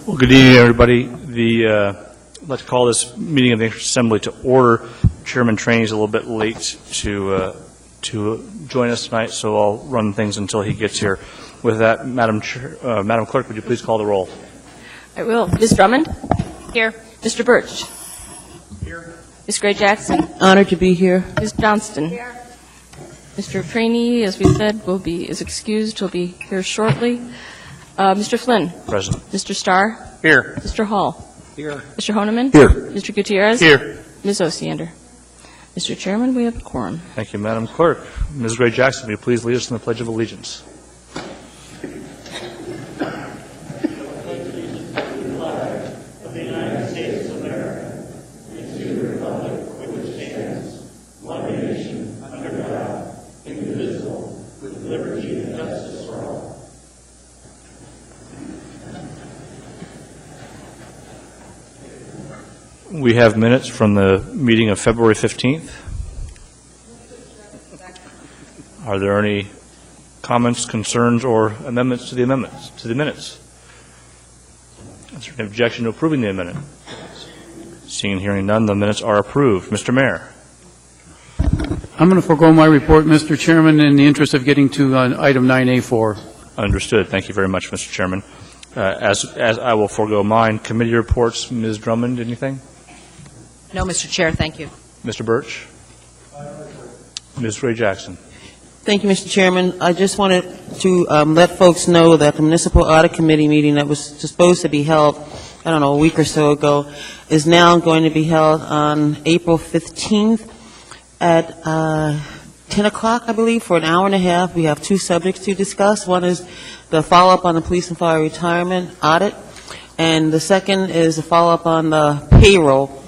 Well, good evening, everybody. I'd like to call this meeting of the Anchorage Assembly to order. Chairman Trainee is a little bit late to join us tonight, so I'll run things until he gets here. With that, Madam Clerk, would you please call the roll? I will. Ms. Drummond? Here. Mr. Birch? Here. Ms. Gray-Jackson? Honored to be here. Ms. Johnston? Here. Mr. Trainee, as we said, is excused. He'll be here shortly. Mr. Flynn? Present. Mr. Starr? Here. Mr. Hall? Here. Mr. Honeman? Here. Mr. Gutierrez? Here. Ms. Osiander? Mr. Chairman, we have a quorum. Thank you, Madam Clerk. Ms. Gray-Jackson, will you please lead us in the Pledge of Allegiance? We have minutes from the meeting of February 15th. Are there any comments, concerns, or amendments to the minutes? Is there an objection to approving the amendment? Seeing and hearing none, the minutes are approved. Mr. Mayor. I'm going to forego my report, Mr. Chairman, in the interest of getting to item 9A4. Understood. Thank you very much, Mr. Chairman. As I will forego mine, committee reports. Ms. Drummond, anything? No, Mr. Chair, thank you. Mr. Birch? Ms. Gray-Jackson? Thank you, Mr. Chairman. I just wanted to let folks know that the Municipal Audit Committee meeting that was supposed to be held, I don't know, a week or so ago, is now going to be held on April 15th at 10 o'clock, I believe, for an hour and a half. We have two subjects to discuss. One is the follow-up on the police and fire retirement audit, and the second is a follow-up on the payroll.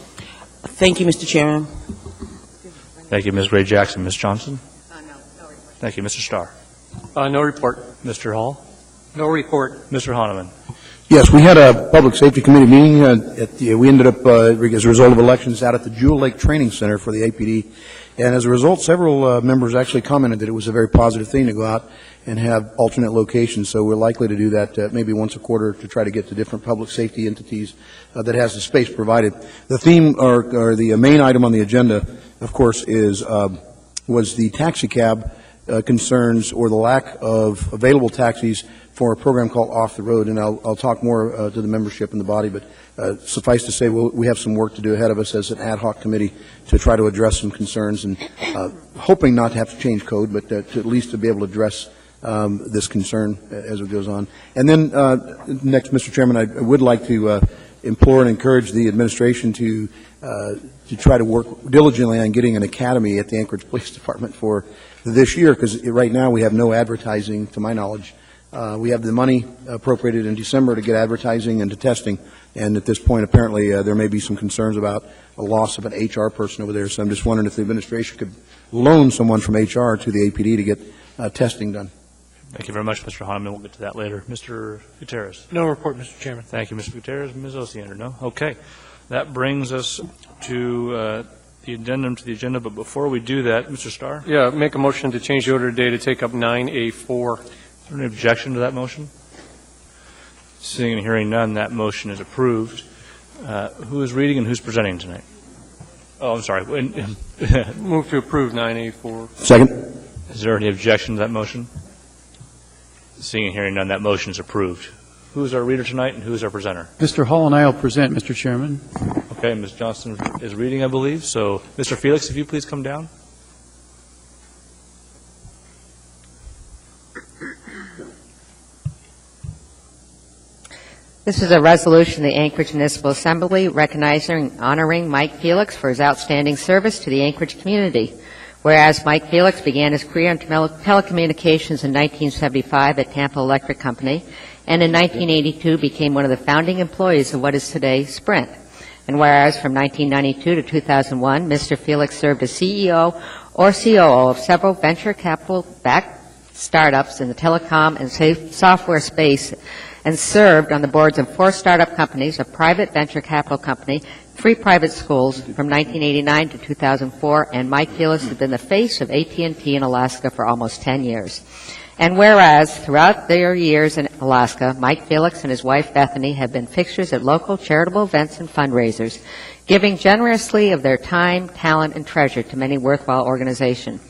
Thank you, Mr. Chairman. Thank you, Ms. Gray-Jackson. Ms. Johnson? No report. Thank you, Mr. Starr. No report. Mr. Hall? No report. Mr. Honeman? Yes, we had a Public Safety Committee meeting. We ended up, as a result of elections, out at the Jewel Lake Training Center for the APD. And as a result, several members actually commented that it was a very positive thing to go out and have alternate locations. So we're likely to do that maybe once a quarter to try to get to different public safety entities that has the space provided. The theme or the main item on the agenda, of course, was the taxi cab concerns or the lack of available taxis for a program called Off the Road, and I'll talk more to the membership and the body, but suffice to say we have some work to do ahead of us as an ad hoc committee to try to address some concerns, and hoping not to have to change code, but to at least to be able to address this concern as it goes on. And then next, Mr. Chairman, I would like to implore and encourage the administration to try to work diligently on getting an academy at the Anchorage Police Department for this year, because right now we have no advertising, to my knowledge. We have the money appropriated in December to get advertising and to testing, and at this point, apparently, there may be some concerns about a loss of an HR person over there, so I'm just wondering if the administration could loan someone from HR to the APD to get testing done. Thank you very much, Mr. Hahnemann. We'll get to that later. Mr. Gutierrez? No report, Mr. Chairman. Thank you, Mr. Gutierrez. Ms. Osiander, no? Okay. That brings us to the addendum to the agenda, but before we do that, Mr. Starr? Yeah, make a motion to change the order today to take up 9A4. Is there any objection to that motion? Seeing and hearing none, that motion is approved. Who is reading and who's presenting tonight? Oh, I'm sorry. Move to approve 9A4. Second. Is there any objection to that motion? Seeing and hearing none, that motion is approved. Who is our reader tonight and who is our presenter? Mr. Hall and I will present, Mr. Chairman. Okay, Ms. Johnston is reading, I believe. So, Mr. Felix, if you please come down. This is a resolution of the Anchorage Municipal Assembly recognizing and honoring Mike Felix for his outstanding service to the Anchorage community. Whereas Mike Felix began his career in telecommunications in 1975 at Tampa Electric Company, and in 1982 became one of the founding employees of what is today Sprint. And whereas from 1992 to 2001, Mr. Felix served as CEO or COO of several venture capital-backed startups in the telecom and software space, and served on the boards of 4 startup companies, a private venture capital company, 3 private schools from 1989 to 2004, and Mike Felix has been the face of AT&T in Alaska for almost 10 years. And whereas, throughout their years in Alaska, Mike Felix and his wife Bethany have been fixtures at local charitable events and fundraisers, giving generously of their time, talent, and treasure to many worthwhile organizations.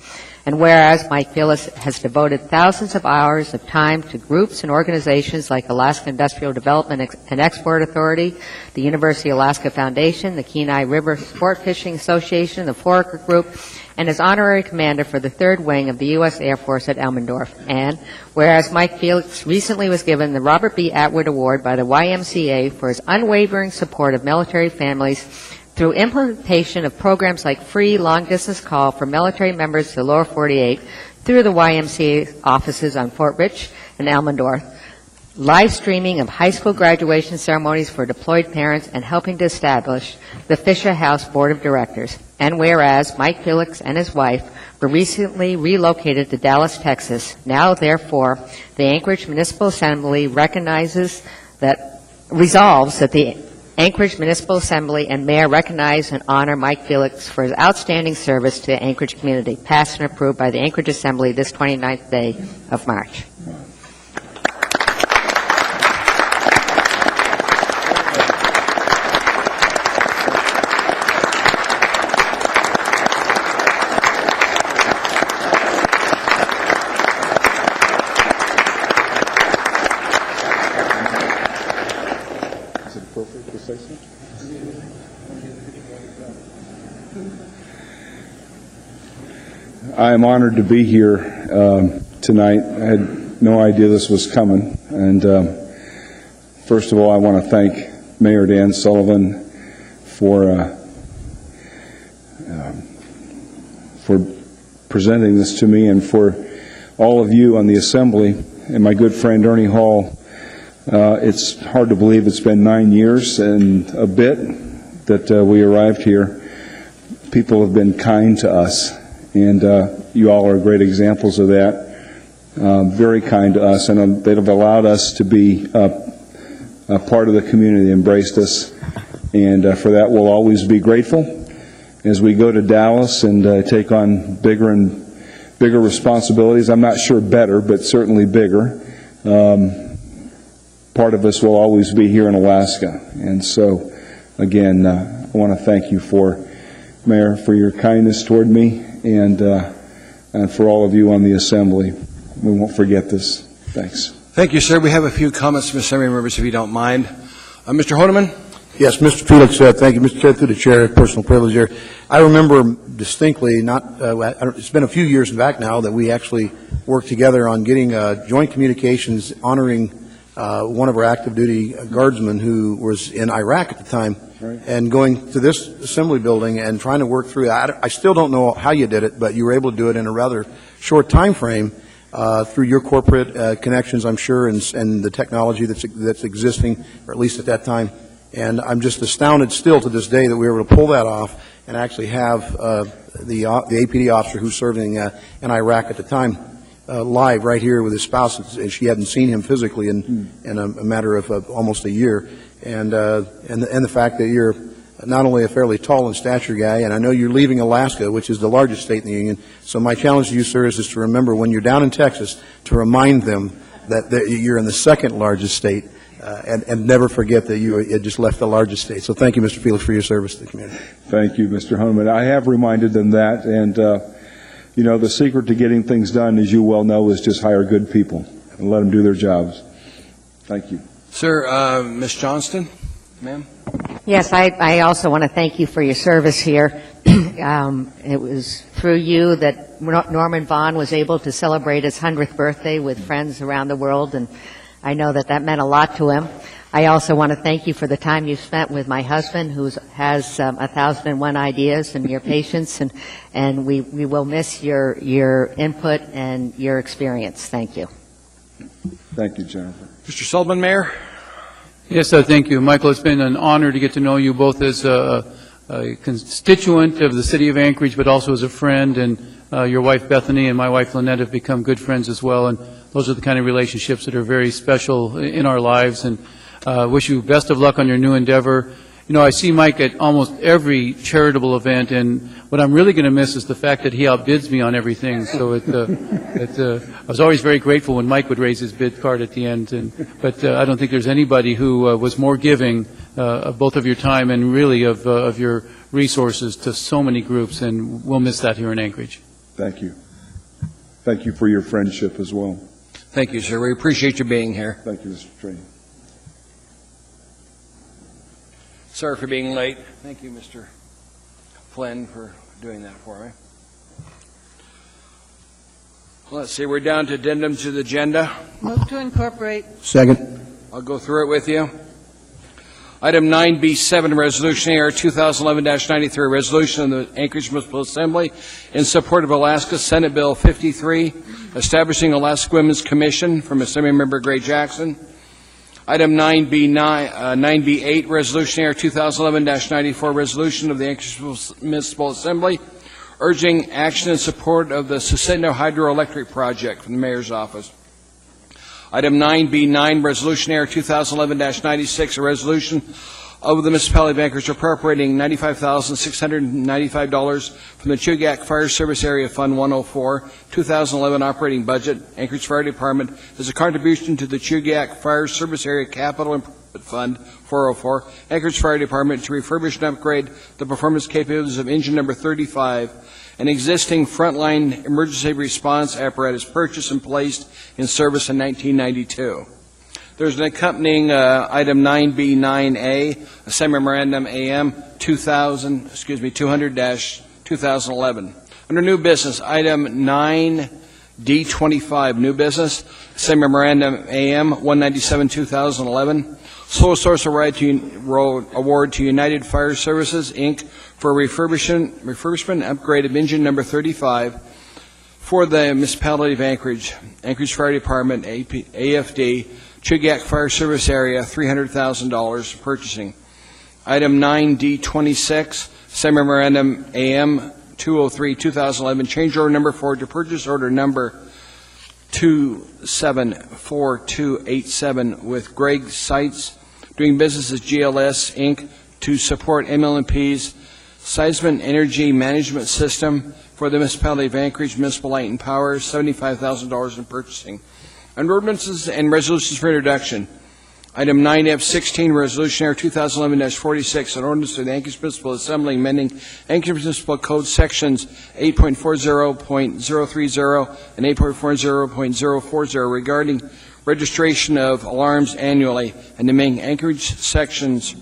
And whereas Mike Felix has devoted thousands of hours of time to groups and organizations like Alaska Industrial Development and Export Authority, the University of Alaska Foundation, the Kenai River Sport Fishing Association, the Foraker Group, and as honorary commander for the 3rd Wing of the U.S. Air Force at Elmendorf. And whereas Mike Felix recently was given the Robert B. Atwood Award by the YMCA for his unwavering support of military families through implementation of programs like free long-distance call for military members to the lower 48 through the YMCA offices on Fort Rich and Elmendorf, live streaming of high school graduation ceremonies for deployed parents, and helping to establish the Fisher House Board of Directors. And whereas Mike Felix and his wife were recently relocated to Dallas, Texas, now therefore the Anchorage Municipal Assembly resolves that the Anchorage Municipal Assembly and Mayor recognize and honor Mike Felix for his outstanding service to the Anchorage community, passed and approved by the Anchorage Assembly this 29th day of March. I am honored to be here tonight. I had no idea this was coming. And first of all, I want to thank Mayor Dan Sullivan for presenting this to me, and for all of you on the Assembly, and my good friend Ernie Hall. It's hard to believe it's been 9 years and a bit that we arrived here. People have been kind to us, and you all are great examples of that. Very kind to us, and they've allowed us to be a part of the community, embraced us, and for that we'll always be grateful. As we go to Dallas and take on bigger and bigger responsibilities, I'm not sure better, but certainly bigger, part of us will always be here in Alaska. And so, again, I want to thank you, Mayor, for your kindness toward me, and for all of you on the Assembly. We won't forget this. Thanks. Thank you, sir. We have a few comments from Assembly members, if you don't mind. Mr. Honeman? Yes, Mr. Felix, thank you. Mr. Chair, through the chair, personal privilege here. I remember distinctly, it's been a few years back now, that we actually worked together on getting joint communications honoring one of our active duty guardsmen who was in Iraq at the time, right, and going to this Assembly building and trying to work through that. I still don't know how you did it, but you were able to do it in a rather short time frame through your corporate connections, I'm sure, and the technology that's existing, or at least at that time. And I'm just astounded still to this day that we were able to pull that off and actually have the APD officer who's serving in Iraq at the time live right here with his spouse, and she hadn't seen him physically in a matter of almost a year. And the fact that you're not only a fairly tall in stature guy, and I know you're leaving Alaska, which is the largest state in the Union. So my challenge to you, sir, is just to remember when you're down in Texas to remind them that you're in the second largest state. And never forget that you had just left the largest state. So thank you, Mr. Felix, for your service to the community. Thank you, Mr. Honeman. I have reminded them that, and the secret to getting things done, as you well know, is just hire good people and let them do their jobs. Thank you. Sir, Ms. Johnston, ma'am. Yes, I also want to thank you for your service here. It was through you that Norman Vaughn was able to celebrate his 100th birthday with friends around the world, and I know that meant a lot to him. I also want to thank you for the time you spent with my husband, who has 1,001 ideas, and your patience, and we will miss your input and your experience. Thank you. Thank you, Jennifer. Mr. Sullivan, Mayor? Yes, thank you. Michael, it's been an honor to get to know you both as a constituent of the city of Anchorage, but also as a friend, and your wife Bethany and my wife Lynette have become good friends as well, and those are the kind of relationships that are very special in our lives, and wish you best of luck on your new endeavor. I see Mike at almost every charitable event, and what I'm really going to miss is the fact that he outbids me on everything. So I was always very grateful when Mike would raise his bid card at the end, but I don't think there's anybody who was more giving of both of your time and really of your resources to so many groups, and we'll miss that here in Anchorage. Thank you. Thank you for your friendship as well. Thank you, sir. We appreciate you being here. Thank you, Mr. Trainee. Sorry for being late. Thank you, Mr. Flynn, for doing that for me. Let's see, we're down to addendum to the agenda. Move to incorporate. Second. I'll go through it with you. Item 9B7, Resolution AR 2011-93, Resolution of the Anchorage Municipal Assembly in support of Alaska Senate Bill 53, establishing Alaska Women's Commission, from Assembly Member Gray Jackson. Item 9B8, Resolution AR 2011-94, Resolution of the Anchorage Municipal Assembly urging action in support of the Susitno Hydroelectric Project, from the Mayor's Office. Item 9B9, Resolution AR 2011-96, a resolution of the Municipality of Anchorage appropriating $95,695 from the Chugach Fire Service Area Fund 104, 2011 operating budget, Anchorage Fire Department, as a contribution to the Chugach Fire Service Area Capital Improvement Fund 404, Anchorage Fire Department, to refurbish and upgrade the performance capabilities of engine number 35, an existing frontline emergency response apparatus purchased and placed in service in 1992. There's an accompanying item 9B9A, Assembly Memorandum AM 200-2011. Under new business, item 9D25, new business, Assembly Memorandum AM 197-2011, sole source award to United Fire Services, Inc. for refurbishment and upgrade of engine number 35 for the Municipality of Anchorage, Anchorage Fire Department, AFD, Chugach Fire Service Area, $300,000 purchasing. Item 9D26, Assembly Memorandum AM 203-2011, change order number 4 to purchase order number 274287 with Greg Seitz, doing business as GLS, Inc., to support ML&P's Seismic Energy Management System for the Municipality of Anchorage, Municipal Light and Power, $75,000 in purchasing. Under ordinances and resolutions for introduction, item 9F16, Resolution AR 2011-46, an ordinance of the Anchorage Municipal Assembly amending Anchorage Municipal Code sections 8.40.030 and 8.40.040 regarding registration of alarms annually, and amending Anchorage sections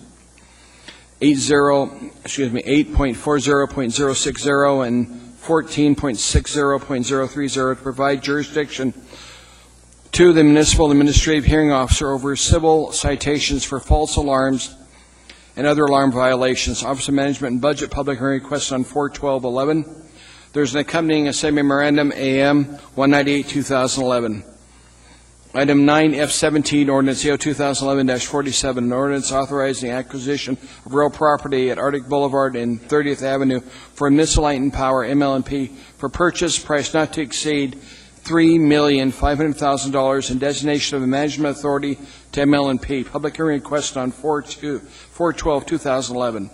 8.40.060 and 14.60.030 to provide jurisdiction to the municipal administrative hearing officer over civil citations for false alarms and other alarm violations. Office of Management and Budget public hearing requested on 4/12/11. There's an accompanying Assembly Memorandum AM 198-2011. Item 9F17, Ordinance AO 2011-47, an ordinance authorizing the acquisition of real property at Arctic Boulevard and 30th Avenue for Municipal Light and Power, ML&P, for purchase price not to exceed $3,500,000 and designation of a management authority to ML&P. Public hearing requested on 4/12/2011.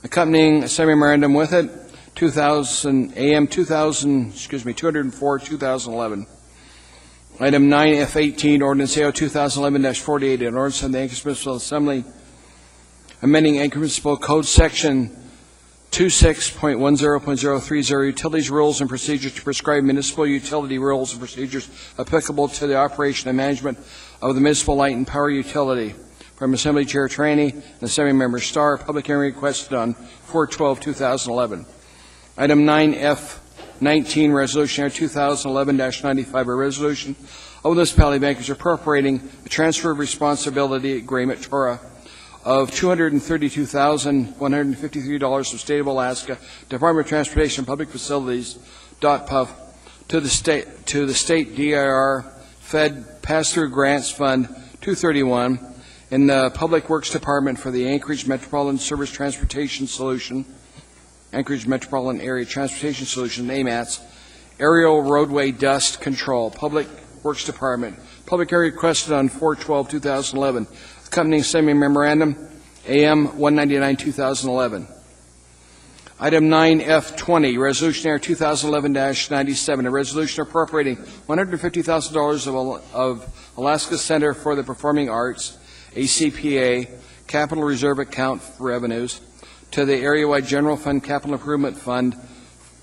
Accompanying Assembly Memorandum with it, 204/2011. Item 9F18, Ordinance AO 2011-48, an ordinance of the Anchorage Municipal Assembly amending Anchorage Municipal Code Section 26.10.030, utilities rules and procedures to prescribe municipal utility rules and procedures applicable to the operation and management of the municipal light and power utility. From Assembly Chair Trainee and Assembly Member Starr, public hearing requested on 4/12/2011. Item 9F19, Resolution 2011-95, a resolution of the Municipality of Anchorage appropriating the transfer of responsibility agreement, TORA, of $232,153 from State of Alaska Department of Transportation and Public Facilities (DOTPUF) to the state DIR Fed Pass-Through Grants Fund 231 in the Public Works Department for the Anchorage Metropolitan Service Transportation Solution, Anchorage Metropolitan Area Transportation Solution, AMATS, Aerial Roadway Dust Control, Public Works Department. Public hearing requested on 4/12/2011. Accompanying Assembly Memorandum, AM 199, 2011. Item 9F20, Resolution Air 2011-97, a resolution appropriating $150,000 of Alaska Center for the Performing Arts, ACPA, Capital Reserve Account revenues to the Area-wide General Fund Capital Improvement Fund,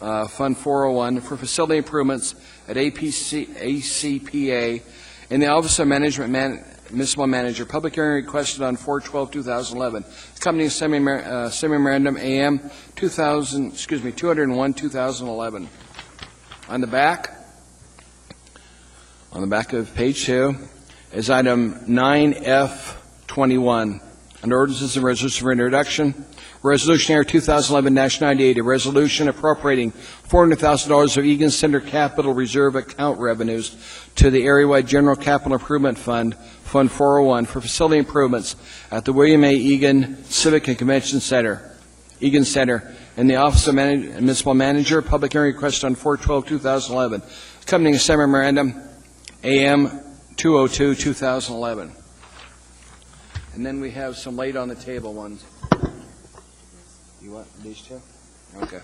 Fund 401, for facility improvements at ACPA in the Office of Municipal Manager. Public hearing requested on 4/12/2011. Accompanying semi-memorandum AM 201/2011. On the back of page 2 is item 9F21. Under ordinances and resolutions for introduction, Resolution Air 2011-98, a resolution appropriating $400,000 of Egan Center Capital Reserve Account revenues to the Area-wide General Capital Improvement Fund, Fund 401, for facility improvements at the William A. Egan Civic and Convention Center, Egan Center, in the Office of Municipal Manager. Public hearing request on 4/12/2011. Accompanying a memorandum, AM 202/2011. And then we have some laid on the table ones. You want these two? Okay.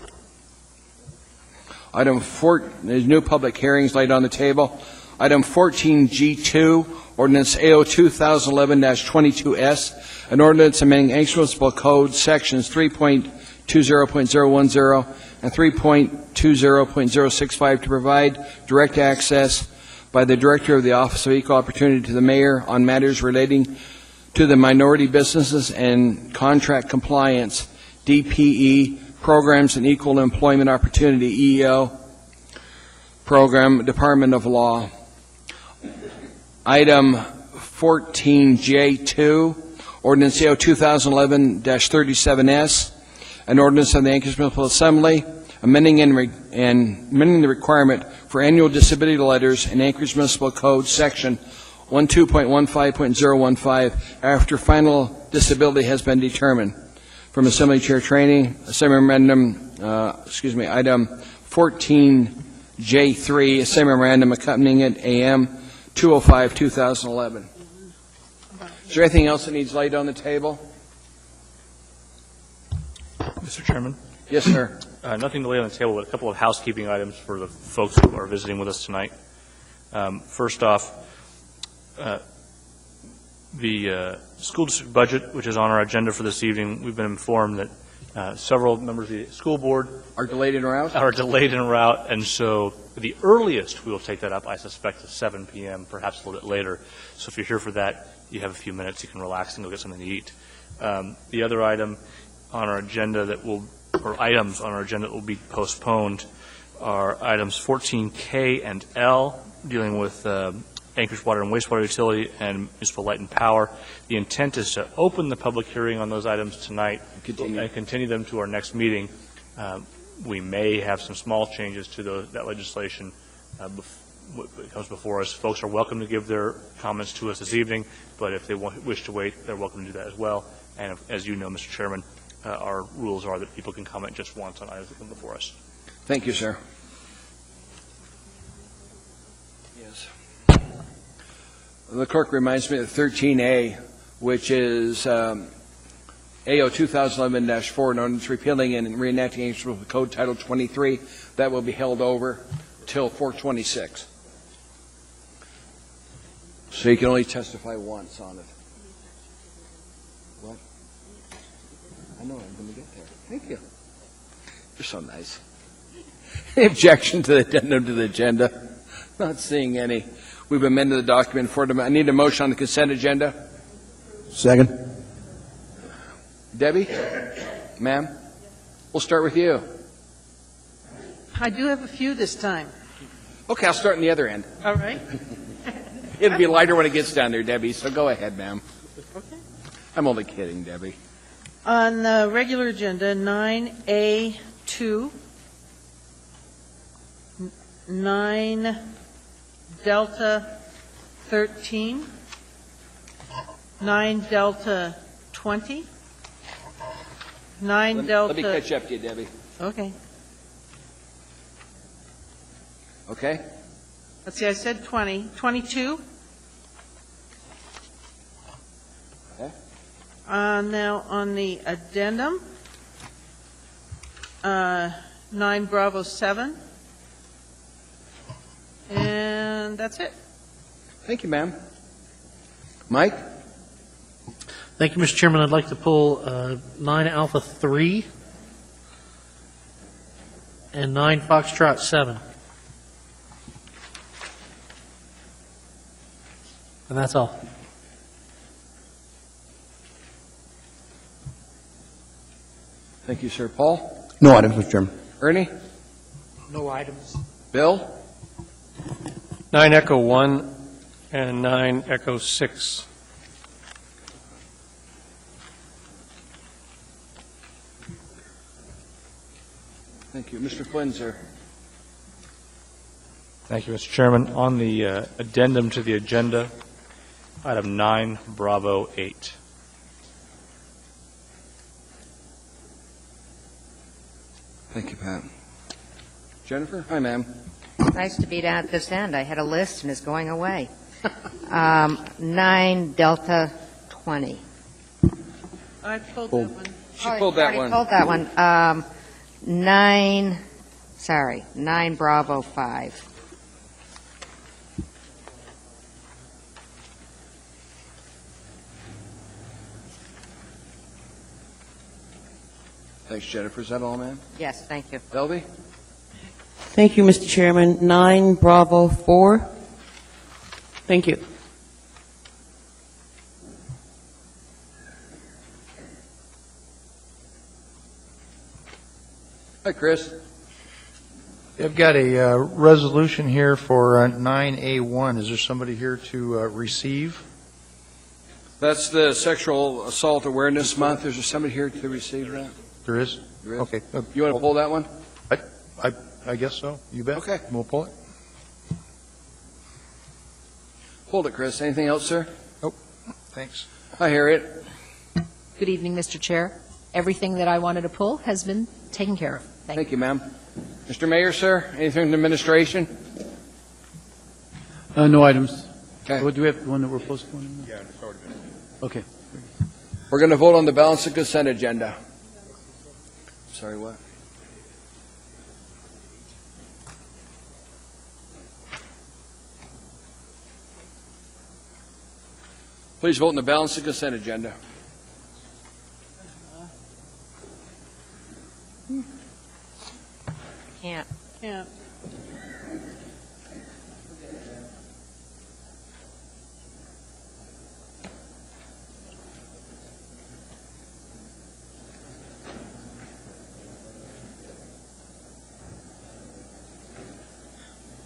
Item 4, there's new public hearings laid on the table. Item 14G2, Ordinance AO 2011-22S, an ordinance amending Anchorage Municipal Code Sections 3.20.010 and 3.20.065 to provide direct access by the Director of the Office of Equal Opportunity to the Mayor on matters relating to the minority businesses and contract compliance, DPE, programs and equal employment opportunity, EEO, program, Department of Law. Item 14J2, Ordinance AO 2011-37S, an ordinance of the Anchorage Municipal Assembly, amending amending the requirement for annual disability letters in Anchorage Municipal Code Section 12.15.015 after final disability has been determined. From Assembly Chair Training, item 14J3, a memorandum accompanying it, AM 205/2011. Is there anything else that needs laid on the table? Mr. Chairman? Yes, sir. Nothing to lay on the table, but a couple of housekeeping items for the folks who are visiting with us tonight. First off, the school district budget, which is on our agenda for this evening, we've been informed that several members of the school board Are delayed en route? are delayed en route, and so the earliest we will take that up, I suspect, is 7 p.m., perhaps a little bit later. So if you're here for that, you have a few minutes, you can relax and go get something to eat. The other item on our agenda or items on our agenda that will be postponed are items 14K and L, dealing with Anchorage Water and Wastewater Utility and Municipal Light and Power. The intent is to open the public hearing on those items tonight and continue them to our next meeting. We may have some small changes to that legislation that comes before us. Folks are welcome to give their comments to us this evening, but if they wish to wait, they're welcome to do that as well. And as you know, Mr. Chairman, our rules are that people can comment just once on items that come before us. Thank you, sir. Yes. The clerk reminds me of 13A, which is AO 2011-4, an ordinance repealing and reenacting Anchorage Municipal Code Title 23. That will be held over till 4/26. So you can only testify once on it. What? I know, I'm going to get there. Thank you. You're so nice. Any objection to the addendum to the agenda? Not seeing any. We've amended the document for them. I need a motion on the consent agenda. Second. Debbie? Ma'am? We'll start with you. I do have a few this time. Okay, I'll start on the other end. All right. It'll be lighter when it gets down there, Debbie, so go ahead, ma'am. Okay. I'm only kidding, Debbie. On the regular agenda, 9A2, 9 Delta 13, 9 Delta 20, 9 Delta... Let me catch up to you, Debbie. Okay. Okay? Let's see, I said 20. 22, Okay. Now, on the addendum, 9 Bravo 7. And that's it. Thank you, ma'am. Mike? Thank you, Mr. Chairman. I'd like to pull 9 Alpha 3 and 9 Foxtrot 7. And that's all. Thank you, sir. Paul? No items, Mr. Chairman. Ernie? No items. Bill? 9 Echo 1 and 9 Echo 6. Thank you. Mr. Flynn, sir. Thank you, Mr. Chairman. On the addendum to the agenda, item 9 Bravo 8. Thank you, Pat. Jennifer? Hi, ma'am. Nice to be down at this end. I had a list and it's going away. 9 Delta 20. I pulled that one. She pulled that I one. pulled that one. 9 Bravo 5. Thanks, Jennifer. Is that all, ma'am? Yes, thank you. Belby? Thank you, Mr. Chairman. 9 Bravo 4. Thank you. Hi, Chris. I've got a resolution here for 9A1. Is there somebody here to receive? That's the Sexual Assault Awareness Month. Is there somebody here to receive that? There is? There is. Okay. You want to pull that one? I guess so. You bet. Okay. We'll pull it. Hold it, Chris. Anything else, sir? Thanks. Hi, Harriet. Good evening, Mr. Chair. Everything that I wanted to pull has been taken care of. Thank you, ma'am. Mr. Mayor, sir, anything from the administration? No items. Okay. What, do we have one that we're postponing? Yeah, it's already been. Okay. We're going to vote on the balance of consent agenda. Sorry, what? Please vote on the balance of consent agenda. Can't. Yeah.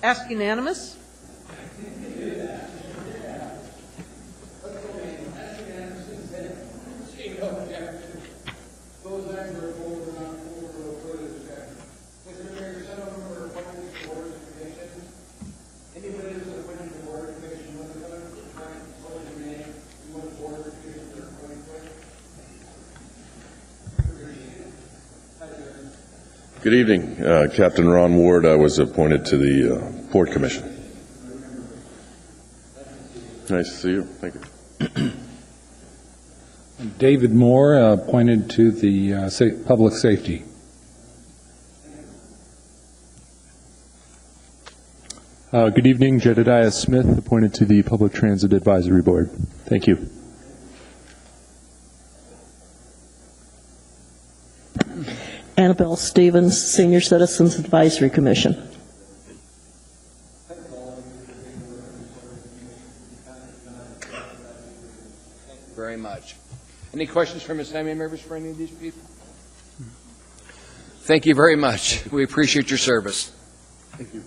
Ask unanimous? Good evening, Captain Ron Ward. I was appointed to the Port Commission. Nice to see you. Thank you. David Moore, appointed to the Public Safety. Good evening, Jedediah Smith, appointed to the Public Transit Advisory Board. Thank you. Annabelle Stevens, Senior Citizens Advisory Commission. Very much. Any questions from Assembly members for any of these people? Thank you very much. We appreciate your service. Thank you.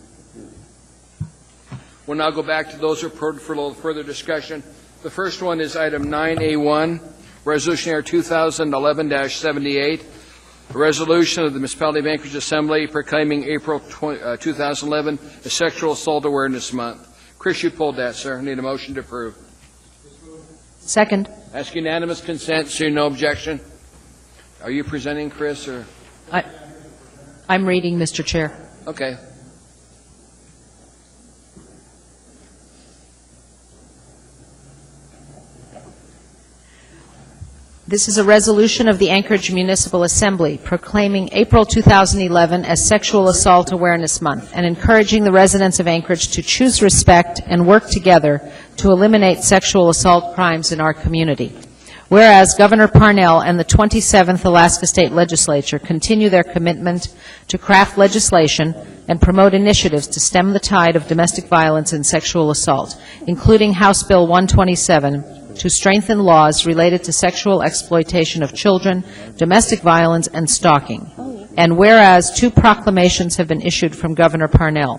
We'll now go back to those who are for a little further discussion. The first one is item 9A1, Resolution Air 2011-78, a resolution of the Municipality of Anchorage Assembly proclaiming April 2011 as Sexual Assault Awareness Month. Chris, you pulled that, sir. Need a motion to approve. Second. Ask unanimous consent, seeing no objection. Are you presenting, Chris, or? I'm reading, Mr. Chair. Okay. This is a resolution of the Anchorage Municipal Assembly proclaiming April 2011 as Sexual Assault Awareness Month and encouraging the residents of Anchorage to choose respect and work together to eliminate sexual assault crimes in our community. Whereas Governor Parnell and the 27th Alaska State Legislature continue their commitment to craft legislation and promote initiatives to stem the tide of domestic violence and sexual assault, including House Bill 127, to strengthen laws related to sexual exploitation of children, domestic violence, and stalking. And whereas 2 proclamations have been issued from Governor Parnell.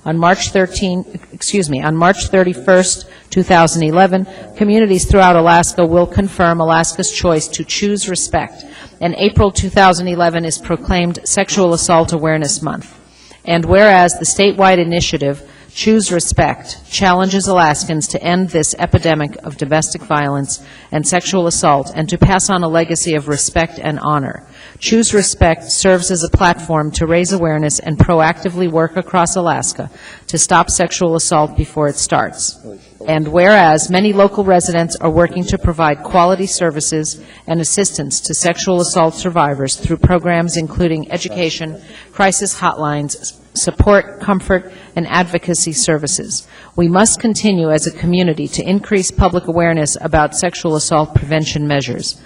On March 31st, 2011, communities throughout Alaska will confirm Alaska's choice to choose respect, and April 2011 is proclaimed Sexual Assault Awareness Month. And whereas the statewide initiative Choose Respect challenges Alaskans to end this epidemic of domestic violence and sexual assault and to pass on a legacy of respect and honor. Choose Respect serves as a platform to raise awareness and proactively work across Alaska to stop sexual assault before it starts. And whereas many local residents are working to provide quality services and assistance to sexual assault survivors through programs including education, crisis hotlines, support, comfort, and advocacy services. We must continue as a community to increase public awareness about sexual assault prevention measures.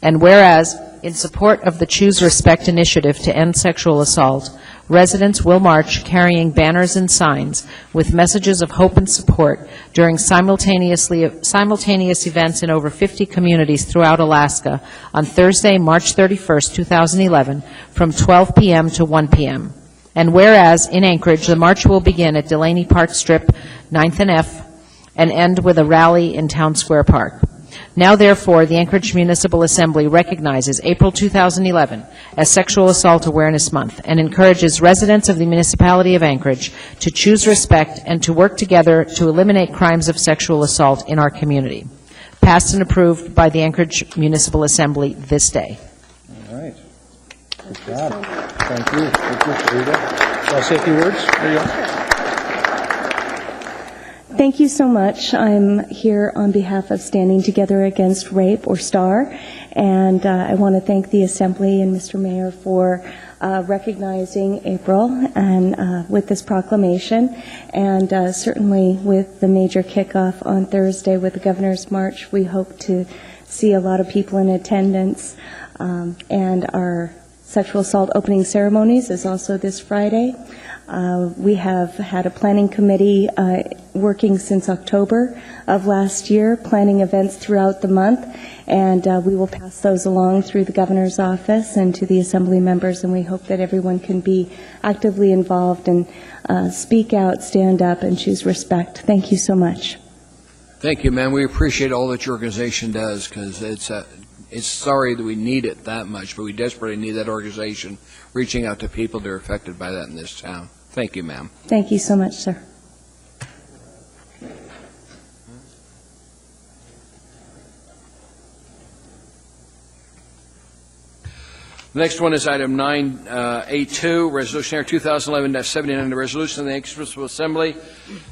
And whereas, in support of the Choose Respect initiative to end sexual assault, residents will march carrying banners and signs with messages of hope and support during simultaneous events in over 50 communities throughout Alaska on Thursday, March 31st, 2011, from 12 p.m. to 1 p.m. And whereas, in Anchorage, the march will begin at Delaney Park Strip, 9th and F, and end with a rally in Town Square Park. Now, therefore, the Anchorage Municipal Assembly recognizes April 2011 as Sexual Assault Awareness Month and encourages residents of the municipality of Anchorage to choose respect and to work together to eliminate crimes of sexual assault in our community. Passed and approved by the Anchorage Municipal Assembly this day. All right. Good job. Thank you. Thank you, Rita. Shall I say a few words? There you go. Thank you so much. I'm here on behalf of Standing Together Against Rape, or STAR, and I want to thank the Assembly and Mr. Mayor for recognizing April and with this proclamation, and certainly with the major kickoff on Thursday with the Governor's March. We hope to see a lot of people in attendance, and our sexual assault opening ceremonies is also this Friday. We have had a planning committee working since October of last year, planning events throughout the month, and we will pass those along through the governor's office and to the assembly members, and we hope that everyone can be actively involved and speak out, stand up, and choose respect. Thank you so much. Thank you, ma'am. We appreciate all that your organization does, because it's sorry that we need it that much, but we desperately need that organization reaching out to people that are affected by that in this town. Thank you, ma'am. Thank you so much, sir. The next one is item 9A2, Resolution 2011-79, the resolution of the Anchorage Municipal Assembly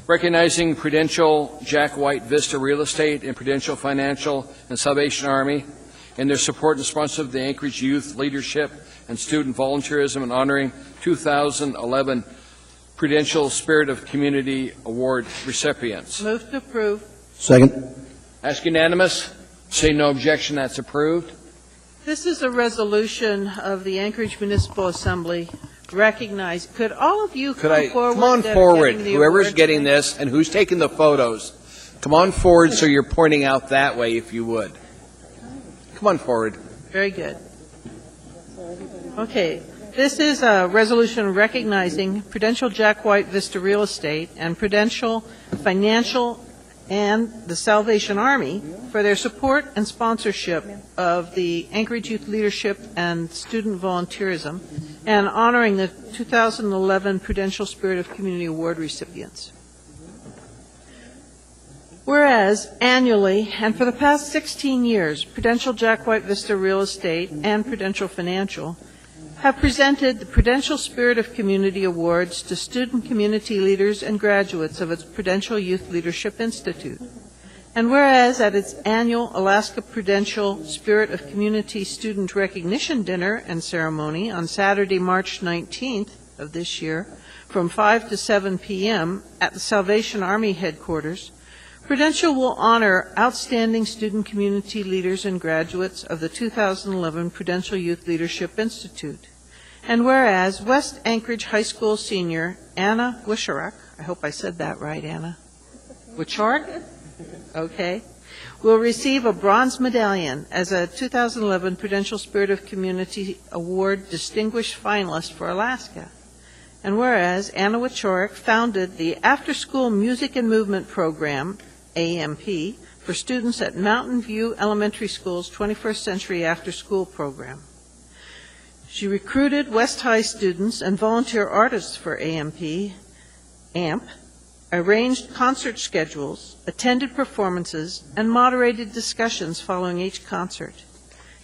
recognizing Prudential, Jack White Vista Real Estate, and Prudential Financial and Salvation Army in their support and sponsorship of the Anchorage Youth Leadership and Student Volunteerism, and honoring 2011 Prudential Spirit of Community Award recipients. Move to approve. Second. Ask unanimous. Say no objection. That's approved. This is a resolution of the Anchorage Municipal Assembly. Recognize. Could all of you come forward? Come on forward. Whoever's getting this and who's taking the photos, come on forward so you're pointing out that way, if you would. Come on forward. Very good. Okay. This is a resolution recognizing Prudential Jack White Vista Real Estate and Prudential Financial and the Salvation Army for their support and sponsorship of the Anchorage Youth Leadership and Student Volunteerism, and honoring the 2011 Prudential Spirit of Community Award recipients. Whereas annually, and for the past 16 years, Prudential Jack White Vista Real Estate and Prudential Financial have presented the Prudential Spirit of Community Awards to student community leaders and graduates of its Prudential Youth Leadership Institute. And whereas at its annual Alaska Prudential Spirit of Community Student Recognition Dinner and Ceremony on Saturday, March 19th of this year, from 5 to 7 p.m. at the Salvation Army headquarters, Prudential will honor outstanding student community leaders and graduates of the 2011 Prudential Youth Leadership Institute. And whereas West Anchorage High School senior Anna Wisharak, I hope I said that right, Anna, Wisharak? Okay, will receive a bronze medallion as a 2011 Prudential Spirit of Community Award Distinguished Finalist for Alaska. And whereas Anna Wichorik founded the After School Music and Movement Program, AMP, for students at Mountain View Elementary School's 21st Century After School program. She recruited West High students and volunteer artists for AMP, arranged concert schedules, attended performances, and moderated discussions following each concert.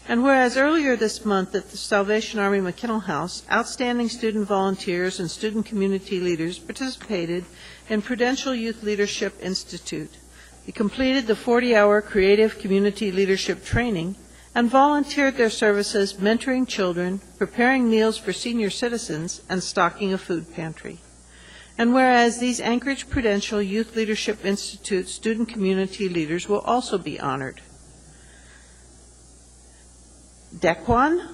And whereas earlier this month at the Salvation Army McKinnell House, outstanding student volunteers and student community leaders participated in Prudential Youth Leadership Institute. They completed the 40-hour creative community leadership training and volunteered their services mentoring children, preparing meals for senior citizens, and stocking a food pantry. And whereas these Anchorage Prudential Youth Leadership Institute student community leaders will also be honored. Dequan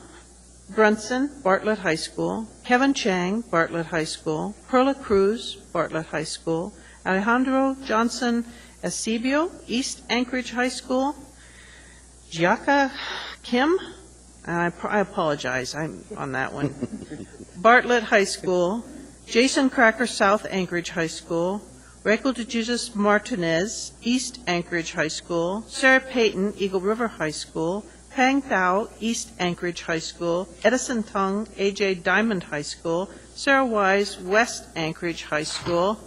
Brunson, Bartlett High School, Kevin Chang, Bartlett High School, Perla Cruz, Bartlett High School, Alejandro Johnson Escibio, East Anchorage High School, Giaka Kim, and I apologize, I'm on that one, Bartlett High School, Jason Cracker, South Anchorage High School, Reiko de Jesus Martinez, East Anchorage High School, Sarah Payton, Eagle River High School, Pang Thao, East Anchorage High School, Edison Tung, AJ Diamond High School, Sarah Wise, West Anchorage High School.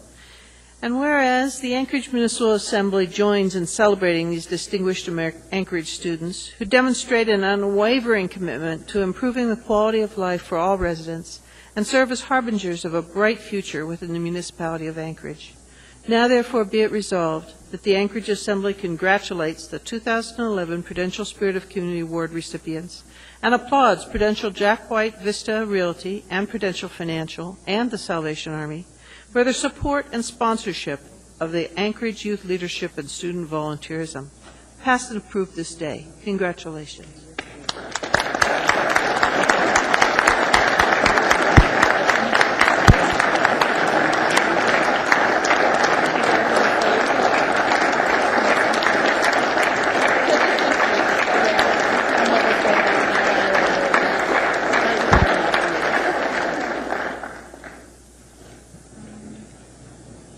And whereas the Anchorage Municipal Assembly joins in celebrating these distinguished Anchorage students who demonstrate an unwavering commitment to improving the quality of life for all residents and serve as harbingers of a bright future within the municipality of Anchorage. Now, therefore, be it resolved that the Anchorage Assembly congratulates the 2011 Prudential Spirit of Community Award recipients and applauds Prudential Jack White Vista Realty and Prudential Financial and the Salvation Army for their support and sponsorship of the Anchorage Youth Leadership and Student Volunteerism. Passed and approved this day. Congratulations.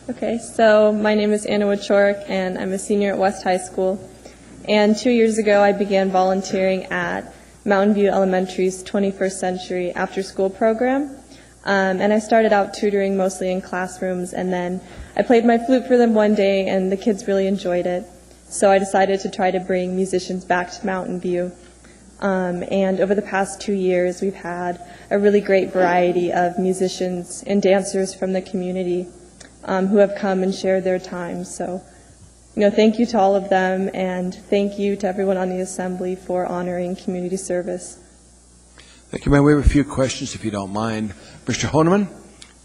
Okay, so my name is Anna Wichorik, and I'm a senior at West High School. And 2 years ago, I began volunteering at Mountain View Elementary's 21st Century After School program. And I started out tutoring mostly in classrooms, and then I played my flute for them one day, and the kids really enjoyed it. So I decided to try to bring musicians back to Mountain View. And over the past 2 years, we've had a really great variety of musicians and dancers from the community who have come and shared their time. So, thank you to all of them, and thank you to everyone on the Assembly for honoring community service. Thank you, ma'am. We have a few questions, if you don't mind. Mr. Honeman?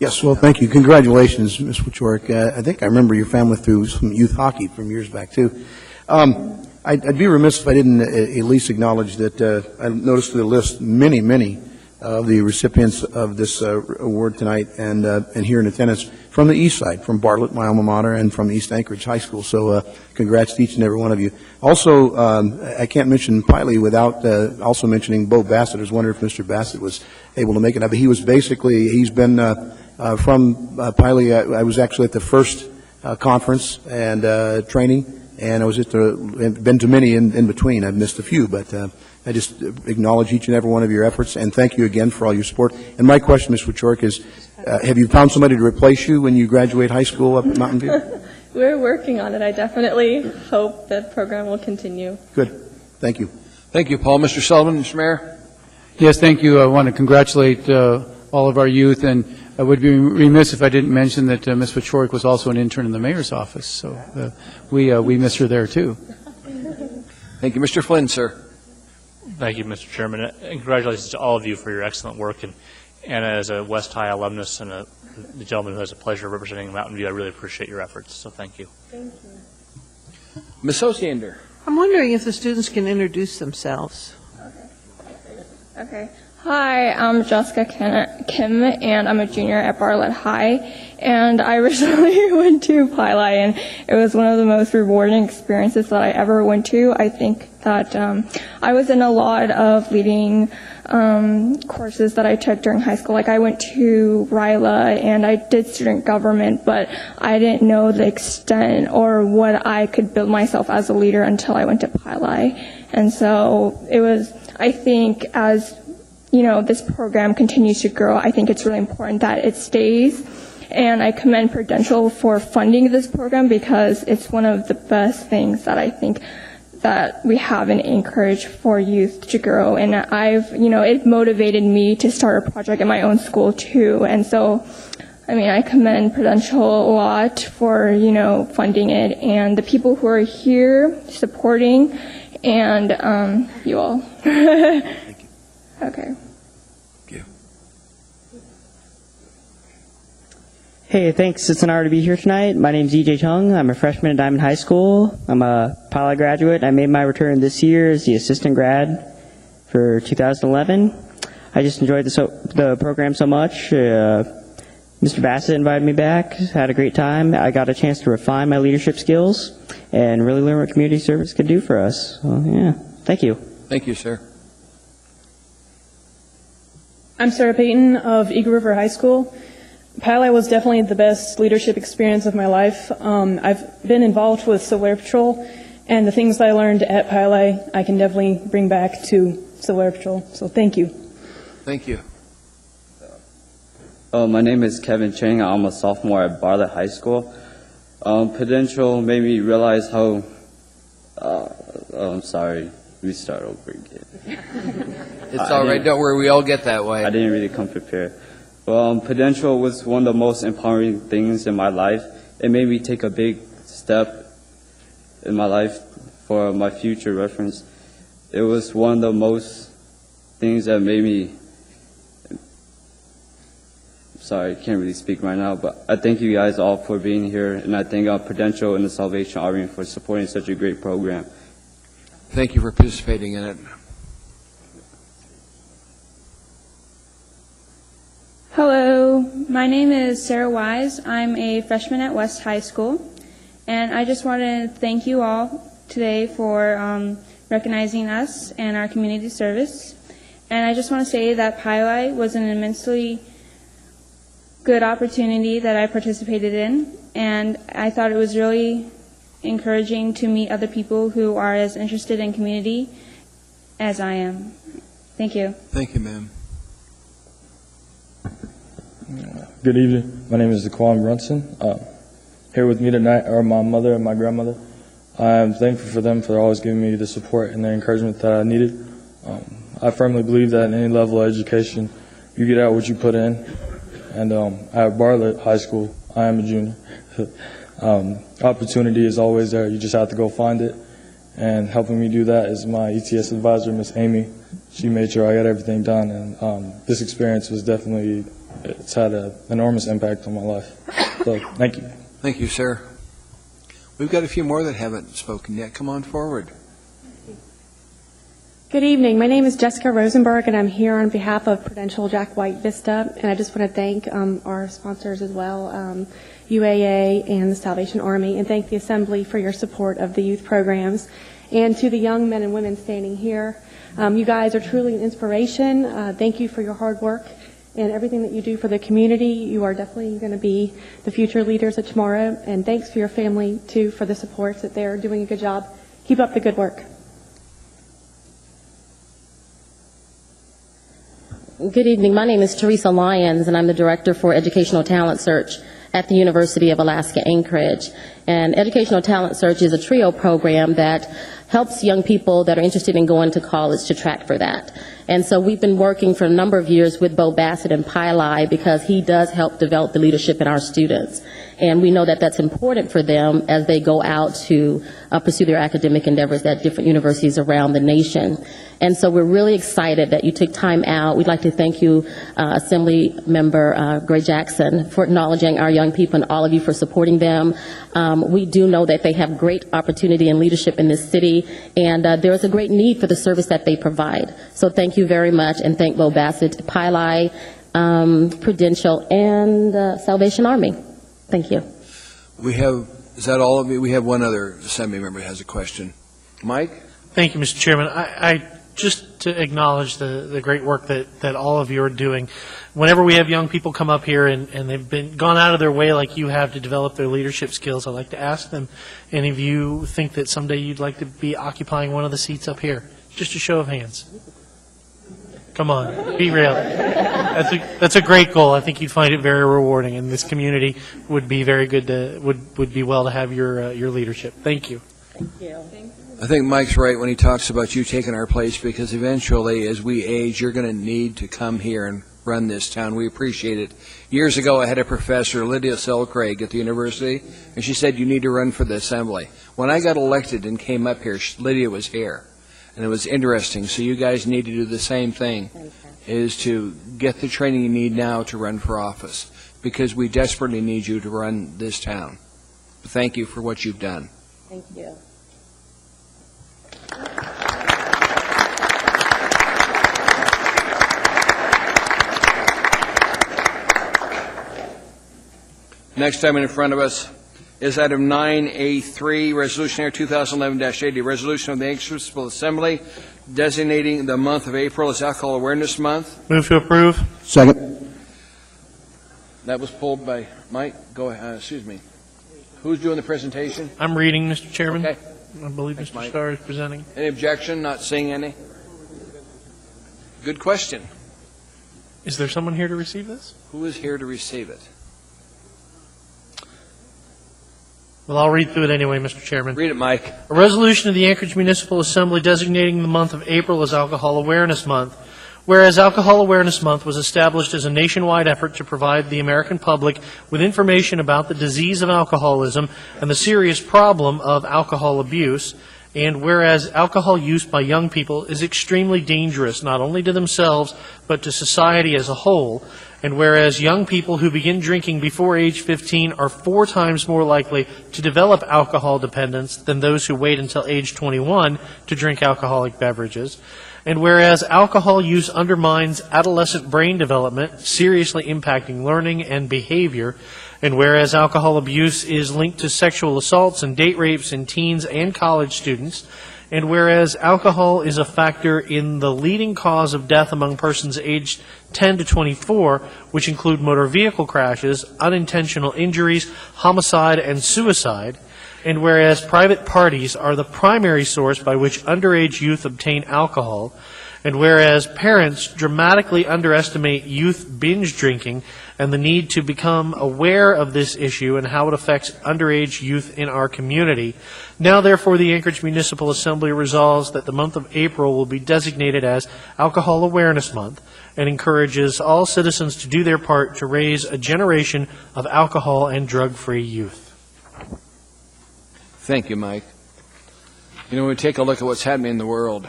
Yes, well, thank you. Congratulations, Ms. Wichorik. I think I remember your family through some youth hockey from years back, too. I'd be remiss if I didn't at least acknowledge that I noticed the list many of the recipients of this award tonight and here in attendance from the east side, from Bartlett, my alma mater, and from East Anchorage High School. So congrats to each and every one of you. Also, I can't mention Piley without also mentioning Bo Bassett. I was wondering if Mr. Bassett was able to make it. But he's been from Piley. I was actually at the first conference and training, and I was been to many in between. I've missed a few, but I just acknowledge each and every one of your efforts, and thank you again for all your support. And my question, Ms. Wichorik, is have you found somebody to replace you when you graduate high school up at Mountain View? We're working on it. I definitely hope the program will continue. Good. Thank you. Thank you, Paul. Mr. Sullivan, Mr. Mayor? Yes, thank you. I want to congratulate all of our youth, and I would be remiss if I didn't mention that Ms. Pachorik was also an intern in the mayor's office, so we miss her there, too. Thank you. Mr. Flynn, sir. Thank you, Mr. Chairman. And congratulations to all of you for your excellent work. And as a West High alumnus and the gentleman who has the pleasure of representing Mountain View, I really appreciate your efforts. So thank you. Thank you. Ms. Osiander. I'm wondering if the students can introduce themselves. Okay. Hi, I'm Jessica Kim, and I'm a junior at Bartlett High. And I recently went to Pili, and it was one of the most rewarding experiences that I ever went to. I think that I was in a lot of leading courses that I took during high school. Like I went to RILA and I did student government, but I didn't know the extent or what I could build myself as a leader until I went to Pili. And so it was, I think, as you know, this program continues to grow, I think it's really important that it stays. And I commend Prudential for funding this program because it's one of the best things that I think that we have in Anchorage for youth to grow. And it motivated me to start a project at my own school too. And so, I commend Prudential a lot for, funding it, and the people who are here supporting, and you all. Thank you. Okay. Hey, thanks. It's an honor to be here tonight. My name's EJ Chung. I'm a freshman at Diamond High School. I'm a Pili graduate. I made my return this year as the assistant grad for 2011. I just enjoyed the program so much. Mr. Bassett invited me back. Had a great time. I got a chance to refine my leadership skills and really learn what community service could do for us. So, yeah. Thank you. Thank you, sir. I'm Sarah Payton of Eagle River High School. Pili was definitely the best leadership experience of my life. I've been involved with Civil Air Patrol, and the things that I learned at Pili, I can definitely bring back to Civil Air Patrol. So thank you. Thank you. My name is Kevin Chang. I'm a sophomore at Bartlett High School. Prudential made me realize how... I'm sorry. We start over again. It's all right. Don't worry. We all get that way. I didn't really come prepared. Prudential was one of the most empowering things in my life. It made me take a big step in my life for my future reference. It was one of the most things that made me... Sorry, I can't really speak right now, but I thank you guys all for being here, and I thank Prudential and the Salvation Army for supporting such a great program. Thank you for participating in it. Hello, my name is Sarah Wise. I'm a freshman at West High School, and I just want to thank you all today for recognizing us and our community service. And I just want to say that Pili was an immensely good opportunity that I participated in, and I thought it was really encouraging to meet other people who are as interested in community as I am. Thank you. Thank you, ma'am. Good evening. My name is Daquan Brunson. Here with me tonight are my mother and my grandmother. I am thankful for them for always giving me the support and the encouragement that I needed. I firmly believe that in any level of education, you get out what you put in. And at Bartlett High School, I am a junior. Opportunity is always there. You just have to go find it. And helping me do that is my ETS advisor, Miss Amy. She made sure I got everything done. And this experience was definitely... It's had an enormous impact on my life. So, thank you. Thank you, sir. We've got a few more that haven't spoken yet. Come on forward. Good evening. My name is Jessica Rosenberg, and I'm here on behalf of Prudential Jack White Vista. And I just want to thank our sponsors as well, UAA and the Salvation Army, and thank the Assembly for your support of the youth programs. And to the young men and women standing here, you guys are truly an inspiration. Thank you for your hard work and everything that you do for the community. You are definitely going to be the future leaders of tomorrow. And thanks for your family, too, for the support, that they're doing a good job. Keep up the good work. Good evening. My name is Teresa Lyons, and I'm the Director for Educational Talent Search at the University of Alaska Anchorage. And Educational Talent Search is a TRIO program that helps young people that are interested in going to college to track for that. And so we've been working for a number of years with Bo Bassett and Pili because he does help develop the leadership in our students. And we know that that's important for them as they go out to pursue their academic endeavors at different universities around the nation. And so we're really excited that you took time out. We'd like to thank you, Assembly Member Gray Jackson, for acknowledging our young people and all of you for supporting them. We do know that they have great opportunity and leadership in this city, and there is a great need for the service that they provide. So thank you very much, and thank Bo Bassett, Pili, Prudential, and Salvation Army. Thank you. Is that all of you? We have one other Assembly member who has a question. Mike? Thank you, Mr. Chairman. I just to acknowledge the great work that all of you are doing. Whenever we have young people come up here and they've gone out of their way like you have to develop their leadership skills, I'd like to ask them, any of you think that someday you'd like to be occupying one of the seats up here? Just a show of hands. Come on, be real. That's a great goal. I think you'd find it very rewarding, and this community would be very good to would be well to have your leadership. Thank you. Thank you. I think Mike's right when he talks about you taking our place, because eventually, as we age, you're going to need to come here and run this town. We appreciate it. Years ago, I had a professor, Lydia Selcraig, at the university, and she said, you need to run for the assembly. When I got elected and came up here, Lydia was here, and it was interesting. So you guys need to do the same thing, is to get the training you need now to run for office, because we desperately need you to run this town. Thank you for what you've done. Thank you. Next item in front of us is item 9A3, Resolution Air 2011-80, Resolution of the Anchorage Municipal Assembly designating the month of April as Alcohol Awareness Month. Move to approve. Second. That was pulled by Mike. Go ahead. Excuse me. Who's doing the presentation? I'm reading, Mr. Chairman. Okay. I believe Thanks, Mr. Mike. Starr is presenting. Any objection? Not seeing any? Good question. Is there someone here to receive this? Who is here to receive it? Well, I'll read through it anyway, Mr. Chairman. Read it, Mike. A resolution of the Anchorage Municipal Assembly designating the month of April as Alcohol Awareness Month. Whereas Alcohol Awareness Month was established as a nationwide effort to provide the American public with information about the disease of alcoholism and the serious problem of alcohol abuse, and whereas alcohol use by young people is extremely dangerous not only to themselves but to society as a whole, and whereas young people who begin drinking before age 15 are 4 times more likely to develop alcohol dependence than those who wait until age 21 to drink alcoholic beverages, and whereas alcohol use undermines adolescent brain development, seriously impacting learning and behavior, and whereas alcohol abuse is linked to sexual assaults and date rapes in teens and college students, and whereas alcohol is a factor in the leading cause of death among persons aged 10 to 24, which include motor vehicle crashes, unintentional injuries, homicide, and suicide, and whereas private parties are the primary source by which underage youth obtain alcohol, and whereas parents dramatically underestimate youth binge drinking and the need to become aware of this issue and how it affects underage youth in our community, now therefore the Anchorage Municipal Assembly resolves that the month of April will be designated as Alcohol Awareness Month and encourages all citizens to do their part to raise a generation of alcohol and drug-free youth. Thank you, Mike. You know, when we take a look at what's happening in the world,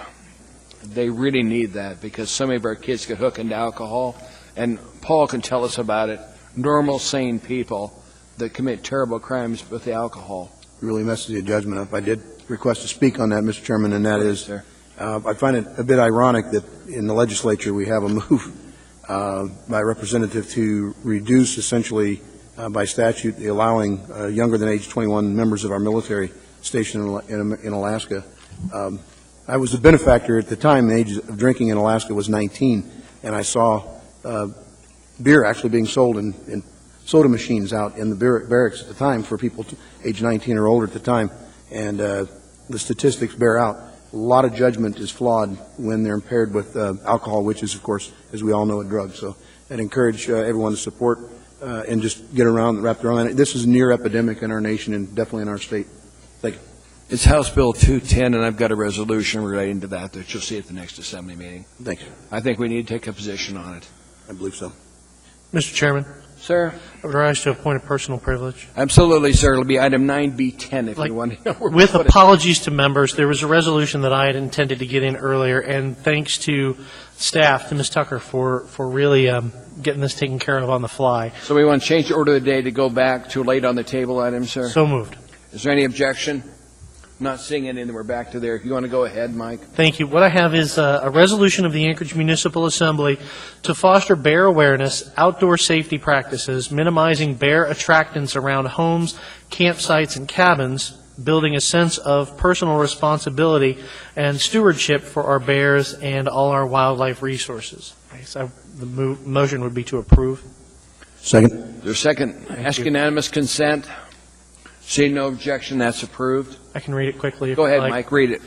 they really need that, because so many of our kids get hooked into alcohol, and Paul can tell us about it. Normal, sane people that commit terrible crimes with the alcohol. Really messes the judgment up. I did request to speak on that, Mr. Chairman, and that is, I find it a bit ironic that in the legislature we have a move by a representative to reduce essentially by statute the allowing younger than age 21 members of our military station in Alaska. I was the benefactor at the time. The age of drinking in Alaska was 19, and I saw beer actually being sold in soda machines out in the barracks at the time for people age 19 or older at the time. And the statistics bear out. A lot of judgment is flawed when they're impaired with alcohol, which is, of course, as we all know, a drug. So I'd encourage everyone to support and just get around, wrapped around it. This is a near epidemic in our nation and definitely in our state. Thank you. It's House Bill 210, and I've got a resolution relating to that you'll see at the next Assembly meeting. Thanks. I think we need to take a position on it. I believe so. Mr. Chairman, Sir? I would rise to a point of personal privilege. Absolutely, sir. It'll be item 9B10 if you want to know where we With put it. apologies to members, there was a resolution that I had intended to get in earlier, and thanks to staff, to Ms. Tucker, for really getting this taken care of on the fly. So we want to change the order of the day to go back to late on the table item, sir? So moved. Is there any objection? Not seeing any, then we're back to there. If you want to go ahead, Mike. Thank you. What I have is a resolution of the Anchorage Municipal Assembly to foster bear awareness, outdoor safety practices, minimizing bear attractants around homes, campsites, and cabins, building a sense of personal responsibility and stewardship for our bears and all our wildlife resources. So the motion would be to approve. Second. There's a second. Ask unanimous consent. Seeing no objection, that's approved. I can read it quickly. Go ahead, like. Mike, read it.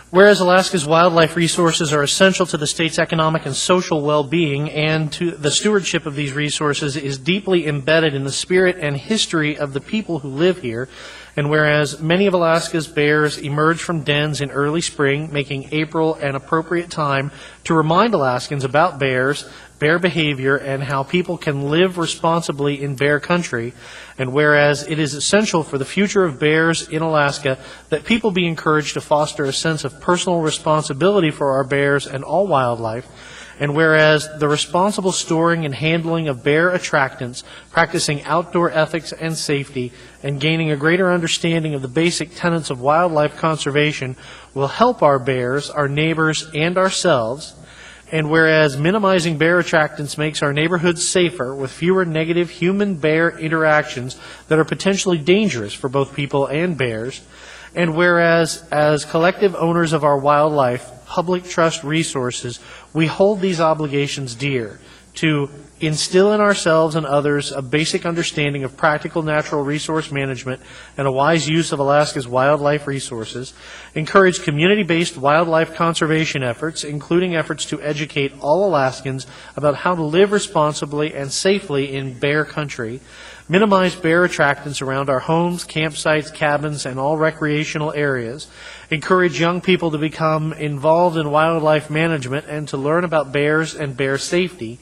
Whereas Alaska's wildlife resources are essential to the state's economic and social well-being, and to the stewardship of these resources is deeply embedded in the spirit and history of the people who live here, and whereas many of Alaska's bears emerge from dens in early spring, making April an appropriate time to remind Alaskans about bears, bear behavior, and how people can live responsibly in bear country, and whereas it is essential for the future of bears in Alaska that people be encouraged to foster a sense of personal responsibility for our bears and all wildlife, and whereas the responsible storing and handling of bear attractants, practicing outdoor ethics and safety, and gaining a greater understanding of the basic tenets of wildlife conservation will help our bears, our neighbors, and ourselves, and whereas minimizing bear attractants makes our neighborhoods safer with fewer negative human-bear interactions that are potentially dangerous for both people and bears, and whereas as collective owners of our wildlife, public trust resources, we hold these obligations dear to instill in ourselves and others a basic understanding of practical natural resource management and a wise use of Alaska's wildlife resources, encourage community-based wildlife conservation efforts, including efforts to educate all Alaskans about how to live responsibly and safely in bear country, minimize bear attractants around our homes, campsites, cabins, and all recreational areas, encourage young people to become involved in wildlife management and to learn about bears and bear safety,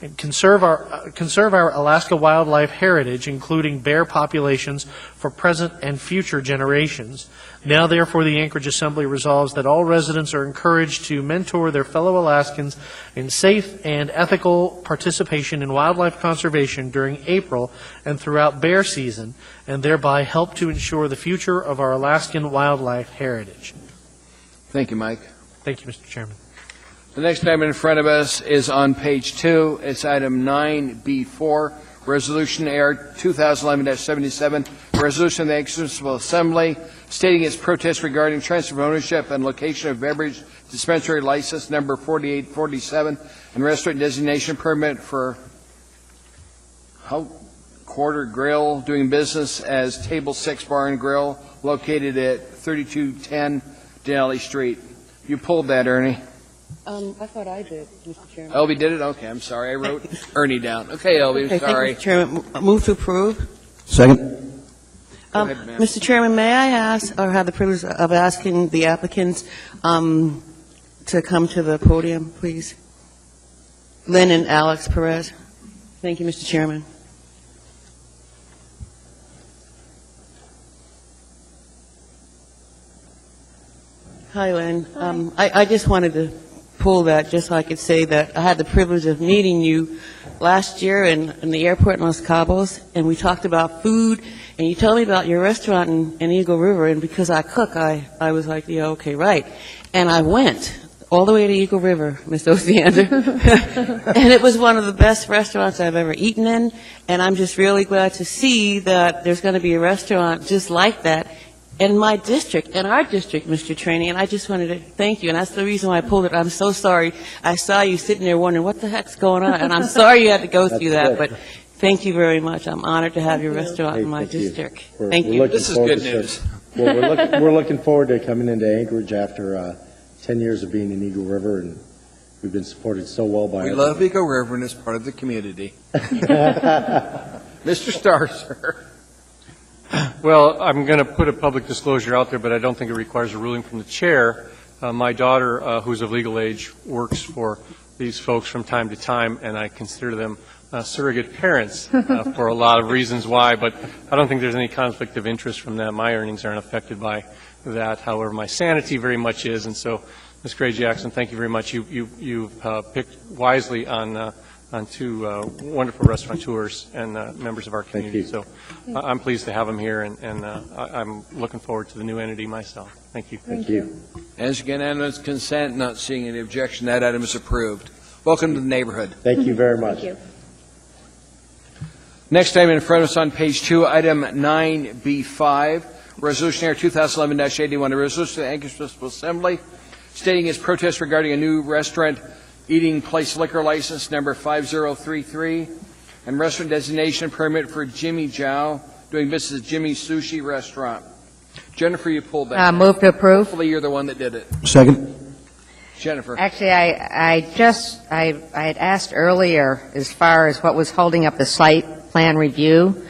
and conserve our Alaska wildlife heritage, including bear populations for present and future generations. Now, therefore, the Anchorage Assembly resolves that all residents are encouraged to mentor their fellow Alaskans in safe and ethical participation in wildlife conservation during April and throughout bear season, and thereby help to ensure the future of our Alaskan wildlife heritage. Thank you, Mike. Thank you, Mr. Chairman. The next item in front of us is on page 2. It's item 9B4, Resolution AR 2011-77, Resolution of the Anchorage Municipal Assembly stating its protest regarding transfer of ownership and location of beverage dispensary license number 4847 and restaurant designation permit for Quarter Grill doing business as Table 6 Bar and Grill located at 3210 Denali Street. You pulled that, Ernie. I thought I did, Mr. Chairman. Elby did it? Okay, I'm sorry. I wrote Ernie down. Okay, Elby, Okay, sorry. thank you, Mr. Chairman. Move to approve. Second. Go ahead, ma'am. Mr. Chairman, may I ask, or have the privilege of asking the applicants to come to the podium, please? Lynn and Alex Perez. Thank you, Mr. Chairman. Hi, Lynn. I just wanted to pull that just so I could say that I had the privilege of meeting you last year in the airport in Los Cabos, and we talked about food, and you told me about your restaurant in Eagle River, and because I cook, I was like, yeah, okay, right. And I went all the way to Eagle River, Ms. Osiander, and it was one of the best restaurants I've ever eaten in, and I'm just really glad to see that there's going to be a restaurant just like that in my district, in our district, Mr. Trainee, and I just wanted to thank you, and that's the reason why I pulled it. I'm so sorry. I saw you sitting there wondering what the heck's going on, and I'm sorry you had to go through that, but thank you very much. I'm honored to have your restaurant in my district. Thank you. This is good news. Well, we're looking forward to coming into Anchorage after 10 years of being in Eagle River, and we've been supported so well by We love Eagle River and it's part of the community. Mr. Starr, sir. Well, I'm going to put a public disclosure out there, but I don't think it requires a ruling from the chair. My daughter, who's of legal age, works for these folks from time to time, and I consider them surrogate parents for a lot of reasons why, but I don't think there's any conflict of interest from them. My earnings aren't affected by that. However, my sanity very much is, and so, Ms. Gray Jackson, thank you very much. You've picked wisely on two wonderful restaurateurs and members of our community. So I'm pleased to have them here, and I'm looking forward to the new entity myself. Thank you. Thank you. As unanimous consent, not seeing any objection, that item is approved. Welcome to the neighborhood. Thank you very much. Thank you. Next item in front of us on page 2, item 9B5, Resolution Air 2011-81, a resolution of the Anchorage Municipal Assembly stating its protest regarding a new restaurant eating place liquor license number 5033 and restaurant designation permit for Jimmy Jow doing business as Jimmy's Sushi Restaurant. Jennifer, you pulled that. Move to approve. Hopefully you're the one that did it. Second. Jennifer. Actually, I had asked earlier as far as what was holding up the site plan review,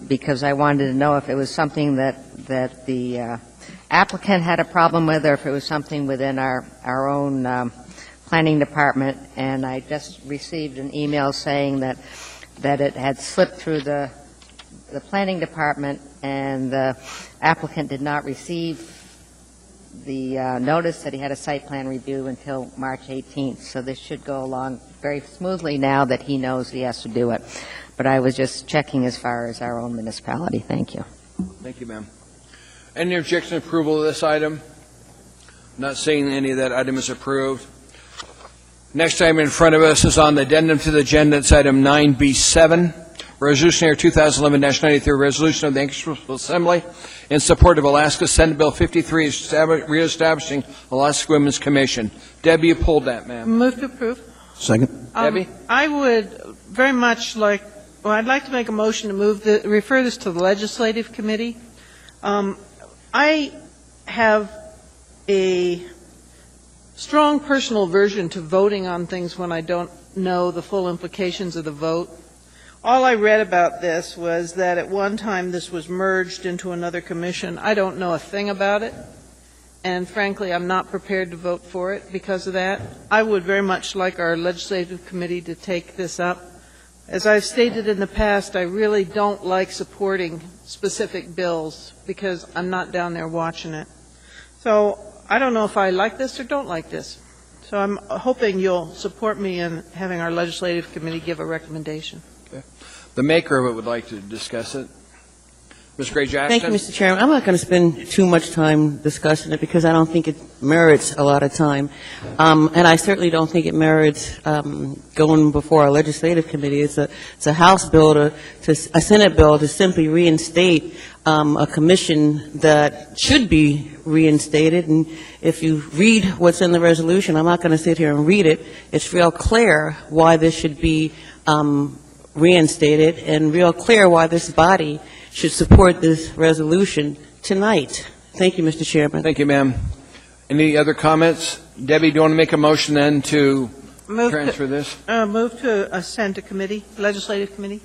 because I wanted to know if it was something that the applicant had a problem with, or if it was something within our own planning department. And I just received an email saying that it had slipped through the planning department, and the applicant did not receive the notice that he had a site plan review until March 18th. So this should go along very smoothly now that he knows he has to do it. But I was just checking as far as our own municipality. Thank you. Thank you, ma'am. Any objection to approval of this item? Not seeing any of that item is approved. Next item in front of us is on the addendum to the agenda. It's item 9B7. Resolution Air 2011-93, resolution of the Anchorage Municipal Assembly in support of Alaska Senate Bill 53, reestablishing Alaska Women's Commission. Debbie, you pulled that, ma'am. Move to approve. Second. Debbie? I would very much I'd like to make a motion to refer this to the Legislative Committee. I have a strong personal aversion to voting on things when I don't know the full implications of the vote. All I read about this was that at one time this was merged into another commission. I don't know a thing about it, and frankly, I'm not prepared to vote for it because of that. I would very much like our legislative committee to take this up. As I've stated in the past, I really don't like supporting specific bills because I'm not down there watching it. So I don't know if I like this or don't like this. So I'm hoping you'll support me in having our legislative committee give a recommendation. The maker of it would like to discuss it. Ms. Gray Jackson. Thank you, Mr. Chairman. I'm not going to spend too much time discussing it because I don't think it merits a lot of time. And I certainly don't think it merits going before our legislative committee. It's a House bill a Senate bill to simply reinstate a commission that should be reinstated. And if you read what's in the resolution, I'm not going to sit here and read it. It's real clear why this should be reinstated, and real clear why this body should support this resolution tonight. Thank you, Mr. Chairman. Thank you, ma'am. Any other comments? Debbie, do you want to make a motion then to transfer this? Move to send to committee, legislative committee.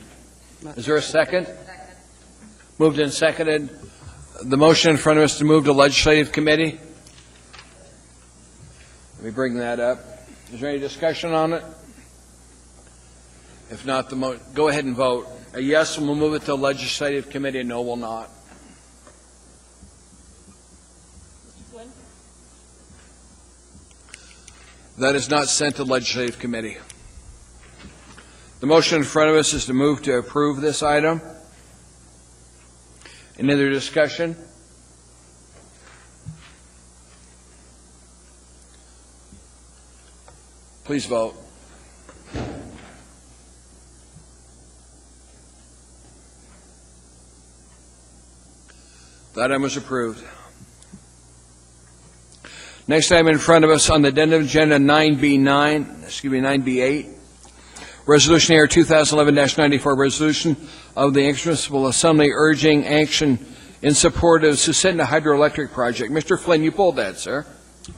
Is there a second? Moved and seconded. The motion in front of us to move to legislative committee. Let me bring that up. Is there any discussion on it? If not, go ahead and vote. A yes, we'll move it to legislative committee. A no, will not. That is not sent to legislative committee. The motion in front of us is to move to approve this item. Any other discussion? Please vote. That item was approved. Next item in front of us on the addendum agenda 9B8. Resolution Air 2011-94, resolution of the Anchorage Municipal Assembly urging action in support of Susitna Hydroelectric Project. Mr. Flynn, you pulled that, sir.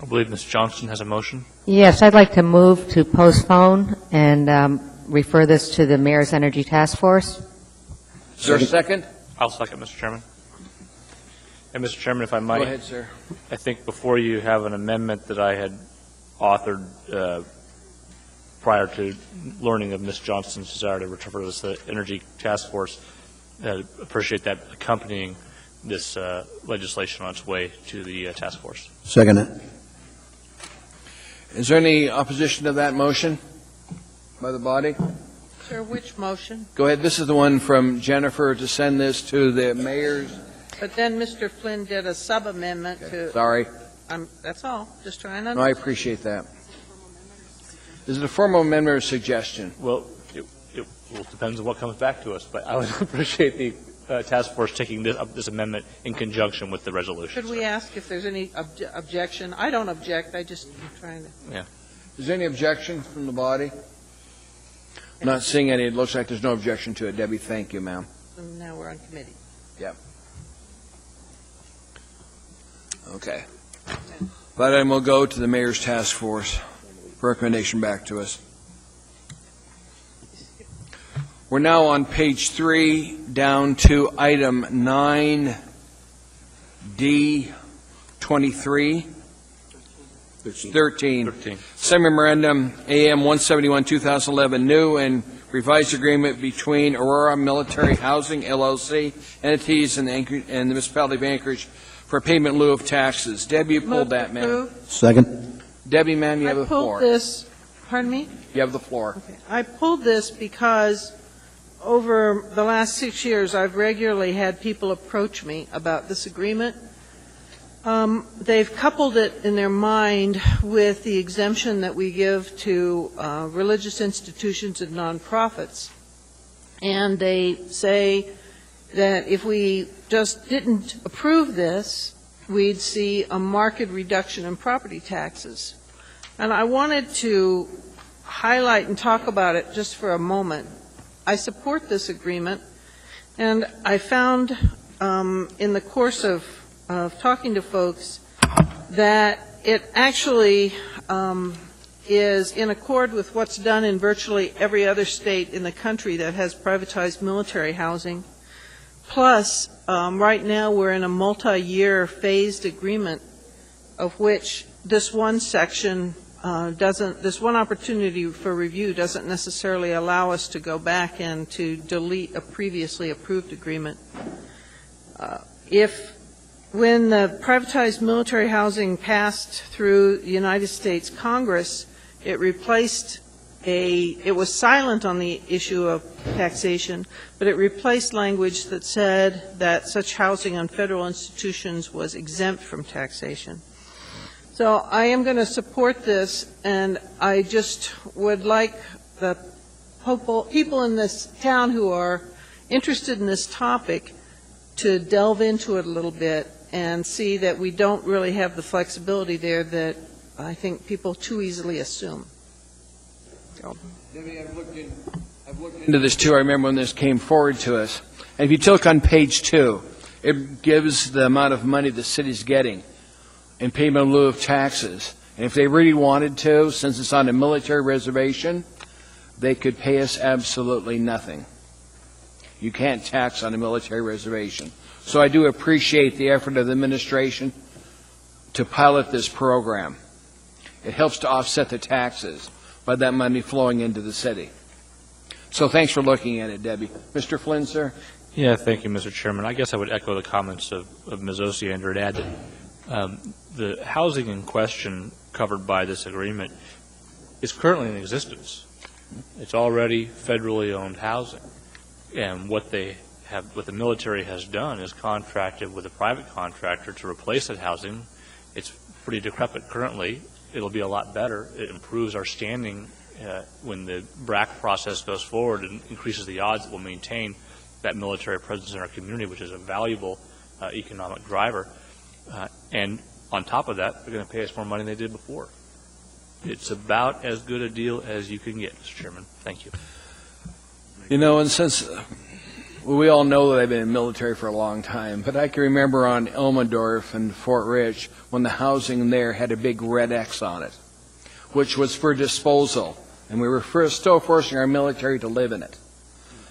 I believe Ms. Johnson has a motion. Yes, I'd like to move to postpone and refer this to the Mayor's Energy Task Force. Is there a second? I'll second, Mr. Chairman. And, Mr. Chairman, if I might. Go ahead, sir. I think before you have an amendment that I had authored prior to learning of Ms. Johnston's desire to refer this to the Energy Task Force, appreciate that accompanying this legislation on its way to the task force. Second it. Is there any opposition to that motion by the body? Sir, which motion? Go ahead. This is the one from Jennifer to send this to the mayor's. But then Mr. Flynn did a sub-amendment to... Sorry. That's all. Just trying to... No, I appreciate that. Is it a formal amendment or suggestion? Well, it depends on what comes back to us, but I would appreciate the task force taking this amendment in conjunction with the resolution. Should we ask if there's any objection? I don't object. I just am trying to... Yeah. Is there any objection from the body? I'm not seeing any. It looks like there's no objection to it. Debbie, thank you, ma'am. And now we're on committee. Yep. Okay. That item will go to the mayor's task force for recommendation back to us. We're now on page 3, down to item 9D23. 13. Same memorandum, AM 171, 2011, new and revised agreement between Aurora Military Housing, LLC, entities and the municipality of Anchorage for payment in lieu of taxes. Debbie, you pulled that, ma'am. Second. Debbie, ma'am, you have the floor. I pulled this, pardon me? You have the floor. Okay. I pulled this because over the last 6 years, I've regularly had people approach me about this agreement. They've coupled it in their mind with the exemption that we give to religious institutions and nonprofits. And they say that if we just didn't approve this, we'd see a marked reduction in property taxes. And I wanted to highlight and talk about it just for a moment. I support this agreement, and I found in the course of talking to folks that it actually is in accord with what's done in virtually every other state in the country that has privatized military housing. Plus, right now we're in a multi-year phased agreement of which this one section this one opportunity for review doesn't necessarily allow us to go back and to delete a previously approved agreement. When the privatized military housing passed through the United States Congress, it was silent on the issue of taxation, but it replaced language that said that such housing on federal institutions was exempt from taxation. So I am going to support this, and I just would like the people in this town who are interested in this topic to delve into it a little bit and see that we don't really have the flexibility there that I think people too easily assume. Debbie, I've looked into this too. I remember when this came forward to us. And if you look on page 2, it gives the amount of money the city's getting in payment in lieu of taxes. And if they really wanted to, since it's on a military reservation, they could pay us absolutely nothing. You can't tax on a military reservation. So I do appreciate the effort of the administration to pilot this program. It helps to offset the taxes by that money flowing into the city. So thanks for looking at it, Debbie. Mr. Flynn, sir? Yeah, thank you, Mr. Chairman. I guess I would echo the comments of Ms. Osiander and add that the housing in question covered by this agreement is currently in existence. It's already federally owned housing. And what the military has done is contracted with a private contractor to replace that housing. It's pretty decrepit currently. It'll be a lot better. It improves our standing when the BRAC process goes forward and increases the odds that we'll maintain that military presence in our community, which is a valuable economic driver. And on top of that, they're going to pay us more money than they did before. It's about as good a deal as you can get, Mr. Chairman. Thank you. You know, and since we all know that I've been in the military for a long time, but I can remember on Elmendorf and Fort Rich when the housing there had a big red X on it, which was for disposal, and we were still forcing our military to live in it.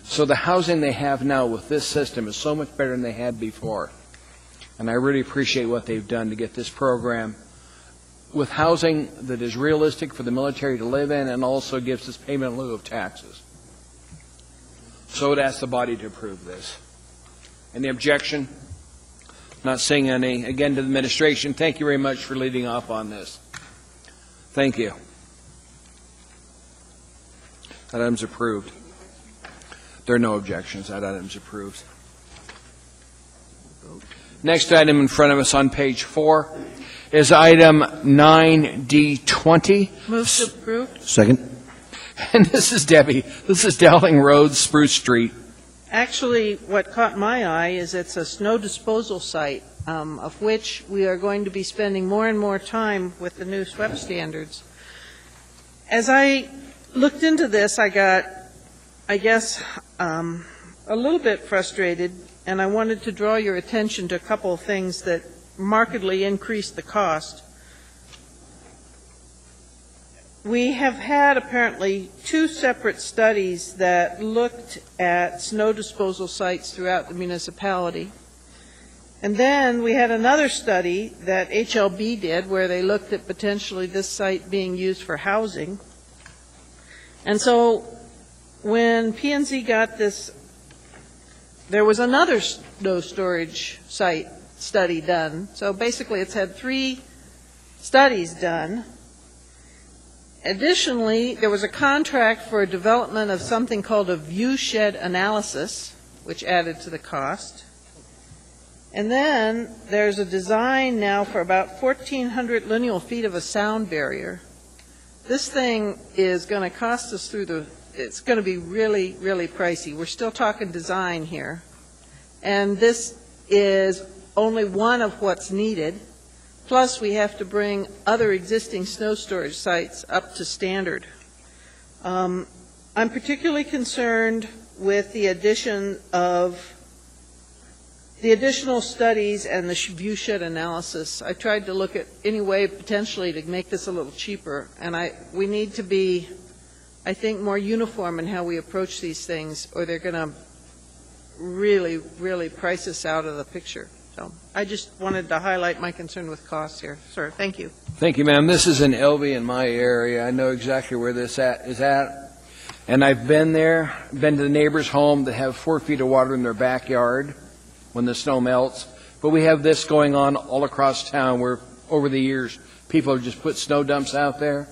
So the housing they have now with this system is so much better than they had before. And I really appreciate what they've done to get this program with housing that is realistic for the military to live in and also gives us payment in lieu of taxes. So I would ask the body to approve this. Any objection? Not seeing any. Again, to the administration, thank you very much for leading off on this. Thank you. That item's approved. There are no objections. That item's approved. Next item in front of us on page 4 is item 9D20. Move to approve. Second. And this is Debbie. This is Dowling Road, Spruce Street. Actually, what caught my eye is it's a snow disposal site, of which we are going to be spending more and more time with the new SWEP standards. As I looked into this, I got, I guess, a little bit frustrated, and I wanted to draw your attention to a couple of things that markedly increased the cost. We have had apparently 2 separate studies that looked at snow disposal sites throughout the municipality. And then we had another study that HLB did where they looked at potentially this site being used for housing. And so when P&Z got this, there was another snow storage site study done. So basically it's had 3 studies done. Additionally, there was a contract for development of something called a view shed analysis, which added to the cost. And then there's a design now for about 1,400 lineal feet of a sound barrier. This thing is going to cost us it's going to be really, really pricey. We're still talking design here. And this is only one of what's needed. Plus, we have to bring other existing snow storage sites up to standard. I'm particularly concerned with the addition of the additional studies and the view shed analysis. I tried to look at any way potentially to make this a little cheaper, and we need to be, I think, more uniform in how we approach these things, or they're going to really, really price us out of the picture. So I just wanted to highlight my concern with costs here. Sir, thank you. Thank you, ma'am. This is in Elby in my area. I know exactly where this is at. And I've been there, been to the neighbor's home that have 4 feet of water in their backyard when the snow melts. But we have this going on all across town where over the years people have just put snow dumps out there.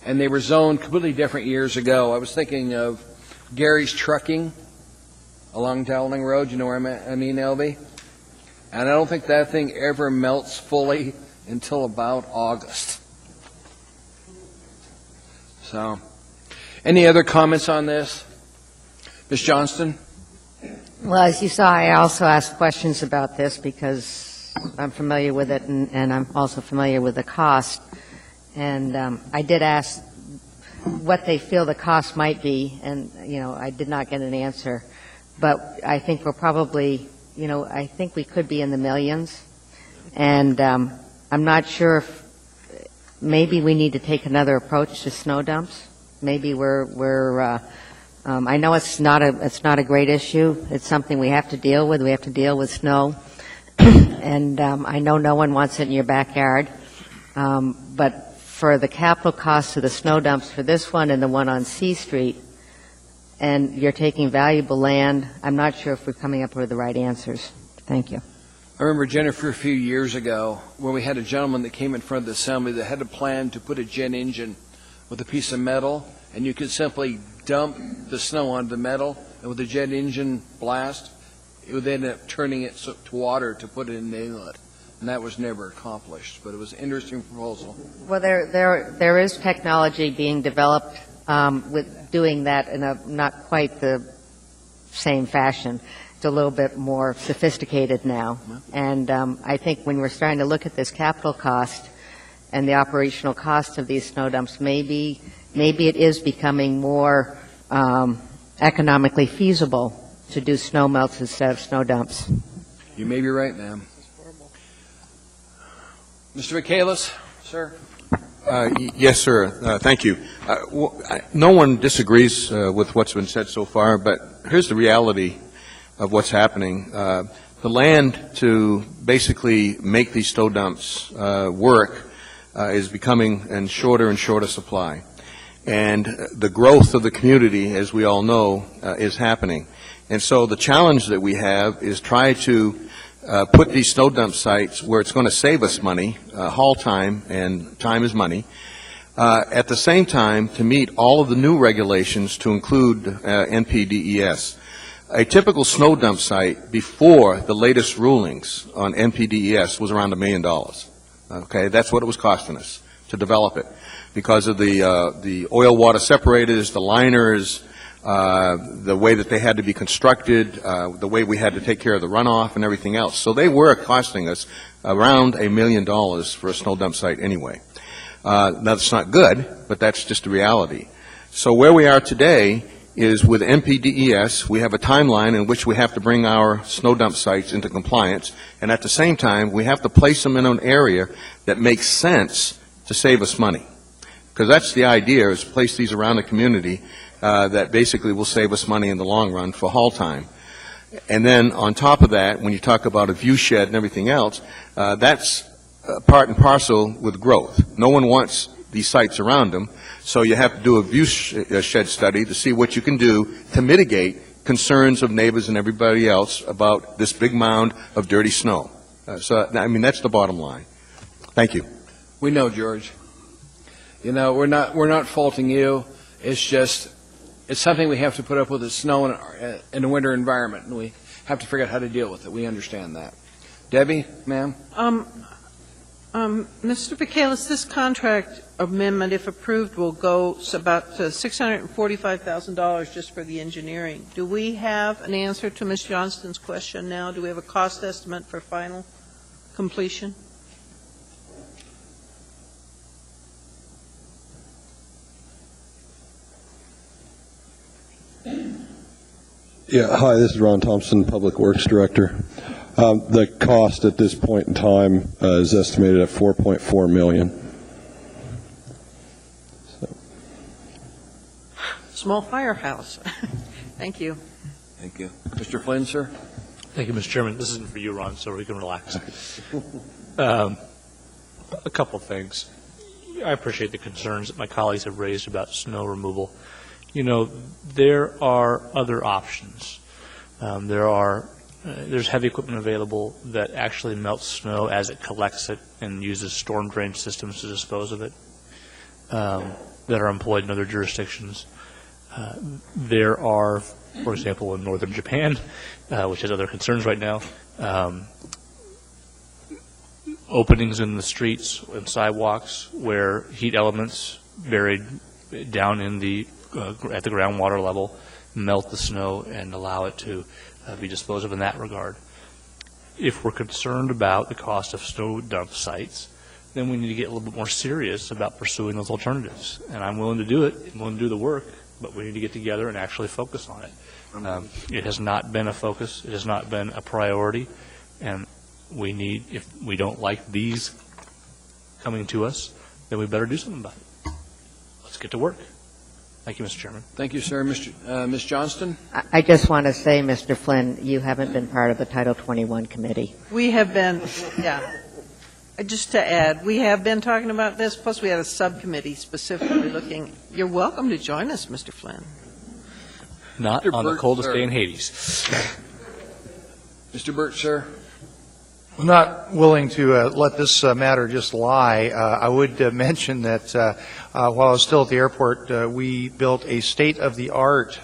And they were zoned completely different years ago. I was thinking of Gary's Trucking along Dowling Road. You know where I mean, Elby? And I don't think that thing ever melts fully until about August. So, any other comments on this? Ms. Johnston? Well, as you saw, I also asked questions about this because I'm familiar with it, and I'm also familiar with the cost. And I did ask what they feel the cost might be, and, I did not get an answer. But I think we're probably, I think we could be in the millions. And I'm not sure if maybe we need to take another approach to snow dumps. Maybe I know it's not a great issue. It's something we have to deal with. We have to deal with snow. And I know no one wants it in your backyard. But for the capital costs of the snow dumps for this one and the one on C Street, and you're taking valuable land, I'm not sure if we're coming up with the right answers. Thank you. I remember, Jennifer, a few years ago when we had a gentleman that came in front of the assembly that had a plan to put a jet engine with a piece of metal, and you could simply dump the snow onto the metal, and with the jet engine blast, it would end up turning it to water to put it in the inlet. And that was never accomplished, but it was an interesting proposal. Well, there is technology being developed with doing that in a not quite the same fashion. It's a little bit more sophisticated now. And I think when we're starting to look at this capital cost and the operational cost of these snow dumps, maybe it is becoming more economically feasible to do snow melts instead of snow dumps. You may be right, ma'am. Mr. Michaelis, sir. Yes, sir. Thank you. No one disagrees with what's been said so far, but here's the reality of what's happening. The land to basically make these stow dumps work is becoming in shorter and shorter supply. And the growth of the community, as we all know, is happening. And so the challenge that we have is try to put these snow dump sites where it's going to save us money, haul time, and time is money, at the same time to meet all of the new regulations to include NPDES. A typical snow dump site before the latest rulings on NPDES was around $1 million. Okay, that's what it was costing us to develop it because of the oil water separators, the liners, the way that they had to be constructed, the way we had to take care of the runoff and everything else. So they were costing us around $1 million for a snow dump site anyway. That's not good, but that's just the reality. So where we are today is with NPDES, we have a timeline in which we have to bring our snow dump sites into compliance, and at the same time, we have to place them in an area that makes sense to save us money. Because that's the idea, is place these around the community that basically will save us money in the long run for haul time. And then on top of that, when you talk about a view shed and everything else, that's part and parcel with growth. No one wants these sites around them, so you have to do a view shed study to see what you can do to mitigate concerns of neighbors and everybody else about this big mound of dirty snow. So, I mean, that's the bottom line. Thank you. We know, George. You know, we're not faulting you. It's just, it's something we have to put up with, the snow in a winter environment, and we have to figure out how to deal with it. We understand that. Debbie, ma'am? Mr. Vacalis, this contract amendment, if approved, will go about $645,000 just for the engineering. Do we have an answer to Ms. Johnston's question now? Do we have a cost estimate for final completion? Yeah, hi, this is Ron Thompson, Public Works Director. The cost at this point in time is estimated at $4.4 million. Small firehouse. Thank you. Thank you. Mr. Flynn, sir? Thank you, Mr. Chairman. This isn't for you, Ron, so we can relax. A couple things. I appreciate the concerns that my colleagues have raised about snow removal. You know, there are other options. There's heavy equipment available that actually melts snow as it collects it and uses storm drain systems to dispose of it that are employed in other jurisdictions. There are, for example, in northern Japan, which has other concerns right now, openings in the streets and sidewalks where heat elements buried down in the at the groundwater level melt the snow and allow it to be disposed of in that regard. If we're concerned about the cost of snow dump sites, then we need to get a little bit more serious about pursuing those alternatives. And I'm willing to do it. I'm willing to do the work, but we need to get together and actually focus on it. It has not been a focus. It has not been a priority. And we need, if we don't like these coming to us, then we better do something about it. Let's get to work. Thank you, Mr. Chairman. Thank you, sir. Ms. Johnston? I just want to say, Mr. Flynn, you haven't been part of the Title 21 committee. We have been, yeah. Just to add, we have been talking about this, plus we had a subcommittee specifically looking. You're welcome to join us, Mr. Flynn. Not Mr. on Burt, the coldest sir. day in Hades. Mr. Birch, sir? I'm not willing to let this matter just lie. I would mention that while I was still at the airport, we built a state-of-the-art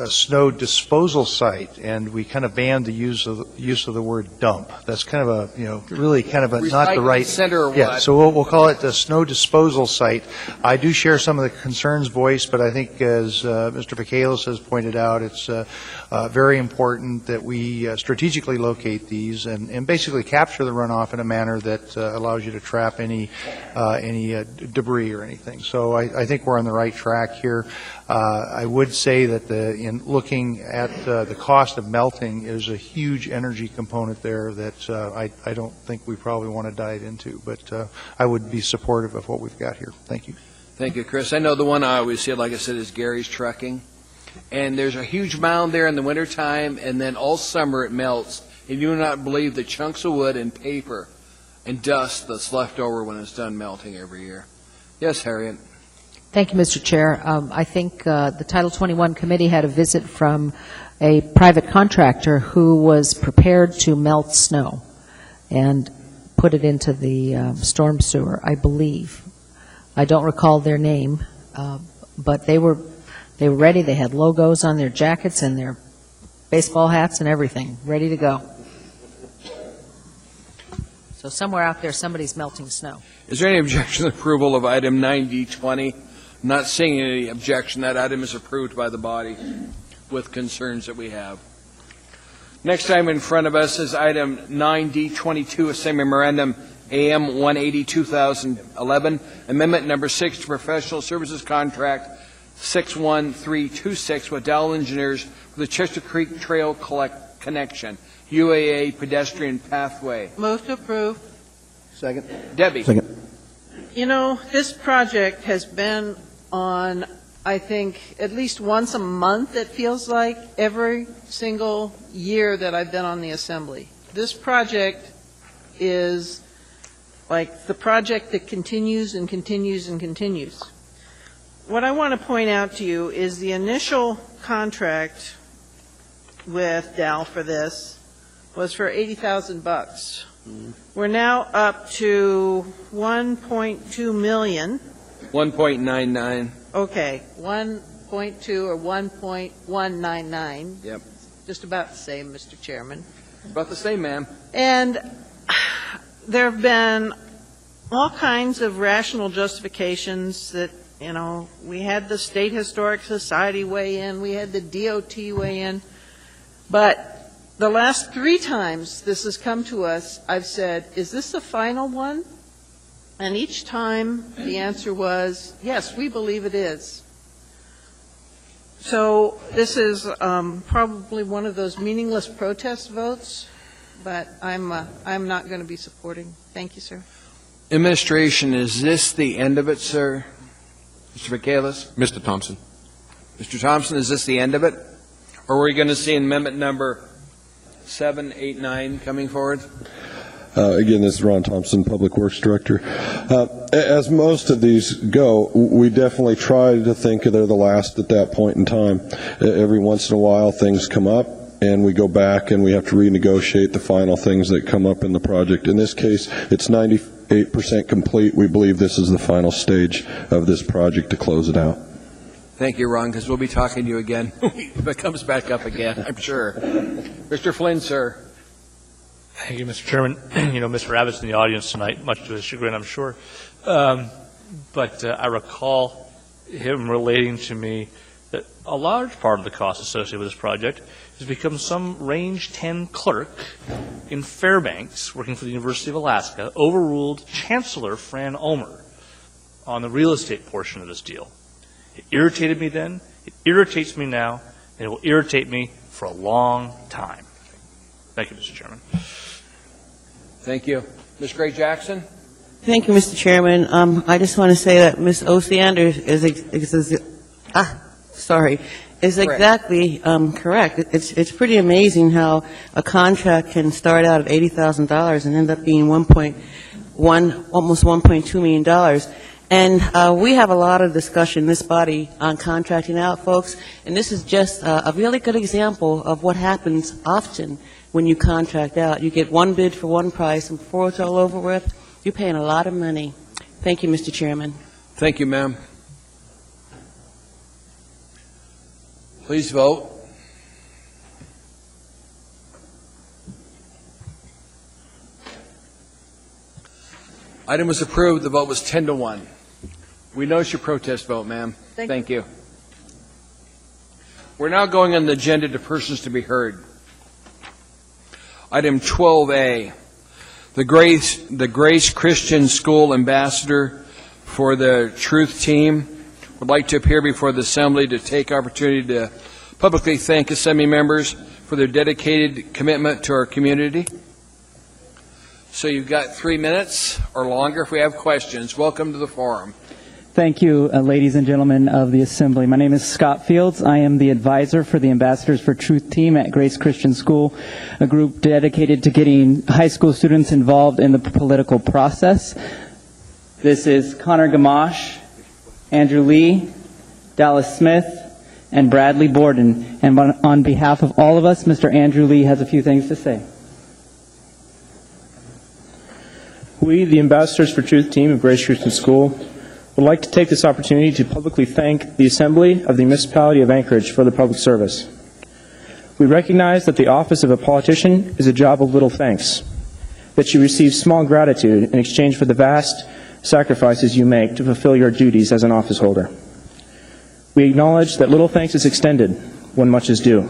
snow disposal site, and we kind of banned the use of the word dump. That's kind of a, really kind of a not the right. Center or yeah, what? so we'll call it the snow disposal site. I do share some of the concerns voiced, but I think as Mr. Vacalis has pointed out, it's very important that we strategically locate these and basically basically capture the runoff in a manner that allows you to trap any debris or anything. So I think we're on the right track here. I would say that in looking at the cost of melting is a huge energy component there that I don't think we probably want to dive into, but I would be supportive of what we've got here. Thank you. Thank you, Chris. I know the one I always see, like I said, is Gary's Trucking. And there's a huge mound there in the wintertime, and then all summer it melts. And you do not believe the chunks of wood and paper and dust that's left over when it's done melting every year. Yes, Harriet. Thank you, Mr. Chair. I think the Title 21 committee had a visit from a private contractor who was prepared to melt snow and put it into the storm sewer, I believe. I don't recall their name, but they were ready. They had logos on their jackets and their baseball hats and everything, ready to go. So somewhere out there, somebody's melting snow. Is there any objection to approval of item 9D20? Not seeing any objection. That item is approved by the body with concerns that we have. Next item in front of us is item 9D22, a same memorandum AM 180 2011, amendment number 6 to professional services contract 61326 with Dowell Engineers for the Chester Creek Trail Connection, UAA pedestrian pathway. Move to approve. Second. Debbie. Second. You know, this project has been on, I think, at least once a month, it feels like, every single year that I've been on the Assembly. This project is like the project that continues and continues and continues. What I want to point out to you is the initial contract with Dow for this was for $80,000. We're now up to 1.2 million. 1.99. Okay, 1.2 or 1.199. Yep. Just about the same, Mr. Chairman. About the same, ma'am. And there have been all kinds of rational justifications that, you know, we had the State Historic Society weigh in, we had the DOT weigh in, but the last 3 times this has come to us, I've said, is this the final one? And each time the answer was, yes, we believe it is. So this is probably one of those meaningless protest votes, but I'm not going to be supporting. Thank you, sir. Administration, is this the end of it, sir? Mr. Michaelis? Mr. Thompson. Mr. Thompson, is this the end of it? Or are we going to see amendment number 7, 8, 9 coming forward? Again, this is Ron Thompson, Public Works Director. As most of these go, we definitely try to think they're the last at that point in time. Every once in a while, things come up, and we go back and we have to renegotiate the final things that come up in the project. In this case, it's 98% complete. We believe this is the final stage of this project to close it out. Thank you, Ron, because we'll be talking to you again if it comes back up again, I'm sure. Mr. Flynn, sir. Thank you, Mr. Chairman. You know, Mr. Abbott's in the audience tonight, much to his chagrin, I'm sure. But I recall him relating to me that a large part of the cost associated with this project has become some Range 10 clerk in Fairbanks, working for the University of Alaska, overruled Chancellor Fran Ulmer on the real estate portion of this deal. It irritated me then, it irritates me now, and it will irritate me for a long time. Thank you, Mr. Chairman. Thank you. Ms. Gray Jackson? Thank you, Mr. Chairman. I just want to say that Ms. Osiander is exactly correct. It's pretty amazing how a contract can start out at $80,000 and end up being almost $1.2 million. And we have a lot of discussion in this body on contracting out, folks, and this is just a really good example of what happens often when you contract out. You get one bid for one price, and before it's all over with, you're paying a lot of money. Thank you, Mr. Chairman. Thank you, ma'am. Please vote. Item was approved. The vote was 10-1. We notice your protest vote, ma'am. Thank you. We're now going on the agenda to persons to be heard. Item 12A, the Grace Christian School ambassador for the Truth Team would like to appear before the Assembly to take opportunity to publicly thank Assembly members for their dedicated commitment to our community. So you've got 3 minutes or longer if we have questions. Welcome to the forum. Thank you, ladies and gentlemen of the Assembly. My name is Scott Fields. I am the advisor for the Ambassadors for Truth team at Grace Christian School, a group dedicated to getting high school students involved in the political process. This is Connor Gamache, Andrew Lee, Dallas Smith, and Bradley Borden. And on behalf of all of us, Mr. Andrew Lee has a few things to say. We, the Ambassadors for Truth team of Grace Christian School, would like to take this opportunity to publicly thank the Assembly of the Municipality of Anchorage for the public service. We recognize that the office of a politician is a job of little thanks, that you receive small gratitude in exchange for the vast sacrifices you make to fulfill your duties as an office holder. We acknowledge that little thanks is extended when much is due.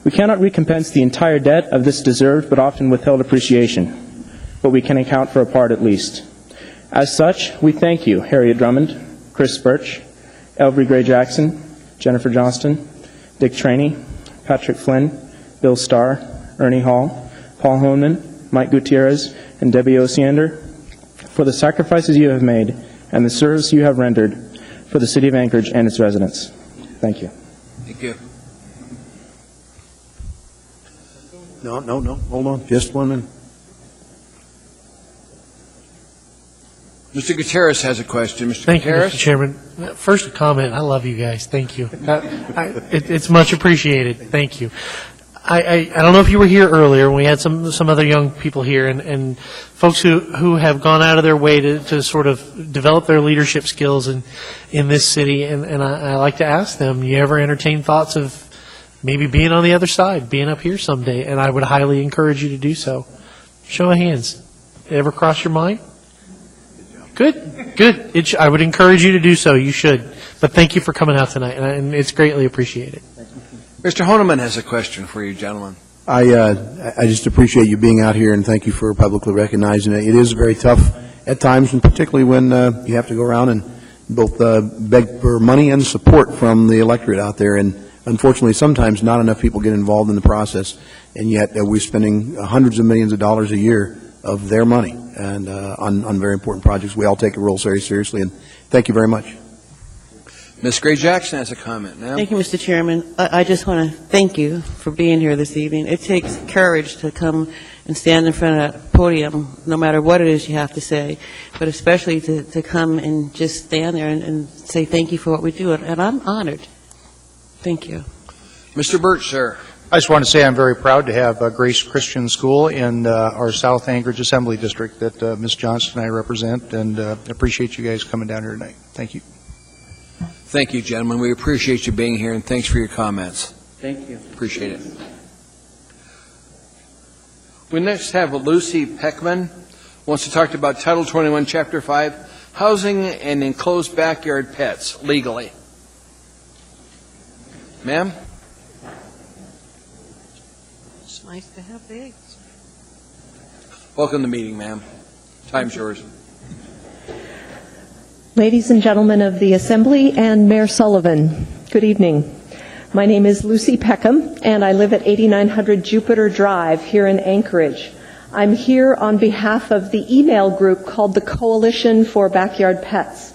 We cannot recompense the entire debt of this deserved but often withheld appreciation, but we can account for a part at least. As such, we thank you, Harriet Drummond, Chris Birch, Elvery Gray Jackson, Jennifer Johnston, Dick Traney, Patrick Flynn, Bill Starr, Ernie Hall, Paul Honeman, Mike Gutierrez, and Debbie Osiander for the sacrifices you have made and the service you have rendered for the City of Anchorage and its residents. Thank you. Thank you. No. Hold on. Just 1 minute. Mr. Gutierrez has a question. Mr. Thank Gutierrez? you, Mr. Chairman. First, a comment. I love you guys. Thank you. It's much appreciated. Thank you. I don't know if you were here earlier when we had some other young people here and folks who have gone out of their way to sort of develop their leadership skills in this city. And I like to ask them, you ever entertain thoughts of maybe being on the other side, being up here someday? And I would highly encourage you to do so. Show of hands. It ever cross your mind? Good. I would encourage you to do so. You should. But thank you for coming out tonight, and it's greatly appreciated. Mr. Honeman has a question for you, gentlemen. I just appreciate you being out here, and thank you for publicly recognizing it. It is very tough at times, and particularly when you have to go around and both beg for money and support from the electorate out there. And unfortunately, sometimes not enough people get involved in the process, and yet we're spending hundreds of millions of dollars a year of their money and on very important projects. We all take it real seriously, and thank you very much. Ms. Gray Jackson has a comment now. Thank you, Mr. Chairman. I just want to thank you for being here this evening. It takes courage to come and stand in front of a podium, no matter what it is you have to say, but especially to come and just stand there and say thank you for what we do, and I'm honored. Thank you. Mr. Birch, sir. I just want to say I'm very proud to have Grace Christian School in our South Anchorage Assembly District that Ms. Johnston and I represent, and appreciate you guys coming down here tonight. Thank you. Thank you, gentlemen. We appreciate you being here, and thanks for your comments. Thank you. Appreciate it. We next have Lucy Peckman, wants to talk about Title 21, Chapter 5, Housing and Enclosed Backyard Pets, legally. Ma'am? It's nice to have the eggs. Welcome to the meeting, ma'am. Time's yours. Ladies and gentlemen of the Assembly and Mayor Sullivan, good evening. My name is Lucy Peckham, and I live at 8900 Jupiter Drive here in Anchorage. I'm here on behalf of the email group called the Coalition for Backyard Pets.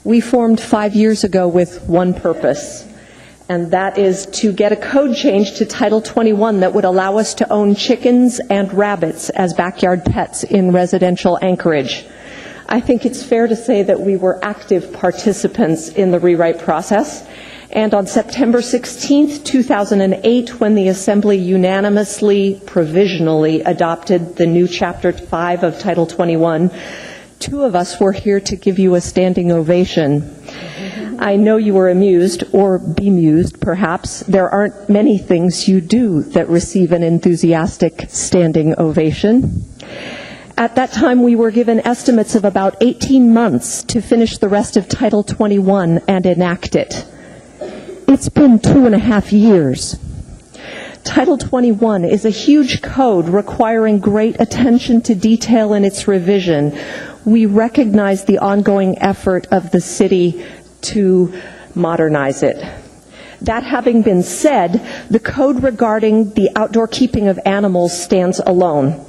We formed 5 years ago with one purpose, and that is to get a code change to Title 21 that would allow us to own chickens and rabbits as backyard pets in residential Anchorage. I think it's fair to say that we were active participants in the rewrite process. And on September 16, 2008, when the Assembly unanimously, provisionally adopted the new Chapter 5 of Title 21, two of us were here to give you a standing ovation. I know you were amused, or bemused perhaps. There aren't many things you do that receive an enthusiastic standing ovation. At that time, we were given estimates of about 18 months to finish the rest of Title 21 and enact it. It's been 2.5 years. Title 21 is a huge code requiring great attention to detail in its revision. We recognize the ongoing effort of the city to modernize it. That having been said, the code regarding the outdoor keeping of animals stands alone.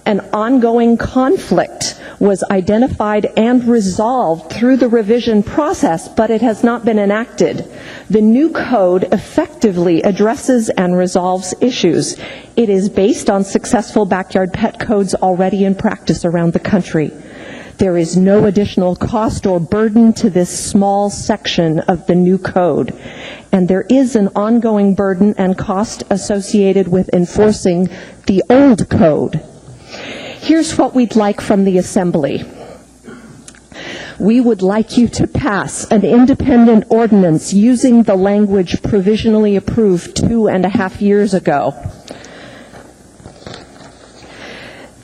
An ongoing conflict was identified and resolved through the revision process, but it has not been enacted. The new code effectively addresses and resolves issues. It is based on successful backyard pet codes already in practice around the country. There is no additional cost or burden to this small section of the new code. And there is an ongoing burden and cost associated with enforcing the old code. Here's what we'd like from the Assembly. We would like you to pass an independent ordinance using the language provisionally approved 2.5 years ago.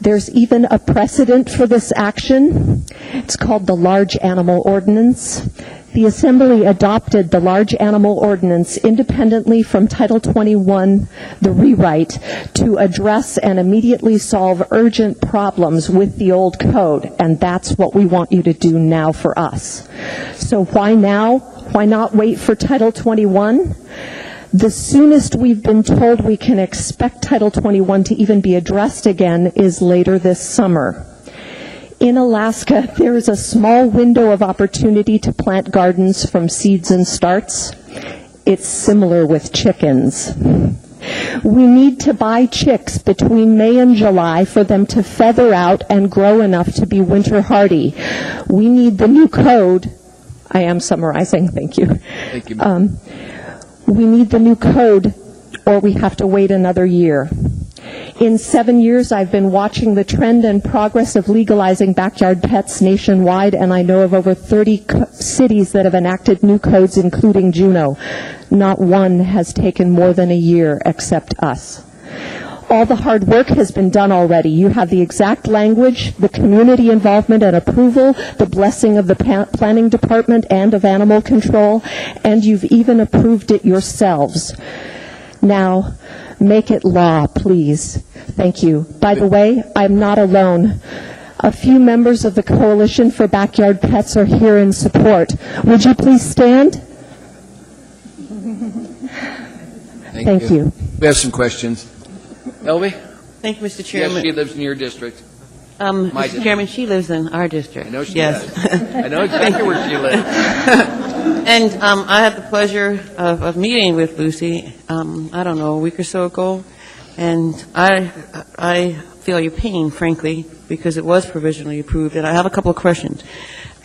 There's even a precedent for this action. It's called the Large Animal Ordinance. The Assembly adopted the Large Animal Ordinance independently from Title 21, the rewrite, to address and immediately solve urgent problems with the old code, and that's what we want you to do now for us. So why now? Why not wait for Title 21? The soonest we've been told we can expect Title 21 to even be addressed again is later this summer. In Alaska, there is a small window of opportunity to plant gardens from seeds and starts. It's similar with chickens. We need to buy chicks between May and July for them to feather out and grow enough to be winter hardy. We need the new code. I am summarizing, thank you. Thank you. We need the new code, or we have to wait another year. In 7 years, I've been watching the trend and progress of legalizing backyard pets nationwide, and I know of over 30 cities that have enacted new codes, including Juneau. Not one has taken more than a year except us. All the hard work has been done already. You have the exact language, the community involvement and approval, the blessing of the planning department and of animal control, and you've even approved it yourselves. Now, make it law, please. Thank you. By the way, I'm not alone. A few members of the Coalition for Backyard Pets are here in support. Would you please stand? Thank you. We have some questions. Elvie? Thank you, Mr. Chairman. Yes, she lives in your district. Mr. Chairman, she lives in our district. I know she yes. does. I know exactly where she lives. And I had the pleasure of meeting with Lucy, I don't know, a week or so ago, and I feel your pain, frankly, because it was provisionally approved, and I have a couple of questions.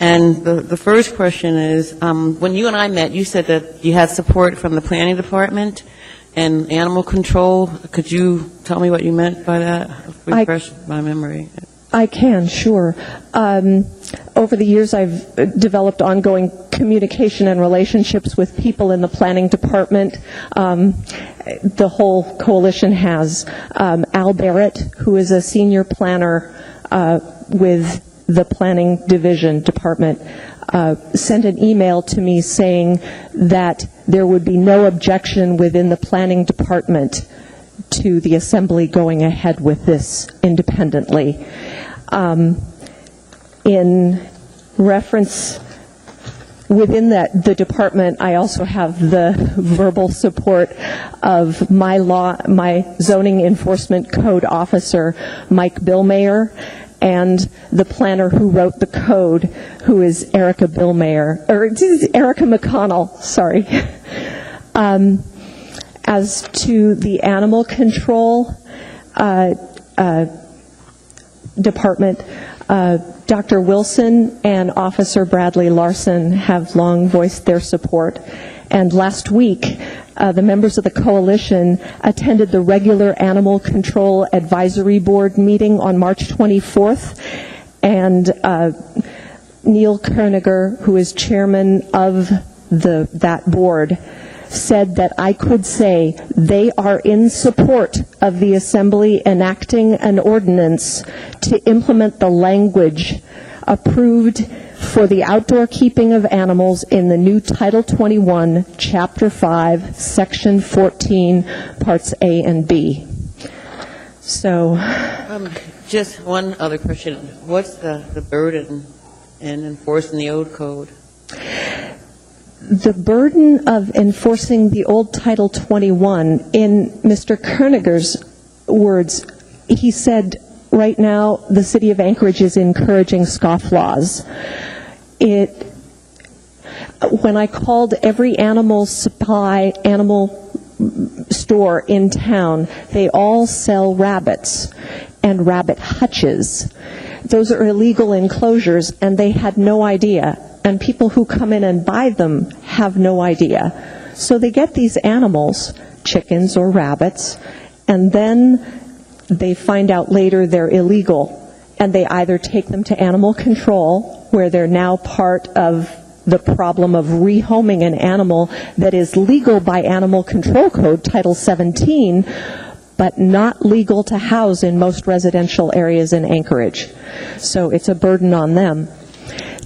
And the first question is, when you and I met, you said that you had support from the planning department and animal control. Could you tell me what you meant by that? Refresh my memory. I can, sure. Over the years, I've developed ongoing communication and relationships with people in the planning department. The whole coalition has. Al Barrett, who is a senior planner with the planning division department, sent an email to me saying that there would be no objection within the planning department to the Assembly going ahead with this independently. In reference, within the department, I also have the verbal support of my zoning enforcement code officer, Mike Billmayer, and the planner who wrote the code, who is Erica McConnell, sorry. As to the animal control department, Dr. Wilson and Officer Bradley Larson have long voiced their support. And last week, the members of the coalition attended the regular Animal Control Advisory Board meeting on March 24th, and Neil Kerniger, who is chairman of that board, said that I could say they are in support of the Assembly enacting an ordinance to implement the language approved for the outdoor keeping of animals in the new Title 21, Chapter 5, Section 14, Parts A and B. So, Just one other question. What's the burden in enforcing the old code? the burden of enforcing the old Title 21, in Mr. Koeniger's words, he said, right now, the city of Anchorage is encouraging scofflaws. When I called every animal store in town, they all sell rabbits and rabbit hutches. Those are illegal enclosures, and they had no idea. And people who come in and buy them have no idea. So they get these animals, chickens or rabbits, and then they find out later they're illegal. And they either take them to animal control, where they're now part of the problem of rehoming an animal that is legal by Animal Control Code, Title 17, but not legal to house in most residential areas in Anchorage. So it's a burden on them.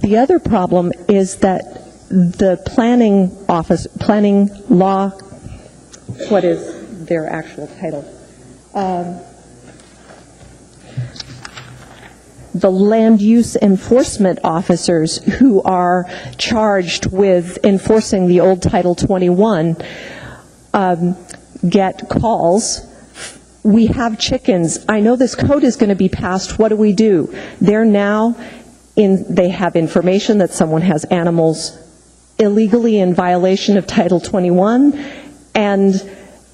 The other problem is that the planning law, what is their actual title? The land use enforcement officers who are charged with enforcing the old Title 21 get calls. We have chickens. I know this code is going to be passed. What do? They have information that someone has animals illegally in violation of Title 21, and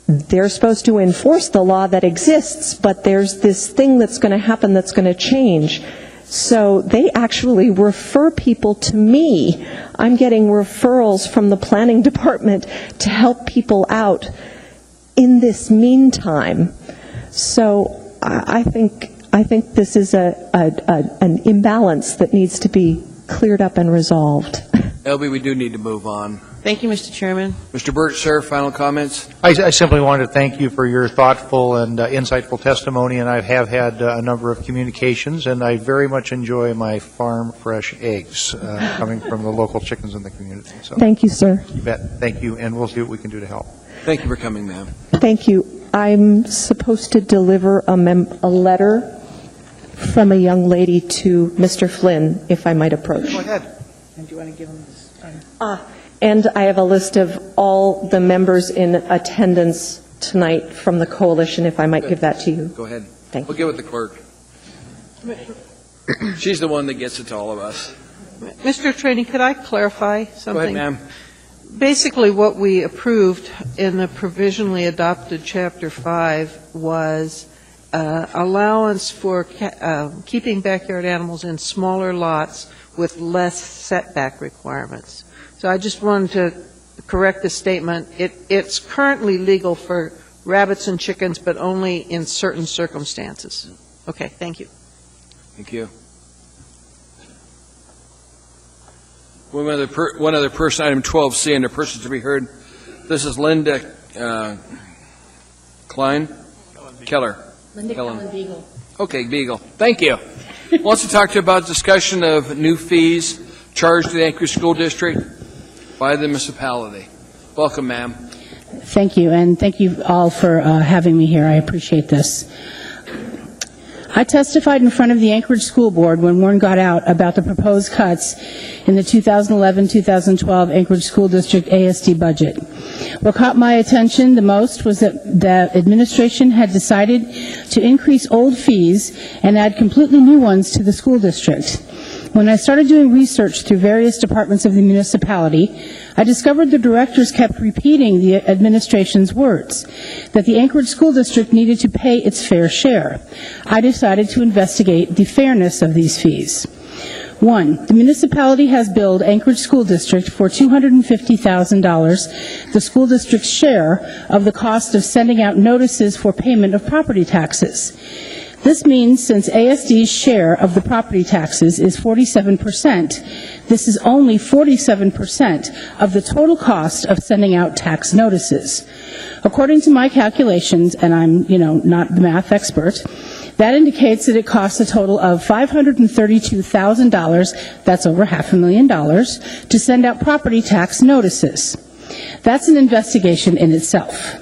they're supposed to enforce the law that exists, but there's this thing that's going to happen that's going to change. So they actually refer people to me. I'm getting referrals from the planning department to help people out in this meantime. So I think this is an imbalance that needs to be cleared up and resolved. Elby, we do need to move on. Thank you, Mr. Chairman. Mr. Burt, sir, final comments? I simply wanted to thank you for your thoughtful and insightful testimony, and I have had a number of communications, and I very much enjoy my farm fresh eggs coming from the local chickens in the community. So, thank you, sir. You bet. Thank you, and we'll see what we can do to help. Thank you for coming, ma'am. Thank you. I'm supposed to deliver a letter from a young lady to Mr. Flynn, if I might approach. Go ahead. And do you want to give him this? And I have a list of all the members in attendance tonight from the coalition, if I might give that to you. Go ahead. Thank We'll give it to the clerk. She's the one that gets it to all of us. Mr. Traney, could I clarify something? Go ahead, ma'am. Basically, what we approved in the provisionally adopted Chapter 5 was allowance for keeping backyard animals in smaller lots with less setback requirements. So I just wanted to correct the statement. It's currently legal for rabbits and chickens, but only in certain circumstances. Okay, thank you. Thank you. One other person, item 12C, under persons to be heard. This is Linda Keller. Linda Kellen Beagle. Okay, Beagle. Thank you. Wants to talk to you about discussion of new fees charged to the Anchorage School District by the municipality. Welcome, ma'am. Thank you, and thank you all for having me here. I appreciate this. I testified in front of the Anchorage School Board when word got out about the proposed cuts in the 2011-2012 Anchorage School District ASD budget. What caught my attention the most was that the administration had decided to increase old fees and add completely new ones to the school district. When I started doing research through various departments of the municipality, I discovered the directors kept repeating the administration's words, that the Anchorage School District needed to pay its fair share. I decided to investigate the fairness of these fees. 1, the municipality has billed Anchorage School District for $250,000, the school district's share of the cost of sending out notices for payment of property taxes. This means since ASD's share of the property taxes is 47%, this is only 47% of the total cost of sending out tax notices. According to my calculations, and I'm, not the math expert, That indicates that it costs a total of $532,000, that's over $500,000, to send out property tax notices. That's an investigation in itself.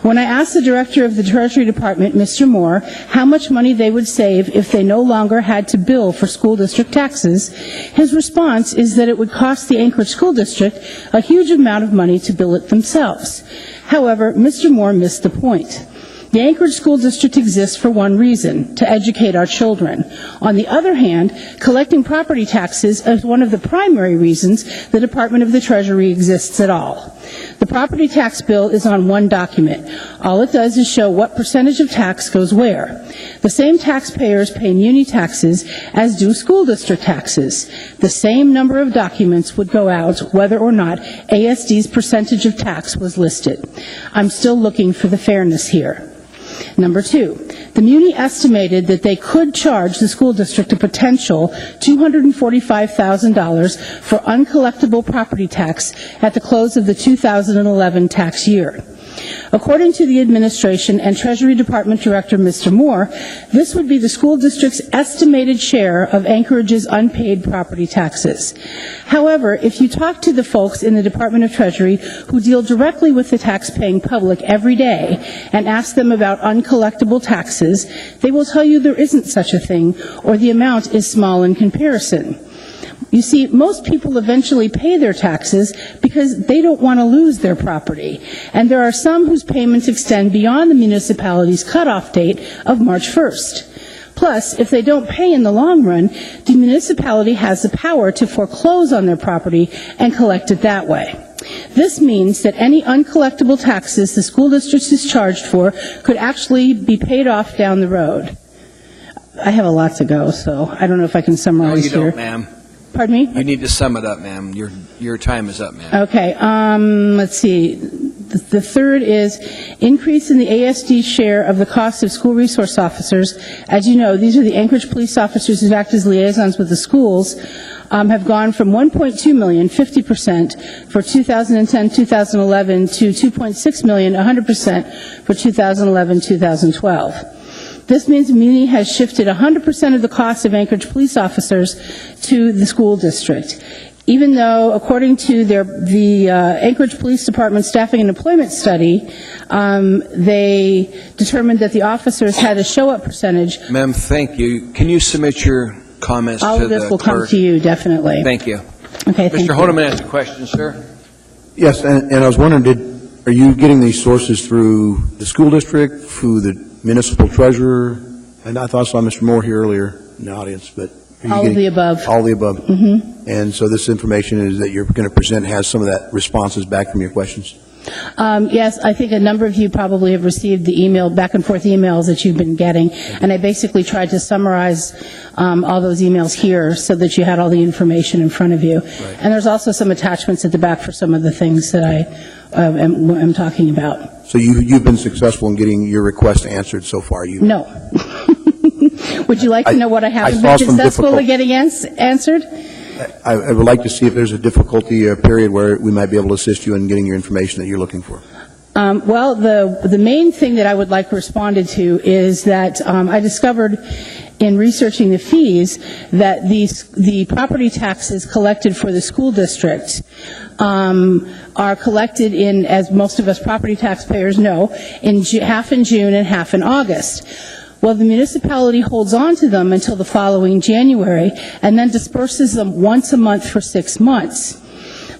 When I asked the director of the Treasury Department, Mr. Moore, how much money they would save if they no longer had to bill for school district taxes, his response is that it would cost the Anchorage School District a huge amount of money to bill it themselves. However, Mr. Moore missed the point. The Anchorage School District exists for one reason, to educate our children. On the other hand, collecting property taxes is one of the primary reasons the Department of the Treasury exists at all. The property tax bill is on one document. All it does is show what percentage of tax goes where. The same taxpayers pay muni taxes as do school district taxes. The same number of documents would go out whether or not ASD's percentage of tax was listed. I'm still looking for the fairness here. Number two, the Muni estimated that they could charge the school district a potential $245,000 for uncollectible property tax at the close of the 2011 tax year. According to the administration and Treasury Department Director Mr. Moore, this would be the school district's estimated share of Anchorage's unpaid property taxes. However, if you talk to the folks in the Department of Treasury who deal directly with the tax-paying public every day and ask them about uncollectible taxes, they will tell you there isn't such a thing, or the amount is small in comparison. You see, most people eventually pay their taxes because they don't want to lose their property. And there are some whose payments extend beyond the municipality's cutoff date of March 1st. Plus, if they don't pay in the long run, the municipality has the power to foreclose on their property and collect it that way. This means that any uncollectible taxes the school district is charged for could actually be paid off down the road. I have a lot to go, so I don't know if I can summarize here. No, you don't, ma'am. Pardon me? You need to sum it up, ma'am. Your time is up, ma'am. Okay, let's see. The third is increase in the ASD share of the cost of school resource officers. As you know, these are the Anchorage police officers who act as liaisons with the schools, have gone from $1.2 million, 50%, for 2010-2011 to $2.6 million, 100%, for 2011-2012. This means Muni has shifted 100% of the cost of Anchorage police officers to the school district. Even though, according to the Anchorage Police Department Staffing and Employment Study, they determined that the officers had a show-up percentage. Ma'am, thank you. Can you submit your comments to the clerk? All of this will come to you, definitely. Thank you. Okay, thank you. Mr. Hodeman has a question, sir. Yes, and I was wondering, are you getting these sources through the school district, through the municipal treasurer? And I thought I saw Mr. Moore here earlier in the audience, but are you All of the above. All of the above. Mm-hmm. And so this information is that you're going to present has some of that responses back from your questions? Yes, I think a number of you probably have received the email, back and forth emails that you've been getting, and I basically tried to summarize all those emails here so that you had all the information in front of you. Right. And there's also some attachments at the back for some of the things that I am talking about. So you've been successful in getting your request answered so far? No. Would you like to know what I haven't been successful at getting answered? I would like to see if there's a difficulty period where we might be able to assist you in getting your information that you're looking for. Well, the main thing that I would like responded to is that I discovered in researching the fees that the property taxes collected for the school district are collected in, as most of us property taxpayers know, half in June and half in August. Well, the municipality holds on to them until the following January and then disperses them once a month for 6 months.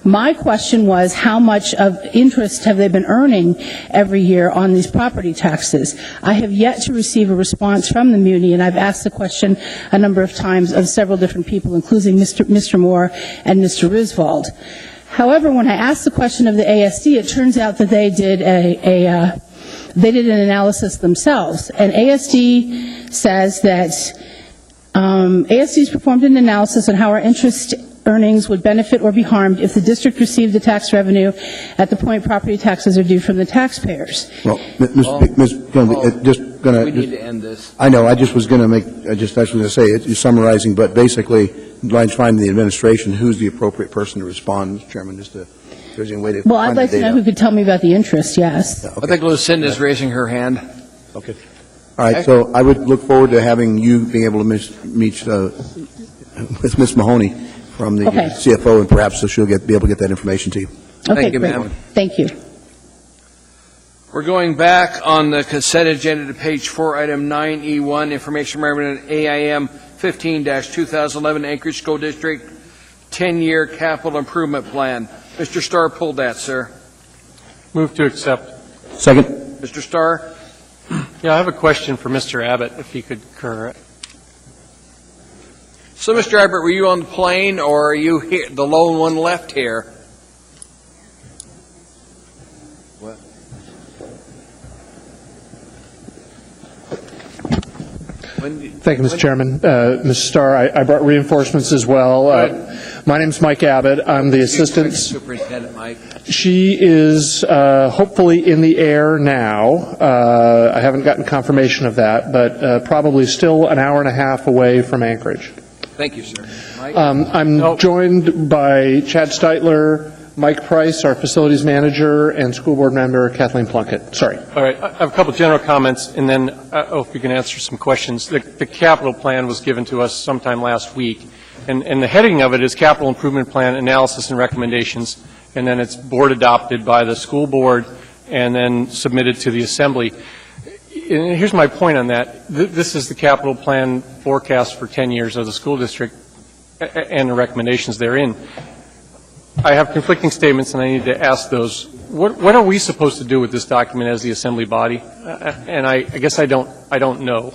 My question was, how much of interest have they been earning every year on these property taxes? I have yet to receive a response from the Muni, and I've asked the question a number of times of several different people, including Mr. Moore and Mr. Risvold. However, when I asked the question of the ASD, it turns out that they did they did an analysis themselves. And ASD says that ASD's performed an analysis on how our interest earnings would benefit or be harmed if the district received the tax revenue at the point property taxes are due from the taxpayers. Well, Ms. just going to... We need to end this. I know. I just was going to make, it's summarizing, but basically, I'm finding the administration, who's the appropriate person to respond, Mr. Chairman, just to... There's any way to Well, I'd like to know who could tell me about the interest, yes. Okay. I think Lucinda is raising her hand. Okay. All right, so I would look forward to having you being able to meet with Ms. Mahoney from the Okay. CFO, and perhaps she'll be able to get that information to you. Okay, Thank you, great. ma'am. Thank you. We're going back on the consent agenda to page 4, item 9E1, information memorandum AIM 15-2011 Anchorage School District 10-year capital improvement plan. Mr. Starr pulled that, sir. Move to accept. Second. Mr. Starr? Yeah, I have a question for Mr. Abbott, if he could correct. So, Mr. Abbott, were you on the plane, or are you here, the lone one left here? Thank you, Mr. Chairman. Mr. Starr, I brought reinforcements as well. My name's Mike Abbott. I'm the assistant. Superintendent Mike. She is hopefully in the air now. I haven't gotten confirmation of that, but probably still an hour and a half away from Anchorage. Thank you, sir. Mike? I'm joined by Chad Steitler, Mike Price, our facilities manager, and school board member Kathleen Plunkett. Sorry. All right, I have a couple general comments, and then I hope you can answer some questions. The capital plan was given to us sometime last week, and the heading of it is Capital Improvement Plan Analysis and Recommendations, and then it's board adopted by the school board and then submitted to the assembly. And here's my point on that. This is the capital plan forecast for 10 years of the school district and the recommendations therein. I have conflicting statements, and I need to ask those. What are we supposed to do with this document as the assembly body? And I guess I don't know.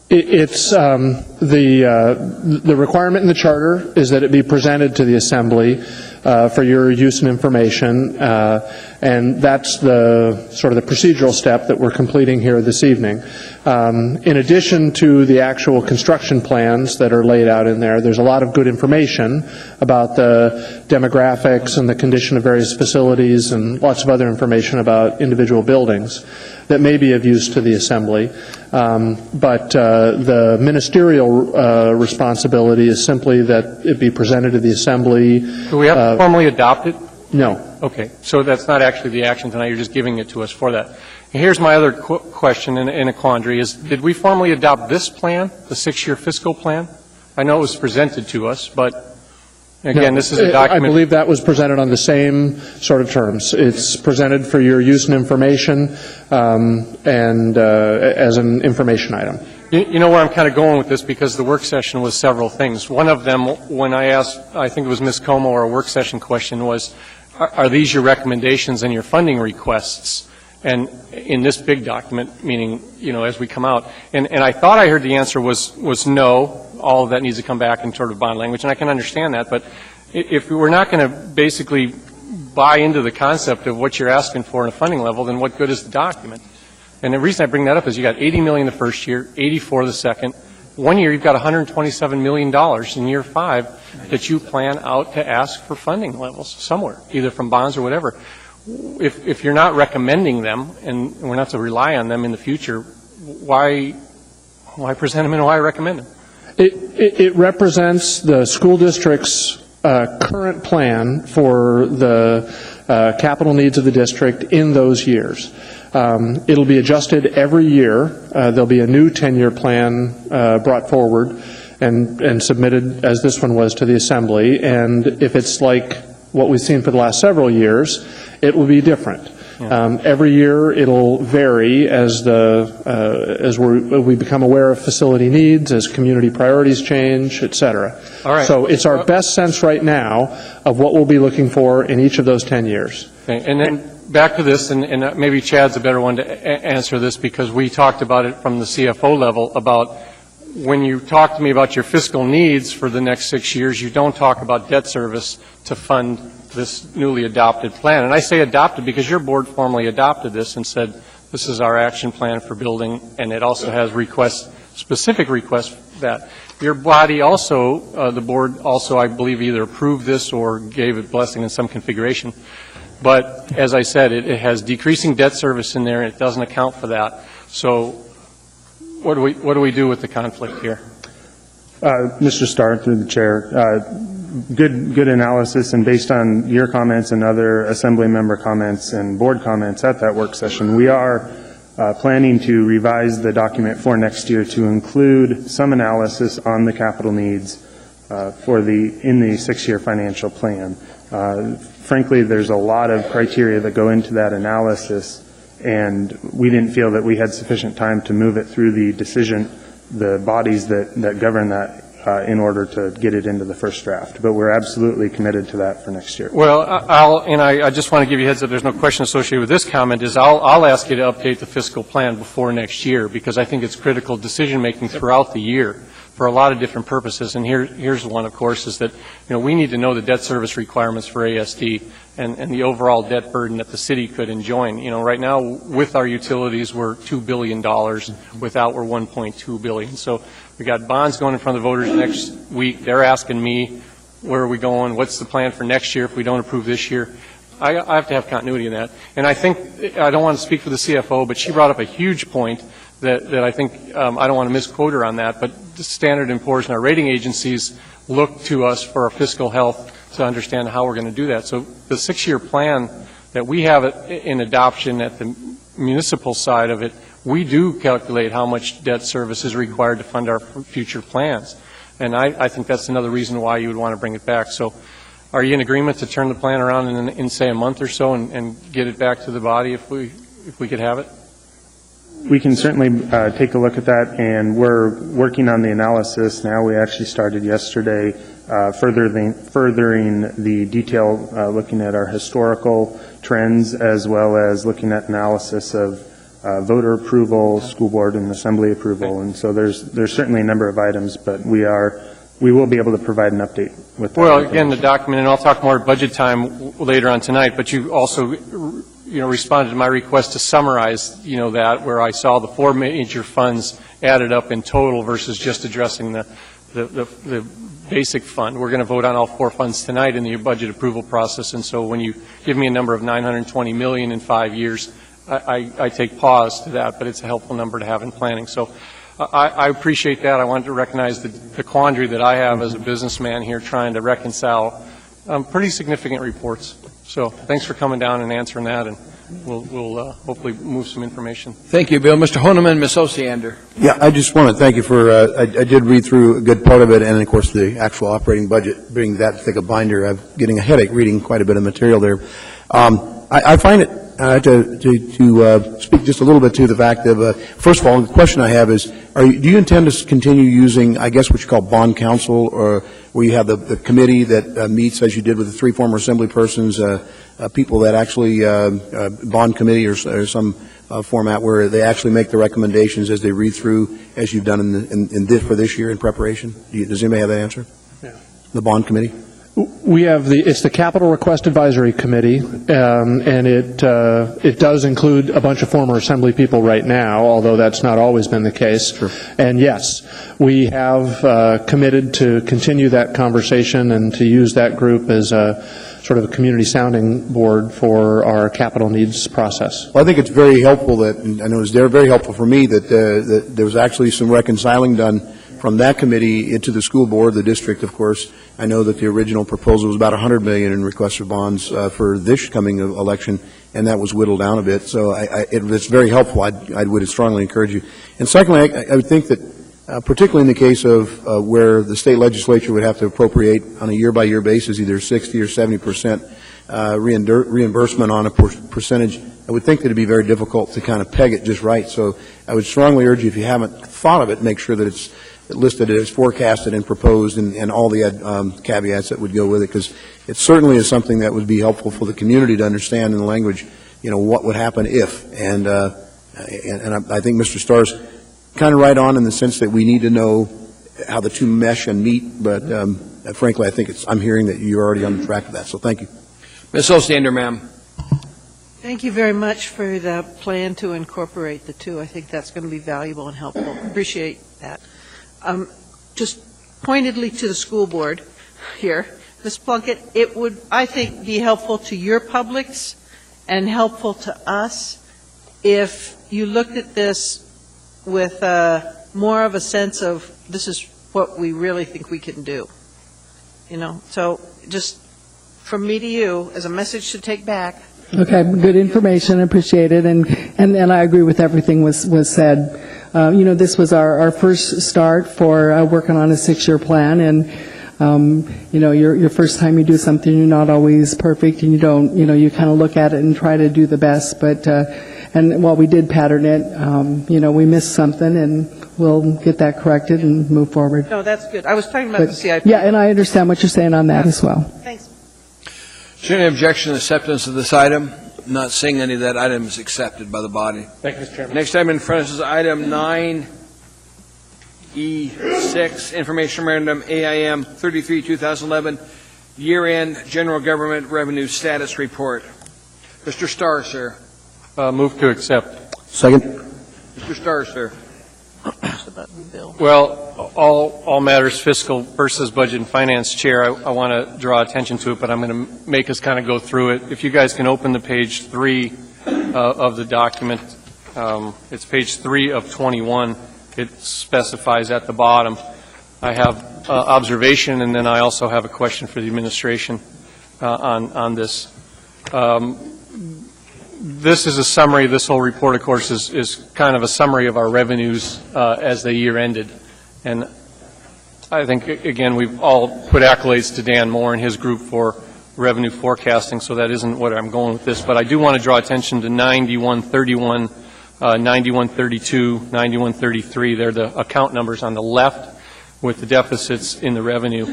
It's the requirement in the charter is that it be presented to the assembly for your use and information, and that's the sort of the procedural step that we're completing here this evening. In addition to the actual construction plans that are laid out in there, there's a lot of good information about the demographics and the condition of various facilities and lots of other information about individual buildings that may be of use to the assembly. But the ministerial responsibility is simply that it be presented to the assembly. Do we have to formally adopt it? No. Okay, so that's not actually the action tonight, you're just giving it to us for that. And here's my other question in a quandary is, did we formally adopt this plan, the 6-year fiscal plan? I know it was presented to us, but again, No, this is a document. I believe that was presented on the same sort of terms. It's presented for your use and information and as an information item. You know where I'm kind of going with this, because the work session was several things. One of them, when I asked, I think it was Ms. Como, our work session question was, are these your recommendations and your funding requests? And in this big document, meaning, you know, as we come out. And I thought I heard the answer was no, all of that needs to come back in sort of bond language, and I can understand that. But if we're not going to basically buy into the concept of what you're asking for in a funding level, then what good is the document? And the reason I bring that up is you got $80 million the first year, $84 the second. 1 year you've got $127 million in year 5 that you plan out to ask for funding levels somewhere, either from bonds or whatever. If you're not recommending them, and we're not to rely on them in the future, why present them and why recommend them? It represents the school district's current plan for the capital needs of the district in those years. It'll be adjusted every year. There'll be a new 10-year plan brought forward and submitted, as this one was, to the Assembly. And if it's like what we've seen for the last several years, it will be different. Every year it'll vary as we become aware of facility needs, as community priorities change, et cetera. All right. So it's our best sense right now of what we'll be looking for in each of those 10 years. Okay. And then back to this, and maybe Chad's a better one to answer this, because we talked about it from the CFO level about when you talk to me about your fiscal needs for the next 6 years, you don't talk about debt service to fund this newly adopted plan. And I say adopted because your board formally adopted this and said this is our action plan for building, and it also has requests, specific requests that. Your body also, the board also, I believe, either approved this or gave it blessing in some configuration. But as I said, it has decreasing debt service in there, and it doesn't account for that. So what do we do with the conflict here? Mr. Starr, through the chair, good analysis, and based on your comments and other assembly member comments and board comments at that work session, we are planning to revise the document for next year to include some analysis on the capital needs in the 6-year financial plan. Frankly, there's a lot of criteria that go into that analysis, and we didn't feel that we had sufficient time to move it through the bodies that govern that in order to get it into the first draft. But we're absolutely committed to that for next year. Well, I just want to give you a heads up, there's no question associated with this comment, is I'll ask you to update the fiscal plan before next year, because I think it's critical decision-making throughout the year for a lot of different purposes. And here's one, of course, is that, we need to know the debt service requirements for ASD and the overall debt burden that the city could enjoin. Right now, with our utilities, we're $2 billion. Without, we're $1.2 billion. So we got bonds going in front of the voters next week. They're asking me, where are we going? What's the plan for next year if we don't approve this year? I have to have continuity in that. And I think, I don't want to speak for the CFO, but she brought up a huge point that I think, I don't want to misquote her on that, but the Standard & Poor's and our rating agencies look to us for our fiscal health to understand how we're going to do that. So the 6-year plan that we have in adoption at the municipal side of it, we do calculate how much debt service is required to fund our future plans. And I think that's another reason why you would want to bring it back. So are you in agreement to turn the plan around in say, a month or so and get it back to the body if we could have it? We can certainly take a look at that, and we're working on the analysis now. We actually started yesterday furthering the detail, looking at our historical trends, as well as looking at analysis of voter approval, school board and assembly approval. And so there's certainly a number of items, but we will be able to provide an update with that. Well, again, the document, and I'll talk more at budget time later on tonight, but you also responded to my request to summarize, that where I saw the 4 major funds added up in total versus just addressing the basic fund. We're going to vote on all 4 funds tonight in the budget approval process, and so when you give me a number of $920 million in 5 years, I take pause to that, but it's a helpful number to have in planning. So I appreciate that. I wanted to recognize the quandary that I have as a businessman here trying to reconcile pretty significant reports. So thanks for coming down and answering that, and we'll hopefully move some information. Thank you, Bill. Mr. Honeman, Ms. Osiander. Yeah, I just want to thank you for, I did read through a good part of it, and of course the actual operating budget, being that thick a binder, I'm getting a headache reading quite a bit of material there. I find it, to speak just a little bit to the fact of, first of all, the question I have is, do you intend to continue using, I guess, what you call bond counsel, or where you have the committee that meets, as you did with the 3 former assembly persons, people that actually, bond committee or some format where they actually make the recommendations as they read through, as you've done in this, for this year in preparation? Does anybody have that answer? Yeah. The bond committee? We have it's the Capital Request Advisory Committee, and it does include a bunch of former Assembly people right now, although that's not always been the case. Sure. And yes, we have committed to continue that conversation and to use that group as a sort of a community sounding board for our capital needs process. Well, I think it's very helpful that, and I know it's very helpful for me that there was actually some reconciling done from that committee into the school board, the district, of course. I know that the original proposal was about $100 million in requests for bonds for this coming election, and that was whittled down a bit. So it's very helpful. I would strongly encourage you. And secondly, I would think that, particularly in the case of where the state legislature would have to appropriate on a year-by-year basis either 60 or 70% reimbursement on a percentage, I would think that it would be very difficult to kind of peg it just right. So I would strongly urge you, if you haven't thought of it, make sure that it's listed as forecasted and proposed, and all the caveats that would go with it, because it certainly is something that would be helpful for the community to understand in the language, what would happen if. And I think Mr. Starr's kind of right on in the sense that we need to know how the two mesh and meet, but frankly, I think I'm hearing that you're already on the track of that, so thank you. Ms. Osiander, ma'am. Thank you very much for the plan to incorporate the two. I think that's going to be valuable and helpful. Appreciate that. Just pointedly to the school board here, Ms. Plunkett, it would, I think, be helpful to your publics and helpful to us if you looked at this with more of a sense of this is what we really think we can do. So just from me to you, as a message to take back, Okay, good information, appreciate it, and I agree with everything was said. This was our first start for working on a 6-year plan, and your first time you do something, you're not always perfect, and you kind of look at it and try to do the best, but and while we did pattern it, we missed something, and we'll get that corrected and move forward. No, that's good. I was talking about the CIP. Yeah, and I understand what you're saying on that as well. Thanks. Is there any objection to acceptance of this item? Not seeing any of that item is accepted by the body. Thank you, Mr. Chairman. Next item in front of us is item 9E6, Information Memorandum AIM 33, 2011, Year-End General Government Revenue Status Report. Mr. Starr, sir. Move to accept. Second. Mr. Starr, sir. Well, all matters fiscal versus budget and finance, Chair, I want to draw attention to it, but I'm going to make us kind of go through it. If you guys can open to page 3 of the document, it's page 3 of 21. It specifies at the bottom. I have observation, and then I also have a question for the administration on this. This is a summary. This whole report, of course, is kind of a summary of our revenues as the year ended. And I think, again, we've all put accolades to Dan Moore and his group for revenue forecasting, so that isn't what I'm going with this. But I do want to draw attention to 9131, 9132, 9133. They're the account numbers on the left with the deficits in the revenue.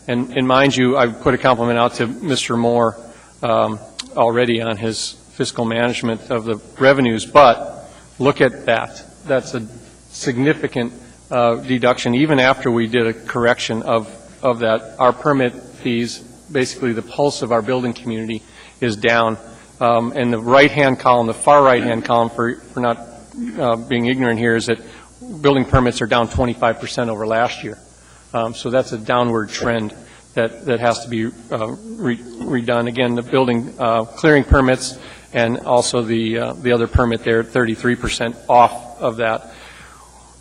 And mind you, I've put a compliment out to Mr. Moore already on his fiscal management of the revenues, but look at that. That's a significant deduction, even after we did a correction of that. Our permit fees, basically the pulse of our building community, is down. And the right-hand column, the far right-hand column, for not being ignorant here, is that building permits are down 25% over last year. So that's a downward trend that has to be redone. Again, the building clearing permits and also the other permit there, 33% off of that.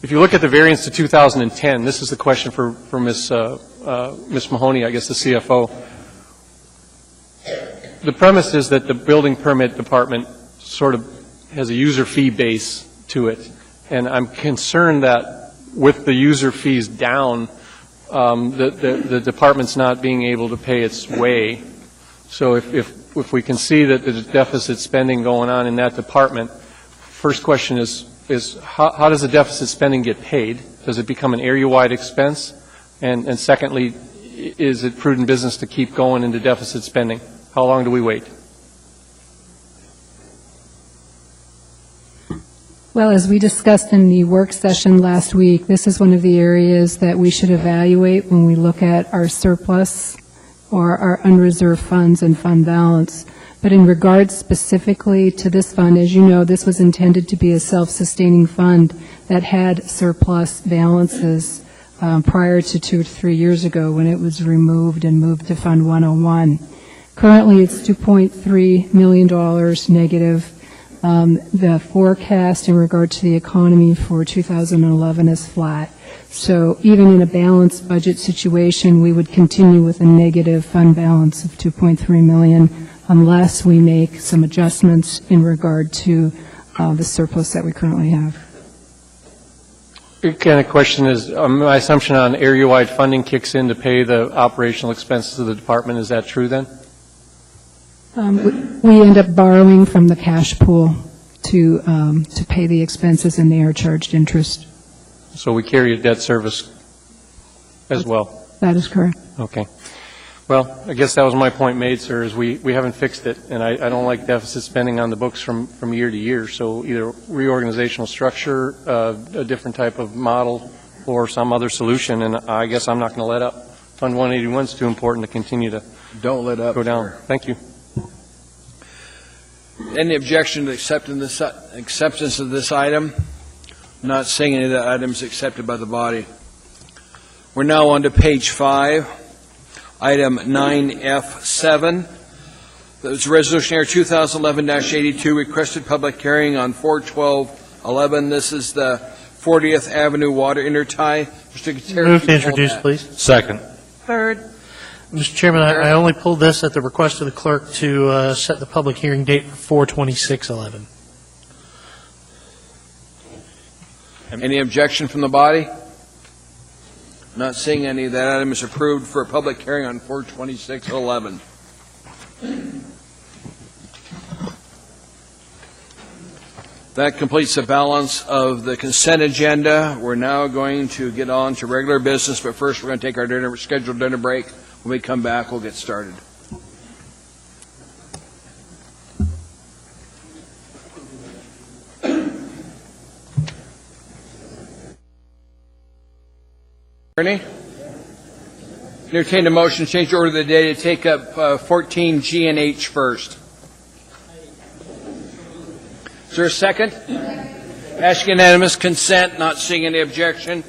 If you look at the variance to 2010, this is the question for Ms. Mahoney, I guess the CFO. The premise is that the building permit department sort of has a user fee base to it, and I'm concerned that with the user fees down, the department's not being able to pay its way. So if we can see that there's deficit spending going on in that department, first question is how does the deficit spending get paid? Does it become an area-wide expense? And secondly, is it prudent business to keep going into deficit spending? How long do we wait? Well, as we discussed in the work session last week, this is one of the areas that we should evaluate when we look at our surplus or our unreserved funds and fund balance. But in regards specifically to this fund, as you know, this was intended to be a self-sustaining fund that had surplus balances prior to 2 or 3 years ago when it was removed and moved to Fund 101. Currently, it's $2.3 million negative. The forecast in regard to the economy for 2011 is flat. So even in a balanced budget situation, we would continue with a negative fund balance of $2.3 million unless we make some adjustments in regard to the surplus that we currently have. Kind of question is, my assumption on area-wide funding kicks in to pay the operational expenses of the department. Is that true then? We end up borrowing from the cash pool to pay the expenses, and they are charged interest. So we carry a debt service as well? That is correct. Okay. Well, I guess that was my point made, sir, is we haven't fixed it, and I don't like deficit spending on the books from year to year. So either reorganizational structure, a different type of model, or some other solution, and I guess I'm not going to let up. Fund 181 is too important to continue to Don't let up, go down. sir. Thank you. Any objection to acceptance of this item? Not seeing any of the items accepted by the body. We're now on to page 5, item 9F7. That's Resolution Air 2011-82, requested public hearing on 4/12/11. This is the 40th Avenue Water Intertie. Mr. Gutierrez. Move to introduce, please. Second. Third. Mr. Chairman, I only pulled this at the request of the clerk to set the public hearing date for 4/26/11. Any objection from the body? Not seeing any. That item is approved for a public hearing on 4/26/11. That completes the balance of the consent agenda. We're now going to get on to regular business, but first we're going to take our scheduled dinner break. When we come back, we'll get started. Ernie? Entertain a motion to change the order of the day to take up 14G and H first. Is there a second? Ask unanimous consent, not seeing any objection.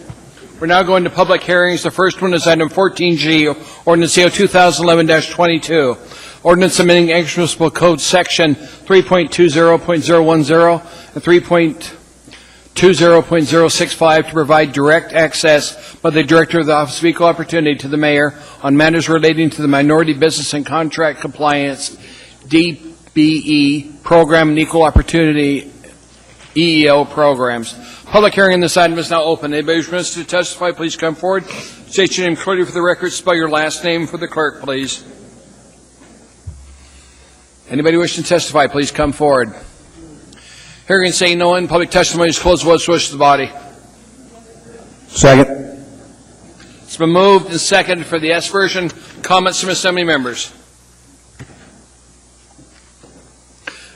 We're now going to public hearings. The first one is item 14G, Ordinance AO 2011-22. Ordinance amending Anchorage Municipal Code Section 3.20.010 and 3.20.065 to provide direct access by the Director of the Office of Equal Opportunity to the Mayor on matters relating to the Minority Business and Contract Compliance DBE program and Equal Opportunity EEO programs. Public hearing on this item is now open. Anybody who wants to testify, please come forward. State your name clearly for the record. Spell your last name for the clerk, please. Anybody wishing to testify, please come forward. Hearing and saying no one, public testimony is closed. What's the wish of the body? Second. It's been moved and seconded for the S version. Comments from Assembly members?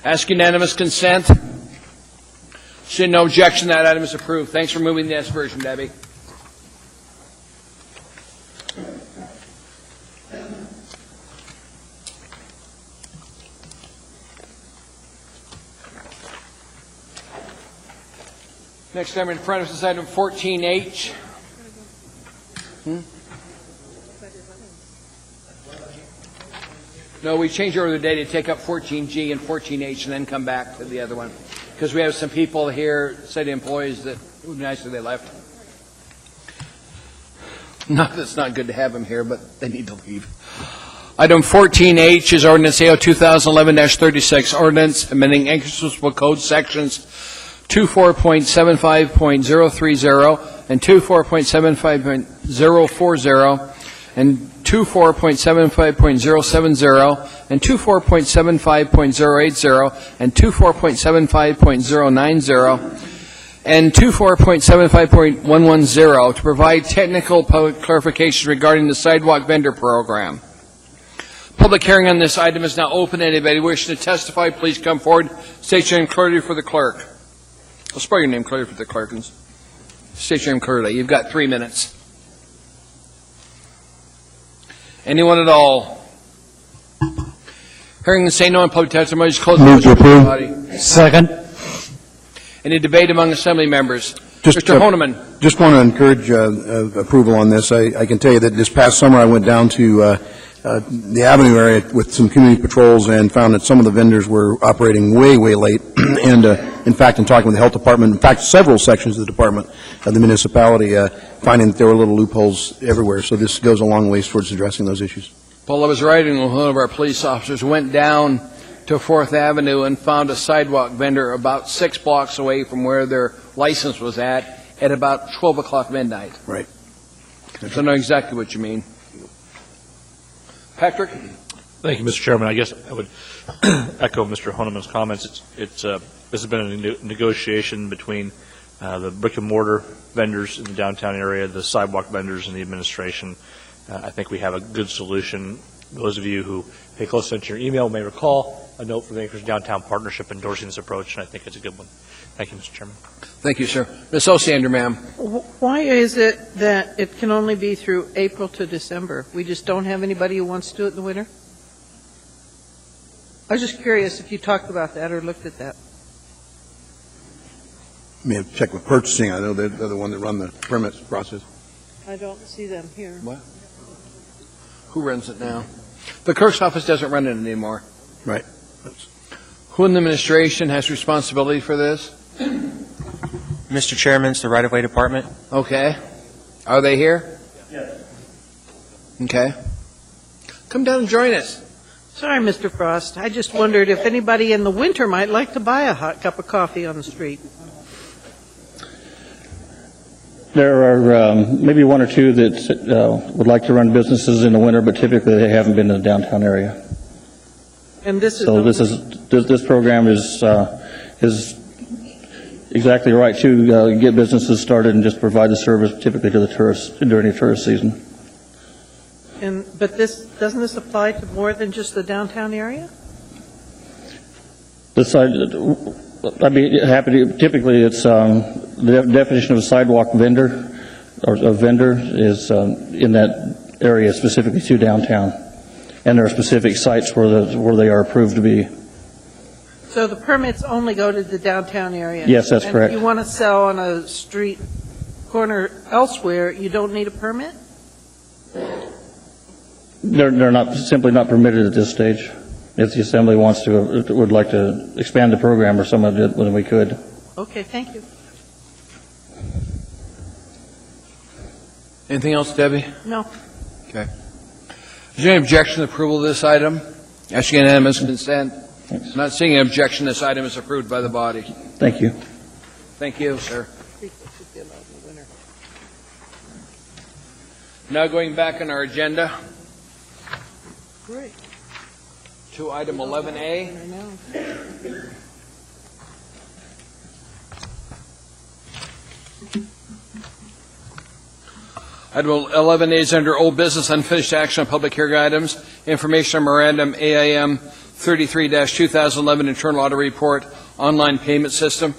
Ask unanimous consent. Seeing no objection, that item is approved. Thanks for moving the S version, Debbie. Next item in front of us is item 14H. No, we changed the order of the day to take up 14G and 14H and then come back to the other one. Because we have some people here, city employees, that it would be nice if they left. Not that it's not good to have them here, but they need to leave. Item 14H is Ordinance AO 2011-36, Ordinance amending Anchorage Municipal Code Sections 24.75.030 and 24.75.040 and 24.75.070 and 24.75.080 and 24.75.090 and 24.75.110 to provide technical clarifications regarding the sidewalk vendor program. Public hearing on this item is now open. Anybody wishing to testify, please come forward. State your name clearly for the clerk. I'll spell your name clearly for the clerk. State your name clearly. You've got 3 minutes. Anyone at all? Hearing and saying no in public testimony, just close the body. Second. Any debate among Assembly members? Mr. Honeman. Just want to encourage approval on this. I can tell you that this past summer I went down to the Avenue area with some community patrols and found that some of the vendors were operating way, way late. And in fact, in talking with the health department, in fact, several sections of the department of the municipality, finding that there were little loopholes everywhere. So this goes a long ways towards addressing those issues. Paul, I was riding with one of our police officers, went down to 4th Avenue and found a sidewalk vendor about 6 blocks away from where their license was at about 12 o'clock midnight. Right. So I know exactly what you mean. Patrick? Thank you, Mr. Chairman. I guess I would echo Mr. Honeman's comments. This has been a negotiation between the brick and mortar vendors in the downtown area, the sidewalk vendors, and the administration. I think we have a good solution. Those of you who pay close attention to your email may recall a note from the Anchorage Downtown Partnership endorsing this approach, and I think it's a good one. Thank you, Mr. Chairman. Thank you, sir. Ms. Osiander, ma'am. Why is it that it can only be through April to December? We just don't have anybody who wants to do it in the winter? I was just curious if you talked about that or looked at that. I may have checked with purchasing. I know they're the one that run the permits process. I don't see them here. What? Who runs it now? The clerk's office doesn't run it anymore. Right. Who in the administration has responsibility for this? Mr. Chairman, it's the right-of-way department. Okay. Are they here? Yes. Okay. Come down and join us. Sorry, Mr. Frost. I just wondered if anybody in the winter might like to buy a hot cup of coffee on the street. There are maybe one or two that would like to run businesses in the winter, but typically they haven't been in the downtown area. And this is So this program is exactly right to get businesses started and just provide the service typically to the tourists during the tourist season. But doesn't this apply to more than just the downtown area? This side, I'd be happy to. Typically, it's the definition of a sidewalk vendor or a vendor is in that area specifically to downtown, and there are specific sites where they are approved to be. So the permits only go to the downtown area? Yes, that's correct. And if you want to sell on a street corner elsewhere, you don't need a permit? They're not simply not permitted at this stage. If the assembly would like to expand the program or some of it, then we could. Okay, thank you. Anything else, Debbie? No. Okay. Is there any objection to approval of this item? Asking unanimous consent. Thanks. Not seeing an objection, this item is approved by the body. Thank you. Thank you, sir. Now going back on our agenda Great. to item 11A. I know. Item 11A is under old business, unfinished action on public hearing items, information memorandum AIM 33-2011 internal audit report, online payment system.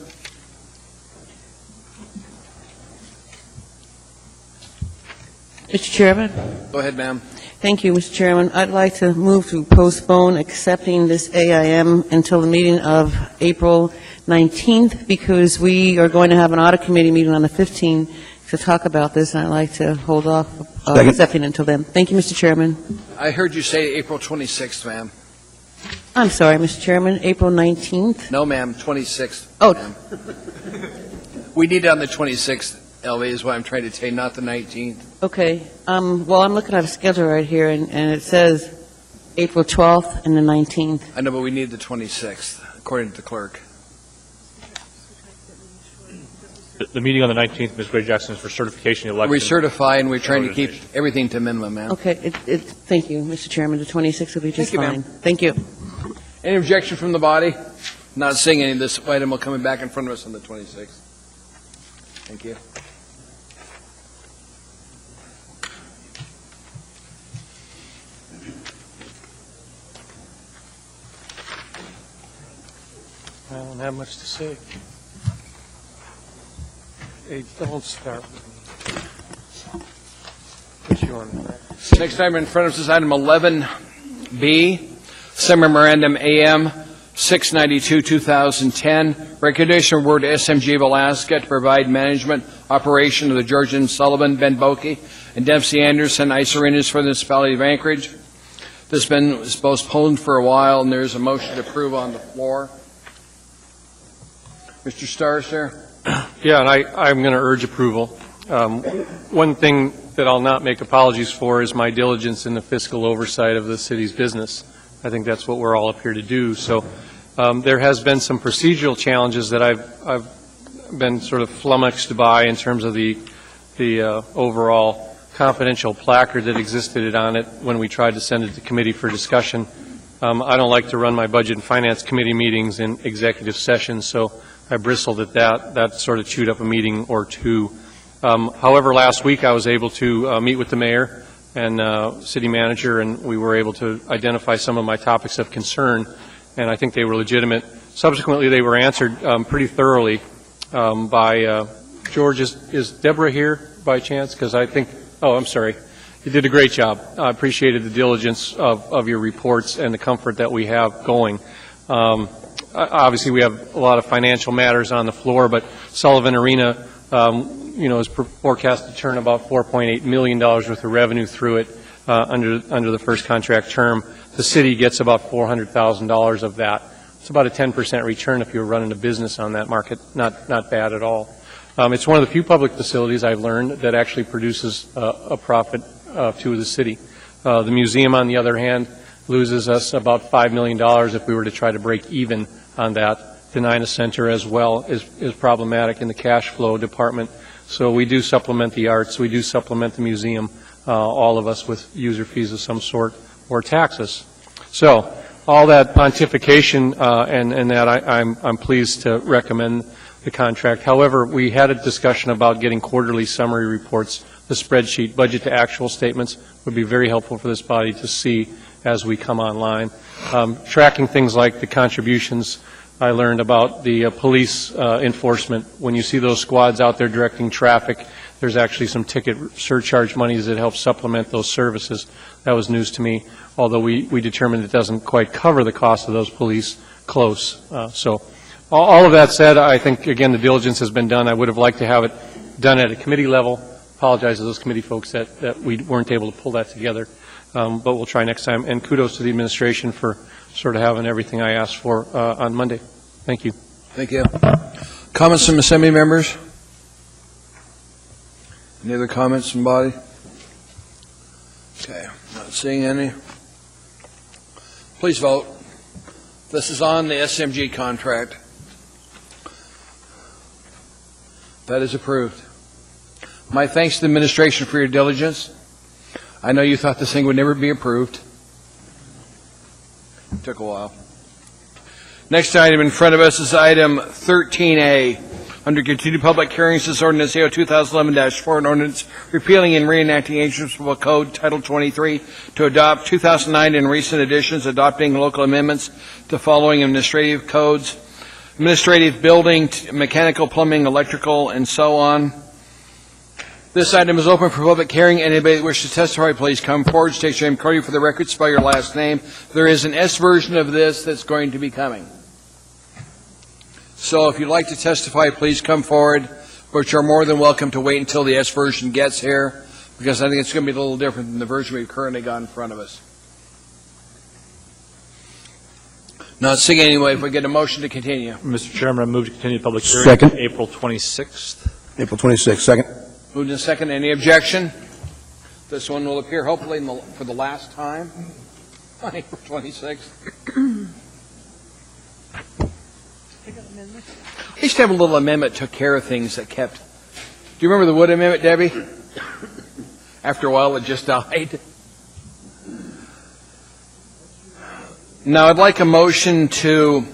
Mr. Chairman? Go ahead, ma'am. Thank you, Mr. Chairman. I'd like to move to postpone accepting this AIM until the meeting of April 19th, because we are going to have an audit committee meeting on the 15th to talk about this, and I'd like to hold off accepting until then. Thank you, Mr. Chairman. I heard you say April 26th, ma'am. I'm sorry, Mr. Chairman, April 19th? No, ma'am, 26th. Oh. Ma'am. We need it on the 26th, LA, is what I'm trying to say, not the 19th. Okay. Well, I'm looking at a schedule right here, and it says April 12th and the 19th. I know, but we need the 26th, according to the clerk. The meeting on the 19th, Ms. Gray Jackson, is for certification of the election. We certify, and we're trying to keep everything to minimum, ma'am. Okay. Thank you, Mr. Chairman. The 26th will be just Thank you, fine. ma'am. Thank you. Any objection from the body? Not seeing any. This item will come back in front of us on the 26th. Thank you. I don't have much to say. Hey, don't start with me. Put you on. Next item in front of us is item 11B, Summer Memorandum AM 692-2010, recognition award to SMG of Alaska to provide management operation of the George and Sullivan, Ben Bokey, and Dempsey Anderson ice arenas for the municipality of Anchorage. This has been postponed for a while, and there is a motion to approve on the floor. Mr. Starr, sir? Yeah, and I'm going to urge approval. One thing that I'll not make apologies for is my diligence in the fiscal oversight of the city's business. I think that's what we're all up here to do. So there has been some procedural challenges that I've been sort of flummoxed by in terms of the overall confidential placard that existed on it when we tried to send it to committee for discussion. I don't like to run my Budget and Finance Committee meetings in executive session, so I bristled at that. That sort of chewed up a meeting or two. However, last week I was able to meet with the mayor and city manager, and we were able to identify some of my topics of concern, and I think they were legitimate. Subsequently, they were answered pretty thoroughly by George. Is Deborah here by chance? Because I think, oh, I'm sorry. You did a great job. I appreciated the diligence of your reports and the comfort that we have going. Obviously, we have a lot of financial matters on the floor, but Sullivan Arena, is forecast to turn about $4.8 million worth of revenue through it under the first contract term. The city gets about $400,000 of that. It's about a 10% return if you're running a business on that market. Not bad at all. It's one of the few public facilities I've learned that actually produces a profit to the city. The museum, on the other hand, loses us about $5 million if we were to try to break even on that. The Denina Center as well is problematic in the cash flow department. So we do supplement the arts, we do supplement the museum, all of us, with user fees of some sort or taxes. So all that pontification and that I'm pleased to recommend the contract. However, we had a discussion about getting quarterly summary reports. The spreadsheet, budget to actual statements, would be very helpful for this body to see as we come online. Tracking things like the contributions. I learned about the police enforcement. When you see those squads out there directing traffic, there's actually some ticket surcharge monies that help supplement those services. That was news to me, although we determined it doesn't quite cover the cost of those police close. So all of that said, I think, again, the diligence has been done. I would have liked to have it done at a committee level. Apologize to those committee folks that we weren't able to pull that together, but we'll try next time. And kudos to the administration for sort of having everything I asked for on Monday. Thank you. Thank you. Comments from Assembly members? Any other comments from the body? Okay, not seeing any. Please vote. This is on the SMG contract. That is approved. My thanks to the administration for your diligence. I know you thought this thing would never be approved. It took a while. Next item in front of us is item 13A. Under continued public hearings, this ordinance AO 2011-4, an ordinance repealing and reenacting Ancient Municipal Code Title 23 to adopt 2009 and recent additions, adopting local amendments to following administrative codes, administrative building, mechanical, plumbing, electrical, and so on. This item is open for public hearing. Anybody that wishes to testify, please come forward. State your name clearly for the record. Spell your last name. There is an S version of this that's going to be coming. So if you'd like to testify, please come forward, but you're more than welcome to wait until the S version gets here, because I think it's going to be a little different than the version we've currently got in front of us. Not seeing anyway, if we get a motion to continue. Mr. Chairman, I move to continue the public hearing Second. to April 26th. April 26th, second. Moved in second. Any objection? This one will appear hopefully for the last time on April 26th. I used to have a little amendment that took care of things that kept. Do you remember the Wood Amendment, Debbie? After a while, it just died. Now, I'd like a motion to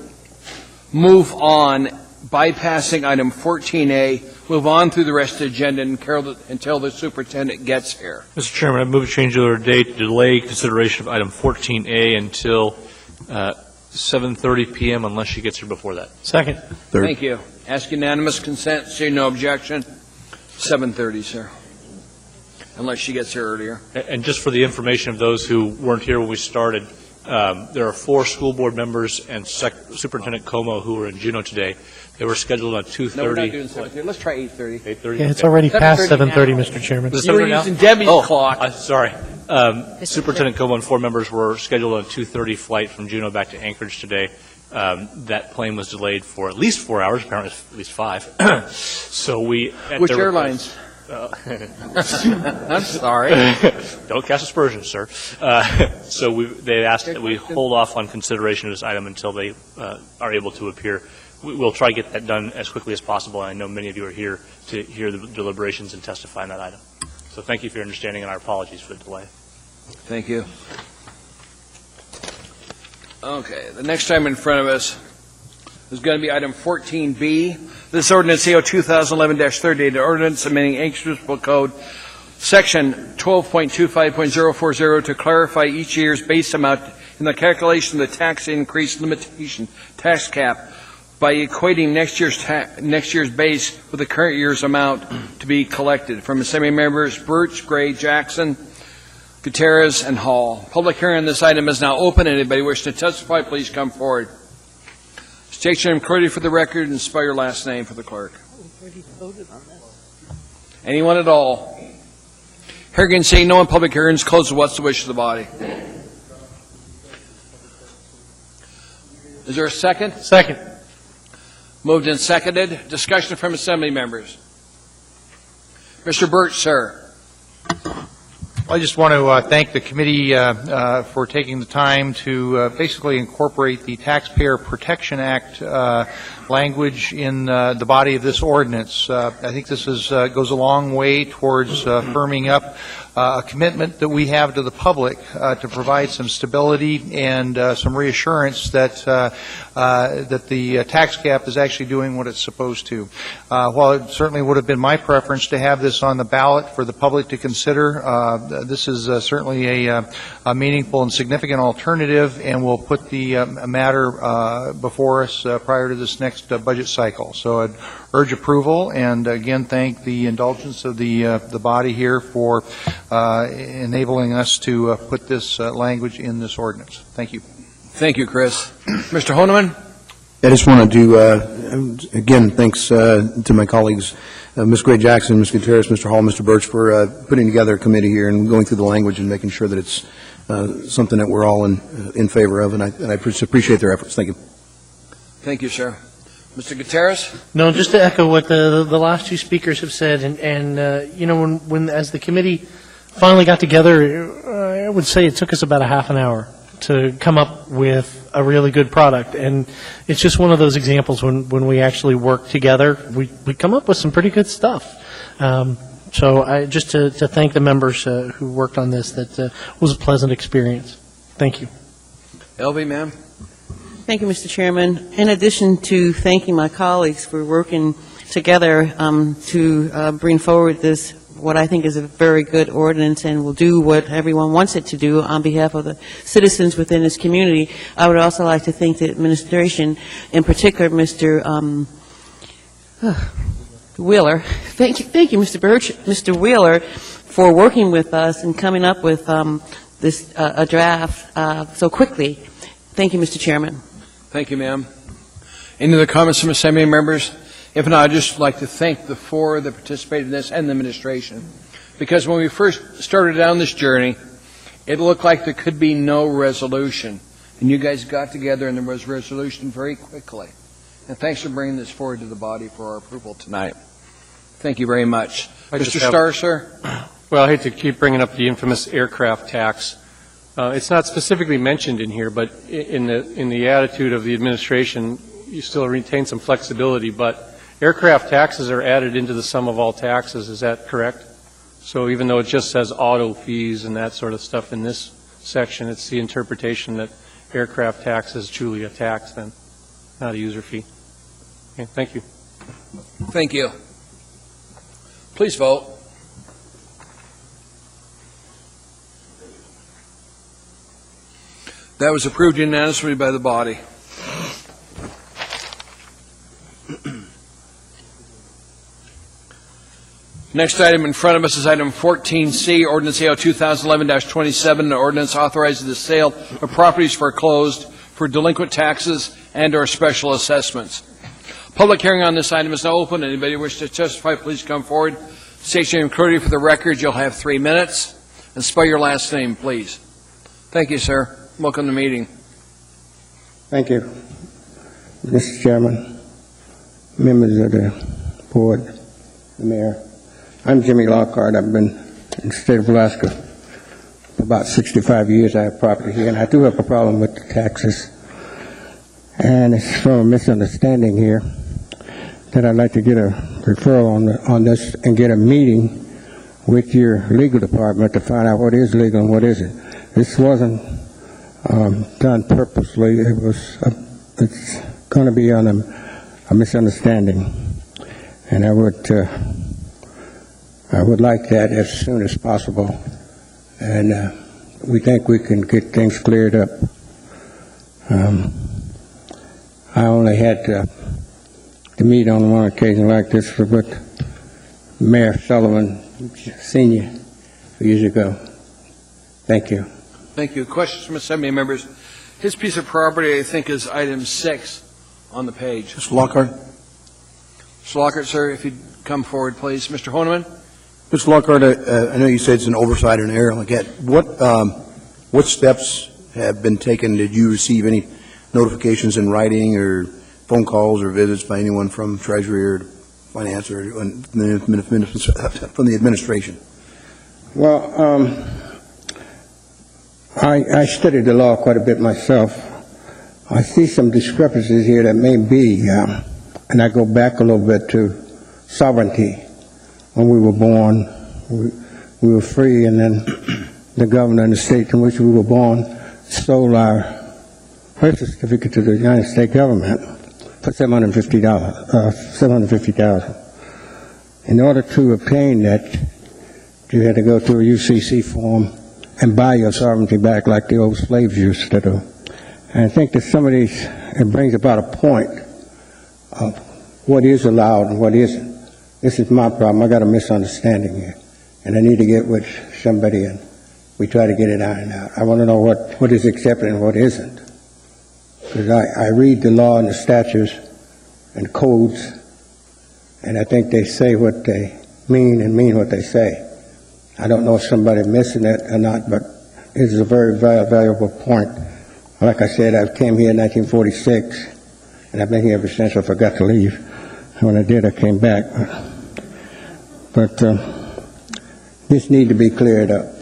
move on, bypassing item 14A, move on through the rest of the agenda until the superintendent gets here. Mr. Chairman, I move to change the date to delay consideration of item 14A until 7:30 p.m. unless she gets here before that. Second. Third. Thank you. Ask unanimous consent. See no objection. 7:30, sir. Unless she gets here earlier. And just for the information of those who weren't here when we started, there are 4 school board members and Superintendent Como who are in Juneau today. They were scheduled on 2:30. No, we're not doing 7:30. Let's try 8:30. 8:30? Yeah, it's already past 7:30, now. Mr. Chairman. Is it You were 7:30 now? using Debbie's clock. Sorry. Superintendent Como and 4 members were scheduled on a 2:30 flight from Juneau back to Anchorage today. That plane was delayed for at least 4 hours, apparently at least 5. So we... Which airlines? I'm sorry. Don't cast aspersions, sir. So they asked that we hold off on consideration of this item until they are able to appear. We'll try to get that done as quickly as possible, and I know many of you are here to hear the deliberations and testify on that item. So thank you for your understanding, and our apologies for the delay. Thank you. Okay, the next item in front of us is going to be item 14B. This ordinance, CO 2011-38, ordinance amending Anchorage Municipal Code, section 12.25.040 to clarify each year's base amount in the calculation of the tax increase limitation tax cap by equating next year's base with the current year's amount to be collected. From Assembly members Birch, Gray, Jackson, Gutierrez, and Hall. Public hearing on this item is now open. Anybody wishing to testify, please come forward. State your name clearly for the record and spell your last name for the clerk. Anyone at all? Hearing seeing no one, public hearings closed. What's the wish of the body? Is there a second? Second. Moved and seconded. Discussion from Assembly members. Mr. Birch, sir. I just want to thank the committee for taking the time to basically incorporate the Taxpayer Protection Act language in the body of this ordinance. I think this goes a long way towards firming up a commitment that we have to the public to provide some stability and some reassurance that the tax cap is actually doing what it's supposed to. While it certainly would have been my preference to have this on the ballot for the public to consider, this is certainly a meaningful and significant alternative, and will put the matter before us prior to this next budget cycle. So I'd urge approval, and again thank the indulgence of the body here for enabling us to put this language in this ordinance. Thank you. Thank you, Chris. Mr. Honeman? I just want to do, again, thanks to my colleagues, Ms. Gray Jackson, Ms. Gutierrez, Mr. Hall, Mr. Birch, for putting together a committee here and going through the language and making sure that it's something that we're all in favor of, and I appreciate their efforts. Thank you. Thank you, sir. Mr. Gutierrez? No, just to echo what the last two speakers have said, and you know, when as the committee finally got together, I would say it took us about a half an hour to come up with a really good product, and it's just one of those examples when we actually work together, we come up with some pretty good stuff. So I just to thank the members who worked on this, that was a pleasant experience. Thank you. Elvie, ma'am. Thank you, Mr. Chairman. In addition to thanking my colleagues for working together to bring forward this, what I think is a very good ordinance and will do what everyone wants it to do on behalf of the citizens within this community, I would also like to thank the administration, in particular Mr. Wheeler. Thank you, Mr. Birch, Mr. Wheeler, for working with us and coming up with this a draft so quickly. Thank you, Mr. Chairman. Thank you, ma'am. Any other comments from Assembly members? If not, I'd just like to thank the four that participated in this and the administration. Because when we first started down this journey, it looked like there could be no resolution. And you guys got together and there was resolution very quickly. And thanks for bringing this forward to the body for our approval tonight. Thank you very much. Mr. Starr, sir? Well, I hate to keep bringing up the infamous aircraft tax. It's not specifically mentioned in here, but in the attitude of the administration, you still retain some flexibility, but aircraft taxes are added into the sum of all taxes. Is that correct? So even though it just says auto fees and that sort of stuff in this section, it's the interpretation that aircraft tax is truly a tax then, not a user fee. Okay, thank you. Thank you. Please vote. That was approved unanimously by the body. Next item in front of us is item 14C, Ordinance AO 2011-27, an ordinance authorizing the sale of properties foreclosed for delinquent taxes and/or special assessments. Public hearing on this item is now open. Anybody wish to testify, please come forward. State your name clearly for the record. You'll have 3 minutes. And spell your last name, please. Thank you, sir. Welcome to the meeting. Thank you, Mr. Chairman, members of the board, the mayor. I'm Jimmy Lockhart. I've been in the state of Alaska for about 65 years. I have property here, and I do have a problem with the taxes. And it's from a misunderstanding here that I'd like to get a referral on this and get a meeting with your legal department to find out what is legal and what isn't. This wasn't done purposely. It's going to be on a misunderstanding, and I would like that as soon as possible. And we think we can get things cleared up. I only had to meet on one occasion like this with Mayor Sullivan Sr. years ago. Thank you. Thank you. Questions from Assembly members? His piece of property, I think, is item 6 on the page. Mr. Lockhart. Mr. Lockhart, sir, if you'd come forward, please. Mr. Honeman? Mr. Lockhart, I know you said it's an oversight or an error like that. What steps have been taken? Did you receive any notifications in writing or phone calls or visits by anyone from Treasury or Finance or from the administration? Well, I studied the law quite a bit myself. I see some discrepancies here that may be, and I go back a little bit to sovereignty. When we were born, we were free, and then the governor in the state in which we were born sold our birth certificate to the United States government for $750,000. In order to obtain that, you had to go through a UCC form and buy your sovereignty back like the old slaves used to do. And I think that some of these, it brings about a point of what is allowed and what isn't. This is my problem. I got a misunderstanding here, and I need to get with somebody and we try to get it ironed out. I want to know what is accepted and what isn't. Because I read the law and the statutes and codes, and I think they say what they mean and mean what they say. I don't know if somebody's missing it or not, but this is a very valuable point. Like I said, I came here in 1946, and I've been here ever since. I forgot to leave. And when I did, I came back. But this needs to be cleared up.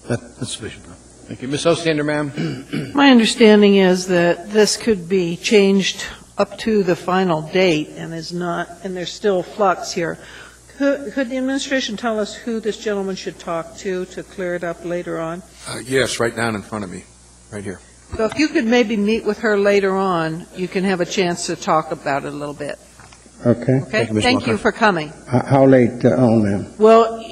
That's sufficient. Thank you. Ms. Ostander, ma'am. My understanding is that this could be changed up to the final date and is not, and there's still flux here. Could the administration tell us who this gentleman should talk to clear it up later on? Yes, right down in front of me, right here. So if you could maybe meet with her later on, you can have a chance to talk about it a little bit. Okay. Okay? Thank you for coming. How late on, ma'am? Well,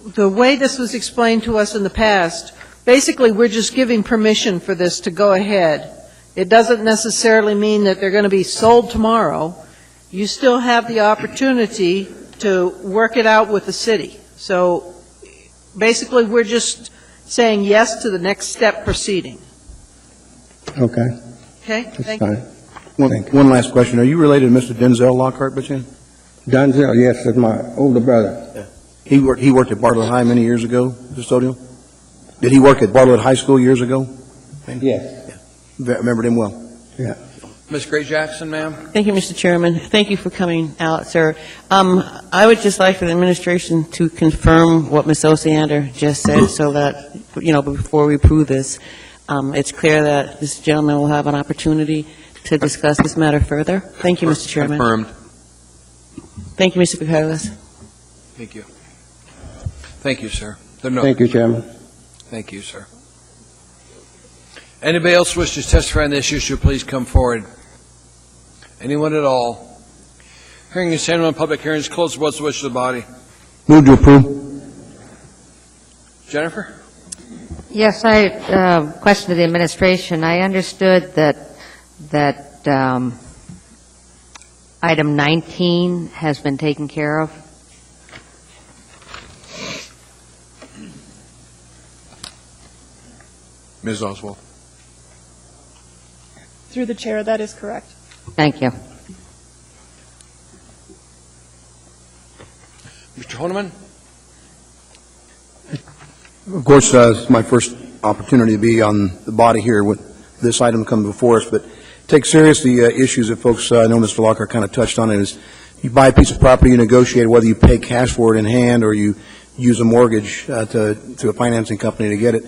the way this was explained to us in the past, basically we're just giving permission for this to go ahead. It doesn't necessarily mean that they're going to be sold tomorrow. You still have the opportunity to work it out with the city. So basically we're just saying yes to the next step proceeding. Okay. Okay? That's Thank fine. One last question. Are you related to Mr. Denzel Lockhart, by chance? Denzel, yes, that's my older brother. Yeah. He worked at Bartlett High many years ago, custodial? Did he work at Bartlett High School years ago? Yes. Yeah. Remembered him well. Yeah. Ms. Gray Jackson, ma'am. Thank you, Mr. Chairman. Thank you for coming out, sir. I would just like for the administration to confirm what Ms. Osiander just said so that, before we approve this, it's clear that this gentleman will have an opportunity to discuss this matter further. Thank you, Mr. Chairman. Confirmed. Thank you, Mr. Picarles. Thank you. Thank you, sir. Thank you, Chairman. Thank you, sir. Anybody else wishes to testify on this issue, please come forward. Anyone at all? Hearing and standing on public hearings closed. What's the wish of the body? Move to approve. Jennifer? Yes, I questioned the administration. I understood that item 19 has been taken care of. Ms. Oswald. Through the chair, that is correct. Thank you. Mr. Honeman? Of course, it's my first opportunity to be on the body here with this item coming before us, but take seriously the issues that folks, I know Mr. Lockhart kind of touched on it, is you buy a piece of property, you negotiate whether you pay cash for it in hand or you use a mortgage to a financing company to get it.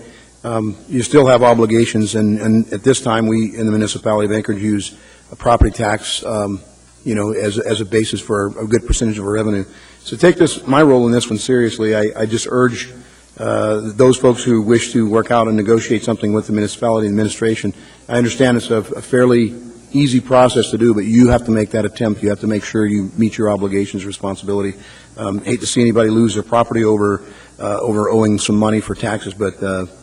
You still have obligations, and at this time, we in the municipality of Anchorage use a property tax, as a basis for a good percentage of our revenue. So take my role in this one seriously. I just urge those folks who wish to work out and negotiate something with the municipality administration. I understand it's a fairly easy process to do, but you have to make that attempt. You have to make sure you meet your obligations, responsibility. Hate to see anybody lose their property over owing some money for taxes, but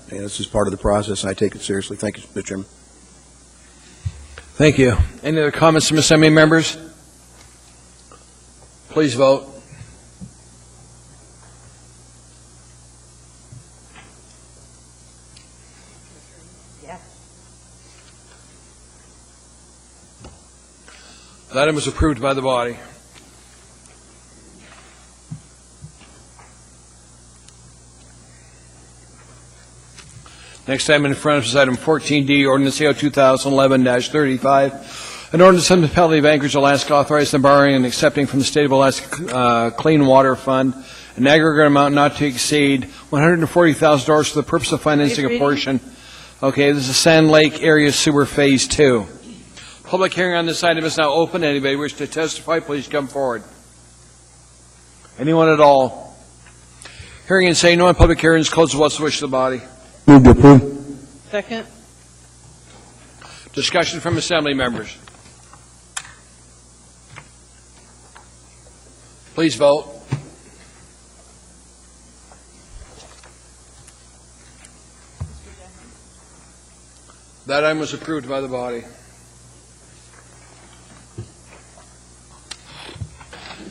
this is part of the process, and I take it seriously. Thank you, Mr. Chairman. Thank you. Any other comments from Assembly members? Please vote. The item is approved by the body. Next item in front of us is item 14D, Ordinance AO 2011-35. An ordinance of the Municipality of Anchorage, Alaska, authorizing the borrowing and accepting from the State of Alaska Clean Water Fund an aggregate amount not to exceed $140,000 for the purpose of financing a portion. Okay, this is Sand Lake Area Sewer Phase 2. Public hearing on this item is now open. Anybody wish to testify, please come forward. Anyone at all? Hearing and saying no on public hearings, close. What's the wish of the body? Move to approve. Second. Discussion from assembly members. Please vote. That item was approved by the body.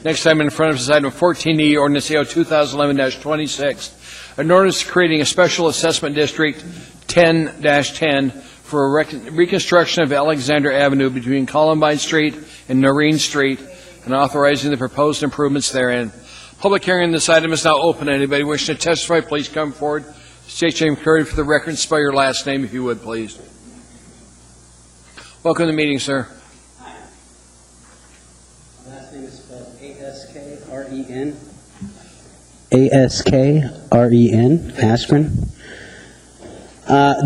Next item in front of us is item 14E, ordinance AO 2011-26, an ordinance creating a special assessment district 10-10 for reconstruction of Alexander Avenue between Columbine Street and Noreen Street, and authorizing the proposed improvements therein. Public hearing on this item is now open. Anybody wishing to testify, please come forward. State your name clearly for the record and spell your last name if you would, please. Welcome to the meeting, sir. Last name is spelled A-S-K-R-E-N. A-S-K-R-E-N, Askren.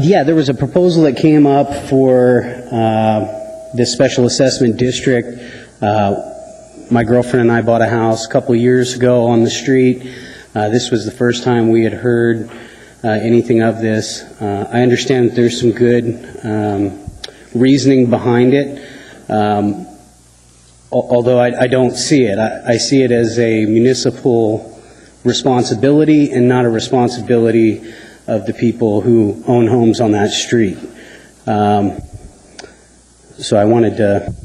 Yeah, there was a proposal that came up for this special assessment district. My girlfriend and I bought a house a couple years ago on the street. This was the first time we had heard anything of this. I understand that there's some good reasoning behind it, although I don't see it. I see it as a municipal responsibility and not a responsibility of the people who own homes on that street. So I wanted to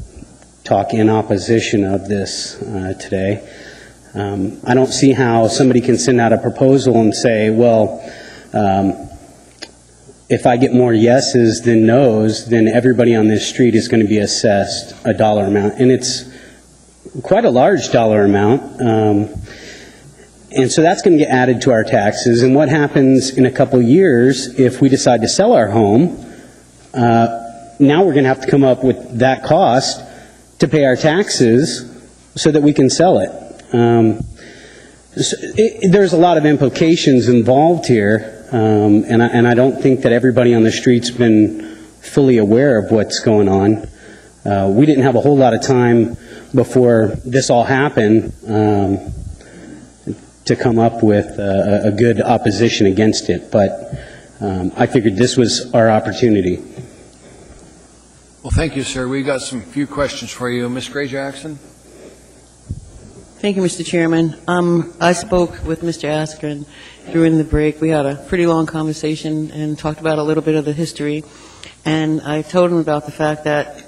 talk in opposition of this today. I don't see how somebody can send out a proposal and say, well, if I get more yeses than nos, then everybody on this street is going to be assessed a dollar amount. And it's quite a large dollar amount. And so that's going to get added to our taxes. And what happens in a couple years if we decide to sell our home? Now we're going to have to come up with that cost to pay our taxes so that we can sell it. There's a lot of implications involved here, and I don't think that everybody on the street's been fully aware of what's going on. We didn't have a whole lot of time before this all happened to come up with a good opposition against it, but I figured this was our opportunity. Well, thank you, sir. We've got some few questions for you. Ms. Gray Jackson? Thank you, Mr. Chairman. I spoke with Mr. Askren during the break. We had a pretty long conversation and talked about a little bit of the history. And I told him about the fact that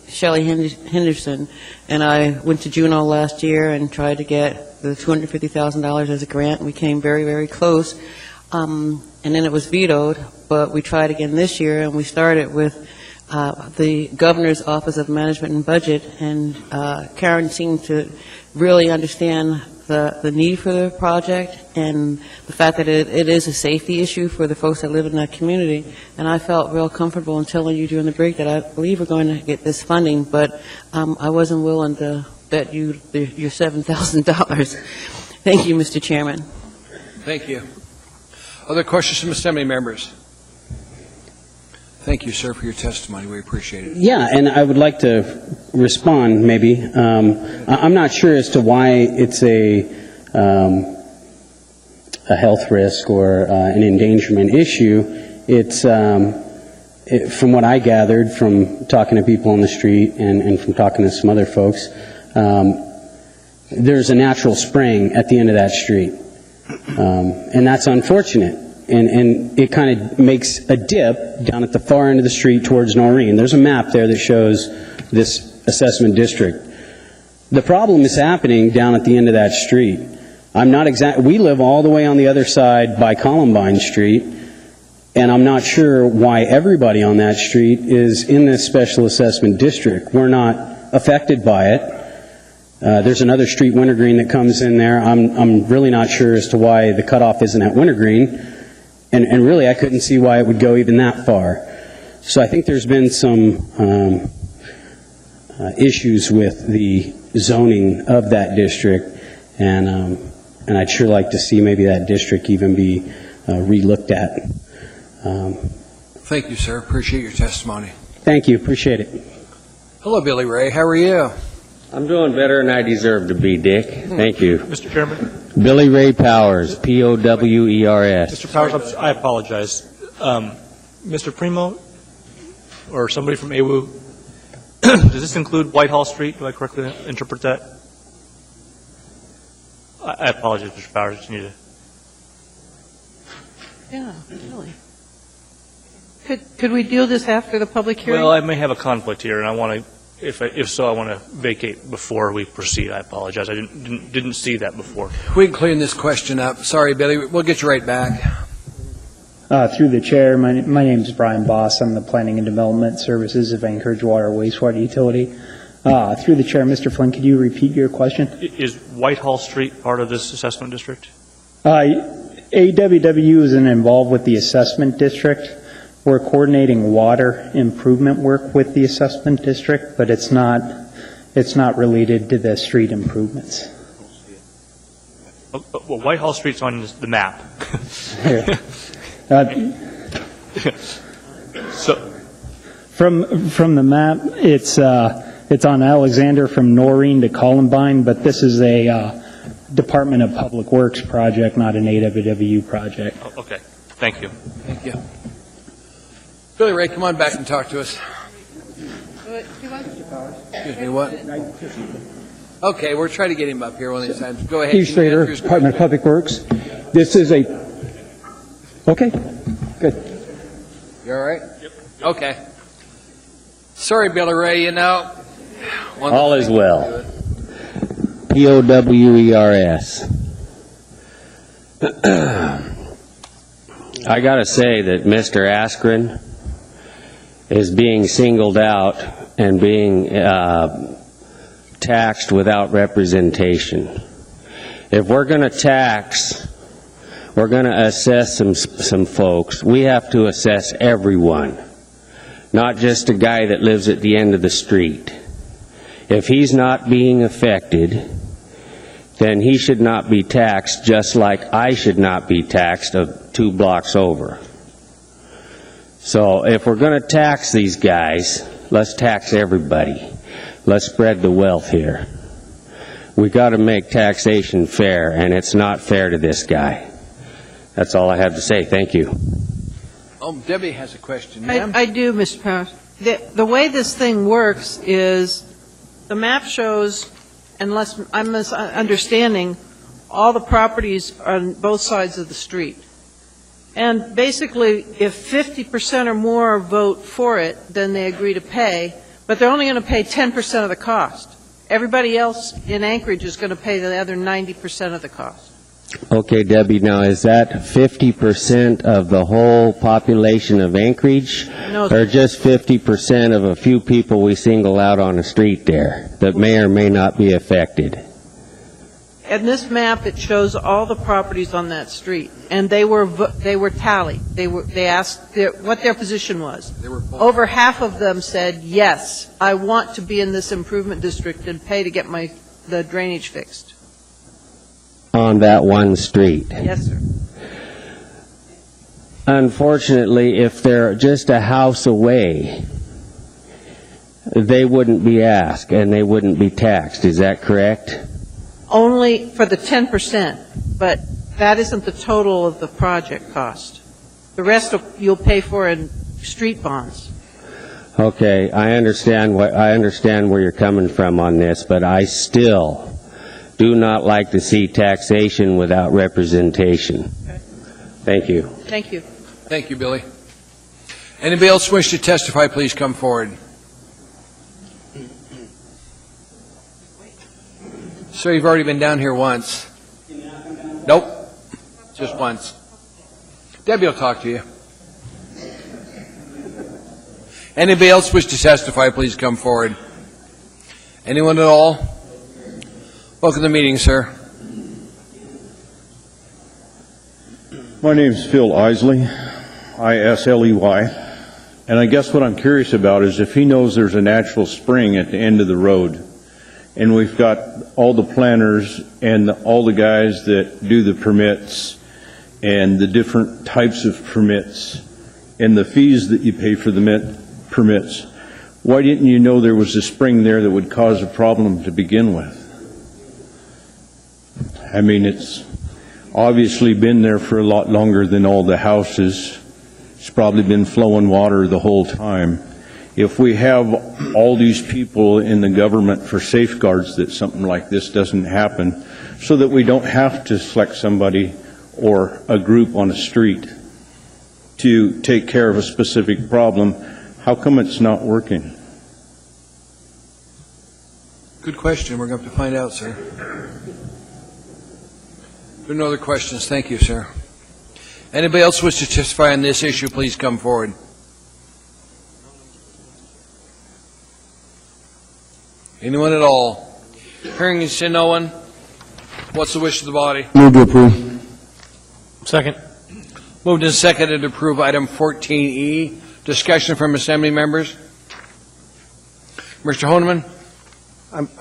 Shelley Henderson and I went to Juneau last year and tried to get the $250,000 as a grant. We came very, very close. And then it was vetoed, but we tried again this year, and we started with the Governor's Office of Management and Budget, and Karen seemed to really understand the need for the project and the fact that it is a safety issue for the folks that live in that community. And I felt real comfortable in telling you during the break that I believe we're going to get this funding, but I wasn't willing to bet you your $7,000. Thank you, Mr. Chairman. Thank you. Other questions from assembly members? Thank you, sir, for your testimony. We appreciate it. Yeah, and I would like to respond, maybe. I'm not sure as to why it's a health risk or an endangerment issue. It's, from what I gathered from talking to people on the street and from talking to some other folks, there's a natural spring at the end of that street. And that's unfortunate. And it kind of makes a dip down at the far end of the street towards Noreen. There's a map there that shows this assessment district. The problem is happening down at the end of that street. We live all the way on the other side by Columbine Street, and I'm not sure why everybody on that street is in this special assessment district. We're not affected by it. There's another street, Wintergreen, that comes in there. I'm really not sure as to why the cutoff isn't at Wintergreen. And really, I couldn't see why it would go even that far. So I think there's been some issues with the zoning of that district, and and I'd sure like to see maybe that district even be re-looked at. Thank you, sir. Appreciate your testimony. Thank you, appreciate it. Hello, Billy Ray. How are you? I'm doing better than I deserve to be, Dick. Thank you. Mr. Chairman? Billy Ray Powers, P-O-W-E-R-S. Mr. Powers, I apologize. Mr. Primo, or somebody from AWU, does this include Whitehall Street? Do I correctly interpret that? I apologize, Mr. Powers. Just need to... Yeah, really. Could we do this after the public hearing? Well, I may have a conflict here, and I want to, if so, I want to vacate before we proceed. I apologize. I didn't see that before. We can clean this question up. Sorry, Billy. We'll get you right back. Through the chair, my name is Brian Boss. I'm the Planning and Development Services of Anchorage Water Wastewater Utility. Through the chair, Mr. Flynn, could you repeat your question? Is Whitehall Street part of this assessment district? AWW isn't involved with the assessment district. We're coordinating water improvement work with the assessment district, but it's not related to the street improvements. Well, Whitehall Street's on the map. So, from the map, it's on Alexander from Noreen to Columbine, but this is a Department of Public Works project, not an AWW project. Okay, thank you. Thank you. Billy Ray, come on back and talk to us. Excuse me, what? Okay, we're trying to get him up here one of these times. Go ahead. Steve Strader, Department of Public Works. This is a... Okay, good. You all right? Yep. Okay. Sorry, Billy Ray, you know. All is well. P-O-W-E-R-S. I got to say that Mr. Askren is being singled out and being taxed without representation. If we're going to tax, we're going to assess some folks. We have to assess everyone, not just a guy that lives at the end of the street. If he's not being affected, then he should not be taxed, just like I should not be taxed 2 blocks over. So if we're going to tax these guys, let's tax everybody. Let's spread the wealth here. We got to make taxation fair, and it's not fair to this guy. That's all I have to say. Thank you. Oh, Debbie has a question, ma'am. I do, Mr. Powers. The way this thing works is the map shows, unless I'm misunderstanding, all the properties on both sides of the street. And basically, if 50% or more vote for it, then they agree to pay, but they're only going to pay 10% of the cost. Everybody else in Anchorage is going to pay the other 90% of the cost. Okay, Debbie, now is that 50% of the whole population of Anchorage, No, or just 50% of a few people we single out on the street there that may or may not be affected? In this map, it shows all the properties on that street, and they were tallied. They asked what their position was. Over half of them said, yes, I want to be in this improvement district and pay to get the drainage fixed. On that one street? Yes, sir. Unfortunately, if they're just a house away, they wouldn't be asked and they wouldn't be taxed. Is that correct? Only for the 10%, but that isn't the total of the project cost. The rest you'll pay for in street bonds. Okay, I understand where you're coming from on this, but I still do not like to see taxation without representation. Okay. Thank you. Thank you. Thank you, Billy. Anybody else wish to testify, please come forward. Sir, you've already been down here once. Nope, just once. Debbie will talk to you. Anybody else wish to testify, please come forward. Anyone at all? Welcome to the meeting, sir. My name's Phil Isley, I-S-L-E-Y, and I guess what I'm curious about is if he knows there's a natural spring at the end of the road, and we've got all the planners and all the guys that do the permits and the different types of permits and the fees that you pay for the permits. Why didn't you know there was a spring there that would cause a problem to begin with? I mean, it's obviously been there for a lot longer than all the houses. It's probably been flowing water the whole time. If we have all these people in the government for safeguards that something like this doesn't happen, so that we don't have to select somebody or a group on a street to take care of a specific problem, how come it's not working? Good question. We're going to have to find out, sir. There are no other questions. Thank you, sir. Anybody else wish to testify on this issue, please come forward. Anyone at all? Hearing and seeing no one, what's the wish of the body? Move to approve. Second. Moved and seconded to approve item 14E. Discussion from Assembly members. Mr. Honeman?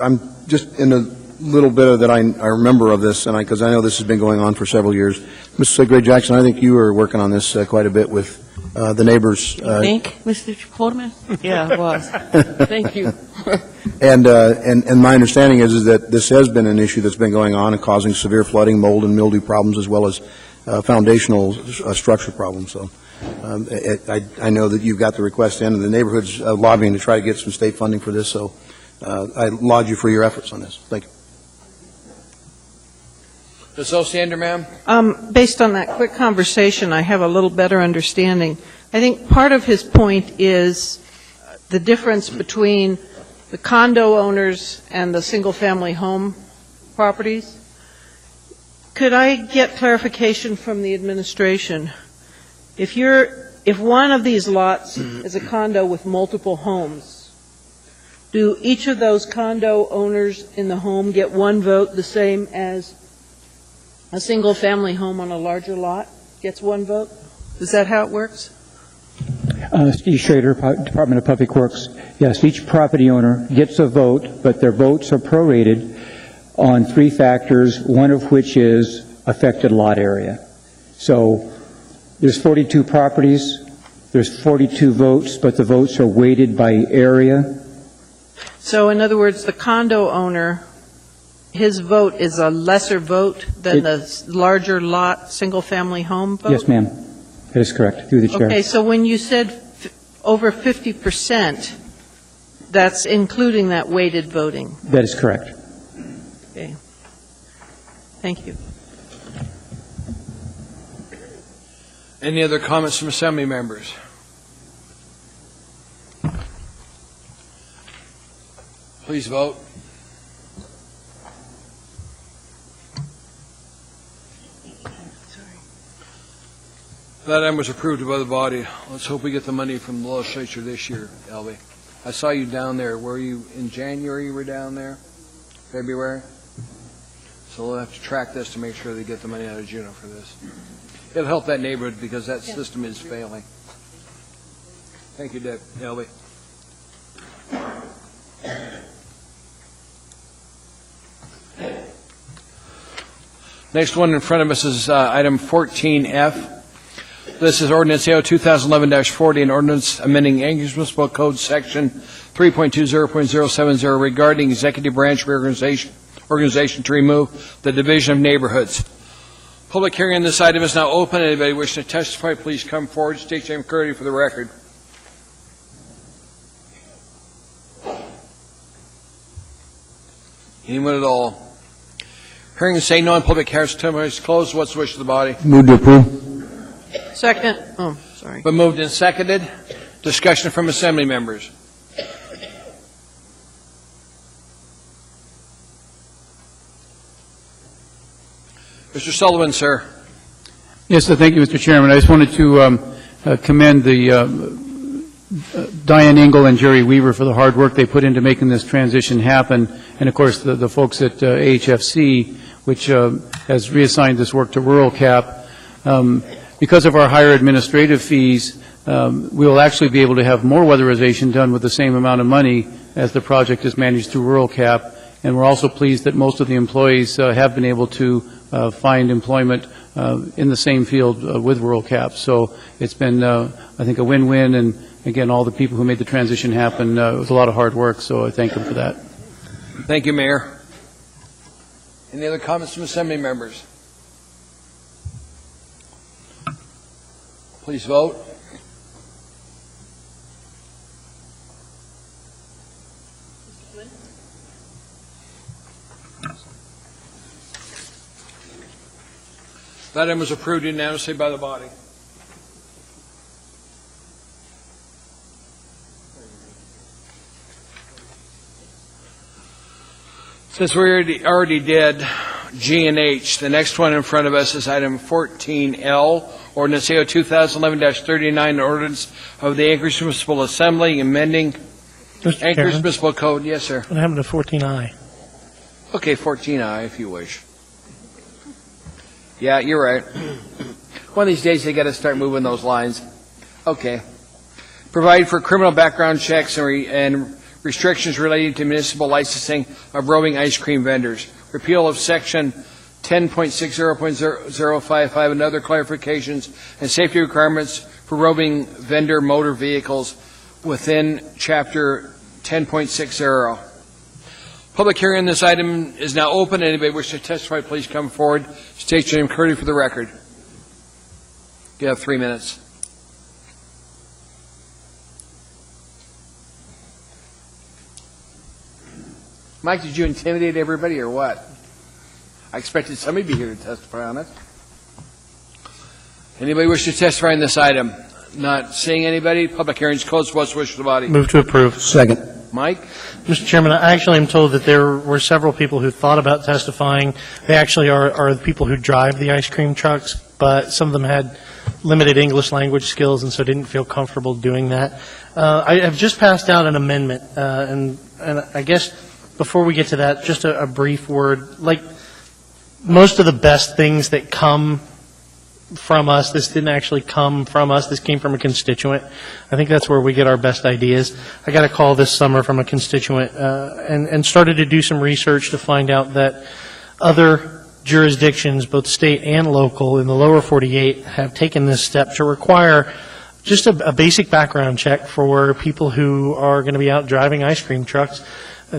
I'm just in a little bit of that I remember of this, and because I know this has been going on for several years. Ms. Gray Jackson, I think you were working on this quite a bit with the neighbors. Think, Mr. Portman? Yeah, it was. Thank you. And my understanding is that this has been an issue that's been going on and causing severe flooding, mold, and mildew problems, as well as foundational structure problems. So I know that you've got the request in, and the neighborhood's lobbying to try to get some state funding for this. So I laud you for your efforts on this. Thank you. Ms. Osiander, ma'am? Based on that quick conversation, I have a little better understanding. I think part of his point is the difference between the condo owners and the single-family home properties. Could I get clarification from the administration? If one of these lots is a condo with multiple homes, do each of those condo owners in the home get one vote the same as a single-family home on a larger lot gets one vote? Is that how it works? Steve Schrader, Department of Public Works. Yes, each property owner gets a vote, but their votes are prorated on three factors, one of which is affected lot area. So there's 42 properties, there's 42 votes, but the votes are weighted by area. So in other words, the condo owner, his vote is a lesser vote than the larger lot, single-family home vote? Yes, ma'am. That is correct, through the chair. Okay, so when you said over 50%, that's including that weighted voting? That is correct. Okay. Thank you. Any other comments from Assembly members? Please vote. That item was approved by the body. Let's hope we get the money from the legislature this year, Elby. I saw you down there. Were you in January you were down there? February? So we'll have to track this to make sure they get the money out of Juneau for this. It'll help that neighborhood because that system is failing. Thank you, Elby. Next one in front of us is item 14F. This is ordinance AO 2011-40, an ordinance amending Anchorage Municipal Code section 3.20.070 regarding executive branch reorganization to remove the division of neighborhoods. Public hearing on this item is now open. Anybody wishing to testify, please come forward. State your name clearly for the record. Anyone at all? Hearing and saying no on public hearing is closed. What's the wish of the body? Move to approve. Second. Oh, sorry. Been moved and seconded. Discussion from Assembly members. Mr. Sullivan, sir. Yes, thank you, Mr. Chairman. I just wanted to commend the Diane Engel and Jerry Weaver for the hard work they put into making this transition happen, and of course the folks at AHFC, which has reassigned this work to Rural Cap. Because of our higher administrative fees, we will actually be able to have more weatherization done with the same amount of money as the project is managed through Rural Cap, And we're also pleased that most of the employees have been able to find employment in the same field with Rural Cap. So it's been, I think, a win-win, and again, all the people who made the transition happen, it was a lot of hard work, so I thank them for that. Thank you, Mayor. Any other comments from Assembly members? Please vote. That item was approved unanimously by the body. Since we already did G and H, the next one in front of us is item 14L, Ordinance AO 2011-39, an ordinance of the Anchorage Municipal Assembly amending Anchorage Municipal Code. Yes, sir. What happened to 14I? Okay, 14I, if you wish. Yeah, you're right. One of these days they got to start moving those lines. Okay. Provide for criminal background checks and restrictions relating to municipal licensing of roving ice cream vendors. Repeal of Section 10.60.055 and other clarifications and safety requirements for roving vendor motor vehicles within Chapter 10.60. Public hearing on this item is now open. Anybody wish to testify, please come forward. State your name clearly for the record. You have 3 minutes. Mike, did you intimidate everybody or what? I expected somebody to be here to testify on it. Anybody wish to testify on this item? Not seeing anybody. Public hearing is closed. What's the wish of the body? Move to approve. Second. Mike? Mr. Chairman, I actually am told that there were several people who thought about testifying. They actually are the people who drive the ice cream trucks, but some of them had limited English language skills and so didn't feel comfortable doing that. I have just passed out an amendment, and I guess before we get to that, just a brief word. Like most of the best things that come from us, this didn't actually come from us. This came from a constituent. I think that's where we get our best ideas. I got a call this summer from a constituent and started to do some research to find out that other jurisdictions, both state and local, in the lower 48 have taken this step to require just a basic background check for people who are going to be out driving ice cream trucks,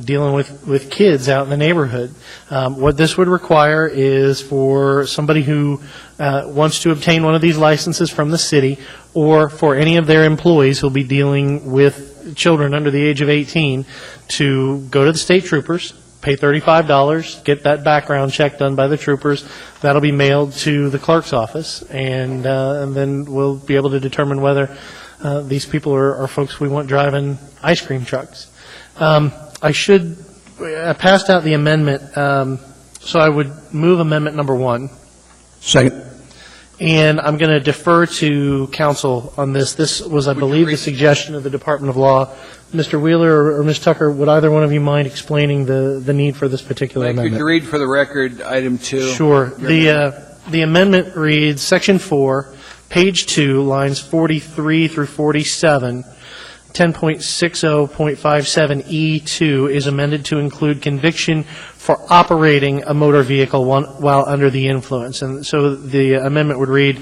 dealing with kids out in the neighborhood. What this would require is for somebody who wants to obtain one of these licenses from the city, or for any of their employees who will be dealing with children under the age of 18, to go to the state troopers, pay $35, get that background check done by the troopers. That'll be mailed to the clerk's office, and then we'll be able to determine whether these people are folks we want driving ice cream trucks. I passed out the amendment, so I would move amendment number 1. Second. And I'm going to defer to council on this. This was, I believe, the suggestion of the Department of Law. Mr. Wheeler or Ms. Tucker, would either one of you mind explaining the need for this particular Mike, amendment? could you read for the record item 2? Sure. The amendment reads, Section 4, page 2, lines 43 through 47, 10.60.57E2 is amended to include conviction for operating a motor vehicle while under the influence. And so the amendment would read,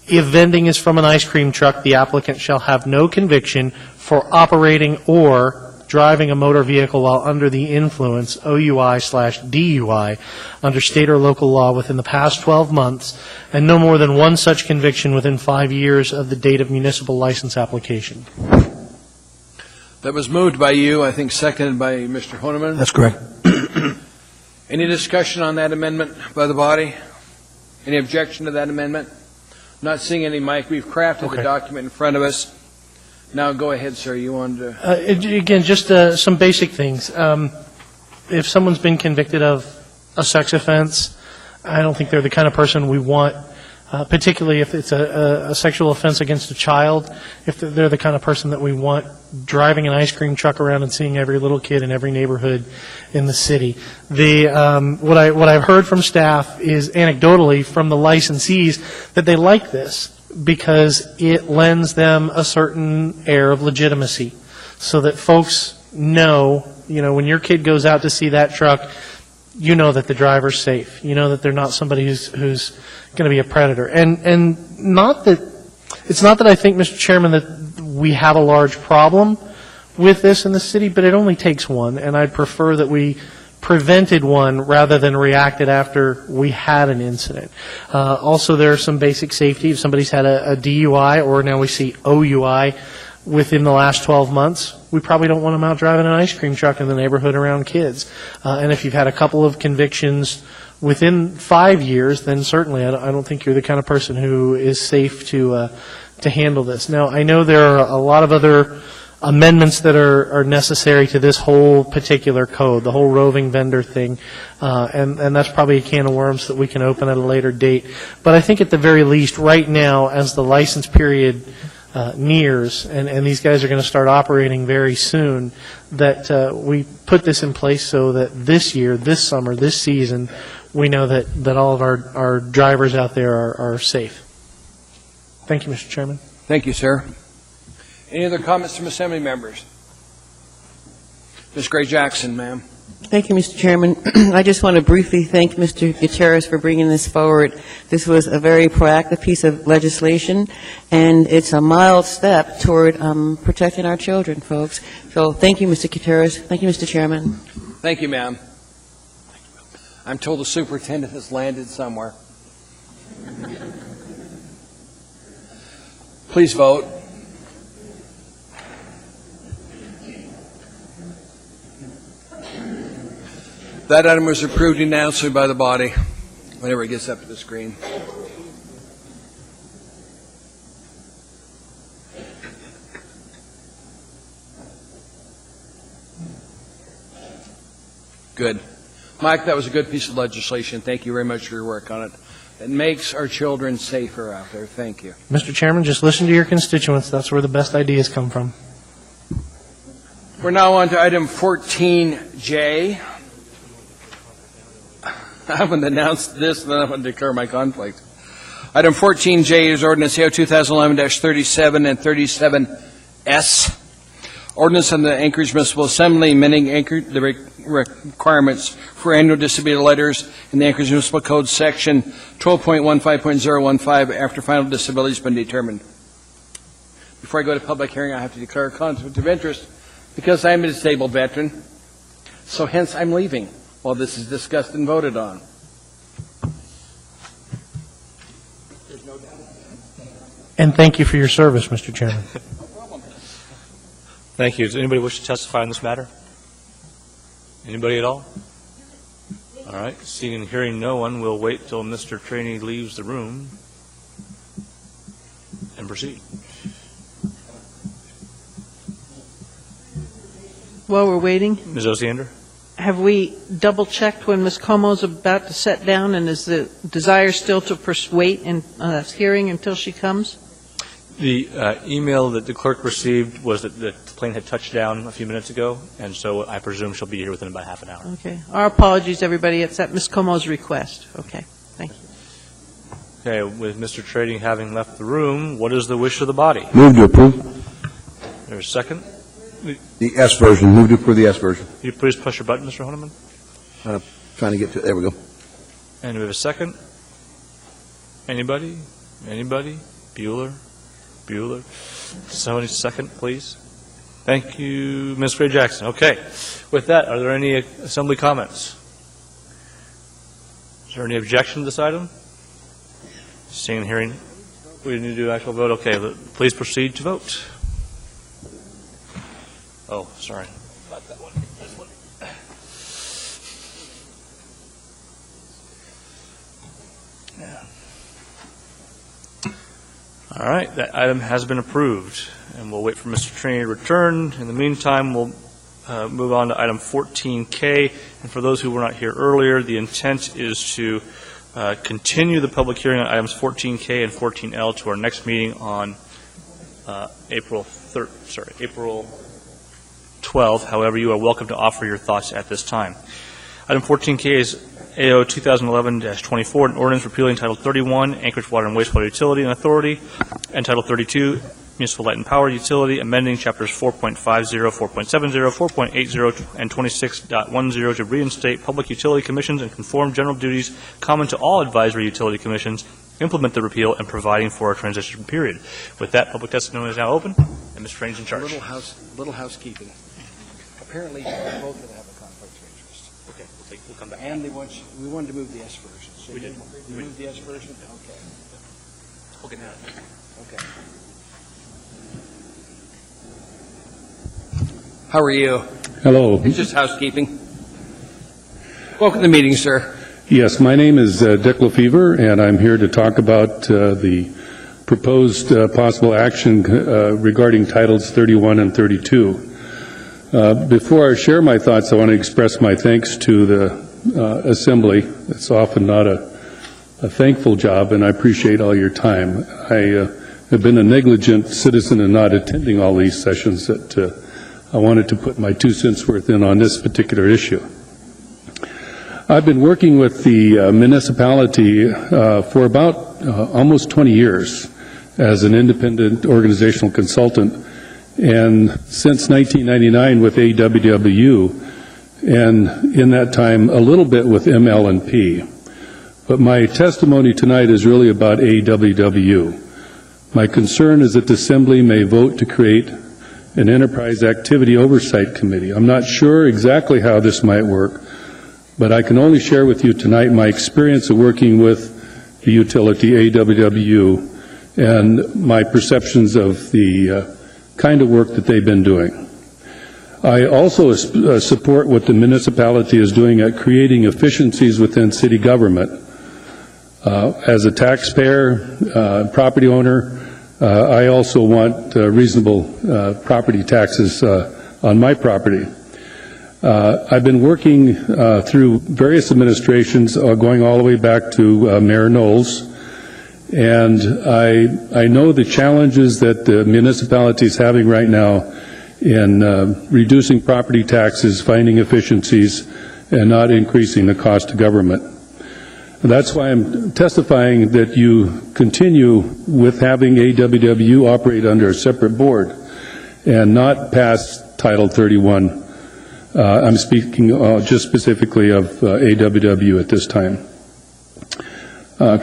if vending is from an ice cream truck, the applicant shall have no conviction for operating or driving a motor vehicle while under the influence, OUI/DUI, under state or local law within the past 12 months, and no more than one such conviction within 5 years of the date of municipal license application. That was moved by you, I think seconded by Mr. Honeman. That's correct. Any discussion on that amendment by the body? Any objection to that amendment? Not seeing any, Mike. We've crafted the document in front of us. Now go ahead, sir. You wanted to... Again, just some basic things. If someone's been convicted of a sex offense, I don't think they're the kind of person we want, particularly if it's a sexual offense against a child, if they're the kind of person that we want driving an ice cream truck around and seeing every little kid in every neighborhood in the city. What I've heard from staff is anecdotally from the licensees that they like this because it lends them a certain air of legitimacy, so that folks know, when your kid goes out to see that truck, you know that the driver's safe. You know that they're not somebody who's going to be a predator. And not that, it's not that I think, Mr. Chairman, that we have a large problem with this in the city, but it only takes one, and I'd prefer that we prevented one rather than reacted after we had an incident. Also, there are some basic safety. If somebody's had a DUI, or now we see OUI, within the last 12 months, we probably don't want them out driving an ice cream truck in the neighborhood around kids. And if you've had a couple of convictions within 5 years, then certainly I don't think you're the kind of person who is safe to handle this. Now, I know there are a lot of other amendments that are necessary to this whole particular code, the whole roving vendor thing, and that's probably a can of worms that we can open at a later date. But I think at the very least, right now, as the license period nears, and these guys are going to start operating very soon, that we put this in place so that this year, this summer, this season, we know that all of our drivers out there are safe. Thank you, Mr. Chairman. Thank you, sir. Any other comments from Assembly members? Ms. Gray-Jackson, ma'am. Thank you, Mr. Chairman. I just want to briefly thank Mr. Gutierrez for bringing this forward. This was a very proactive piece of legislation, and it's a mild step toward protecting our children, folks. So thank you, Mr. Gutierrez. Thank you, Mr. Chairman. Thank you, ma'am. I'm told the superintendent has landed somewhere. Please vote. That item was approved unanimously by the body whenever it gets up to the screen. Good. Mike, that was a good piece of legislation. Thank you very much for your work on it. It makes our children safer out there. Thank you. Mr. Chairman, just listen to your constituents. That's where the best ideas come from. We're now on to item 14J. I haven't announced this, and then I'm going to declare my conflict. Item 14J is Ordinance AO 2011-37 and 37S. Ordinance on the Anchorage Municipal Assembly amending the requirements for annual disability letters in the Anchorage Municipal Code Section 12.15.015 after final disability has been determined. Before I go to public hearing, I have to declare a conflict of interest because I am a disabled veteran, so hence I'm leaving while this is discussed and voted on. And thank you for your service, Mr. Chairman. Thank you. Does anybody wish to testify on this matter? Anybody at all? All right. Seeing and hearing no one, we'll wait till Mr. Trainee leaves the room and proceed. While we're waiting, Ms. Osiander? have we double-checked when Ms. Como's about to sit down, and is the desire still to wait in hearing until she comes? The email that the clerk received was that the plane had touched down a few minutes ago, and so I presume she'll be here within about half an hour. Okay. Our apologies, everybody. It's at Ms. Como's request. Okay. Thank you. Okay. With Mr. Trading having left the room, what is the wish of the body? Move to approve. There's a second. The S version. Move to approve the S version. Can you please push your button, Mr. Honeman? Trying to get to it. There we go. And we have a second. Anybody? Anybody? Bueller? Bueller? Somebody second, please. Thank you, Ms. Gray-Jackson. Okay. With that, are there any assembly comments? Is there any objection to this item? Seeing and hearing, we need to do actual vote. Okay. Please proceed to vote. Oh, sorry. Not that one. This one. Yeah. All right, that item has been approved, and we'll wait for Mr. Trainee to return. In the meantime, we'll move on to item 14K, and for those who were not here earlier, the intent is to continue the public hearing on items 14K and 14L to our next meeting on April 12th. However, you are welcome to offer your thoughts at this time. Item 14K is AO 2011-24, an ordinance repealing Title 31, Anchorage Water and Wastewater Utility and Authority, and Title 32, Municipal Light and Power Utility, amending Chapters 4.50, 4.70, 4.80, and 26.10 to reinstate public utility commissions and conform general duties common to all advisory utility commissions, implement the repeal, and providing for a transition period. With that, public testimony is now open, and Mr. Frank is in charge. Little housekeeping. Apparently, both of them have a conflict of interest. Okay, we'll come back. And we wanted to move the S version. So We did. We moved the S version? Okay. Okay, now. Okay. How are you? Hello. It's just housekeeping. Welcome to the meeting, sir. Yes, my name is Dick Lefevre, and I'm here to talk about the proposed possible action regarding Titles 31 and 32. Before I share my thoughts, I want to express my thanks to the Assembly. It's often not a thankful job, and I appreciate all your time. I have been a negligent citizen in not attending all these sessions that I wanted to put my 2 cents worth in on this particular issue. I've been working with the municipality for about almost 20 years as an independent organizational consultant, and since 1999 with AWW, and in that time a little bit with ML&P. But my testimony tonight is really about AWW. My concern is that the Assembly may vote to create an Enterprise Activity Oversight Committee. I'm not sure exactly how this might work, but I can only share with you tonight my experience of working with the utility, AWW, and my perceptions of the kind of work that they've been doing. I also support what the municipality is doing at creating efficiencies within city government. As a taxpayer, property owner, I also want reasonable property taxes on my property. I've been working through various administrations, going all the way back to Mayor Knowles, and I know the challenges that the municipality is having right now in reducing property taxes, finding efficiencies, and not increasing the cost to government. That's why I'm testifying that you continue with having AWW operate under a separate board and not pass Title 31. I'm speaking just specifically of AWW at this time.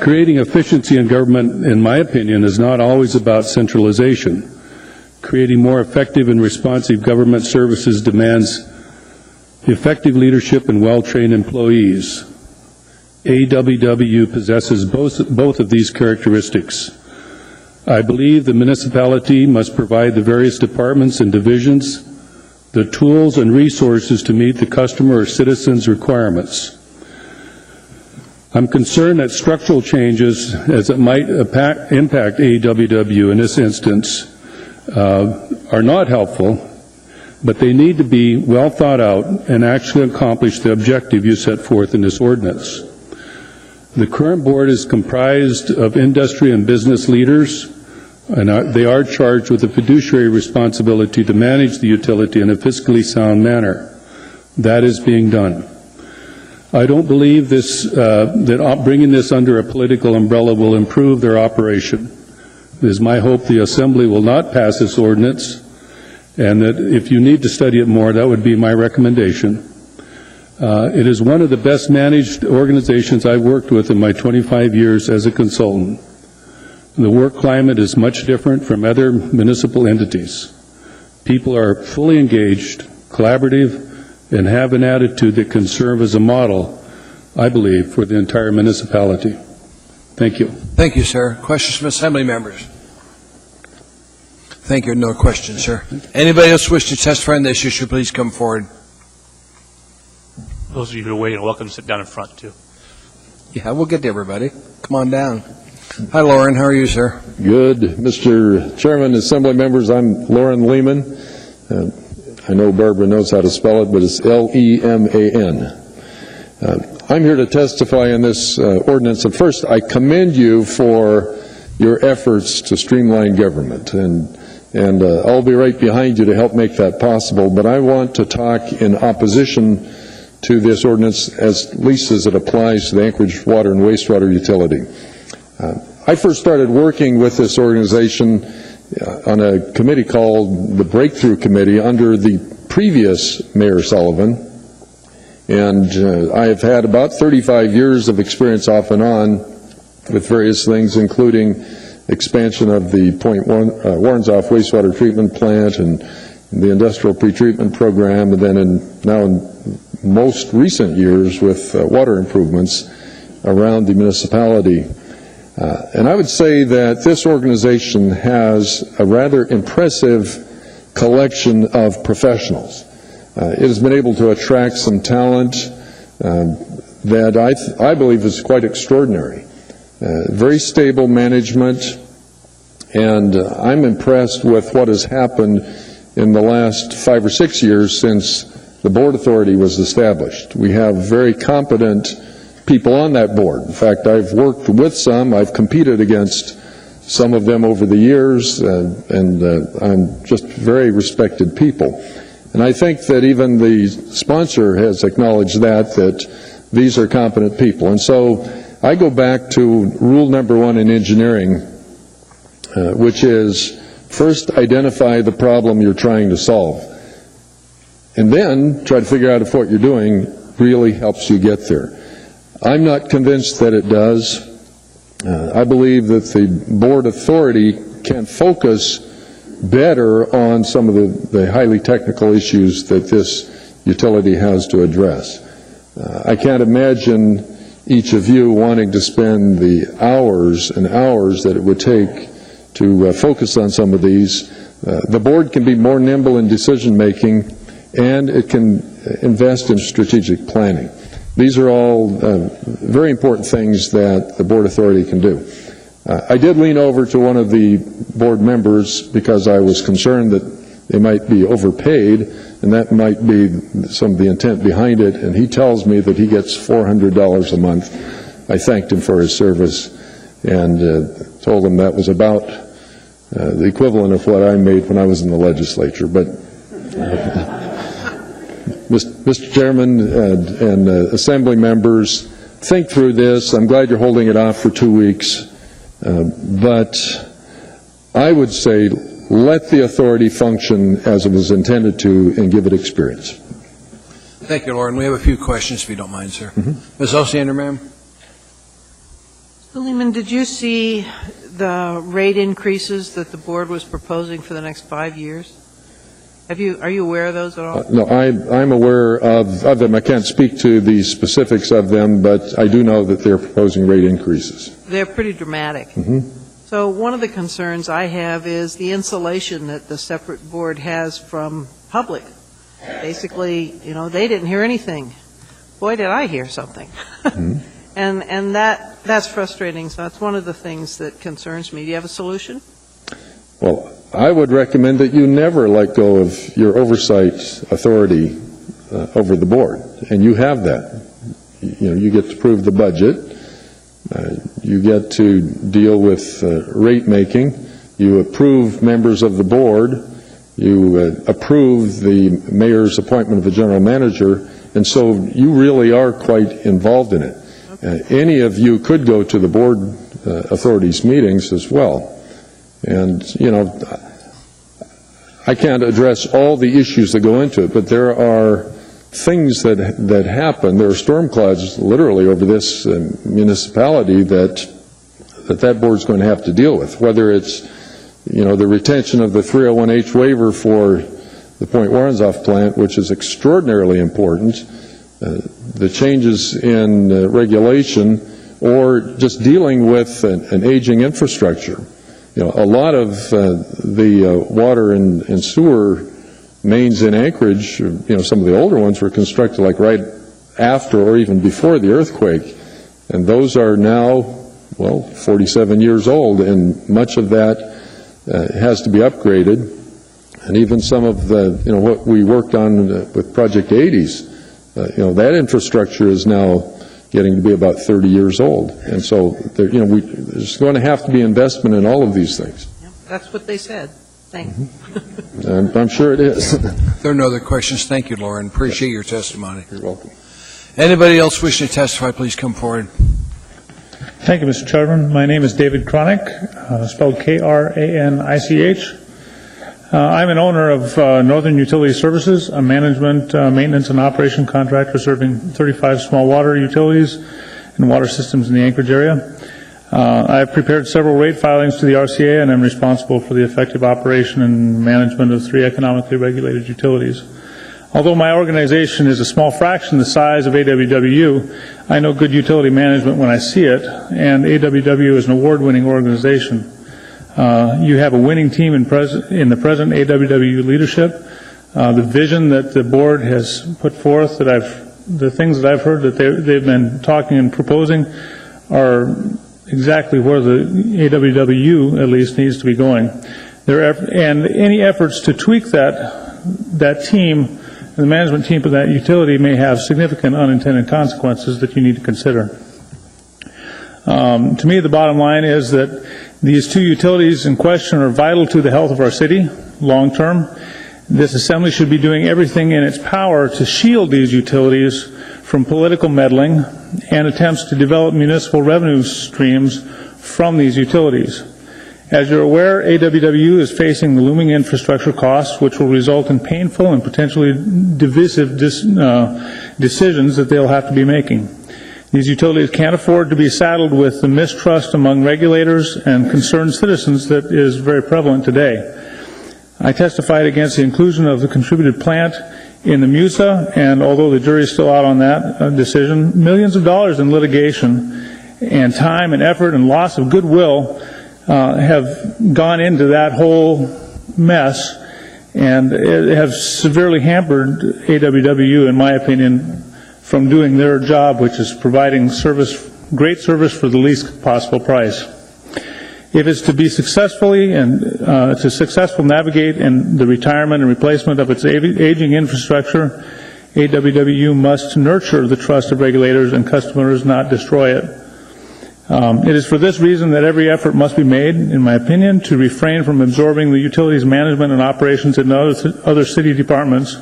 Creating efficiency in government, in my opinion, is not always about centralization. Creating more effective and responsive government services demands effective leadership and well-trained employees. AWW possesses both of these characteristics. I believe the municipality must provide the various departments and divisions the tools and resources to meet the customer or citizens' requirements. I'm concerned that structural changes, as it might impact AWW in this instance, are not helpful, but they need to be well thought out and actually accomplish the objective you set forth in this ordinance. The current board is comprised of industry and business leaders, and they are charged with a fiduciary responsibility to manage the utility in a fiscally sound manner. That is being done. I don't believe that bringing this under a political umbrella will improve their operation. It is my hope the Assembly will not pass this ordinance, and that if you need to study it more, that would be my recommendation. It is one of the best managed organizations I've worked with in my 25 years as a consultant. The work climate is much different from other municipal entities. People are fully engaged, collaborative, and have an attitude that can serve as a model, I believe, for the entire municipality. Thank you. Thank you, sir. Questions from Assembly members? Thank you. No questions, sir. Anybody else wish to testify on this issue, please come forward. Those of you who are waiting are welcome to sit down in front, too. Yeah, we'll get to everybody. Come on down. Hi, Lauren. How are you, sir? Good. Mr. Chairman, Assembly members, I'm Lauren Lehman. I know Barbara knows how to spell it, but it's L-E-M-A-N. I'm here to testify on this ordinance. And first, I commend you for your efforts to streamline government, and I'll be right behind you to help make that possible. But I want to talk in opposition to this ordinance, at least as it applies to the Anchorage Water and Wastewater Utility. I first started working with this organization on a committee called the Breakthrough Committee under the previous Mayor Sullivan. And I have had about 35 years of experience off and on with various things, including expansion of the Point Warrenzoff wastewater treatment plant and the industrial pretreatment program, and then now in most recent years with water improvements around the municipality. And I would say that this organization has a rather impressive collection of professionals. It has been able to attract some talent that I believe is quite extraordinary. Very stable management, and I'm impressed with what has happened in the last 5 or 6 years since the Board Authority was established. We have very competent people on that board. In fact, I've worked with some, I've competed against some of them over the years, and I'm just very respected people. And I think that even the sponsor has acknowledged that these are competent people. And so I go back to rule number 1 in engineering, which is first identify the problem you're trying to solve, and then try to figure out if what you're doing really helps you get there. I'm not convinced that it does. I believe that the Board Authority can focus better on some of the highly technical issues that this utility has to address. I can't imagine each of you wanting to spend the hours and hours that it would take to focus on some of these. The board can be more nimble in decision-making, and it can invest in strategic planning. These are all very important things that the Board Authority can do. I did lean over to one of the board members because I was concerned that they might be overpaid, and that might be some of the intent behind it, and he tells me that he gets $400 a month. I thanked him for his service and told him that was about the equivalent of what I made when I was in the legislature. But Mr. Chairman and Assembly members, think through this. I'm glad you're holding it off for 2 weeks. But I would say let the authority function as it was intended to and give it experience. Thank you, Lauren. We have a few questions, if you don't mind, sir. Ms. Osiander, ma'am. Mr. Lehman, did you see the rate increases that the board was proposing for the next 5 years? Are you aware of those at all? No, I'm aware of them. I can't speak to the specifics of them, but I do know that they're proposing rate increases. They're pretty dramatic. So one of the concerns I have is the insulation that the separate board has from public. Basically, they didn't hear anything. Boy, did I hear something. And that's frustrating. So that's one of the things that concerns me. Do you have a solution? Well, I would recommend that you never let go of your oversight authority over the board, and you have that. You get to approve the budget. You get to deal with rate making. You approve members of the board. You approve the mayor's appointment of the general manager, and so you really are quite involved in it. Any of you could go to the board authorities meetings as well. And, I can't address all the issues that go into it, but there are things that happen. There are storm clouds literally over this municipality that board's going to have to deal with, whether it's, the retention of the 301H waiver for the Point Warrenzoff plant, which is extraordinarily important, the changes in regulation, or just dealing with an aging infrastructure. A lot of the water and sewer mains in Anchorage, some of the older ones were constructed like right after or even before the earthquake, and those are now, 47 years old, and much of that has to be upgraded. And even some of the, what we worked on with Project 80s, that infrastructure is now getting to be about 30 years old. And so, there's going to have to be investment in all of these things. That's what they said. Thanks. I'm sure it is. There are no other questions. Thank you, Lauren. Appreciate your testimony. You're welcome. Anybody else wishing to testify, please come forward. Thank you, Mr. Chairman. My name is David Cronick. spelled K-R-A-N-I-C-H. I'm an owner of Northern Utility Services, a management, maintenance, and operation contractor serving 35 small water utilities and water systems in the Anchorage area. I've prepared several rate filings to the RCA, and I'm responsible for the effective operation and management of 3 economically regulated utilities. Although my organization is a small fraction the size of AWW, I know good utility management when I see it, and AWW is an award-winning organization. You have a winning team in the present AWW leadership. The vision that the board has put forth, the things that I've heard that they've been talking and proposing are exactly where the AWW at least needs to be going. And any efforts to tweak that team, the management team of that utility, may have significant unintended consequences that you need to consider. To me, the bottom line is that these 2 utilities in question are vital to the health of our city long term. This assembly should be doing everything in its power to shield these utilities from political meddling and attempts to develop municipal revenue streams from these utilities. As you're aware, AWW is facing the looming infrastructure costs, which will result in painful and potentially divisive decisions that they'll have to be making. These utilities can't afford to be saddled with the mistrust among regulators and concerned citizens that is very prevalent today. I testified against the inclusion of the contributed plant in the MUSA, and although the jury is still out on that decision, millions of dollars in litigation and time and effort and loss of goodwill have gone into that whole mess, and it has severely hampered AWW, in my opinion, from doing their job, which is providing great service for the least possible price. If it's to be successfully navigate in the retirement and replacement of its aging infrastructure, AWW must nurture the trust of regulators and customers, not destroy it. It is for this reason that every effort must be made, in my opinion, to refrain from absorbing the utilities management and operations in other city departments,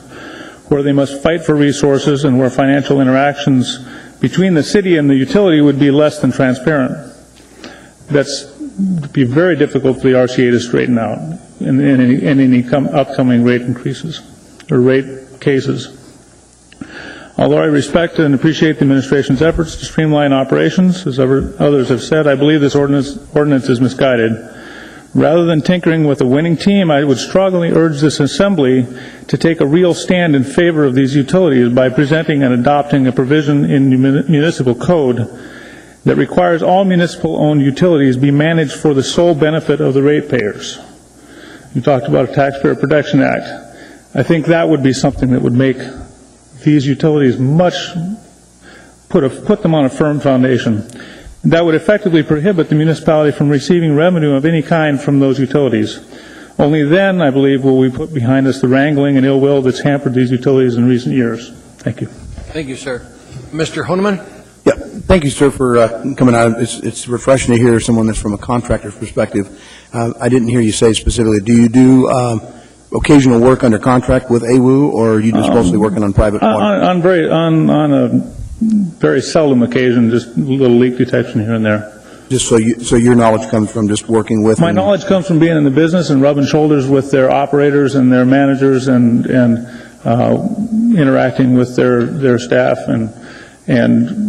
where they must fight for resources and where financial interactions between the city and the utility would be less than transparent. That's be very difficult for the RCA to straighten out in any upcoming rate increases or rate cases. Although I respect and appreciate the administration's efforts to streamline operations, as others have said, I believe this ordinance is misguided. Rather than tinkering with a winning team, I would strongly urge this assembly to take a real stand in favor of these utilities by presenting and adopting a provision in municipal code that requires all municipal-owned utilities be managed for the sole benefit of the ratepayers. You talked about a Taxpayer Protection Act. I think that would be something that would make these utilities put them on a firm foundation. That would effectively prohibit the municipality from receiving revenue of any kind from those utilities. Only then, I believe, will we put behind us the wrangling and ill will that's hampered these utilities in recent years. Thank you. Thank you, sir. Mr. Honeman? Yeah, thank you, sir, for coming out. It's refreshing to hear someone that's from a contractor's perspective. I didn't hear you say specifically, do you do occasional work under contract with AWU, or are you just mostly working on private water? On a very seldom occasion, just a little leak detection here and there. Just so your knowledge comes from just working with... My knowledge comes from being in the business and rubbing shoulders with their operators and their managers and interacting with their staff and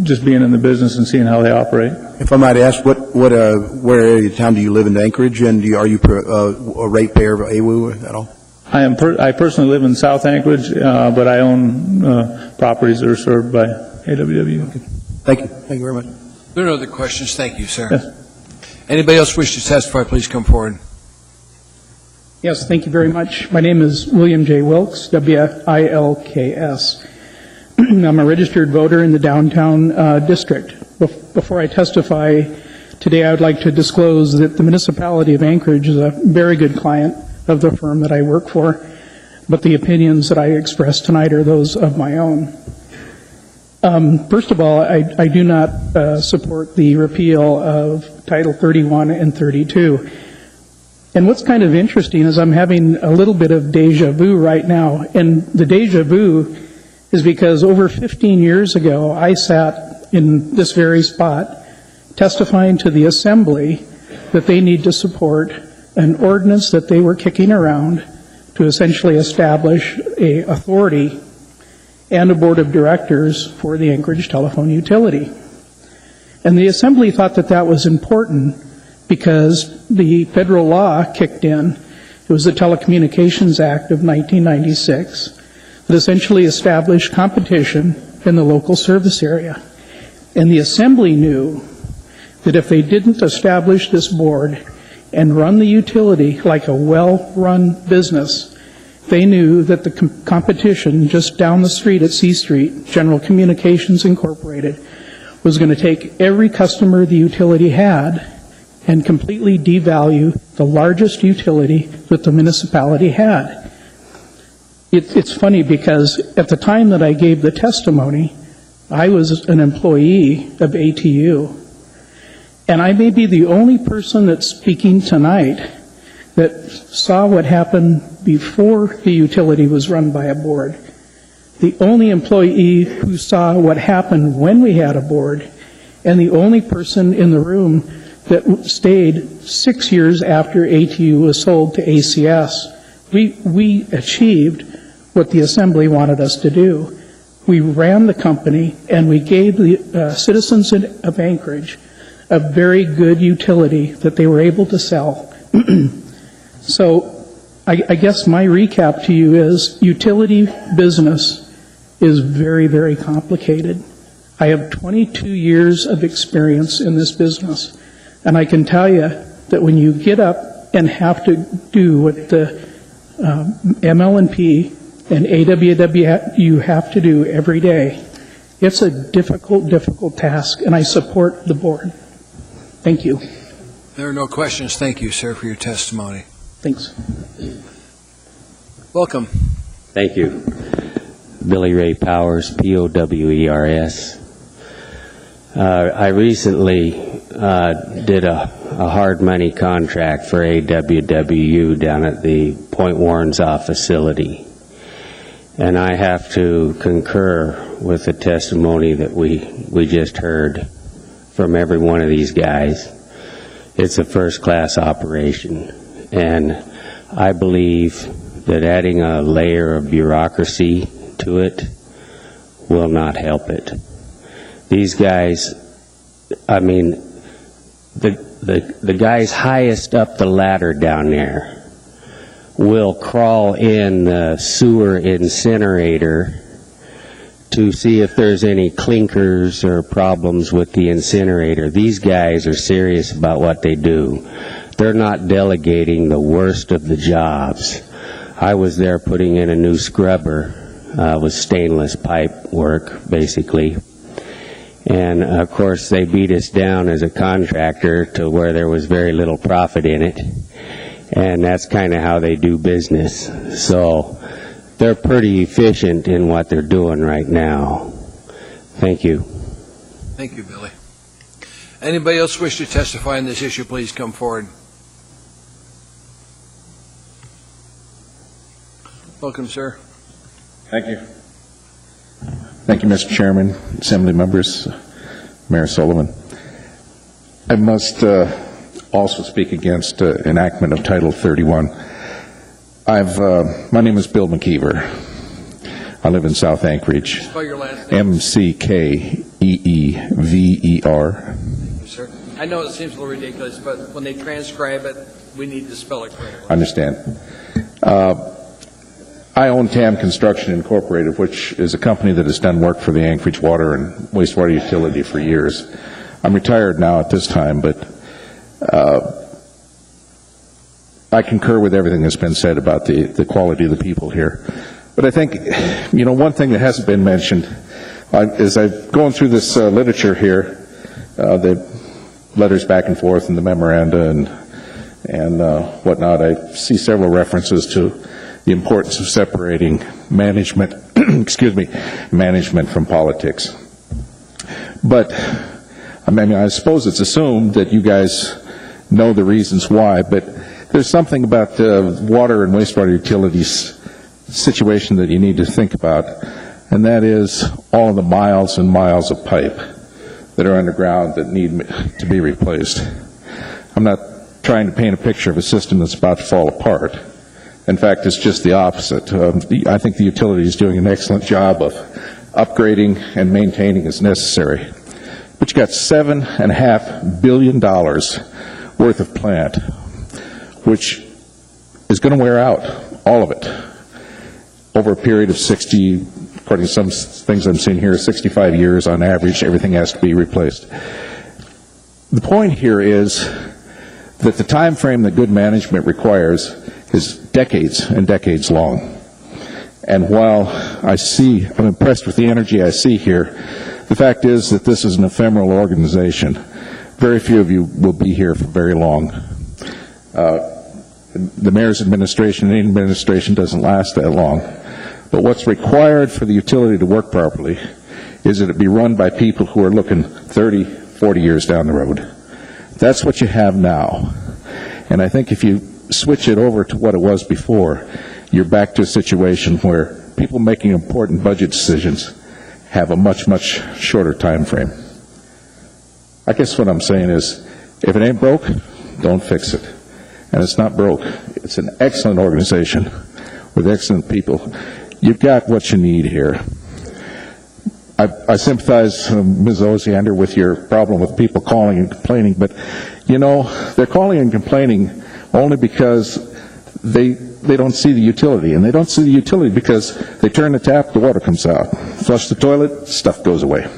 just being in the business and seeing how they operate. If I might ask, where area of town do you live in Anchorage, and are you a ratepayer of AWU at all? I personally live in South Anchorage, but I own properties that are served by AWW. Thank you. Thank you very much. There are no other questions. Thank you, sir. Yes. Anybody else wish to testify, please come forward. Yes, thank you very much. My name is William J. Wilkes, W-I-L-K-S. I'm a registered voter in the downtown district. Before I testify today, I would like to disclose that the municipality of Anchorage is a very good client of the firm that I work for, but the opinions that I express tonight are those of my own. First of all, I do not support the repeal of Title 31 and 32. And what's kind of interesting is I'm having a little bit of deja vu right now. And the deja vu is because over 15 years ago, I sat in this very spot testifying to the assembly that they need to support an ordinance that they were kicking around to essentially establish a authority and a board of directors for the Anchorage Telephone Utility. And the Assembly thought that that was important because the federal law kicked in. It was the Telecommunications Act of 1996 that essentially established competition in the local service area. And the Assembly knew that if they didn't establish this board and run the utility like a well-run business, they knew that the competition just down the street at C Street, General Communications Incorporated, was going to take every customer the utility had and completely devalue the largest utility that the municipality had. It's funny because at the time that I gave the testimony, I was an employee of ATU. And I may be the only person that's speaking tonight that saw what happened before the utility was run by a board. The only employee who saw what happened when we had a board, and the only person in the room that stayed 6 years after ATU was sold to ACS. We achieved what the Assembly wanted us to do. We ran the company, and we gave the citizens of Anchorage a very good utility that they were able to sell. So I guess my recap to you is utility business is very, very complicated. I have 22 years of experience in this business, and I can tell you that when you get up and have to do what the ML&P and AWW have to do every day, it's a difficult, difficult task, and I support the board. Thank you. There are no questions. Thank you, sir, for your testimony. Thanks. Welcome. Thank you. Billy Ray Powers, P-O-W-E-R-S. I recently did a hard money contract for AWWU down at the Point Warrenzoff facility. And I have to concur with the testimony that we just heard from every one of these guys. It's a first-class operation. And I believe that adding a layer of bureaucracy to it will not help it. These guys, I mean, the guys highest up the ladder down there will crawl in the sewer incinerator to see if there's any clinkers or problems with the incinerator. These guys are serious about what they do. They're not delegating the worst of the jobs. I was there putting in a new scrubber with stainless pipe work, basically. And, of course, they beat us down as a contractor to where there was very little profit in it. And that's kind of how they do business. So they're pretty efficient in what they're doing right now. Thank you. Thank you, Billy. Anybody else wish to testify on this issue, please come forward. Welcome, sir. Thank you. Thank you, Mr. Chairman, Assembly members, Mayor Sullivan. I must also speak against enactment of Title 31. My name is Bill McKeever. I live in South Anchorage. Spell your last name. M-C-K-E-E-V-E-R. Thank you, sir. I know it seems a little ridiculous, but when they transcribe it, we need to spell it correctly. I understand. I own TAM Construction Incorporated, which is a company that has done work for the Anchorage Water and Wastewater Utility for years. I'm retired now at this time, but I concur with everything that's been said about the quality of the people here. But I think, one thing that hasn't been mentioned, as I've gone through this literature here, the letters back and forth and the memoranda and whatnot, I see several references to the importance of separating management, management from politics. But, I suppose it's assumed that you guys know the reasons why, but there's something about the water and wastewater utilities situation that you need to think about, and that is all of the miles and miles of pipe that are underground that need to be replaced. I'm not trying to paint a picture of a system that's about to fall apart. In fact, it's just the opposite. I think the utility is doing an excellent job of upgrading and maintaining as necessary. But you got $7.5 billion worth of plant, which is going to wear out, all of it, over a period of 60, according to some things I'm seeing here, 65 years on average. Everything has to be replaced. The point here is that the time frame that good management requires is decades and decades long. And while I'm impressed with the energy I see here, the fact is that this is an ephemeral organization. Very few of you will be here for very long. The mayor's administration, any administration doesn't last that long. But what's required for the utility to work properly is that it be run by people who are looking 30, 40 years down the road. That's what you have now. And I think if you switch it over to what it was before, you're back to a situation where people making important budget decisions have a much, much shorter time frame. I guess what I'm saying is, if it ain't broke, don't fix it. And it's not broke. It's an excellent organization with excellent people. You've got what you need here. I sympathize, Ms. Osiander, with your problem with people calling and complaining, but, you know, they're calling and complaining only because they don't see the utility. And they don't see the utility because they turn the tap, the water comes out. Flush the toilet, stuff goes away.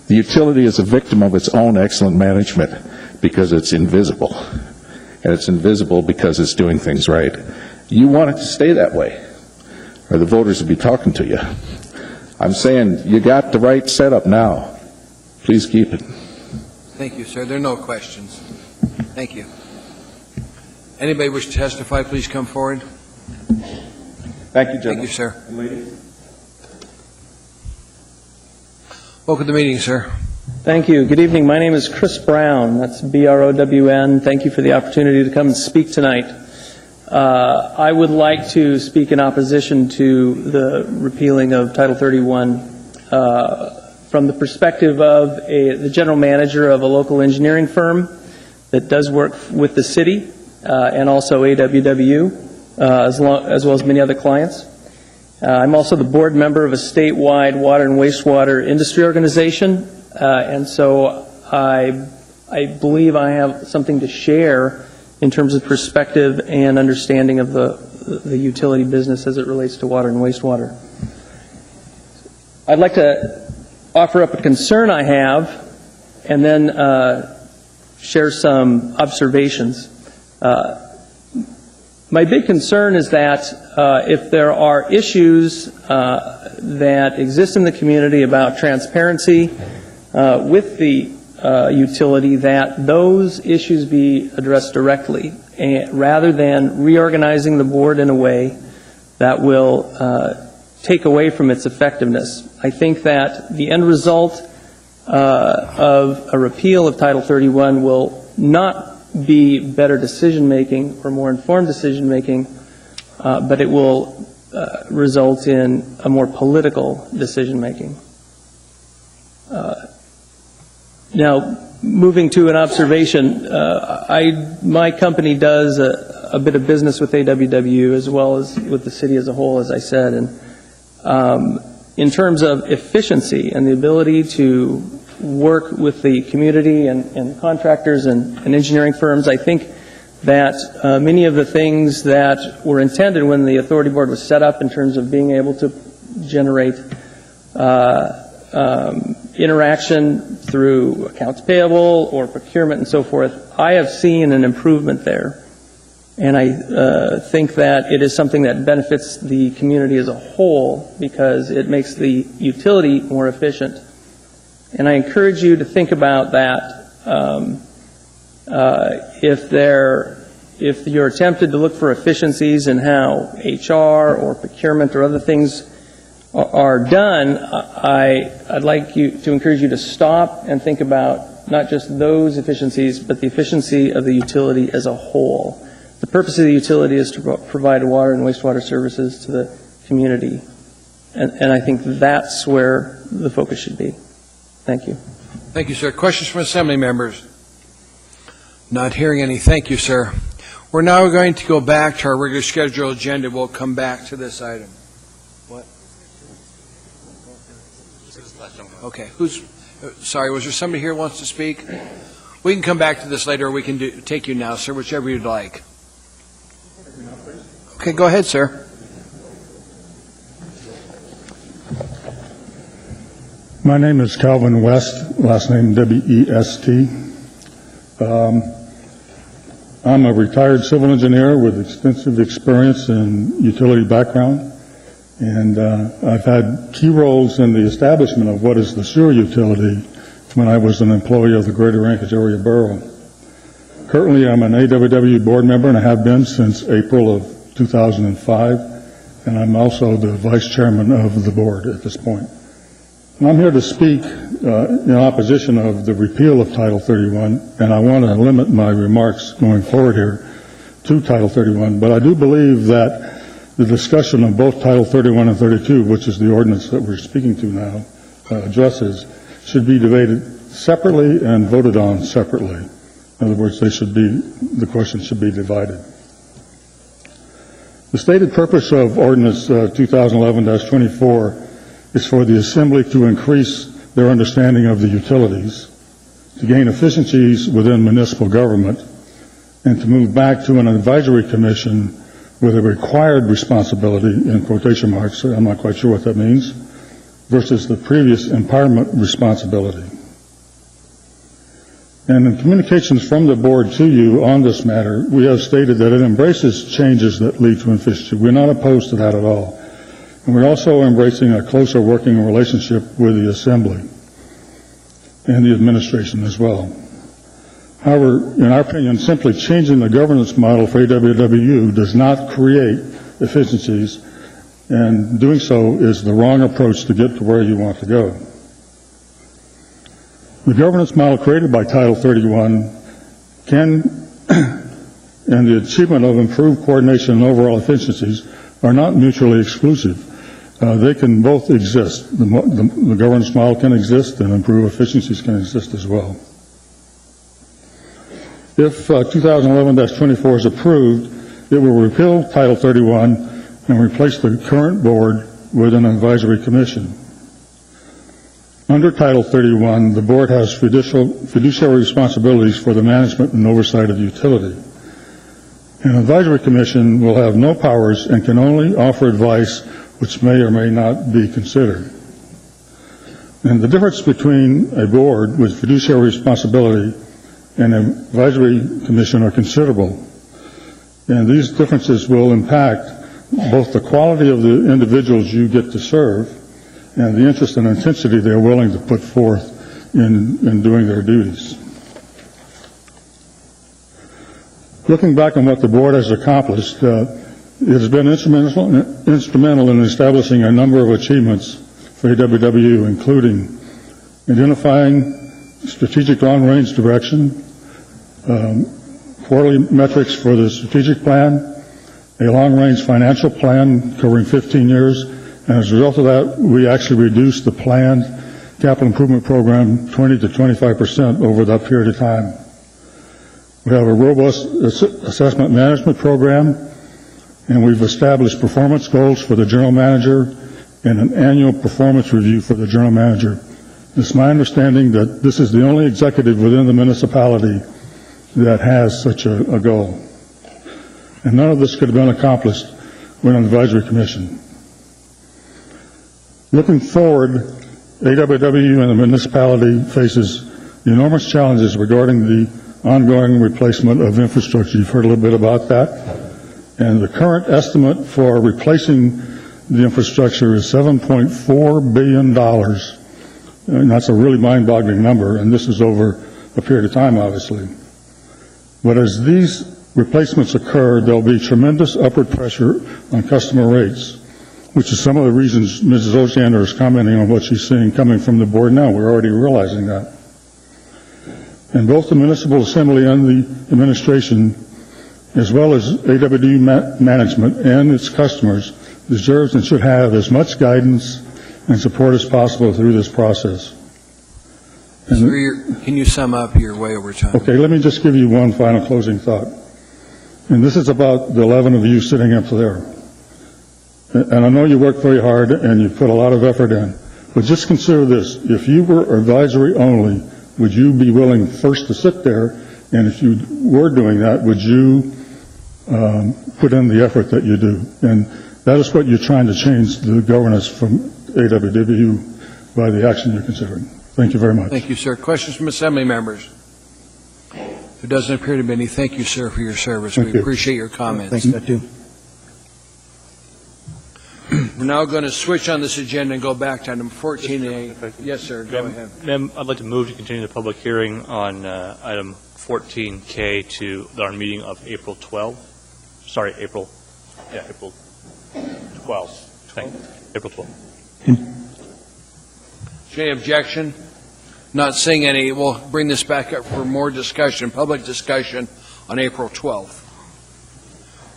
The utility is a victim of its own excellent management because it's invisible. And it's invisible because it's doing things right. You want it to stay that way, or the voters will be talking to you. I'm saying you got the right setup now. Please keep it. Thank you, sir. There are no questions. Thank you. Anybody wish to testify, please come forward. Thank you, gentlemen. Thank you, sir. Welcome to the meeting, sir. Thank you. Good evening. My name is Chris Brown. That's B-R-O-W-N. Thank you for the opportunity to come and speak tonight. I would like to speak in opposition to the repealing of Title 31 from the perspective of the general manager of a local engineering firm that does work with the city and also AWW, as well as many other clients. I'm also the board member of a statewide water and wastewater industry organization, and so I believe I have something to share in terms of perspective and understanding of the utility business as it relates to water and wastewater. I'd like to offer up a concern I have and then share some observations. My big concern is that if there are issues that exist in the community about transparency with the utility, that those issues be addressed directly, rather than reorganizing the board in a way that will take away from its effectiveness. I think that the end result of a repeal of Title 31 will not be better decision-making or more informed decision-making, but it will result in a more political decision-making. Now, moving to an observation, my company does a bit of business with AWW as well as with the city as a whole, as I said. And in terms of efficiency and the ability to work with the community and contractors and engineering firms, I think that many of the things that were intended when the authority board was set up in terms of being able to generate interaction through accounts payable or procurement and so forth, I have seen an improvement there. And I think that it is something that benefits the community as a whole because it makes the utility more efficient. And I encourage you to think about that. If you're tempted to look for efficiencies in how HR or procurement or other things are done, I'd like to encourage you to stop and think about not just those efficiencies, but the efficiency of the utility as a whole. The purpose of the utility is to provide water and wastewater services to the community. And I think that's where the focus should be. Thank you. Thank you, sir. Questions from Assembly members? Not hearing any. Thank you, sir. We're now going to go back to our regular scheduled agenda. We'll come back to this item. What? Okay. Sorry, was there somebody here who wants to speak? We can come back to this later, or we can take you now, sir, whichever you'd like. Okay, go ahead, sir. My name is Calvin West, last name W-E-S-T. I'm a retired civil engineer with extensive experience in utility background, and I've had key roles in the establishment of what is the sewer utility when I was an employee of the Greater Anchorage Area Borough. Currently, I'm an AWW board member, and I have been since April of 2005, and I'm also the vice chairman of the board at this point. And I'm here to speak in opposition of the repeal of Title 31, and I want to limit my remarks going forward here to Title 31, but I do believe that the discussion of both Title 31 and 32, which is the ordinance that we're speaking to now, addresses, should be debated separately and voted on separately. In other words, the question should be divided. The stated purpose of Ordinance 2011-24 is for the Assembly to increase their understanding of the utilities, to gain efficiencies within municipal government, and to move back to an advisory commission with a required responsibility, in quotation marks, I'm not quite sure what that means, versus the previous empowerment responsibility. And in communications from the board to you on this matter, we have stated that it embraces changes that lead to efficiency. We're not opposed to that at all. And we're also embracing a closer working relationship with the Assembly and the administration as well. However, in our opinion, simply changing the governance model for AWWU does not create efficiencies, and doing so is the wrong approach to get to where you want to go. The governance model created by Title 31 and the achievement of improved coordination and overall efficiencies are not mutually exclusive. They can both exist. The governance model can exist, and improved efficiencies can exist as well. If 2011-24 is approved, it will repeal Title 31 and replace the current board with an advisory commission. Under Title 31, the board has fiduciary responsibilities for the management and oversight of the utility. An advisory commission will have no powers and can only offer advice which may or may not be considered. And the difference between a board with fiduciary responsibility and an advisory commission are considerable. And these differences will impact both the quality of the individuals you get to serve and the interest and intensity they're willing to put forth in doing their duties. Looking back on what the board has accomplished, it has been instrumental in establishing a number of achievements for AWWU, including identifying strategic long-range direction, quarterly metrics for the strategic plan, a long-range financial plan covering 15 years, and as a result of that, we actually reduced the planned capital improvement program 20 to 25% over that period of time. We have a robust assessment management program, and we've established performance goals for the general manager and an annual performance review for the general manager. It's my understanding that this is the only executive within the municipality that has such a goal. And none of this could have been accomplished with an advisory commission. Looking forward, AWWU and the municipality faces enormous challenges regarding the ongoing replacement of infrastructure. You've heard a little bit about that. And the current estimate for replacing the infrastructure is $7.4 billion. And that's a really mind-boggling number, and this is over a period of time, obviously. But as these replacements occur, there'll be tremendous upward pressure on customer rates, which is some of the reasons Mrs. Osander is commenting on what she's seeing coming from the board now. We're already realizing that. And both the Municipal Assembly and the administration, as well as AWW management and its customers, deserves and should have as much guidance and support as possible through this process. And Can you sum up? You're way over time. Okay, let me just give you one final closing thought. And this is about the 11 of you sitting up there. And I know you work very hard and you put a lot of effort in. But just consider this. If you were advisory only, would you be willing first to sit there? And if you were doing that, would you put in the effort that you do? And that is what you're trying to change the governance from AWW by the action you're considering. Thank you very much. Thank you, sir. Questions from Assembly members? There doesn't appear to be any. Thank you, sir, for your service. We appreciate your comments. Thank you, that too. We're now going to switch on this agenda and go back to item 14A. Yes, sir, go ahead. Ma'am, I'd like to move to continue the public hearing on item 14K to our meeting of April 12th. Sorry, April 12th. April 12th. Any objection? Not seeing any. We'll bring this back up for more discussion, public discussion on April 12th.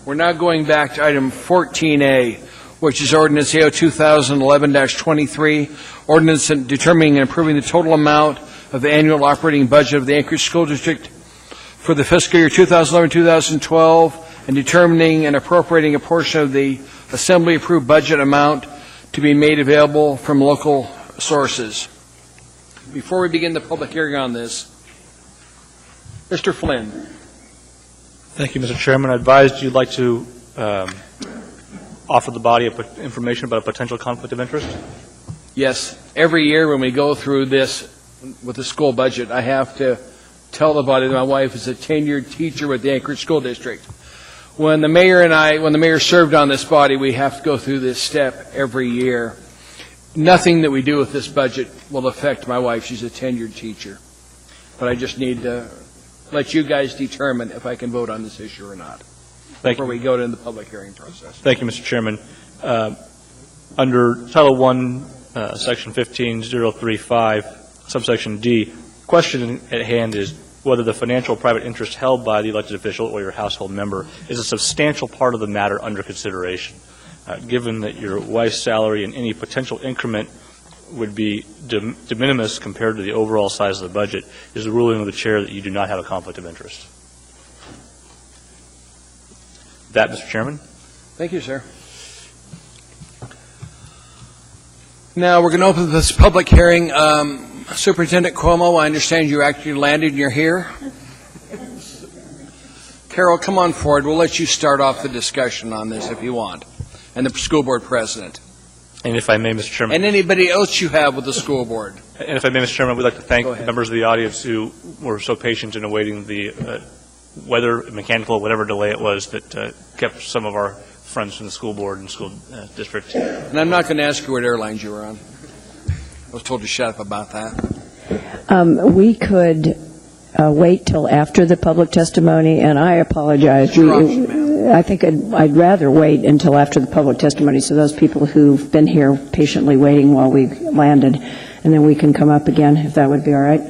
We're now going back to item 14A, which is ordinance AO 2011-23, ordinance determining and approving the total amount of the annual operating budget of the Anchorage School District for the fiscal year 2011-2012, and determining and appropriating a portion of the Assembly-approved budget amount to be made available from local sources. Before we begin the public hearing on this, Mr. Flynn. Thank you, Mr. Chairman. I advised you'd like to offer the body information about a potential conflict of interest? Yes. Every year when we go through this with the school budget, I have to tell the body that my wife is a tenured teacher with the Anchorage School District. When the mayor served on this body, we have to go through this step every year. Nothing that we do with this budget will affect my wife. She's a tenured teacher. But I just need to let you guys determine if I can vote on this issue or not before we go into the public hearing process. Thank you, Mr. Chairman. Under Title I, Section 15035, subsection D, the question at hand is whether the financial or private interest held by the elected official or your household member is a substantial part of the matter under consideration. Given that your wife's salary and any potential increment would be de minimis compared to the overall size of the budget, is the ruling of the chair that you do not have a conflict of interest. That, Mr. Chairman. Thank you, sir. Now we're going to open this public hearing. Superintendent Cuomo, I understand you actually landed and you're here. Carol, come on forward. We'll let you start off the discussion on this if you want. And the school board president. And if I may, Mr. Chairman. And anybody else you have with the school board. And if I may, Mr. Chairman, we'd like to thank members of the audience who were so patient in awaiting the weather, mechanical, whatever delay it was that kept some of our friends from the school board and school district. And I'm not going to ask you what airlines you were on. I was told to shut up about that. We could wait till after the public testimony, and I apologize. I think I'd rather wait until after the public testimony so those people who've been here patiently waiting while we landed, and then we can come up again, if that would be all right.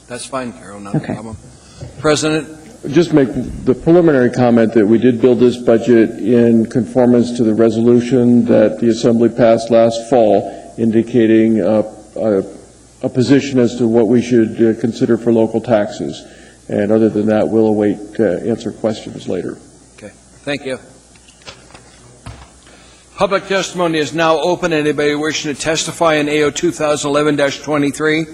That's fine, Carol, no problem. President? Just make the preliminary comment that we did build this budget in conformance to the resolution that the Assembly passed last fall, indicating a position as to what we should consider for local taxes. And other than that, we'll await answer questions later. Okay. Thank you. Public testimony is now open. Anybody wishing to testify in AO 2011-23,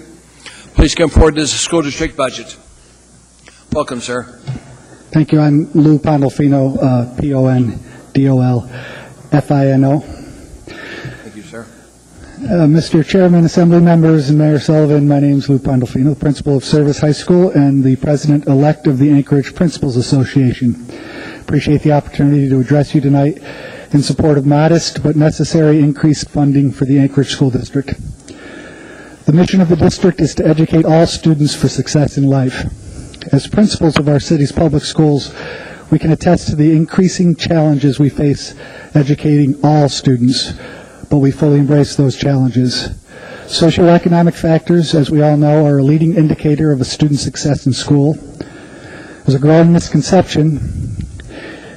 please come forward to the school district budget. Welcome, sir. Thank you. I'm Lou Pandolfino, P-O-N-D-O-L-F-I-N-O. Thank you, sir. Mr. Chairman, Assembly members, and Mayor Sullivan, my name is Lou Pandolfino, the principal of Service High School and the president-elect of the Anchorage Principals Association. Appreciate the opportunity to address you tonight in support of modest but necessary increased funding for the Anchorage School District. The mission of the district is to educate all students for success in life. As principals of our city's public schools, we can attest to the increasing challenges we face educating all students, but we fully embrace those challenges. Socioeconomic factors, as we all know, are a leading indicator of a student's success in school. There's a growing misconception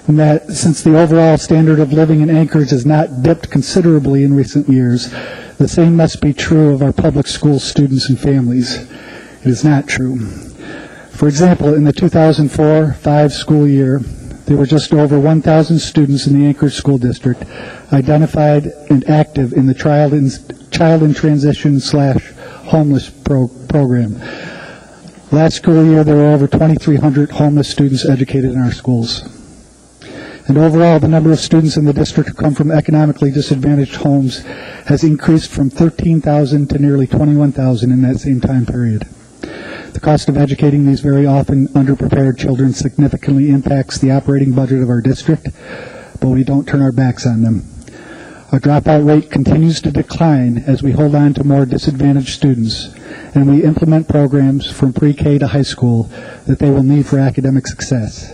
in that since the overall standard of living in Anchorage has not dipped considerably in recent years, the same must be true of our public school students and families. It is not true. For example, in the 2004-05 school year, there were just over 1,000 students in the Anchorage School District identified and active in the Child in Transition / homeless program. Last school year, there were over 2,300 homeless students educated in our schools. And overall, the number of students in the district who come from economically disadvantaged homes has increased from 13,000 to nearly 21,000 in that same time period. The cost of educating these very often underprepared children significantly impacts the operating budget of our district, but we don't turn our backs on them. Our dropout rate continues to decline as we hold on to more disadvantaged students, and we implement programs from pre-K to high school that they will need for academic success.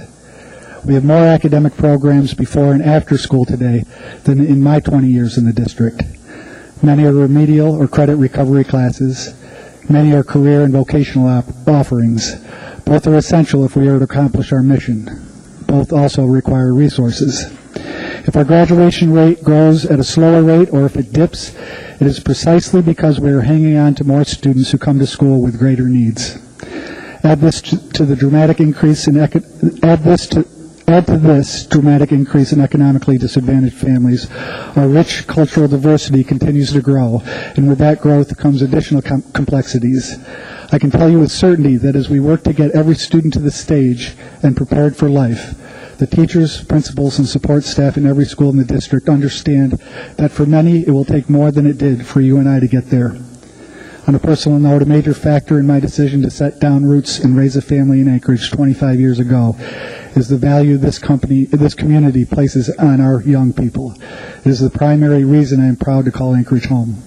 We have more academic programs before and after school today than in my 20 years in the district. Many are remedial or credit recovery classes. Many are career and vocational offerings. Both are essential if we are to accomplish our mission. Both also require resources. If our graduation rate grows at a slower rate or if it dips, it is precisely because we are hanging on to more students who come to school with greater needs. Add to this dramatic increase in economically disadvantaged families, our rich cultural diversity continues to grow, and with that growth comes additional complexities. I can tell you with certainty that as we work to get every student to the stage and prepared for life, the teachers, principals, and support staff in every school in the district understand that for many it will take more than it did for you and I to get there. On a personal note, a major factor in my decision to set down roots and raise a family in Anchorage 25 years ago is the value this community places on our young people. It is the primary reason I am proud to call Anchorage home.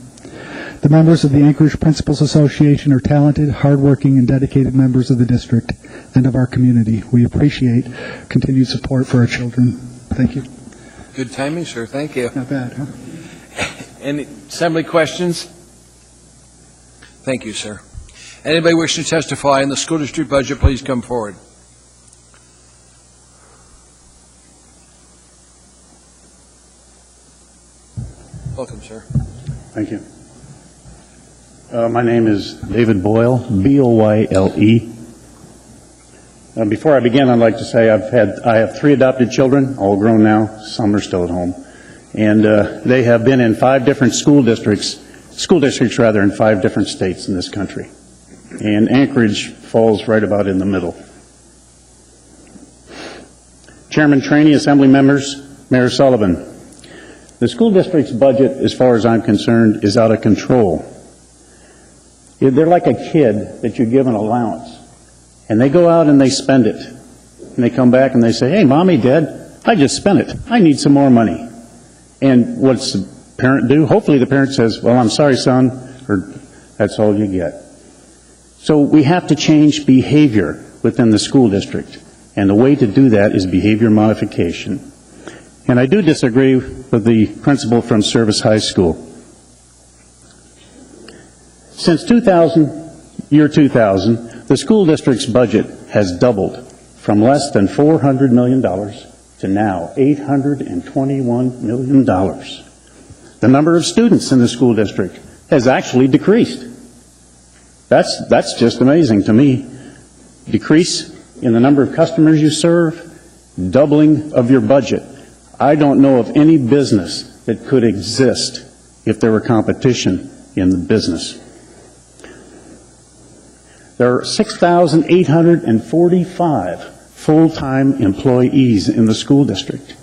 The members of the Anchorage Principals Association are talented, hardworking, and dedicated members of the district and of our community. We appreciate continued support for our children. Thank you. Good timing, sir. Thank you. Not bad, huh? Any assembly questions? Thank you, sir. Anybody wishing to testify on the school district budget, please come forward. Welcome, sir. Thank you. My name is David Boyle, B-O-Y-L-E. Before I begin, I'd like to say I have 3 adopted children, all grown now. Some are still at home. And they have been in 5 different school districts in 5 different states in this country. And Anchorage falls right about in the middle. Chairman Traney, Assembly members, Mayor Sullivan, the school district's budget, as far as I'm concerned, is out of control. They're like a kid that you give an allowance, and they go out and they spend it. And they come back and they say, hey, Mommy, Dad, I just spent it. I need some more money. And what's the parent do? Hopefully the parent says, well, I'm sorry, son, or that's all you get. So we have to change behavior within the school district, and the way to do that is behavior modification. And I do disagree with the principal from Service High School. Since 2000, the school district's budget has doubled from less than $400 million to now $821 million. The number of students in the school district has actually decreased. That's just amazing to me. Decrease in the number of customers you serve, doubling of your budget. I don't know of any business that could exist if there were competition in the business. There are 6,845 full-time employees in the school district.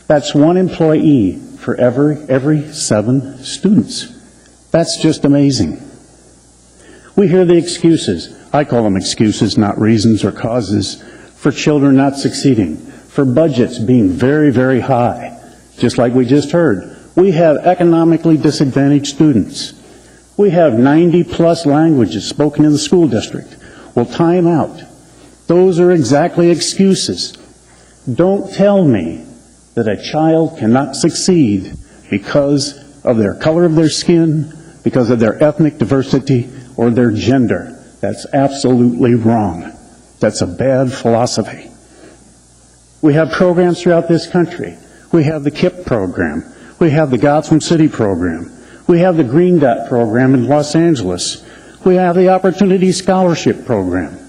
That's 1 employee for every 7 students. That's just amazing. We hear the excuses. I call them excuses, not reasons or causes, for children not succeeding, for budgets being very, very high. Just like we just heard, we have economically disadvantaged students. We have 90-plus languages spoken in the school district. Well, time out. Those are exactly excuses. Don't tell me that a child cannot succeed because of their color of their skin, because of their ethnic diversity, or their gender. That's absolutely wrong. That's a bad philosophy. We have programs throughout this country. We have the KIP program. We have the Gotham City program. We have the Green Dot program in Los Angeles. We have the Opportunity Scholarship Program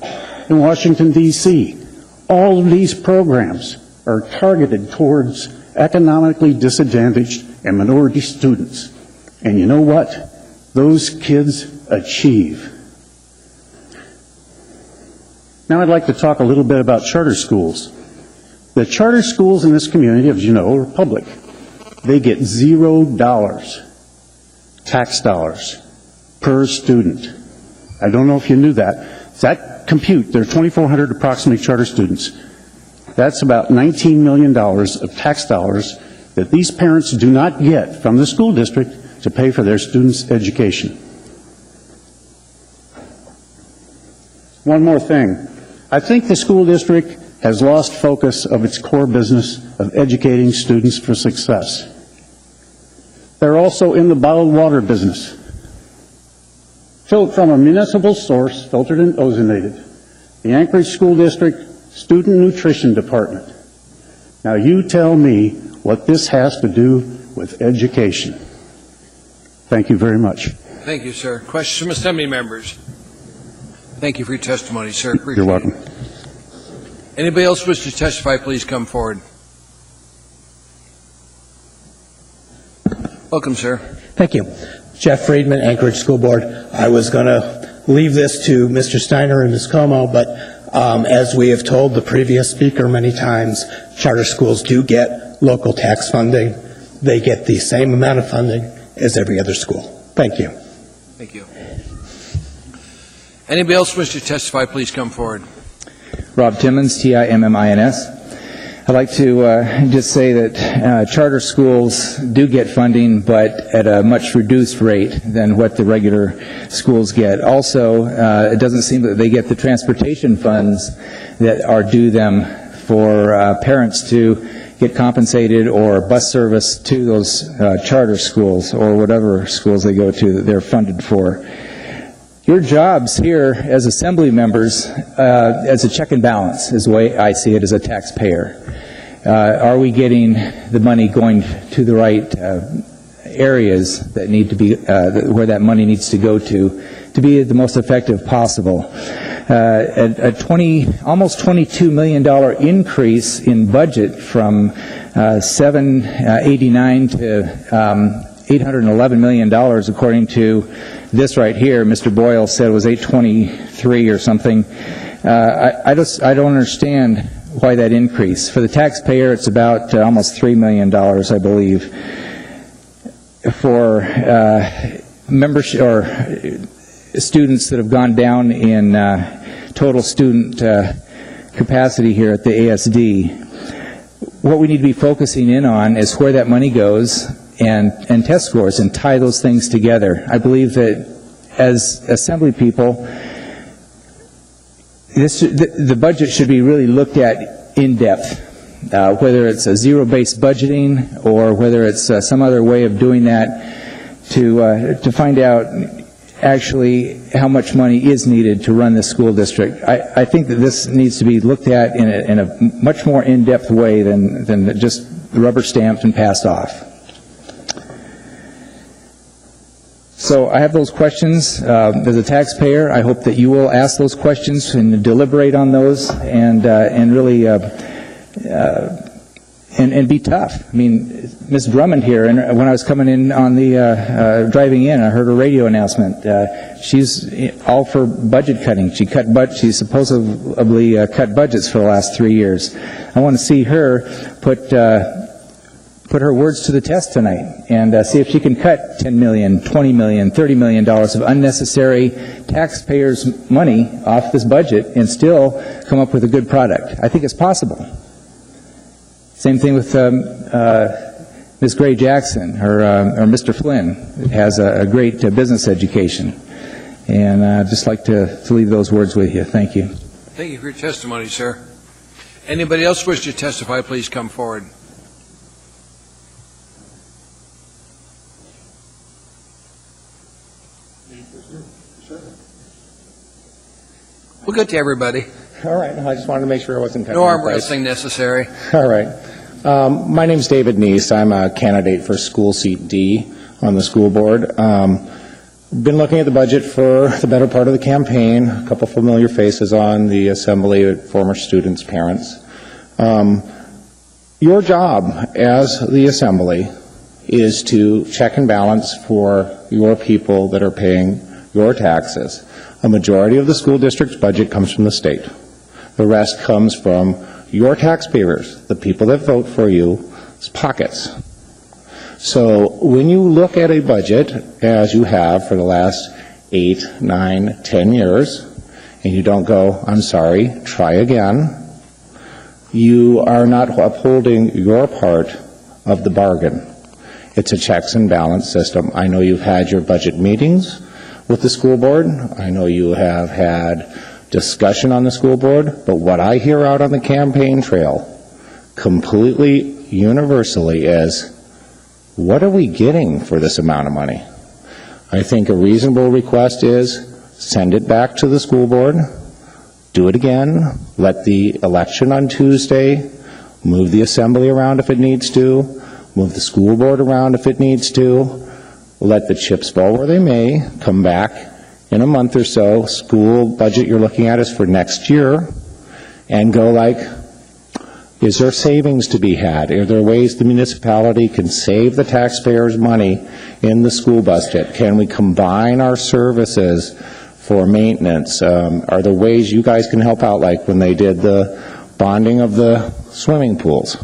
in Washington, D.C. All of these programs are targeted towards economically disadvantaged and minority students. And you know what? Those kids achieve. Now I'd like to talk a little bit about charter schools. The charter schools in this community, as you know, are public. They get $0 tax dollars per student. I don't know if you knew that. That compute, there are 2,400 approximately charter students. That's about $19 million of tax dollars that these parents do not get from the school district to pay for their students' education. One more thing. I think the school district has lost focus of its core business of educating students for success. They're also in the bottled water business. Filled from a municipal source, filtered and ozonated. The Anchorage School District Student Nutrition Department. Now you tell me what this has to do with education. Thank you very much. Thank you, sir. Questions from assembly members? Thank you for your testimony, sir. You're welcome. Anybody else wish to testify, please come forward. Welcome, sir. Thank you. Jeff Friedman, Anchorage School Board. I was going to leave this to Mr. Steiner and Ms. Como, but as we have told the previous speaker many times, charter schools do get local tax funding. They get the same amount of funding as every other school. Thank you. Thank you. Anybody else wish to testify, please come forward. Rob Timmons, Timmins. I'd like to just say that charter schools do get funding, but at a much reduced rate than what the regular schools get. Also, it doesn't seem that they get the transportation funds that are due them for parents to get compensated or bus service to those charter schools or whatever schools they go to that they're funded for. Your jobs here as assembly members, as a check and balance, is the way I see it as a taxpayer. Are we getting the money going to the right areas that need to be, where that money needs to go to be the most effective possible? Almost $22 million increase in budget from $789 to $811 million, according to this right here. Mr. Boyle said it was 823 or something. I don't understand why that increase. For the taxpayer, it's about almost $3 million, I believe. For membership or students that have gone down in total student capacity here at the ASD, what we need to be focusing in on is where that money goes and test scores and tie those things together. I believe that as assembly people, the budget should be really looked at in depth, whether it's a zero-based budgeting or whether it's some other way of doing that to find out actually how much money is needed to run the school district. I think that this needs to be looked at in a much more in-depth way than just rubber stamped and passed off. So I have those questions. As a taxpayer, I hope that you will ask those questions and deliberate on those and really and be tough. I mean, Ms. Drummond here, and when I was coming in on the driving in, I heard a radio announcement. She's all for budget cutting. She supposedly cut budgets for the last 3 years. I want to see her put her words to the test tonight and see if she can cut $10 million, $20 million, $30 million of unnecessary taxpayers' money off this budget and still come up with a good product. I think it's possible. Same thing with Ms. Gray Jackson or Mr. Flynn, that has a great business education. And I'd just like to leave those words with you. Thank you. Thank you for your testimony, sir. Anybody else wish to testify, please come forward. We'll get to everybody. All right. I just wanted to make sure I wasn't cutting No arm you guys. wrestling necessary. All right. My name's David Neese. I'm a candidate for school seat D on the school board. been looking at the budget for the better part of the campaign, a couple familiar faces on the assembly, former students, parents. Your job as the assembly is to check and balance for your people that are paying your taxes. A majority of the school district's budget comes from the state. The rest comes from your taxpayers, the people that vote for you's pockets. So when you look at a budget, as you have for the last 8, 9, 10 years, and you don't go, I'm sorry, try again, you are not upholding your part of the bargain. It's a checks and balance system. I know you've had your budget meetings with the school board. I know you have had discussion on the school board, but what I hear out on the campaign trail completely universally is, what are we getting for this amount of money? I think a reasonable request is send it back to the school board, do it again, let the election on Tuesday, move the assembly around if it needs to, move the school board around if it needs to, let the chips fall where they may, come back in a month or so, school budget you're looking at is for next year, and go like, is there savings to be had? Are there ways the municipality can save the taxpayers' money in the school budget? Can we combine our services for maintenance? Are there ways you guys can help out, like when they did the bonding of the swimming pools?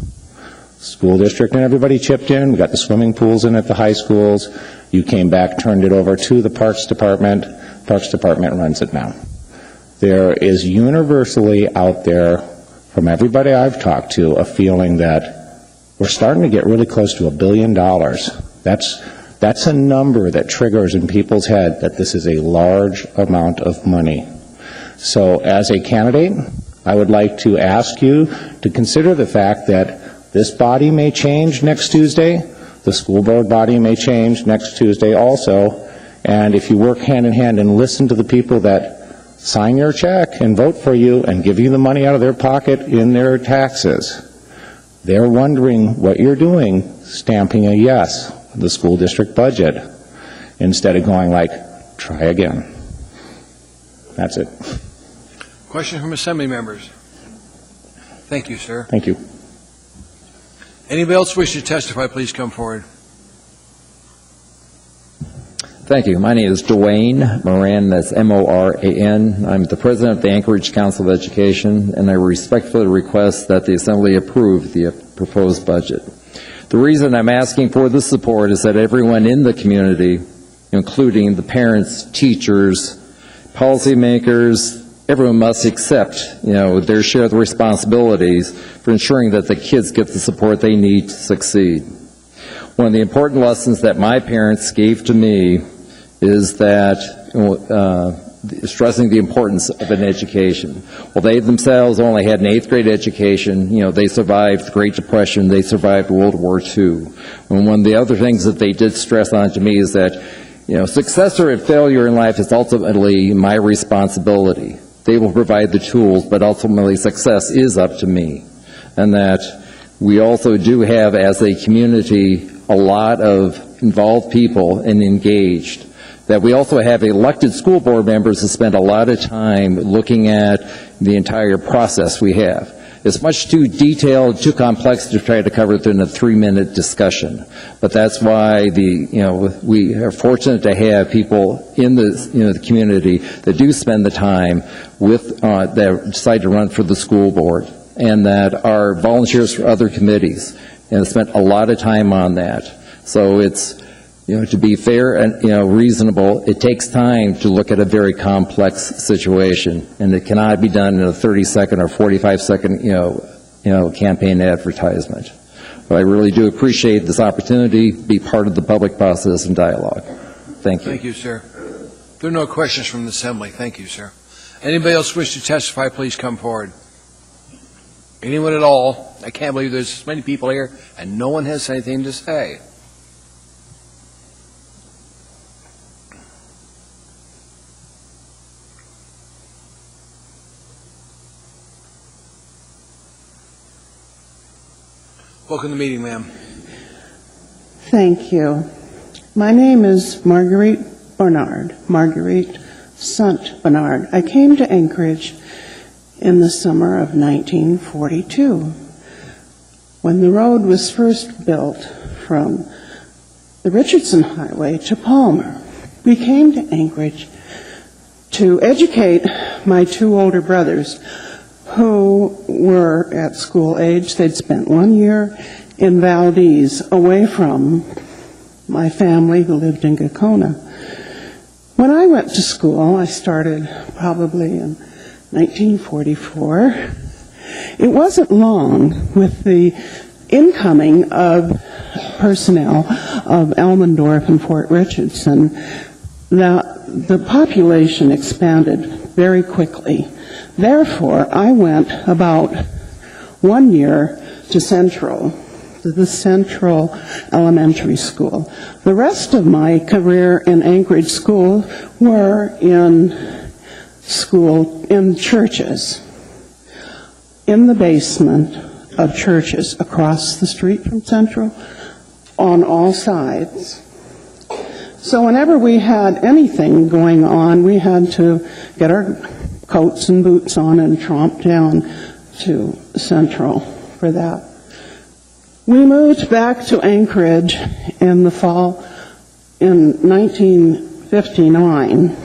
School district and everybody chipped in. We got the swimming pools in at the high schools. You came back, turned it over to the Parks Department. Parks Department runs it now. There is universally out there, from everybody I've talked to, a feeling that we're starting to get really close to $1 billion. That's a number that triggers in people's head that this is a large amount of money. So as a candidate, I would like to ask you to consider the fact that this body may change next Tuesday, the school board body may change next Tuesday also, and if you work hand in hand and listen to the people that sign your check and vote for you and give you the money out of their pocket in their taxes, they're wondering what you're doing, stamping a yes on the school district budget, instead of going like, try again. That's it. Question from Assembly members. Thank you, sir. Thank you. Anybody else wish to testify, please come forward. Thank you. My name is Dwayne Moran, that's M-O-R-A-N. I'm the president of the Anchorage Council of Education, and I respectfully request that the Assembly approve the proposed budget. The reason I'm asking for this support is that everyone in the community, including the parents, teachers, policymakers, everyone must accept, their share of the responsibilities for ensuring that the kids get the support they need to succeed. One of the important lessons that my parents gave to me is that stressing the importance of an education. Well, they themselves only had an 8th grade education. They survived the Great Depression. They survived World War II. And one of the other things that they did stress on to me is that, success or failure in life is ultimately my responsibility. They will provide the tools, but ultimately success is up to me. And that we also do have, as a community, a lot of involved people and engaged. That we also have elected school board members who spend a lot of time looking at the entire process we have. It's much too detailed, too complex to try to cover it in a 3-minute discussion. But that's why we are fortunate to have people in the community that do spend the time with that decide to run for the school board, and that are volunteers for other committees and spent a lot of time on that. So it's to be fair and reasonable, it takes time to look at a very complex situation, and it cannot be done in a 30-second or 45-second campaign advertisement. But I really do appreciate this opportunity to be part of the public process and dialogue. Thank you. Thank you, sir. There are no questions from the Assembly. Thank you, sir. Anybody else wish to testify, please come forward. Anyone at all? I can't believe there's so many people here and no one has anything to say. Welcome to the meeting, ma'am. Thank you. My name is Marguerite Bernard, Marguerite Sant Bernard. I came to Anchorage in the summer of 1942 when the road was first built from the Richardson Highway to Palmer. We came to Anchorage to educate my two older brothers who were at school age. They'd spent 1 year in Valdez, away from my family who lived in Gacona. When I went to school, I started probably in 1944. It wasn't long with the incoming of personnel of Elmendorf and Fort Richardson that the population expanded very quickly. Therefore, I went about 1 year to the Central Elementary School. The rest of my career in Anchorage School were in churches, in the basement of churches across the street from Central, on all sides. So whenever we had anything going on, we had to get our coats and boots on and tromp down to Central for that. We moved back to Anchorage in the fall in 1959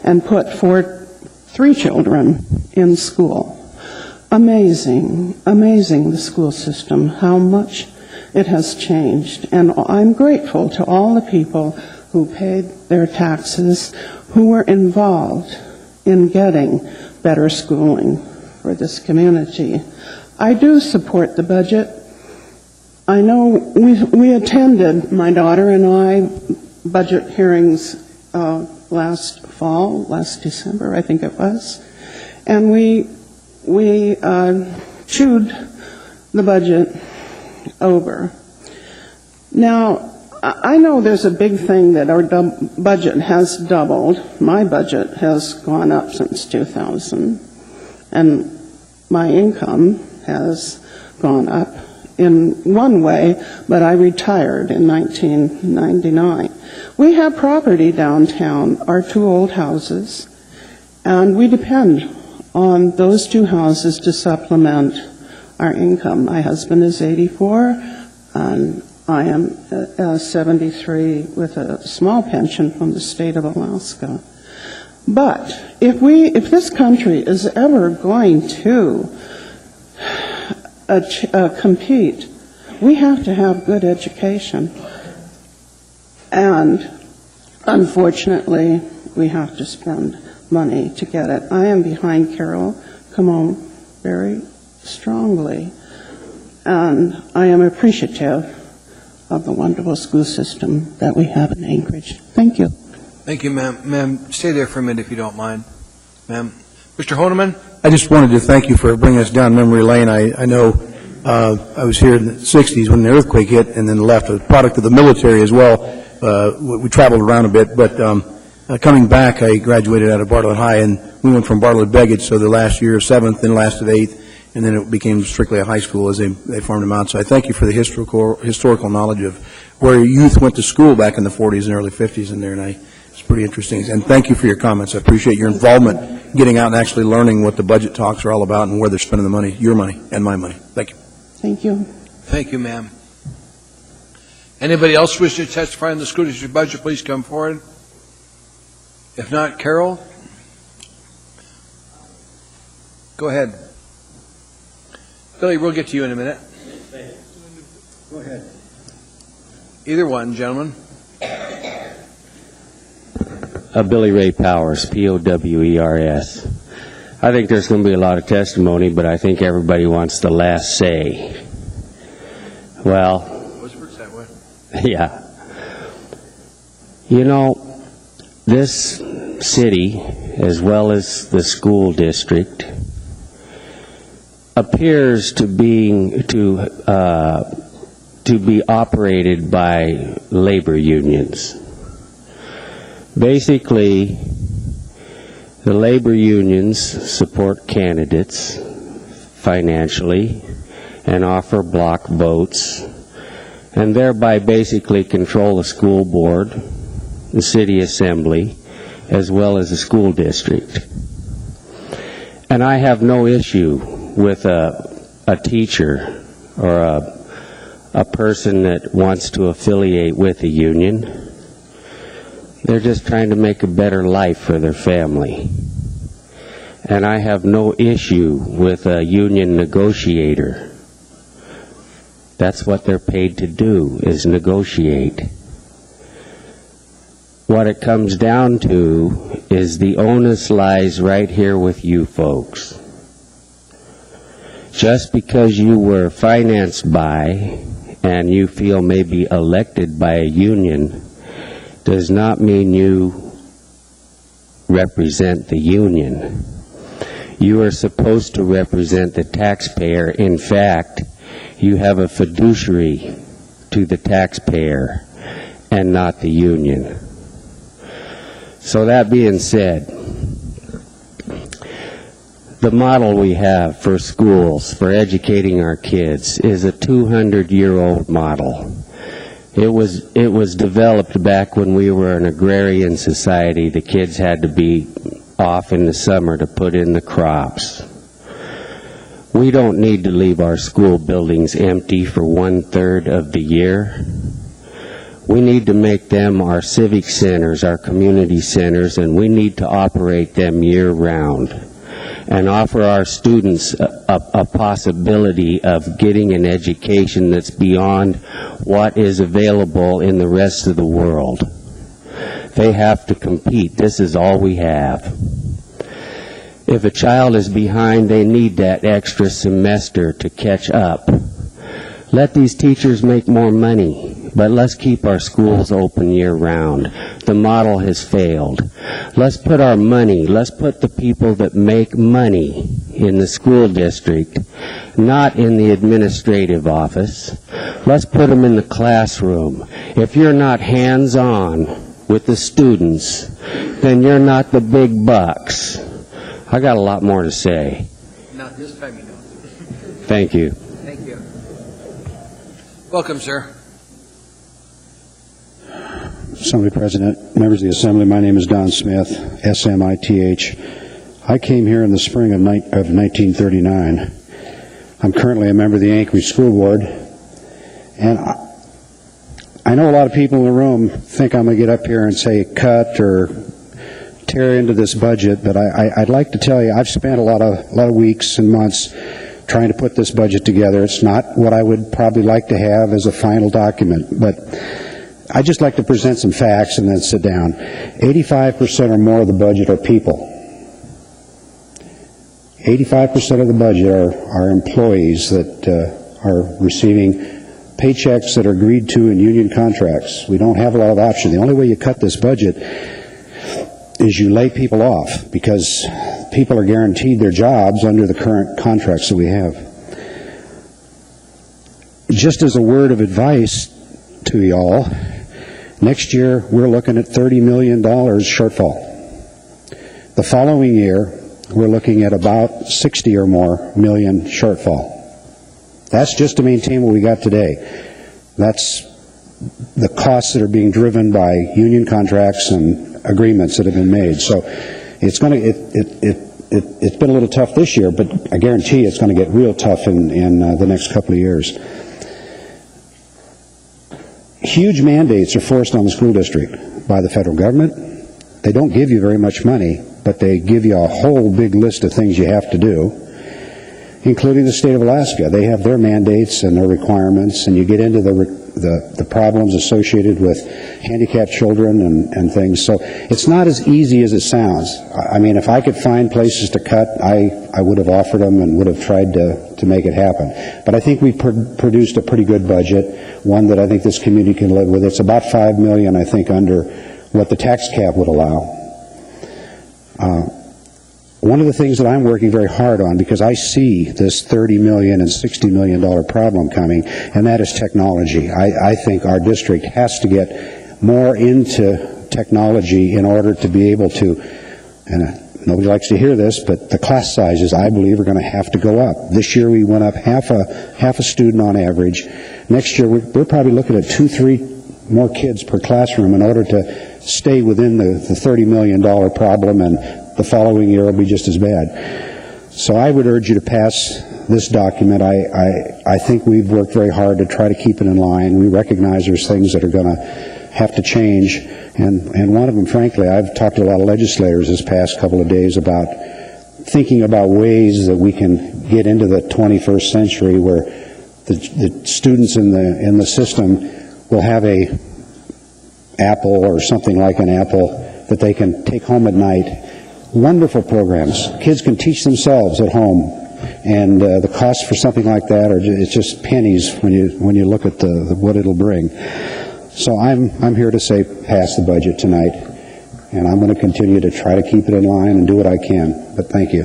and put 3 children in school. Amazing, the school system, how much it has changed. And I'm grateful to all the people who paid their taxes, who were involved in getting better schooling for this community. I do support the budget. I know we attended, my daughter and I, budget hearings last December, I think it was, and we chewed the budget over. Now, I know there's a big thing that our budget has doubled. My budget has gone up since 2000, and my income has gone up in one way, but I retired in 1999. We have property downtown, our 2 old houses, and we depend on those 2 houses to supplement our income. My husband is 84, and I am 73 with a small pension from the state of Alaska. But if this country is ever going to compete, we have to have good education. And unfortunately, we have to spend money to get it. I am behind Carol Camone very strongly, and I am appreciative of the wonderful school system that we have in Anchorage. Thank you. Thank you, ma'am. Ma'am, stay there for a minute if you don't mind. Ma'am. Mr. Honeman? I just wanted to thank you for bringing us down memory lane. I know I was here in the 60s when the earthquake hit and then left, a product of the military as well. We traveled around a bit, but coming back, I graduated out of Bartlett High, and we went from Bartlett Beggage, so the last year 7th, then lasted 8th, and then it became strictly a high school as they farmed them out. So I thank you for the historical knowledge of where youth went to school back in the 40s and early 50s in there, and it's pretty interesting. And thank you for your comments. I appreciate your involvement, getting out and actually learning what the budget talks are all about and where they're spending the money, your money and my money. Thank you. Thank you. Thank you, ma'am. Anybody else wish to testify on the school district budget, please come forward. If not, Carol? Go ahead. Billy, we'll get to you in a minute. Go ahead. Either one, gentlemen. Billy Ray Powers, P-O-W-E-R-S. I think there's going to be a lot of testimony, but I think everybody wants the last say. Well, that way. Yeah. You know, this city, as well as the school district, appears to be operated by labor unions. Basically, the labor unions support candidates financially and offer block votes, and thereby basically control the school board the city assembly, as well as the school district. And I have no issue with a teacher or a person that wants to affiliate with a union. They're just trying to make a better life for their family. And I have no issue with a union negotiator. That's what they're paid to do, is negotiate. What it comes down to is the onus lies right here with you folks. Just because you were financed by and you feel maybe elected by a union does not mean you represent the union. You are supposed to represent the taxpayer. In fact, you have a fiduciary to the taxpayer and not the union. So that being said, the model we have for schools, for educating our kids, is a 200-year-old model. It was developed back when we were an agrarian society. The kids had to be off in the summer to put in the crops. We don't need to leave our school buildings empty for 1/3 of the year. We need to make them our civic centers, our community centers, and we need to operate them year-round and offer our students a possibility of getting an education that's beyond what is available in the rest of the world. They have to compete. This is all we have. If a child is behind, they need that extra semester to catch up. Let these teachers make more money, but let's keep our schools open year-round. The model has failed. Let's put our money, let's put the people that make money in the school district, not in the administrative office. Let's put them in the classroom. If you're not hands-on with the students, then you're not the big bucks. I got a lot more to say. Not this time you don't. Thank you. Thank you. Welcome, sir. Assembly President, members of the Assembly, my name is Don Smith, S-M-I-T-H. I came here in the spring of 1939. I'm currently a member of the Anchorage School Board, and I know a lot of people in the room think I'm going to get up here and say cut or tear into this budget, but I'd like to tell you I've spent a lot of weeks and months trying to put this budget together. It's not what I would probably like to have as a final document, but I'd just like to present some facts and then sit down. 85% or more of the budget are people. 85% of the budget are employees that are receiving paychecks that are agreed to in union contracts. We don't have a lot of option. The only way you cut this budget is you lay people off, because people are guaranteed their jobs under the current contracts that we have. Just as a word of advice to y'all, next year we're looking at $30 million shortfall. The following year we're looking at about 60 or more million shortfall. That's just to maintain what we got today. That's the costs that are being driven by union contracts and agreements that have been made. So it's going to it's been a little tough this year, but I guarantee it's going to get real tough in the next couple of years. Huge mandates are forced on the school district by the federal government. They don't give you very much money, but they give you a whole big list of things you have to do, including the state of Alaska. They have their mandates and their requirements, and you get into the problems associated with handicapped children and things. So it's not as easy as it sounds. I mean, if I could find places to cut, I would have offered them and would have tried to make it happen. But I think we produced a pretty good budget, one that I think this community can live with. It's about $5 million, I think, under what the tax cap would allow. One of the things that I'm working very hard on, because I see this $30 million and $60 million problem coming, and that is technology. I think our district has to get more into technology in order to be able to, and nobody likes to hear this, but the class sizes, I believe, are going to have to go up. This year we went up half a student on average. Next year we're probably looking at 2-3 more kids per classroom in order to stay within the $30 million problem, and the following year will be just as bad. So I would urge you to pass this document. I think we've worked very hard to try to keep it in line. We recognize there's things that are going to have to change, and one of them, frankly, I've talked to a lot of legislators this past couple of days about thinking about ways that we can get into the 21st century where the students in the system will have a Apple or something like an Apple that they can take home at night. Wonderful programs. Kids can teach themselves at home, and the costs for something like that it's just pennies when you look at what it'll bring. So I'm here to say pass the budget tonight, and I'm going to continue to try to keep it in line and do what I can. But thank you.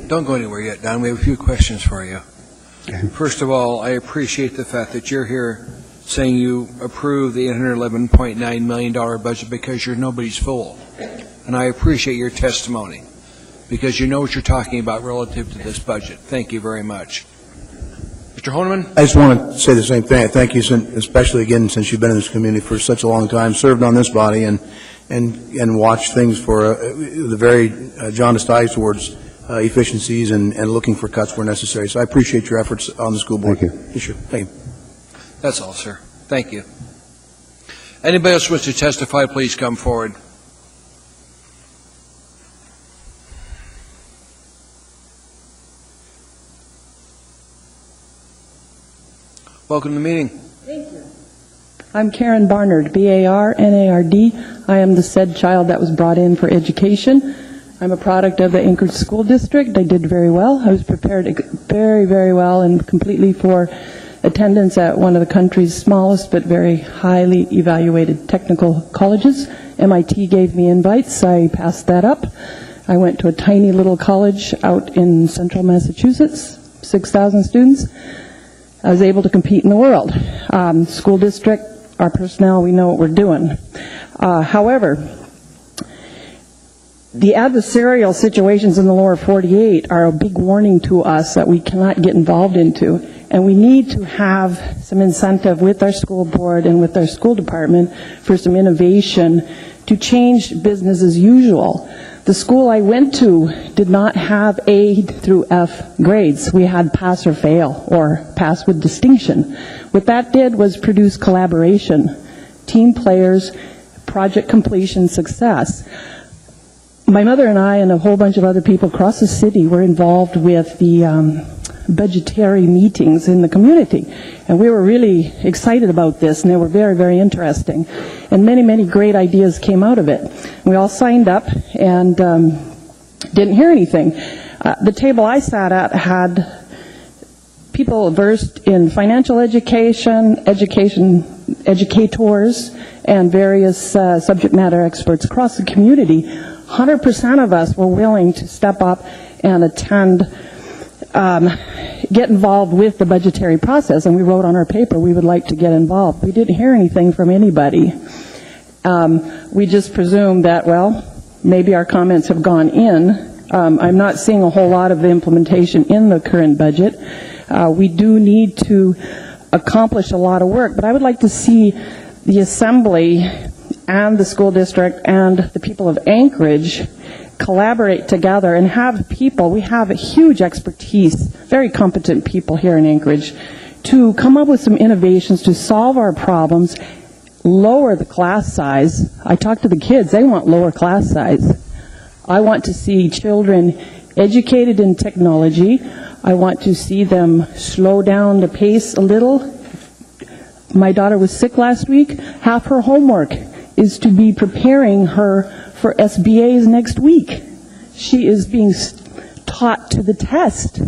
Don't go anywhere yet, Don. We have a few questions for you. Okay. First of all, I appreciate the fact that you're here saying you approve the $811.9 million budget because you're nobody's fool. And I appreciate your testimony because you know what you're talking about relative to this budget. Thank you very much. Mr. Honeman? I just want to say the same thing. Thank you, especially again, since you've been in this community for such a long time, served on this body, and watched things for the very jaundiced eyes towards efficiencies and looking for cuts where necessary. So I appreciate your efforts on the school board. Thank you. Sure. Thank you. That's all, sir. Thank you. Anybody else wish to testify, please come forward. Welcome to the meeting. Thank you. I'm Karen Barnard, B-A-R-N-A-R-D. I am the said child that was brought in for education. I'm a product of the Anchorage School District. I did very well. I was prepared very, very well and completely for attendance at one of the country's smallest but very highly evaluated technical colleges. MIT gave me invites. I passed that up. I went to a tiny little college out in central Massachusetts, 6,000 students. I was able to compete in the world. School district, our personnel, we know what we're doing. However, the adversarial situations in the lower 48 are a big warning to us that we cannot get involved into, and we need to have some incentive with our school board and with our school department for some innovation to change business as usual. The school I went to did not have A through F grades. We had pass or fail, or pass with distinction. What that did was produce collaboration, team players, project completion, success. My mother and I and a whole bunch of other people across the city were involved with the budgetary meetings in the community. And we were really excited about this, and they were very, very interesting. And many, many great ideas came out of it. We all signed up and didn't hear anything. The table I sat at had people versed in financial education, educators, and various subject matter experts across the community. 100% of us were willing to step up and attend, get involved with the budgetary process, and we wrote on our paper we would like to get involved. We didn't hear anything from anybody. We just presumed that, well, maybe our comments have gone in. I'm not seeing a whole lot of the implementation in the current budget. We do need to accomplish a lot of work, but I would like to see the Assembly and the school district and the people of Anchorage collaborate together and have people, we have a huge expertise, very competent people here in Anchorage, to come up with some innovations to solve our problems, lower the class size. I talk to the kids, they want lower class size. I want to see children educated in technology. I want to see them slow down the pace a little. My daughter was sick last week. Half her homework is to be preparing her for SBAs next week. She is being taught to the test.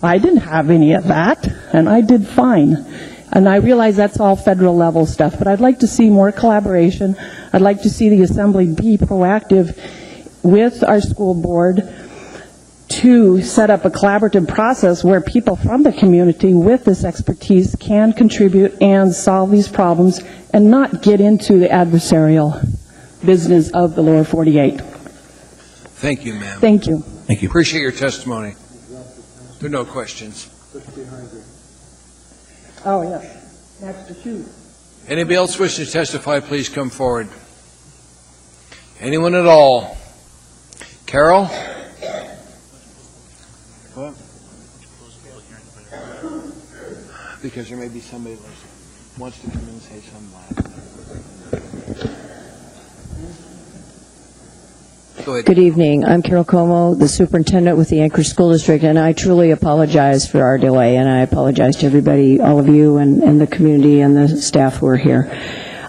I didn't have any of that, and I did fine. And I realize that's all federal level stuff, but I'd like to see more collaboration. I'd like to see the Assembly be proactive with our school board to set up a collaborative process where people from the community with this expertise can contribute and solve these problems and not get into the adversarial business of the lower 48. Thank you, ma'am. Thank you. Thank you. Appreciate your testimony. There are no questions. Oh, yes. That's the shoe. Anybody else wishing to testify, please come forward. Anyone at all? Carol? What? Because there may be somebody that wants to come in and say something. Go ahead. Good evening. I'm Carol Como, the superintendent with the Anchorage School District, and I truly apologize for our delay, and I apologize to everybody, all of you, and the community and the staff who are here.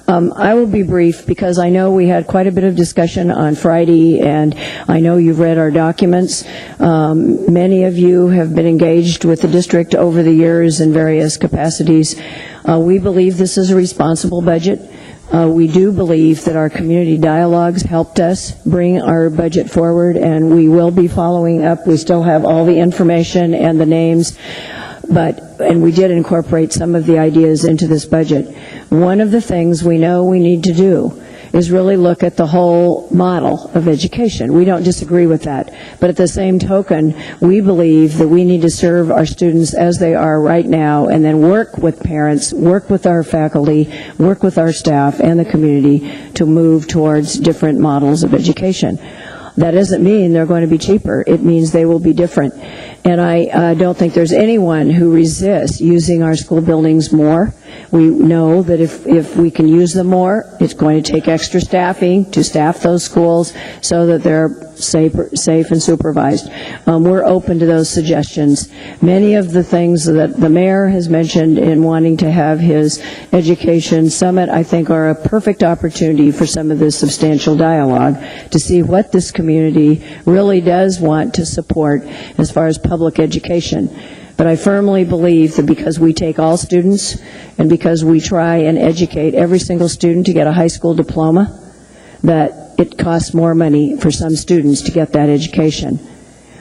I will be brief because I know we had quite a bit of discussion on Friday, and I know you've read our documents. Many of you have been engaged with the district over the years in various capacities. We believe this is a responsible budget. We do believe that our community dialogues helped us bring our budget forward, and we will be following up. We still have all the information and the names, and we did incorporate some of the ideas into this budget. One of the things we know we need to do is really look at the whole model of education. We don't disagree with that. But at the same token, we believe that we need to serve our students as they are right now and then work with parents, work with our faculty, work with our staff and the community to move towards different models of education. That doesn't mean they're going to be cheaper. It means they will be different. And I don't think there's anyone who resists using our school buildings more. We know that if we can use them more, it's going to take extra staffing to staff those schools so that they're safe and supervised. We're open to those suggestions. Many of the things that the mayor has mentioned in wanting to have his education summit, I think, are a perfect opportunity for some of this substantial dialogue to see what this community really does want to support as far as public education. But I firmly believe that because we take all students and because we try and educate every single student to get a high school diploma, that it costs more money for some students to get that education.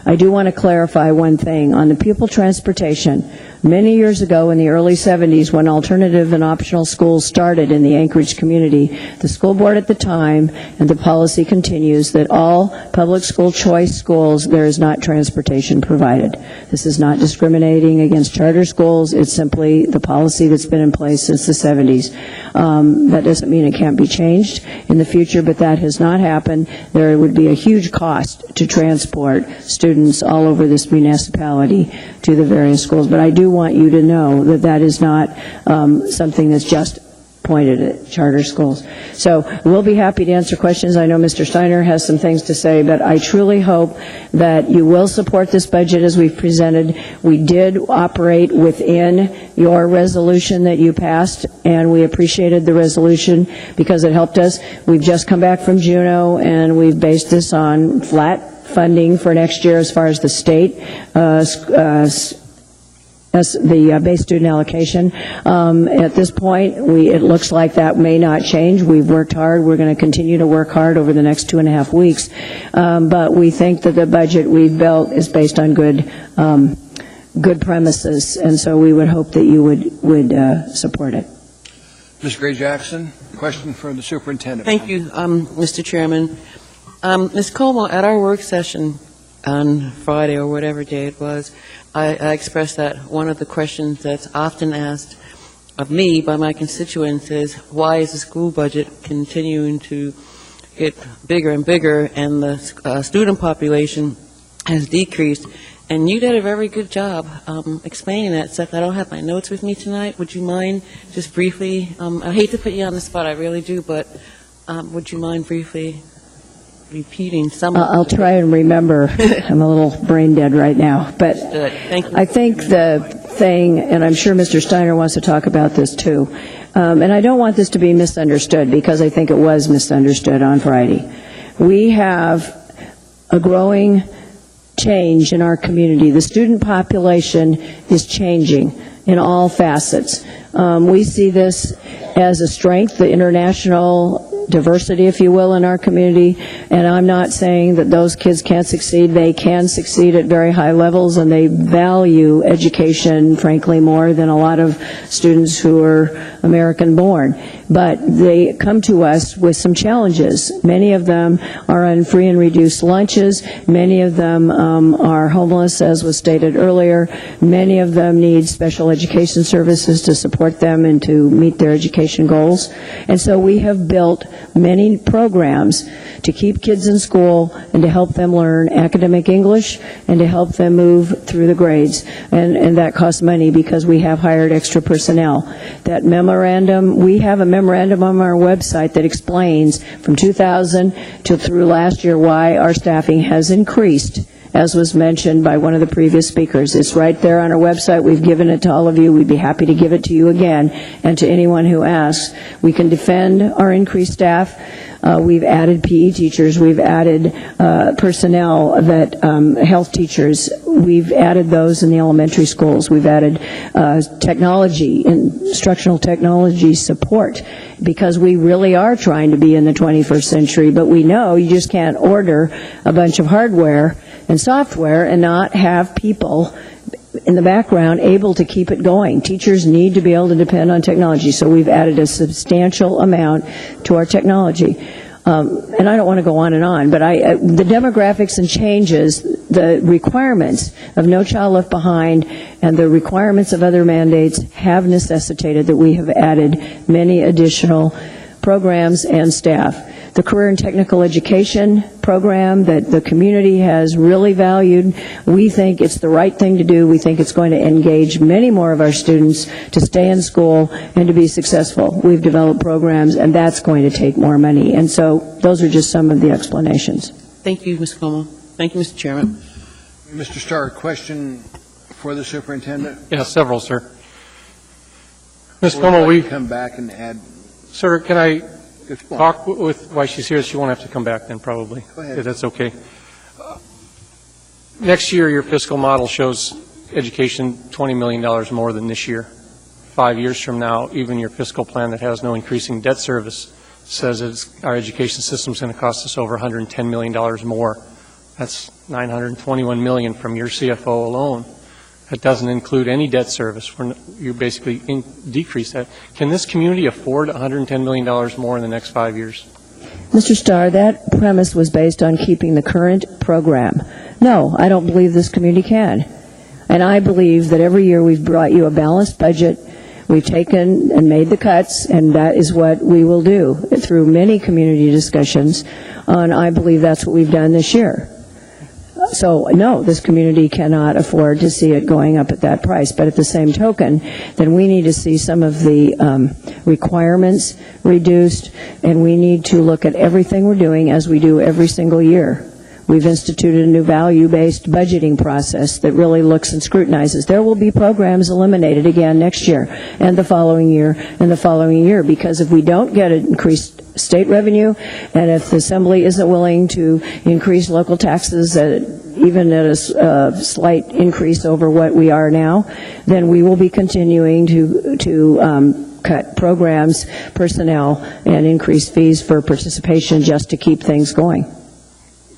I do want to clarify one thing. On the pupil transportation, many years ago in the early 70s when alternative and optional schools started in the Anchorage community, the school board at the time, and the policy continues, that all public school choice schools, there is not transportation provided. This is not discriminating against charter schools. It's simply the policy that's been in place since the 70s. That doesn't mean it can't be changed in the future, but that has not happened. There would be a huge cost to transport students all over this municipality to the various schools. But I do want you to know that that is not something that's just pointed at charter schools. So we'll be happy to answer questions. I know Mr. Steiner has some things to say, but I truly hope that you will support this budget as we've presented. We did operate within your resolution that you passed, and we appreciated the resolution because it helped us. We've just come back from Juneau, and we've based this on flat funding for next year as far as the state as the base student allocation. At this point, it looks like that may not change. We've worked hard. We're going to continue to work hard over the next 2.5 weeks. But we think that the budget we've built is based on good premises, and so we would hope that you would support it. Ms. Gray-Jackson, question for the superintendent. Thank you, Mr. Chairman. Ms. Como, at our work session on Friday or whatever day it was, I expressed that one of the questions that's often asked of me by my constituents is, why is the school budget continuing to get bigger and bigger and the student population has decreased? And you did a very good job explaining that, Seth. I don't have my notes with me tonight. Would you mind just briefly, I hate to put you on the spot, I really do, but would you mind briefly repeating some of I'll try and remember. I'm a little brain dead right now. But Thank you. I think the thing, and I'm sure Mr. Steiner wants to talk about this too, and I don't want this to be misunderstood because I think it was misunderstood on Friday. We have a growing change in our community. The student population is changing in all facets. We see this as a strength, the international diversity, if you will, in our community, and I'm not saying that those kids can't succeed. They can succeed at very high levels, and they value education, frankly, more than a lot of students who are American born. But they come to us with some challenges. Many of them are on free and reduced lunches. Many of them are homeless, as was stated earlier. Many of them need special education services to support them and to meet their education goals. And so we have built many programs to keep kids in school and to help them learn academic English and to help them move through the grades. And that costs money because we have hired extra personnel. That memorandum, we have a memorandum on our website that explains from 2000 to through last year why our staffing has increased, as was mentioned by one of the previous speakers. It's right there on our website. We've given it to all of you. We'd be happy to give it to you again and to anyone who asks. We can defend our increased staff. We've added PE teachers. We've added personnel that health teachers. We've added those in the elementary schools. We've added technology, instructional technology support, because we really are trying to be in the 21st century, but we know you just can't order a bunch of hardware and software and not have people in the background able to keep it going. Teachers need to be able to depend on technology, so we've added a substantial amount to our technology. And I don't want to go on, but the demographics and changes, the requirements of No Child Left Behind and the requirements of other mandates have necessitated that we have added many additional programs and staff. The Career and Technical Education program that the community has really valued, we think it's the right thing to do. We think it's going to engage many more of our students to stay in school and to be successful. We've developed programs, and that's going to take more money. And so those are just some of the explanations. Thank you, Ms. Como. Thank you, Mr. Chairman. Mr. Starr, question for the superintendent? Yeah, several, sir. Ms. Como, we come back and add. Sir, can I talk with why she's here? She won't have to come back then, probably. Go ahead. If that's okay. Next year, your fiscal model shows education $20 million more than this year. 5 years from now, even your fiscal plan that has no increasing debt service says our education system is going to cost us over $110 million more. That's $921 million from your CFO alone. That doesn't include any debt service. You basically decrease that. Can this community afford $110 million more in the next 5 years? Mr. Starr, that premise was based on keeping the current program. No, I don't believe this community can. And I believe that every year we've brought you a balanced budget. We've taken and made the cuts, and that is what we will do through many community discussions. And I believe that's what we've done this year. So, no, this community cannot afford to see it going up at that price. But at the same token, then we need to see some of the requirements reduced, and we need to look at everything we're doing as we do every single year. We've instituted a new value-based budgeting process that really looks and scrutinizes. There will be programs eliminated again next year and the following year and the following year, because if we don't get an increased state revenue, and if the Assembly isn't willing to increase local taxes even at a slight increase over what we are now, then we will be continuing to cut programs, personnel, and increase fees for participation just to keep things going.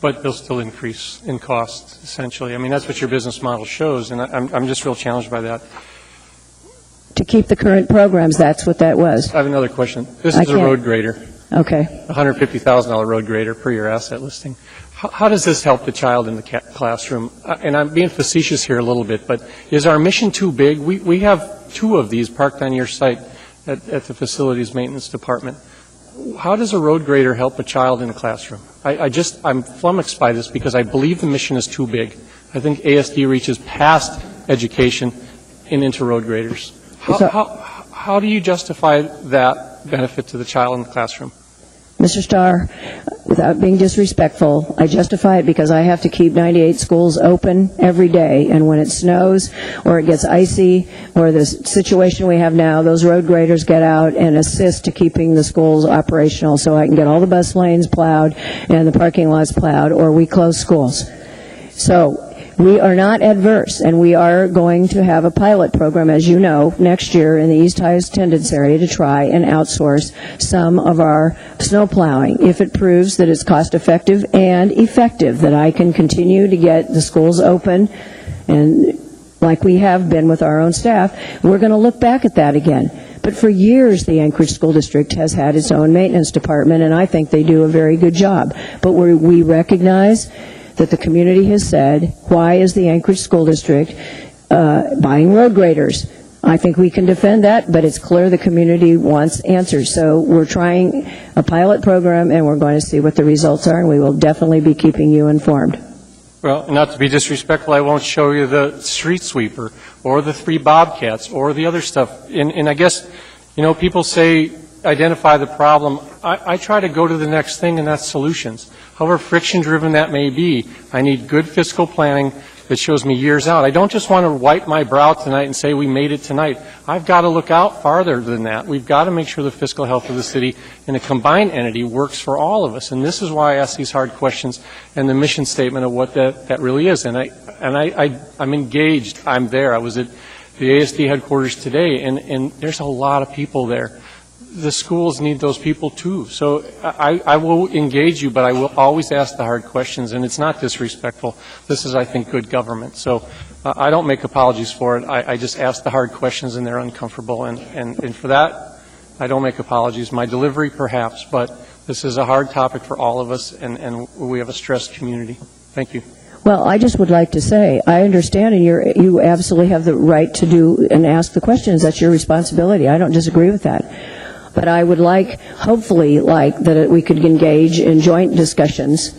But they'll still increase in cost, essentially. I mean, that's what your business model shows, and I'm just real challenged by that. To keep the current programs, that's what that was. I have another question. This is a road grader. Okay. $150,000 road grader per your asset listing. How does this help the child in the classroom? And I'm being facetious here a little bit, but is our mission too big? We have 2 of these parked on your site at the facilities maintenance department. How does a road grader help a child in a classroom? I'm flummoxed by this because I believe the mission is too big. I think ASD reaches past education and into road graders. How do you justify that benefit to the child in the classroom? Mr. Starr, without being disrespectful, I justify it because I have to keep 98 schools open every day, and when it snows or it gets icy or the situation we have now, those road graders get out and assist to keeping the schools operational so I can get all the bus lanes plowed and the parking lots plowed, or we close schools. So we are not adverse, and we are going to have a pilot program, as you know, next year in the East High Attendance area to try and outsource some of our snow plowing. If it proves that it's cost-effective and effective, that I can continue to get the schools open, and like we have been with our own staff, we're going to look back at that again. But for years, the Anchorage School District has had its own maintenance department, and I think they do a very good job. But we recognize that the community has said, why is the Anchorage School District buying road graders? I think we can defend that, but it's clear the community wants answers. So we're trying a pilot program, and we're going to see what the results are, and we will definitely be keeping you informed. Well, not to be disrespectful, I won't show you the street sweeper or the 3 Bobcats or the other stuff. And I guess, people say identify the problem. I try to go to the next thing, and that's solutions. However friction-driven that may be, I need good fiscal planning that shows me years out. I don't just want to wipe my brow tonight and say we made it tonight. I've got to look out farther than that. We've got to make sure the fiscal health of the city in a combined entity works for all of us. And this is why I ask these hard questions and the mission statement of what that really is. And I'm engaged. I'm there. I was at the ASD headquarters today, and there's a lot of people there. The schools need those people too. So I will engage you, but I will always ask the hard questions, and it's not disrespectful. This is, I think, good government. So I don't make apologies for it. I just ask the hard questions, and they're uncomfortable. And for that, I don't make apologies. My delivery, perhaps, but this is a hard topic for all of us, and we have a stressed community. Thank you. Well, I just would like to say, I understand, and you absolutely have the right to do and ask the questions. That's your responsibility. I don't disagree with that. But I would hopefully that we could engage in joint discussions.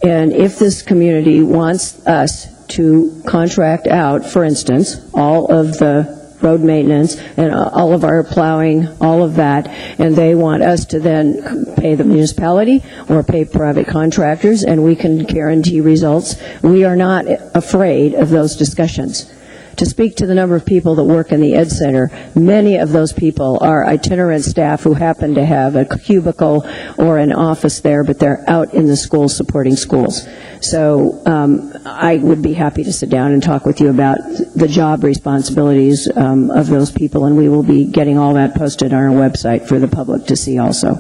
And if this community wants us to contract out, for instance, all of the road maintenance and all of our plowing, all of that, and they want us to then pay the municipality or pay private contractors, and we can guarantee results, we are not afraid of those discussions. To speak to the number of people that work in the Ed Center, many of those people are itinerant staff who happen to have a cubicle or an office there, but they're out in the schools supporting schools. So I would be happy to sit down and talk with you about the job responsibilities of those people, and we will be getting all that posted on our website for the public to see also.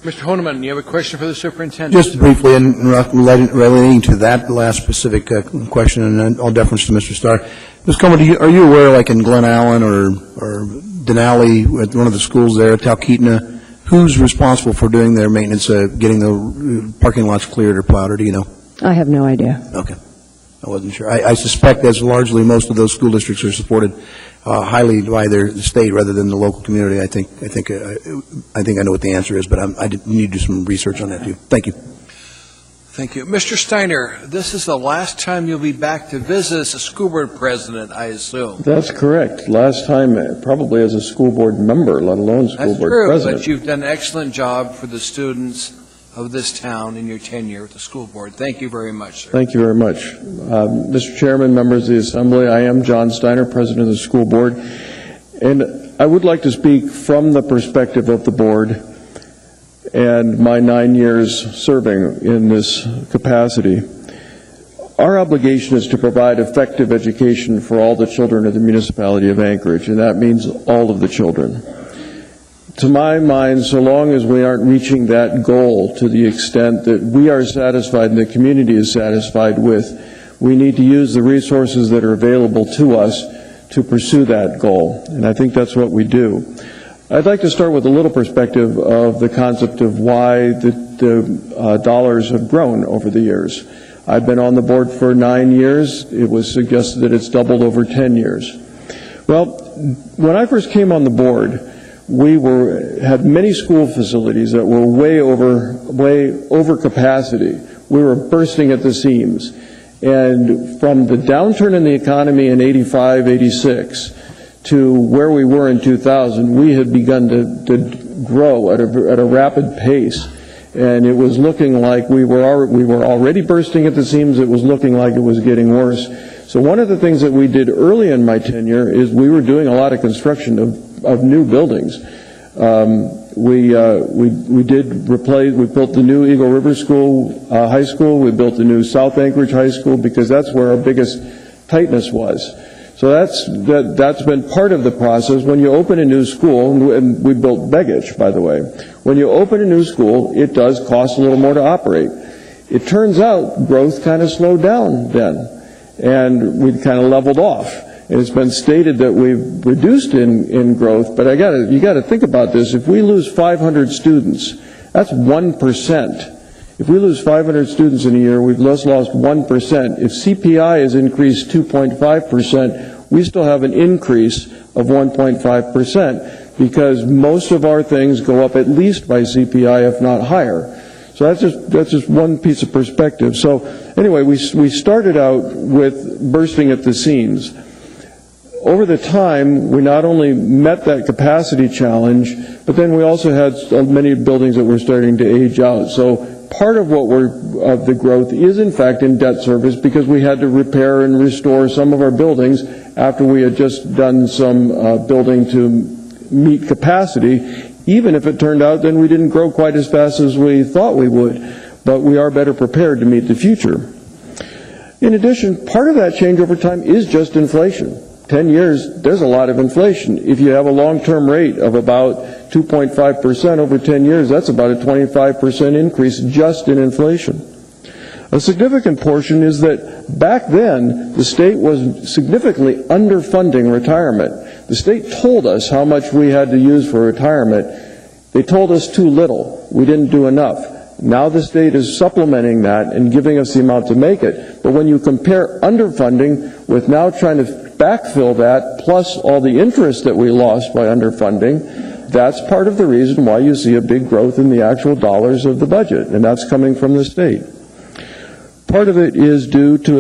Mr. Honeman, you have a question for the superintendent? Just briefly, and relating to that last specific question, and all deference to Mr. Starr, Ms. Comer, are you aware, like in Glen Allen or Denali, at one of the schools there, Talkeetna, who's responsible for doing their maintenance, getting the parking lots cleared or plowed, or do you know? I have no idea. Okay. I wasn't sure. I suspect as largely most of those school districts are supported highly by their state rather than the local community. I think I know what the answer is, but I need to do some research on that too. Thank you. Thank you. Mr. Steiner, this is the last time you'll be back to visit as a school board president, I assume. That's correct. Last time, probably as a school board member, let alone school board president. That's true, but you've done an excellent job for the students of this town in your tenure with the school board. Thank you very much, sir. Thank you very much. Mr. Chairman, members of the Assembly, I am John Steiner, President of the school board, and I would like to speak from the perspective of the board and my 9 years serving in this capacity. Our obligation is to provide effective education for all the children of the municipality of Anchorage, and that means all of the children. To my mind, so long as we aren't reaching that goal to the extent that we are satisfied and the community is satisfied with, we need to use the resources that are available to us to pursue that goal. And I think that's what we do. I'd like to start with a little perspective of the concept of why the dollars have grown over the years. I've been on the board for 9 years. It was suggested that it's doubled over 10 years. Well, when I first came on the board, we had many school facilities that were way over capacity. We were bursting at the seams. And from the downturn in the economy in 85, 86 to where we were in 2000, we had begun to grow at a rapid pace. And it was looking like we were already bursting at the seams. It was looking like it was getting worse. So one of the things that we did early in my tenure is we were doing a lot of construction of new buildings. We built the new Eagle River School High School. We built the new South Anchorage High School because that's where our biggest tightness was. So that's been part of the process. When you open a new school, and we built Begich, by the way, when you open a new school, it does cost a little more to operate. It turns out growth kind of slowed down then, and we kind of leveled off. and it's been stated that we've reduced in growth, but you got to think about this. If we lose 500 students, that's 1%. If we lose 500 students in a year, we've just lost 1%. If CPI has increased 2.5%, we still have an increase of 1.5%, because most of our things go up at least by CPI, if not higher. So that's just one piece of perspective. So anyway, we started out with bursting at the seams. Over the time, we not only met that capacity challenge, but then we also had many buildings that were starting to age out. So part of the growth is in fact in debt service, because we had to repair and restore some of our buildings after we had just done some building to meet capacity. Even if it turned out then we didn't grow quite as fast as we thought we would, but we are better prepared to meet the future. In addition, part of that change over time is just inflation. 10 years, there's a lot of inflation. If you have a long-term rate of about 2.5% over 10 years, that's about a 25% increase just in inflation. A significant portion is that back then, the state was significantly underfunding retirement. The state told us how much we had to use for retirement. They told us too little. We didn't do enough. Now the state is supplementing that and giving us the amount to make it. But when you compare underfunding with now trying to backfill that, plus all the interest that we lost by underfunding, that's part of the reason why you see a big growth in the actual dollars of the budget, and that's coming from the state. Part of it is due to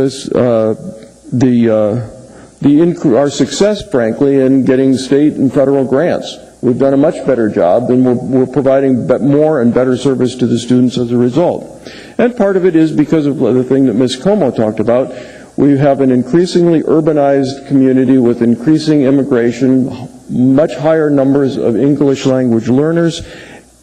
our success, frankly, in getting state and federal grants. We've done a much better job, and we're providing more and better service to the students as a result. And part of it is because of the thing that Ms. Como talked about. We have an increasingly urbanized community with increasing immigration, much higher numbers of English language learners,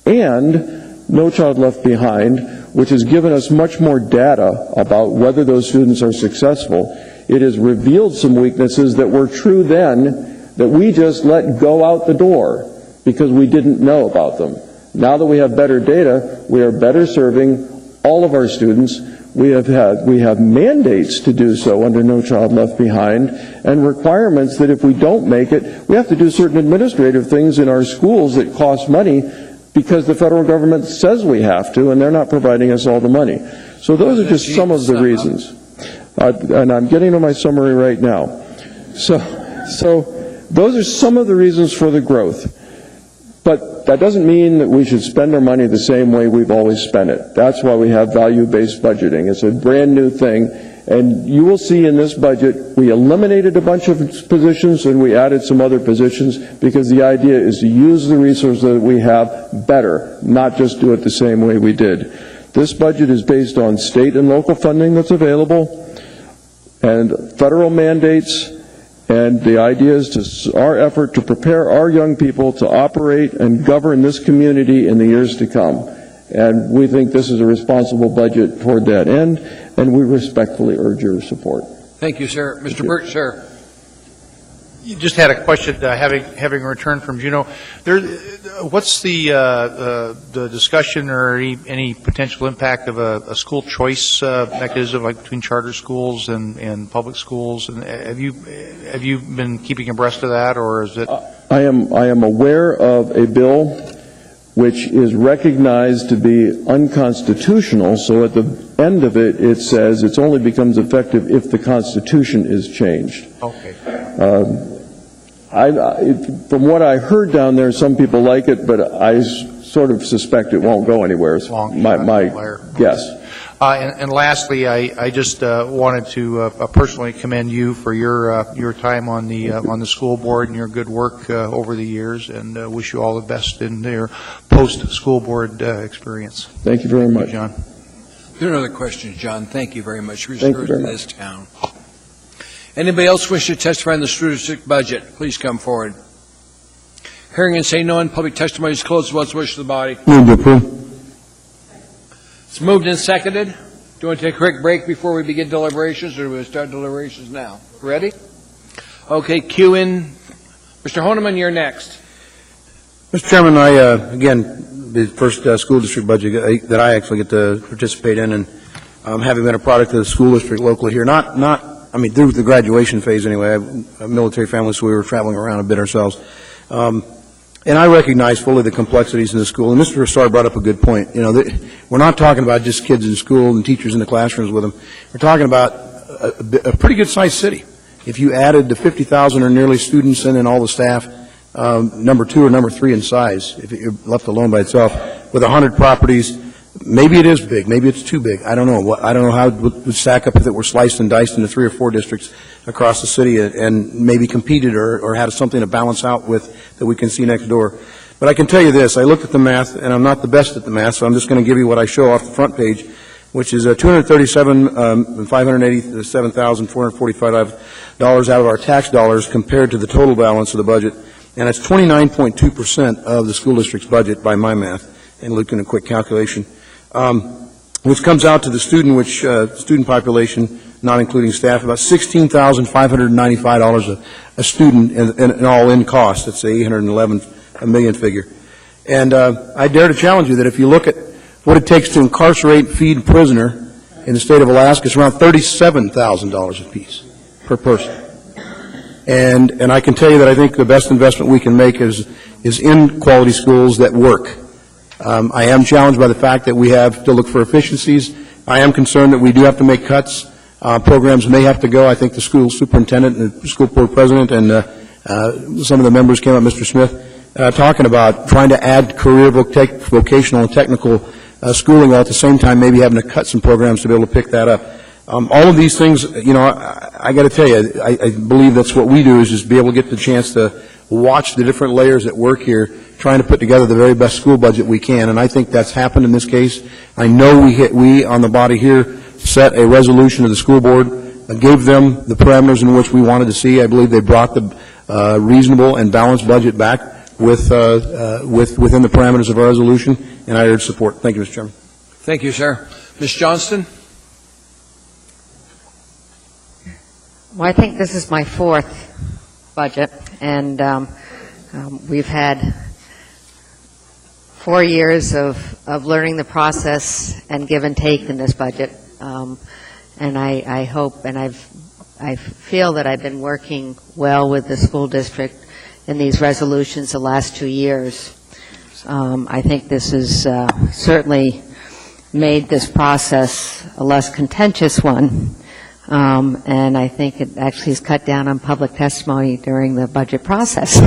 and No Child Left Behind, which has given us much more data about whether those students are successful. It has revealed some weaknesses that were true then that we just let go out the door because we didn't know about them. Now that we have better data, we are better serving all of our students. We have mandates to do so under No Child Left Behind, and requirements that if we don't make it, we have to do certain administrative things in our schools that cost money because the federal government says we have to, and they're not providing us all the money. So those are just some of the reasons. And I'm getting to my summary right now. So those are some of the reasons for the growth. But that doesn't mean that we should spend our money the same way we've always spent it. That's why we have value-based budgeting. It's a brand new thing. And you will see in this budget, we eliminated a bunch of positions and we added some other positions because the idea is to use the resources that we have better, not just do it the same way we did. This budget is based on state and local funding that's available and federal mandates. And the idea is our effort to prepare our young people to operate and govern this community in the years to come. And we think this is a responsible budget toward that end, and we respectfully urge your support. Thank you, sir. Mr. Birch, sir. You just had a question, having returned from Juneau. What's the discussion or any potential impact of a school choice mechanism, like between charter schools and public schools? And have you been keeping abreast of that, or is it? I am aware of a bill which is recognized to be unconstitutional. So at the end of it, it says it only becomes effective if the Constitution is changed. Okay. From what I heard down there, some people like it, but I sort of suspect it won't go anywhere. It's my guess. And lastly, I just wanted to personally commend you for your time on the school board and your good work over the years, and wish you all the best in your post-school board experience. Thank you very much, John. There are no other questions, John. Thank you very much for your service to this town. Anybody else wish to testify on the school district budget? Please come forward. Hearing and saying no on public testimony is closed. What's the wish of the body? Move to approve. It's moved and seconded. Do you want to take a quick break before we begin deliberations, or do we start deliberations now? Ready? Okay, cue in. Mr. Honeman, you're next. Mr. Chairman, again, the first school district budget that I actually get to participate in, and having been a product of the school district locally here, not I mean, through the graduation phase anyway. I have a military family, so we were traveling around a bit ourselves. And I recognize fully the complexities in the school. And Mr. Rissard brought up a good point. You know, we're not talking about just kids in school and teachers in the classrooms with them. We're talking about a pretty good-sized city. If you added the 50,000 or nearly students in and all the staff, number 2 or number 3 in size, if you're left alone by itself, with 100 properties, maybe it is big, maybe it's too big. I don't know. I don't know how it would stack up if it were sliced and diced into 3 or 4 districts across the city and maybe competed or had something to balance out with that we can see next door. But I can tell you this, I looked at the math, and I'm not the best at the math, so I'm just going to give you what I show off the front page, which is $237,445 out of our tax dollars compared to the total balance of the budget, and it's 29.2% of the school district's budget by my math, and looking at a quick calculation, which comes out to the student population, not including staff, about $16,595 a student in all-in cost. That's the $811 million figure. And I dare to challenge you that if you look at what it takes to incarcerate and feed a prisoner in the state of Alaska, it's around $37,000 apiece per person. And I can tell you that I think the best investment we can make is in quality schools that work. I am challenged by the fact that we have to look for efficiencies. I am concerned that we do have to make cuts. Programs may have to go. I think the school superintendent and the school board president and some of the members came up, Mr. Smith, talking about trying to add career vocational and technical schooling while at the same time maybe having to cut some programs to be able to pick that up. All of these things, you know, I got to tell you, I believe that's what we do is just be able to get the chance to watch the different layers at work here, trying to put together the very best school budget we can, and I think that's happened in this case. I know we on the body here set a resolution to the school board, gave them the parameters in which we wanted to see. I believe they brought the reasonable and balanced budget back within the parameters of our resolution, and I urge support. Thank you, Mr. Chairman. Thank you, sir. Ms. Johnston? Well, I think this is my 4th budget, and we've had 4 years of learning the process and give and take in this budget. And I hope, and I feel that I've been working well with the school district in these resolutions the last 2 years. I think this has certainly made this process a less contentious one. And I think it actually has cut down on public testimony during the budget process.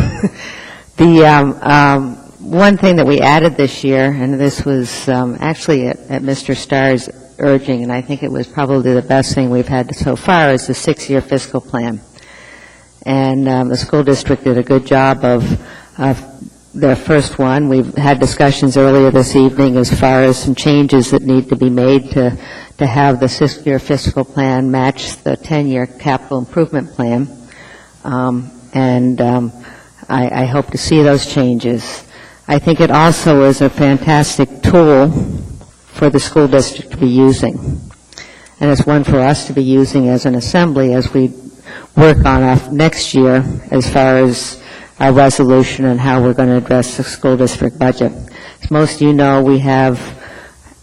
The one thing that we added this year, and this was actually at Mr. Starr's urging, and I think it was probably the best thing we've had so far, is the 6-year fiscal plan. And the school district did a good job of their first one. We've had discussions earlier this evening as far as some changes that need to be made to have the 6-year fiscal plan match the 10-year capital improvement plan. I hope to see those changes. I think it also is a fantastic tool for the school district to be using. And it's one for us to be using as an assembly as we work on next year as far as our resolution and how we're going to address the school district budget. As most of you know, we have,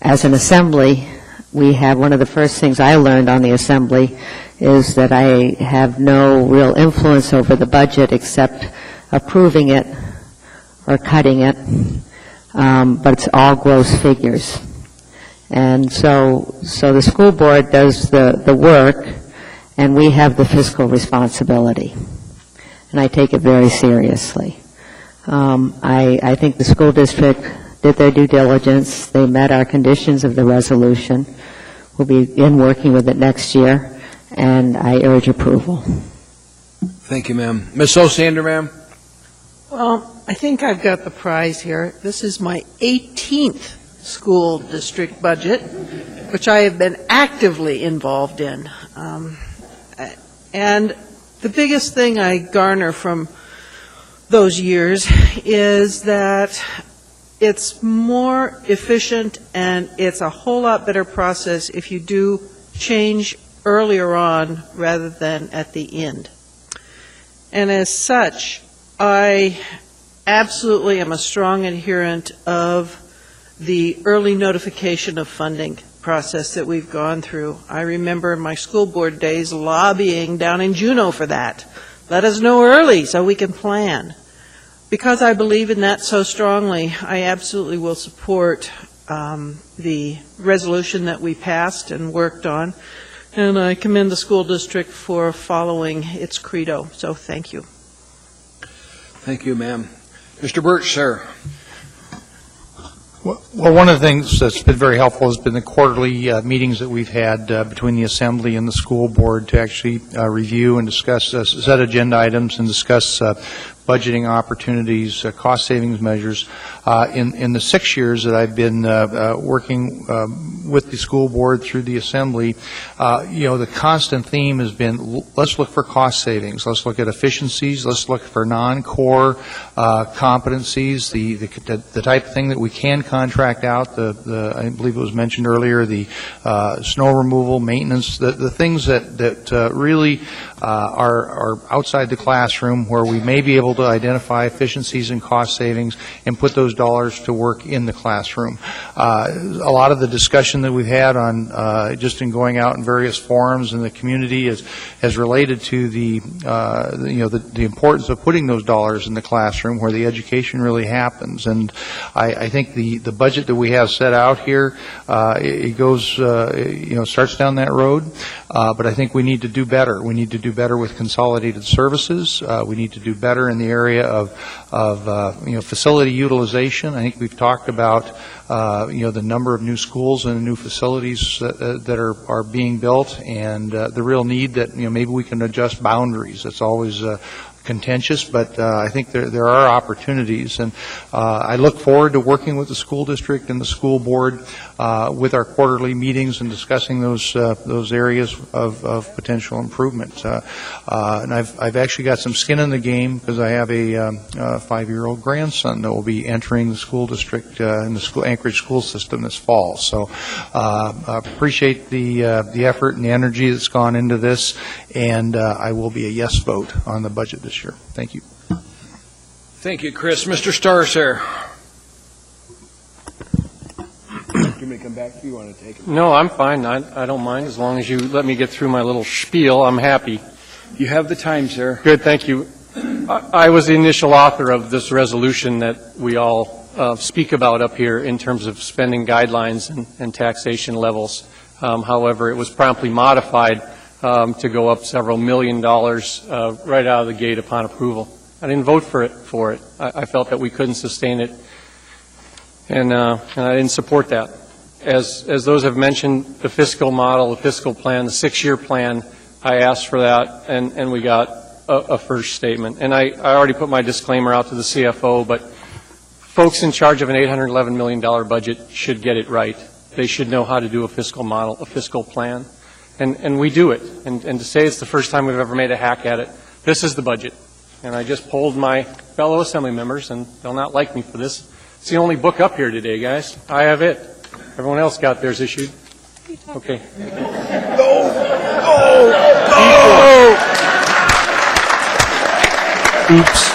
as an assembly, we have one of the first things I learned on the assembly is that I have no real influence over the budget except approving it or cutting it, but it's all gross figures. And so the school board does the work, and we have the fiscal responsibility. And I take it very seriously. I think the school district did their due diligence. They met our conditions of the resolution. We'll begin working with it next year, and I urge approval. Thank you, ma'am. Ms. Osander, ma'am? Well, I think I've got the prize here. This is my 18th school district budget, which I have been actively involved in. And the biggest thing I garner from those years is that it's more efficient and it's a whole lot better process if you do change earlier on rather than at the end. And as such, I absolutely am a strong adherent of the early notification of funding. process that we've gone through. I remember my school board days lobbying down in Juneau for that. Let us know early so we can plan. Because I believe in that so strongly, I absolutely will support the resolution that we passed and worked on, and I commend the school district for following its credo. So thank you. Thank you, ma'am. Mr. Birch, sir. Well, one of the things that's been very helpful has been the quarterly meetings that we've had between the Assembly and the school board to actually review and discuss set agenda items and discuss budgeting opportunities, cost savings measures. In the 6 years that I've been working with the school board through the Assembly, the constant theme has been, let's look for cost savings, let's look at efficiencies, let's look for non-core competencies, the type of thing that we can contract out, I believe it was mentioned earlier, the snow removal, maintenance, the things that really are outside the classroom where we may be able to identify efficiencies and cost savings and put those dollars to work in the classroom. A lot of the discussion that we've had on just in going out in various forums in the community has related to the importance of putting those dollars in the classroom where the education really happens. And I think the budget that we have set out here, it goes, starts down that road. But I think we need to do better. We need to do better with consolidated services. We need to do better in the area of facility utilization. I think we've talked about the number of new schools and new facilities that are being built, and the real need that maybe we can adjust boundaries. It's always contentious, but I think there are opportunities, and I look forward to working with the school district and the school board with our quarterly meetings and discussing those areas of potential improvement. And I've actually got some skin in the game because I have a 5-year-old grandson that will be entering the school district in the Anchorage school system this fall. So I appreciate the effort and the energy that's gone into this, and I will be a yes vote on the budget this year. Thank you. Thank you, Chris. Mr. Starr, sir. Do you want me to come back to you? Want to take it? No, I'm fine. I don't mind as long as you let me get through my little spiel. I'm happy. You have the time, sir. Good, thank you. I was the initial author of this resolution that we all speak about up here in terms of spending guidelines and taxation levels. However, it was promptly modified to go up several $1 million right out of the gate upon approval. I didn't vote for it. I felt that we couldn't sustain it, and I didn't support that. As those have mentioned, the fiscal model, the fiscal plan, the 6-year plan, I asked for that, and we got a first statement. And I already put my disclaimer out to the CFO, but folks in charge of an $811 million budget should get it right. They should know how to do a fiscal model, a fiscal plan. And we do it. And to say it's the first time we've ever made a hack at it, this is the budget. And I just polled my fellow Assembly members, and they'll not like me for this. It's the only book up here today, guys. I have it. Everyone else got theirs issued. Okay. Oops.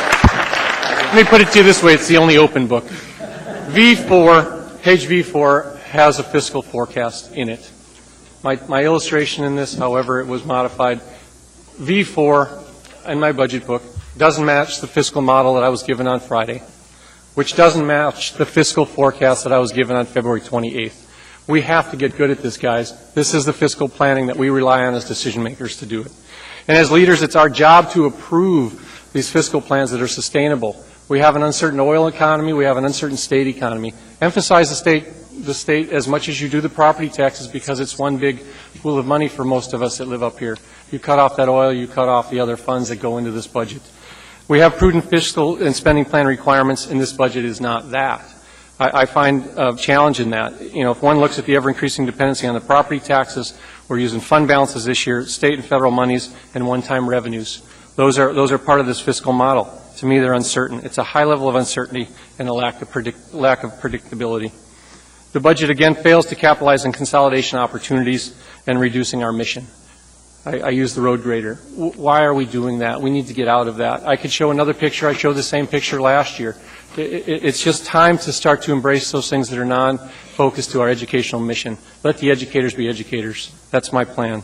Let me put it to you this way. It's the only open book. V4, page V4, has a fiscal forecast in it. My illustration in this, however, it was modified. V4 in my budget book doesn't match the fiscal model that I was given on Friday, which doesn't match the fiscal forecast that I was given on February 28th. We have to get good at this, guys. This is the fiscal planning that we rely on as decision makers to do it. And as leaders, it's our job to approve these fiscal plans that are sustainable. We have an uncertain oil economy. We have an uncertain state economy. Emphasize the state as much as you do the property taxes, because it's one big pool of money for most of us that live up here. You cut off that oil, you cut off the other funds that go into this budget. We have prudent fiscal and spending plan requirements, and this budget is not that. I find a challenge in that. If one looks at the ever-increasing dependency on the property taxes, we're using fund balances this year, state and federal monies, and one-time revenues. Those are part of this fiscal model. To me, they're uncertain. It's a high level of uncertainty and a lack of predictability. The budget, again, fails to capitalize on consolidation opportunities and reducing our mission. I use the road grader. Why are we doing that? We need to get out of that. I could show another picture. I showed the same picture last year. It's just time to start to embrace those things that are non-focused to our educational mission. Let the educators be educators. That's my plan.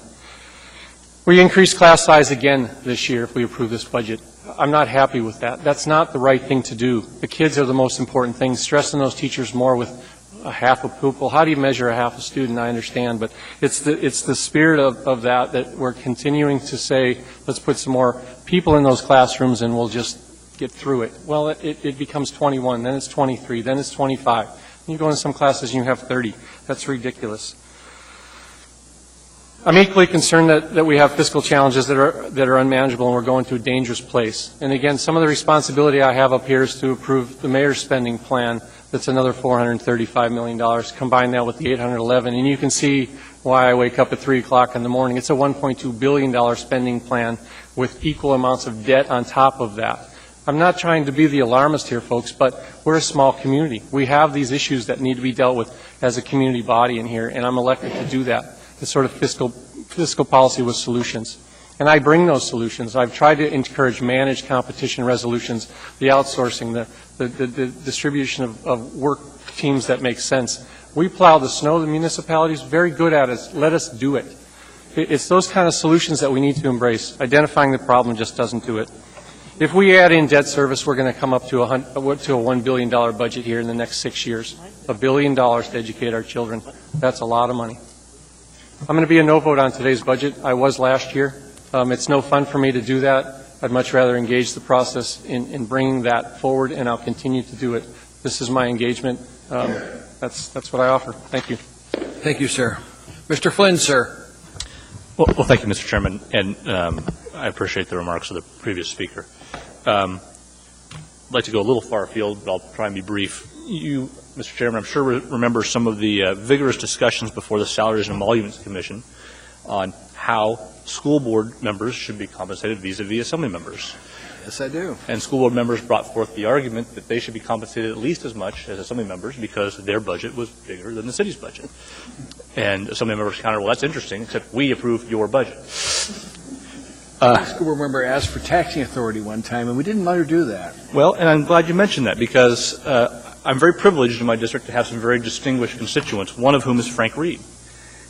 We increase class size again this year if we approve this budget. I'm not happy with that. That's not the right thing to do. The kids are the most important thing. Stressing those teachers more with a half a pupil. How do you measure a half a student? I understand, but it's the spirit of that we're continuing to say, let's put some more people in those classrooms and we'll just get through it. Well, it becomes 21, then it's 23, then it's 25. You go into some classes and you have 30. That's ridiculous. I'm equally concerned that we have fiscal challenges that are unmanageable and we're going to a dangerous place. And again, some of the responsibility I have up here is to approve the mayor's spending plan. That's another $435 million. Combine that with the 811, and you can see why I wake up at 3 o'clock in the morning. It's a $1.2 billion spending plan with equal amounts of debt on top of that. I'm not trying to be the alarmist here, folks, but we're a small community. We have these issues that need to be dealt with as a community body in here, and I'm elected to do that. The sort of fiscal policy with solutions. And I bring those solutions. I've tried to encourage managed competition resolutions, the outsourcing, the distribution of work teams that make sense. We plow the snow. The municipalities very good at it. Let us do it. It's those kind of solutions that we need to embrace. Identifying the problem just doesn't do it. If we add in debt service, we're going to come up to a $1 billion budget here in the next 6 years. $1 billion to educate our children. That's a lot of money. I'm going to be a no vote on today's budget. I was last year. It's no fun for me to do that. I'd much rather engage the process in bringing that forward, and I'll continue to do it. This is my engagement. That's what I offer. Thank you. Thank you, sir. Mr. Flynn, sir. Well, thank you, Mr. Chairman, and I appreciate the remarks of the previous speaker. I'd like to go a little far afield, but I'll try and be brief. You, Mr. Chairman, I'm sure remember some of the vigorous discussions before the Salaries and Emoluments Commission on how school board members should be compensated vis-a-vis assembly members. Yes, I do. And school board members brought forth the argument that they should be compensated at least as much as assembly members because their budget was bigger than the city's budget. And assembly members countered, well, that's interesting, except we approved your budget. A school board member asked for taxing authority one time, and we didn't let her do that. Well, and I'm glad you mentioned that because I'm very privileged in my district to have some very distinguished constituents, one of whom is Frank Reed.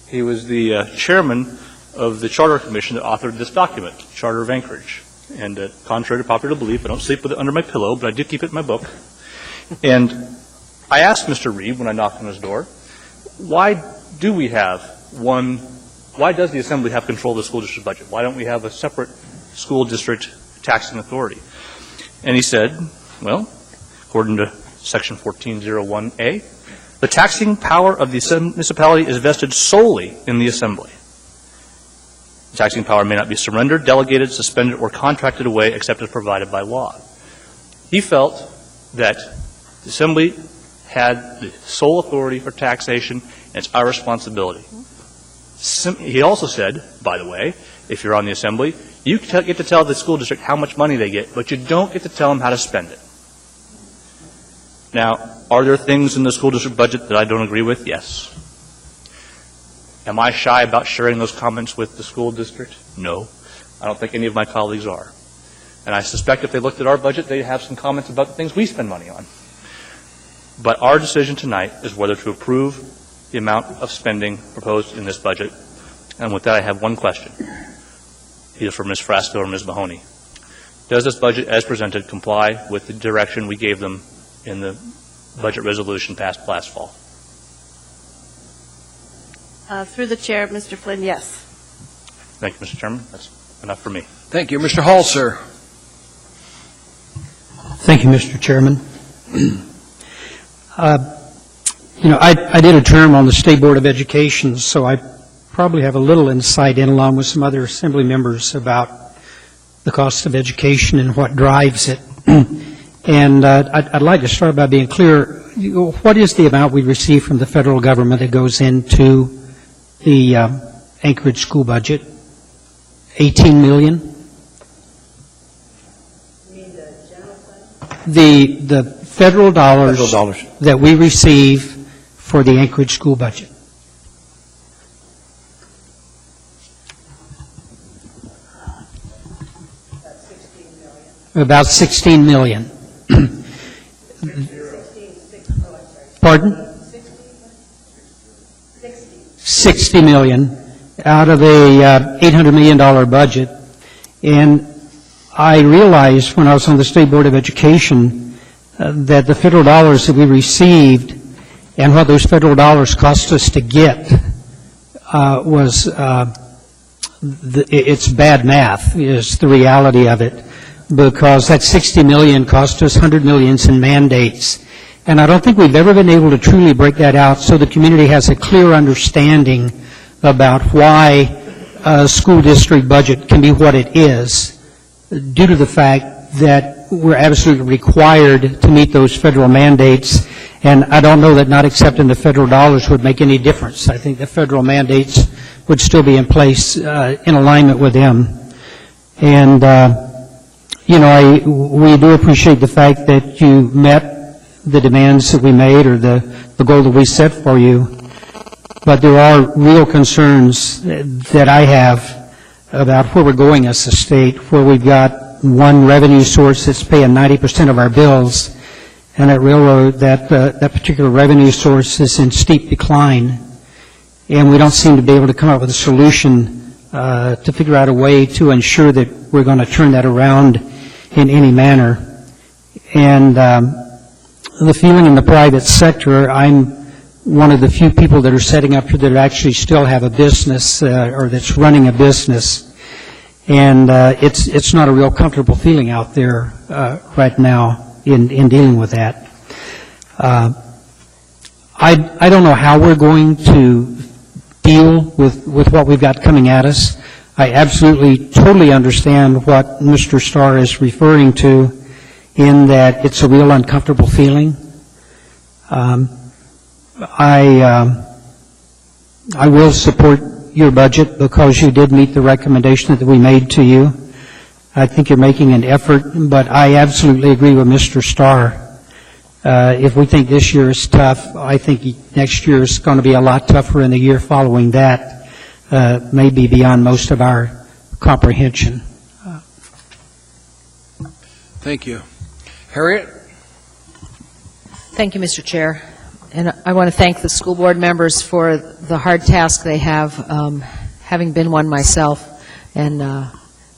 He was the chairman of the Charter Commission that authored this document, Charter of Anchorage. And contrary to popular belief, I don't sleep with it under my pillow, but I do keep it in my book. And I asked Mr. Reed when I knocked on his door, why does the Assembly have control of the school district budget? Why don't we have a separate school district taxing authority? And he said, well, according to Section 1401A, the taxing power of the municipality is vested solely in the Assembly. The taxing power may not be surrendered, delegated, suspended, or contracted away except as provided by law. He felt that the Assembly had the sole authority for taxation, and it's our responsibility. He also said, by the way, if you're on the Assembly, you get to tell the school district how much money they get, but you don't get to tell them how to spend it. Now, are there things in the school district budget that I don't agree with? Yes. Am I shy about sharing those comments with the school district? No. I don't think any of my colleagues are. And I suspect if they looked at our budget, they'd have some comments about the things we spend money on. But our decision tonight is whether to approve the amount of spending proposed in this budget. And with that, I have one question, either for Ms. Frasco or Ms. Mahoney. Does this budget as presented comply with the direction we gave them in the budget resolution passed last fall? Through the chair, Mr. Flynn, yes. Thank you, Mr. Chairman. That's enough for me. Thank you. Mr. Hall, sir. Thank you, Mr. Chairman. I did a term on the State Board of Education, so I probably have a little insight in, along with some other Assembly members, about the cost of education and what drives it. And I'd like to start by being clear, what is the amount we receive from the federal government that goes into the Anchorage school budget? 18 million? You mean the general fund? The federal dollars that we receive for the Anchorage school budget. About 16 million. Pardon? 60 million out of a $800 million budget. And I realized when I was on the State Board of Education that the federal dollars that we received and what those federal dollars cost us to get was it's bad math is the reality of it, because that 60 million cost us 100 millions in mandates. And I don't think we've ever been able to truly break that out so the community has a clear understanding about why a school district budget can be what it is due to the fact that we're absolutely required to meet those federal mandates. And I don't know that not accepting the federal dollars would make any difference. I think the federal mandates would still be in place in alignment with them. And, we do appreciate the fact that you met the demands that we made or the goal that we set for you. But there are real concerns that I have about where we're going as a state, where we've got one revenue source that's paying 90% of our bills, and at Railroad, that particular revenue source is in steep decline, and we don't seem to be able to come up with a solution to figure out a way to ensure that we're going to turn that around in any manner. And the feeling in the private sector, I'm one of the few people that are setting up here that actually still have a business or that's running a business, and it's not a real comfortable feeling out there right now in dealing with that. I don't know how we're going to deal with what we've got coming at us. I absolutely, totally understand what Mr. Starr is referring to in that it's a real uncomfortable feeling. I will support your budget because you did meet the recommendation that we made to you. I think you're making an effort, but I absolutely agree with Mr. Starr. If we think this year is tough, I think next year is going to be a lot tougher, and the year following that may be beyond most of our comprehension. Thank you. Harriet? Thank you, Mr. Chair. And I want to thank the school board members for the hard task they have, having been one myself, and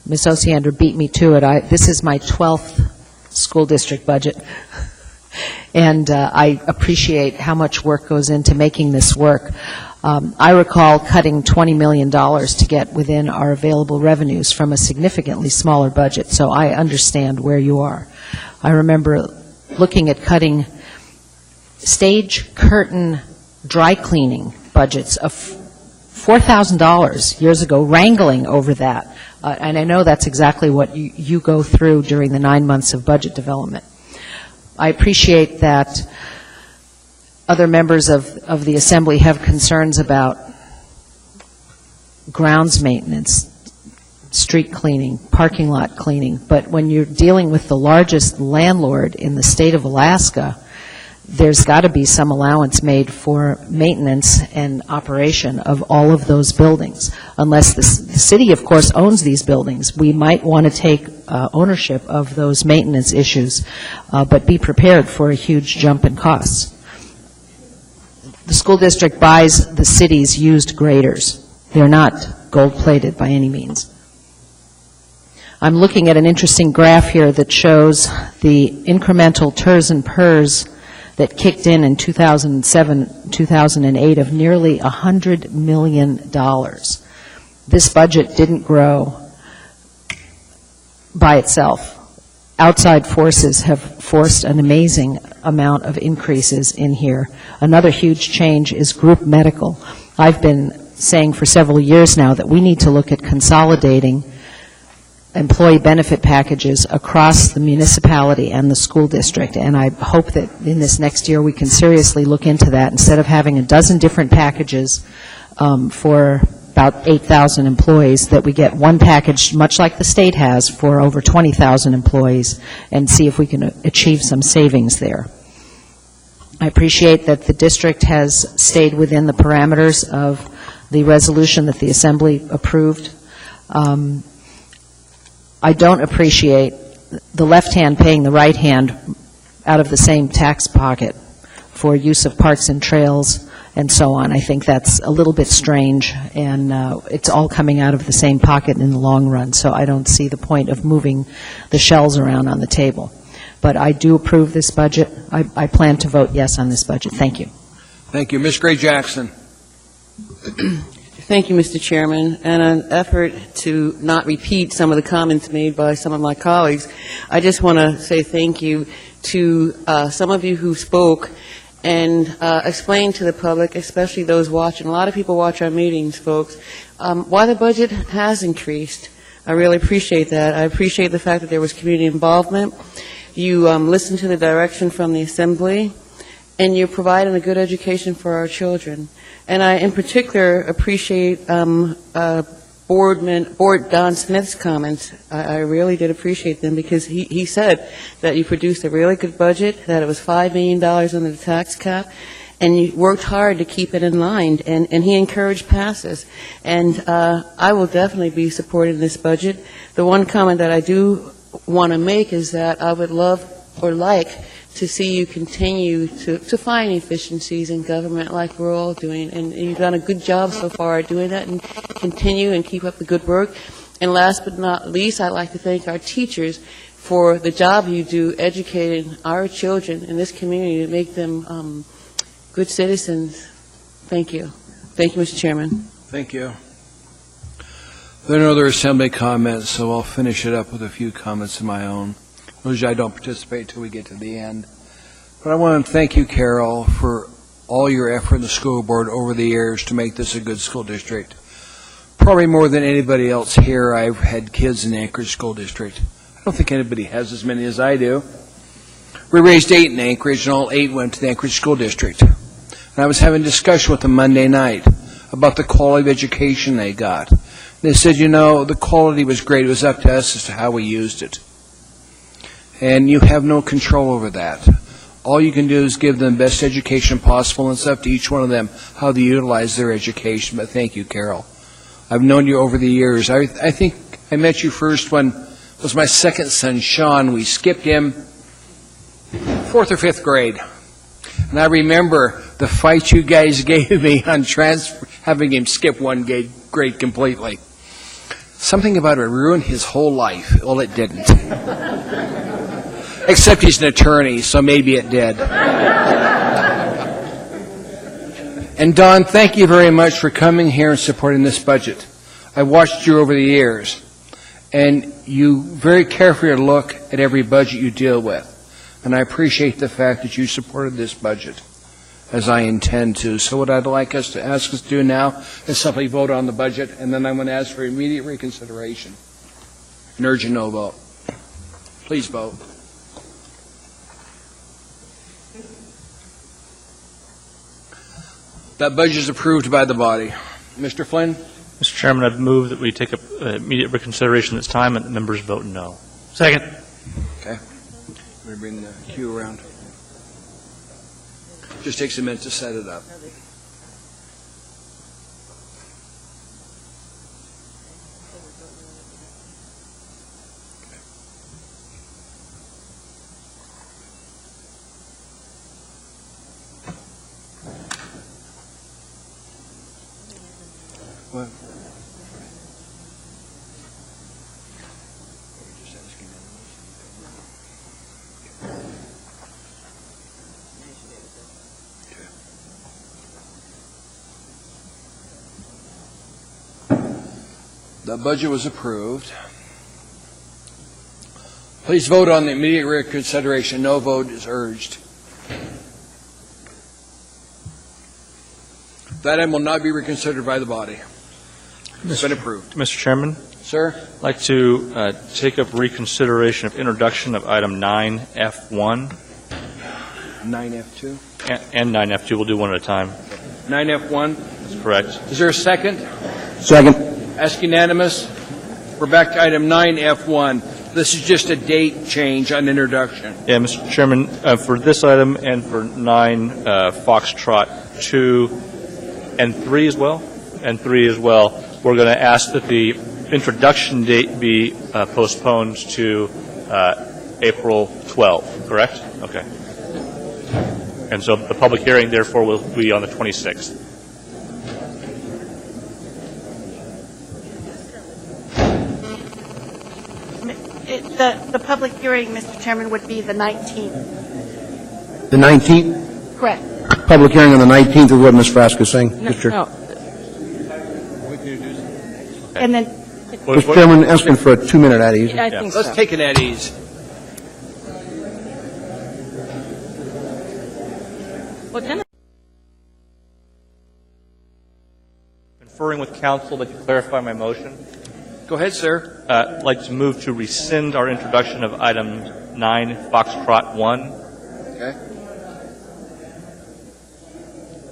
Ms. Osiander beat me to it. This is my 12th school district budget, and I appreciate how much work goes into making this work. I recall cutting $20 million to get within our available revenues from a significantly smaller budget, so I understand where you are. I remember looking at cutting stage curtain dry cleaning budgets of $4,000 years ago, wrangling over that. And I know that's exactly what you go through during the 9 months of budget development. I appreciate that other members of the Assembly have concerns about grounds maintenance, street cleaning, parking lot cleaning, but when you're dealing with the largest landlord in the state of Alaska, there's got to be some allowance made for maintenance and operation of all of those buildings. Unless the city, of course, owns these buildings, we might want to take ownership of those maintenance issues, but be prepared for a huge jump in costs. The school district buys the city's used graders. They're not gold-plated by any means. I'm looking at an interesting graph here that shows the incremental TERS and PERS that kicked in 2007, 2008 of nearly $100 million. This budget didn't grow by itself. Outside forces have forced an amazing amount of increases in here. Another huge change is group medical. I've been saying for several years now that we need to look at consolidating employee benefit packages across the municipality and the school district, and I hope that in this next year we can seriously look into that. Instead of having a dozen different packages for about 8,000 employees, that we get one package, much like the state has, for over 20,000 employees, and see if we can achieve some savings there. I appreciate that the district has stayed within the parameters of the resolution that the Assembly approved. I don't appreciate the left hand paying the right hand out of the same tax pocket for use of parks and trails and so on. I think that's a little bit strange, and it's all coming out of the same pocket in the long run, so I don't see the point of moving the shells around on the table. But I do approve this budget. I plan to vote yes on this budget. Thank you. Thank you. Ms. Gray Jackson. Thank you, Mr. Chairman. In an effort to not repeat some of the comments made by some of my colleagues, I just want to say thank you to some of you who spoke and explain to the public, especially those watching. A lot of people watch our meetings, folks, why the budget has increased. I really appreciate that. I appreciate the fact that there was community involvement. You listened to the direction from the Assembly, and you're providing a good education for our children. And I, in particular, appreciate Board Don Smith's comments. I really did appreciate them, because he said that you produced a really good budget, that it was $5 million under the tax cap, and you worked hard to keep it in line, and he encouraged passes. And I will definitely be supporting this budget. The one comment that I do want to make is that I would love or like to see you continue to find efficiencies in government like we're all doing. And you've done a good job so far doing that, and continue and keep up the good work. And last but not least, I'd like to thank our teachers for the job you do educating our children in this community to make them good citizens. Thank you. Thank you, Mr. Chairman. Thank you. There are no other Assembly comments, so I'll finish it up with a few comments of my own. Usually I don't participate till we get to the end. But I want to thank you, Carol, for all your effort in the school board over the years to make this a good school district. Probably more than anybody else here, I've had kids in the Anchorage School District. I don't think anybody has as many as I do. We raised 8 in Anchorage, and all 8 went to the Anchorage School District. And I was having a discussion with them Monday night about the quality of education they got. They said, you know, the quality was great. It was up to us as to how we used it. And you have no control over that. All you can do is give them the best education possible, and it's up to each one of them how they utilize their education. But thank you, Carol. I've known you over the years. I think I met you first when it was my second son, Sean. We skipped him 4th or 5th grade. And I remember the fight you guys gave me on having him skip one grade completely. Something about it ruined his whole life. Well, it didn't. Except he's an attorney, so maybe it did. And Don, thank you very much for coming here and supporting this budget. I watched you over the years, and you very carefully look at every budget you deal with. And I appreciate the fact that you supported this budget, as I intend to. So what I'd like us to ask us to do now is simply vote on the budget, and then I'm going to ask for immediate reconsideration. An urgent no vote. Please vote. That budget is approved by the body. Mr. Flynn? Mr. Chairman, I'd move that we take up immediate reconsideration this time and the members vote no. Second. Okay. Let me bring the cue around. Just takes a minute to set it up. What? The budget was approved. Please vote on the immediate reconsideration. No vote is urged. That item will not be reconsidered by the body. It's been approved. Mr. Chairman? Sir? I'd like to take up reconsideration of introduction of item 9F1. 9F2? And 9F2. We'll do one at a time. 9F1? That's correct. Is there a second? Second. Ask unanimous. We're back to item 9F1. This is just a date change on introduction. Yeah, Mr. Chairman, for this item and for 9 Foxtrot 2 and 3 as well, we're going to ask that the introduction date be postponed to April 12th, correct? Okay. And so the public hearing, therefore, will be on the 26th. The public hearing, Mr. Chairman, would be the 19th. The 19th? Correct. Public hearing on the 19th is what Ms. Frasca is saying. No. And then, Mr. Chairman, asking for a 2-minute at ease. I think so. Let's take it at ease. Well, then Conferring with council that you clarify my motion. Go ahead, sir. I'd like to move to rescind our introduction of item 9, Foxtrot 1. Okay.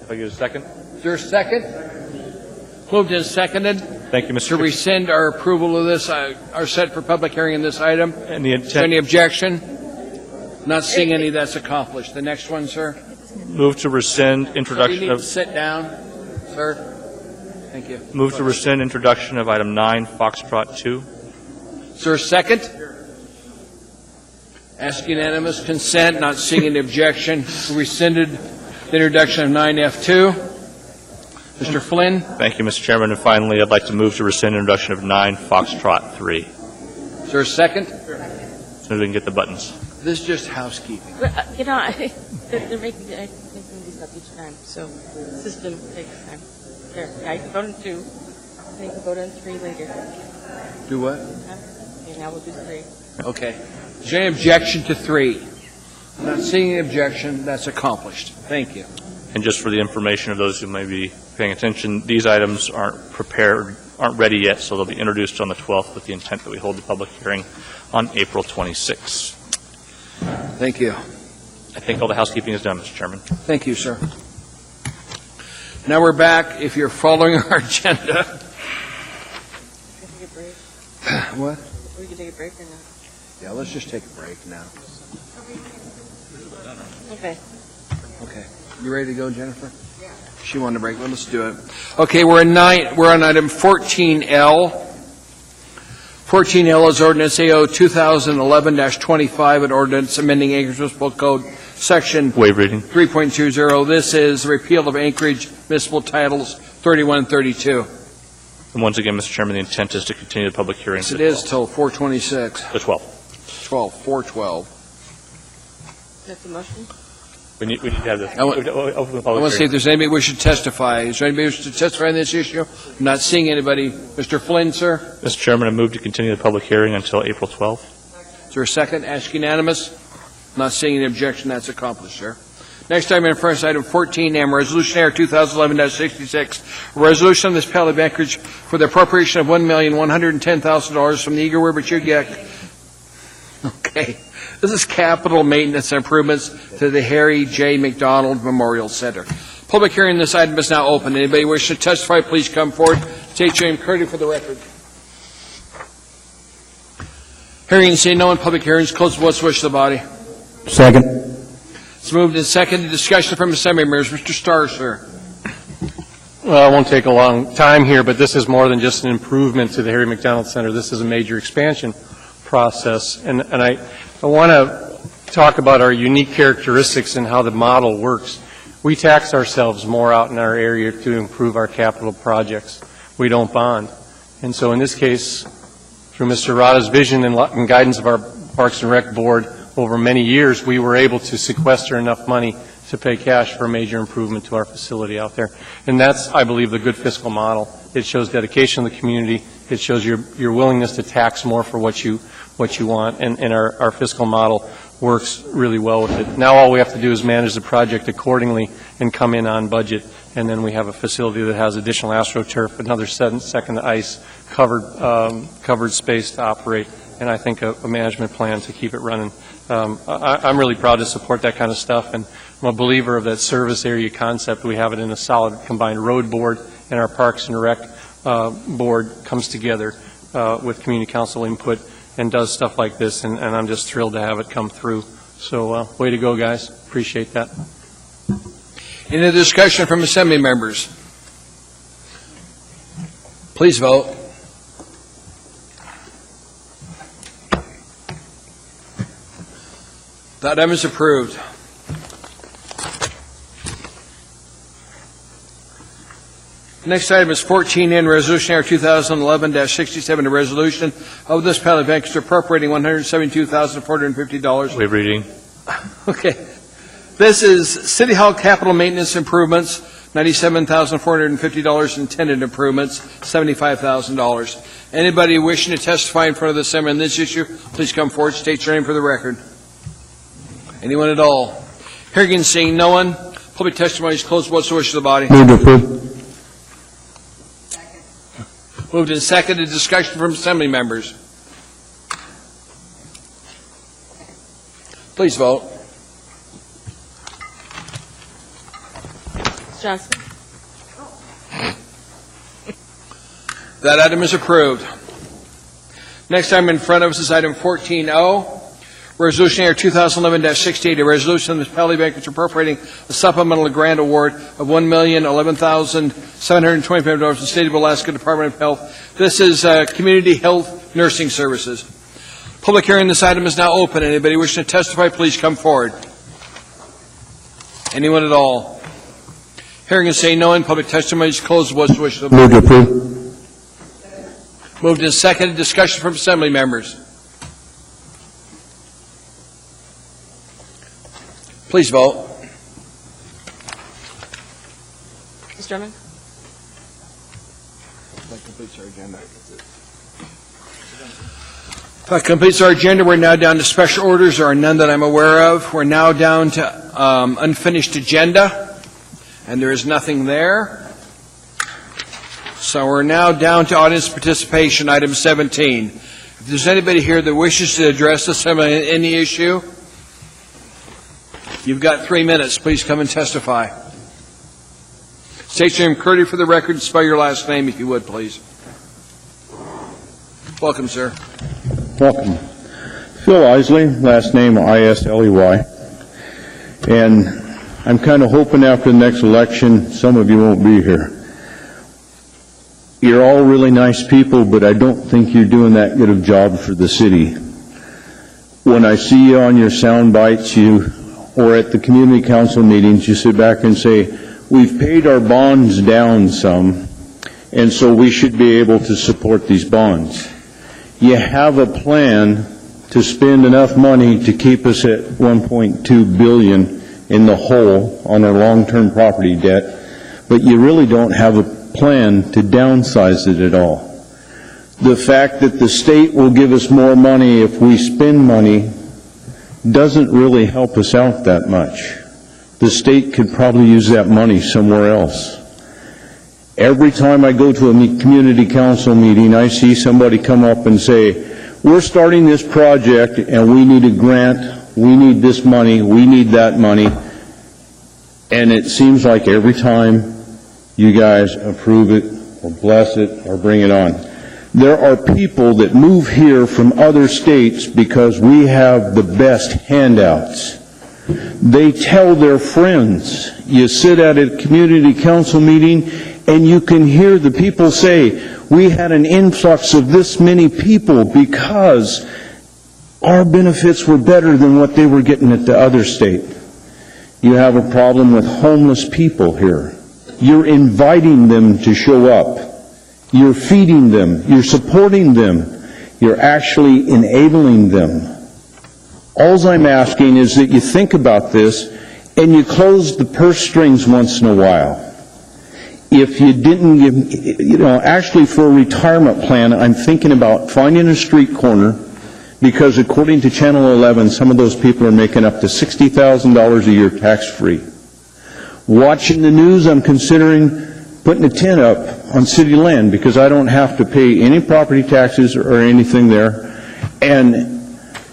If I get a second. Is there a second? Moved and seconded. Thank you, Mr. To rescind our approval of this, our set for public hearing in this item. And the Is there any objection? Not seeing any, that's accomplished. The next one, sir. Move to rescind You introduction need to of sit down, sir. Thank you. move to rescind introduction of item 9, Foxtrot 2. Is there a second? Ask unanimous consent, not seeing any objection. Rescinded the introduction of 9F2. Mr. Flynn? Thank you, Mr. Chairman. And finally, I'd like to move to rescind introduction of 9, Foxtrot 3. Is there a second? As soon as we can get the buttons. This is just housekeeping. You know, they're making these up each time, so the system takes time. There, I can vote on 2, and you can vote on 3 later. Do what? Okay, now we'll do 3. Okay. Is there any objection to 3? Not seeing any objection, that's accomplished. Thank you. And just for the information of those who may be paying attention, these items aren't ready yet, so they'll be introduced on the 12th with the intent that we hold the public hearing on April 26th. Thank you. I think all the housekeeping is done, Mr. Chairman. Thank you, sir. Now we're back. If you're following our agenda. Take a break. What? We can take a break or not? Yeah, let's just take a break now. Okay. Okay. You ready to go, Jennifer? Yeah. She wanted a break. Well, let's do it. Okay, we're on item 14L. 14L is ordinance AO 2011-25, an ordinance amending Anchorage Municipal Code section Waive reading. 3.20. This is repeal of Anchorage Municipal Titles 3132. And once again, Mr. Chairman, the intent is to continue the public hearing. Yes, it is till 426. The 12th. 412. That's the motion? We need to have the open the I public want to see hearing. if there's anybody who should testify. Is there anybody who should testify on this issue? I'm not seeing anybody. Mr. Flynn, sir? Mr. Chairman, I move to continue the public hearing until April 12th. Is there a second? Ask unanimous. Not seeing any objection. That's accomplished, sir. Next item in front of us, item 14M, Resolution AR 2011-66, a resolution of the municipality of Anchorage for the appropriation of $1,110,000 from the Eagle River Chugach. Okay. This is capital maintenance improvements to the Harry J. McDonald Memorial Center. Public hearing on this item is now open. Anybody wish to testify, please come forward. State your name clearly for the record. Hearing and seeing no one, public hearing is closed. What's the wish of the body? Second. It's moved and seconded. Discussion from Assembly members. Mr. Starr, sir. Well, it won't take a long time here, but this is more than just an improvement to the Harry McDonald Center. This is a major expansion process. And I want to talk about our unique characteristics and how the model works. We tax ourselves more out in our area to improve our capital projects. We don't bond. And so in this case, through Mr. Rada's vision and guidance of our Parks and Rec Board over many years, we were able to sequester enough money to pay cash for a major improvement to our facility out there. And that's, I believe, the good fiscal model. It shows dedication to the community. It shows your willingness to tax more for what you want, and our fiscal model works really well with it. Now all we have to do is manage the project accordingly and come in on budget, and then we have a facility that has additional AstroTurf, another second ice, covered space to operate, and I think a management plan to keep it running. I'm really proud to support that kind of stuff, and I'm a believer of that service area concept. We have it in a solid combined road board, and our Parks and Rec board comes together with community council input and does stuff like this, and I'm just thrilled to have it come through. So way to go, guys. Appreciate that. Any discussion from Assembly members? Please vote. That item is approved. Next item is 14N, Resolution R 2011-67, a resolution of the municipality of Anchorage appropriating $172,450. Waive reading. Okay. This is City Hall capital maintenance improvements, $97,450, and tenant improvements, $75,000. Anybody wishing to testify in front of the Assembly on this issue, please come forward, state your name for the record. Anyone at all? Hearing and seeing no one, public testimony is closed. What's the wish of the body? Move to approve. Moved and seconded. Discussion from Assembly members. Please vote. Johnson? That item is approved. Next item in front of us is item 14O, Resolution R 2011-68, a resolution of the municipality of Anchorage appropriating a supplemental grant award of $1,011,725 to the State of Alaska Department of Health. This is Community Health Nursing Services. Public hearing on this item is now open. Anybody wishing to testify, please come forward. Anyone at all? Hearing and saying no one, public testimony is closed. What's the wish of the board? Move to approve. Moved and seconded. Discussion from Assembly members. Please vote. Mr. Chairman? That completes our agenda. That completes our agenda. We're now down to special orders. There are none that I'm aware of. We're now down to unfinished agenda, and there is nothing there. So we're now down to audience participation, item 17. If there's anybody here that wishes to address us on any issue, you've got 3 minutes. Please come and testify. State your name clearly for the record and spell your last name, if you would, please. Welcome, sir. Welcome. Phil Isley, last name Isley. And I'm kind of hoping after the next election, some of you won't be here. You're all really nice people, but I don't think you're doing that good of a job for the city. When I see you on your sound bites, or at the community council meetings, you sit back and say, we've paid our bonds down some, and so we should be able to support these bonds. You have a plan to spend enough money to keep us at $1.2 billion in the hole on our long-term property debt, but you really don't have a plan to downsize it at all. The fact that the state will give us more money if we spend money doesn't really help us out that much. The state could probably use that money somewhere else. Every time I go to a community council meeting, I see somebody come up and say, we're starting this project and we need a grant, we need this money, we need that money. And it seems like every time you guys approve it or bless it or bring it on. There are people that move here from other states because we have the best handouts. They tell their friends. You sit at a community council meeting and you can hear the people say, we had an influx of this many people because our benefits were better than what they were getting at the other state. You have a problem with homeless people here. You're inviting them to show up. You're feeding them. You're supporting them. You're actually enabling them. All I'm asking is that you think about this and you close the purse strings once in a while. If you didn't give, actually for a retirement plan, I'm thinking about finding a street corner because according to Channel 11, some of those people are making up to $60,000 a year tax-free. Watching the news, I'm considering putting a tent up on city land because I don't have to pay any property taxes or anything there, and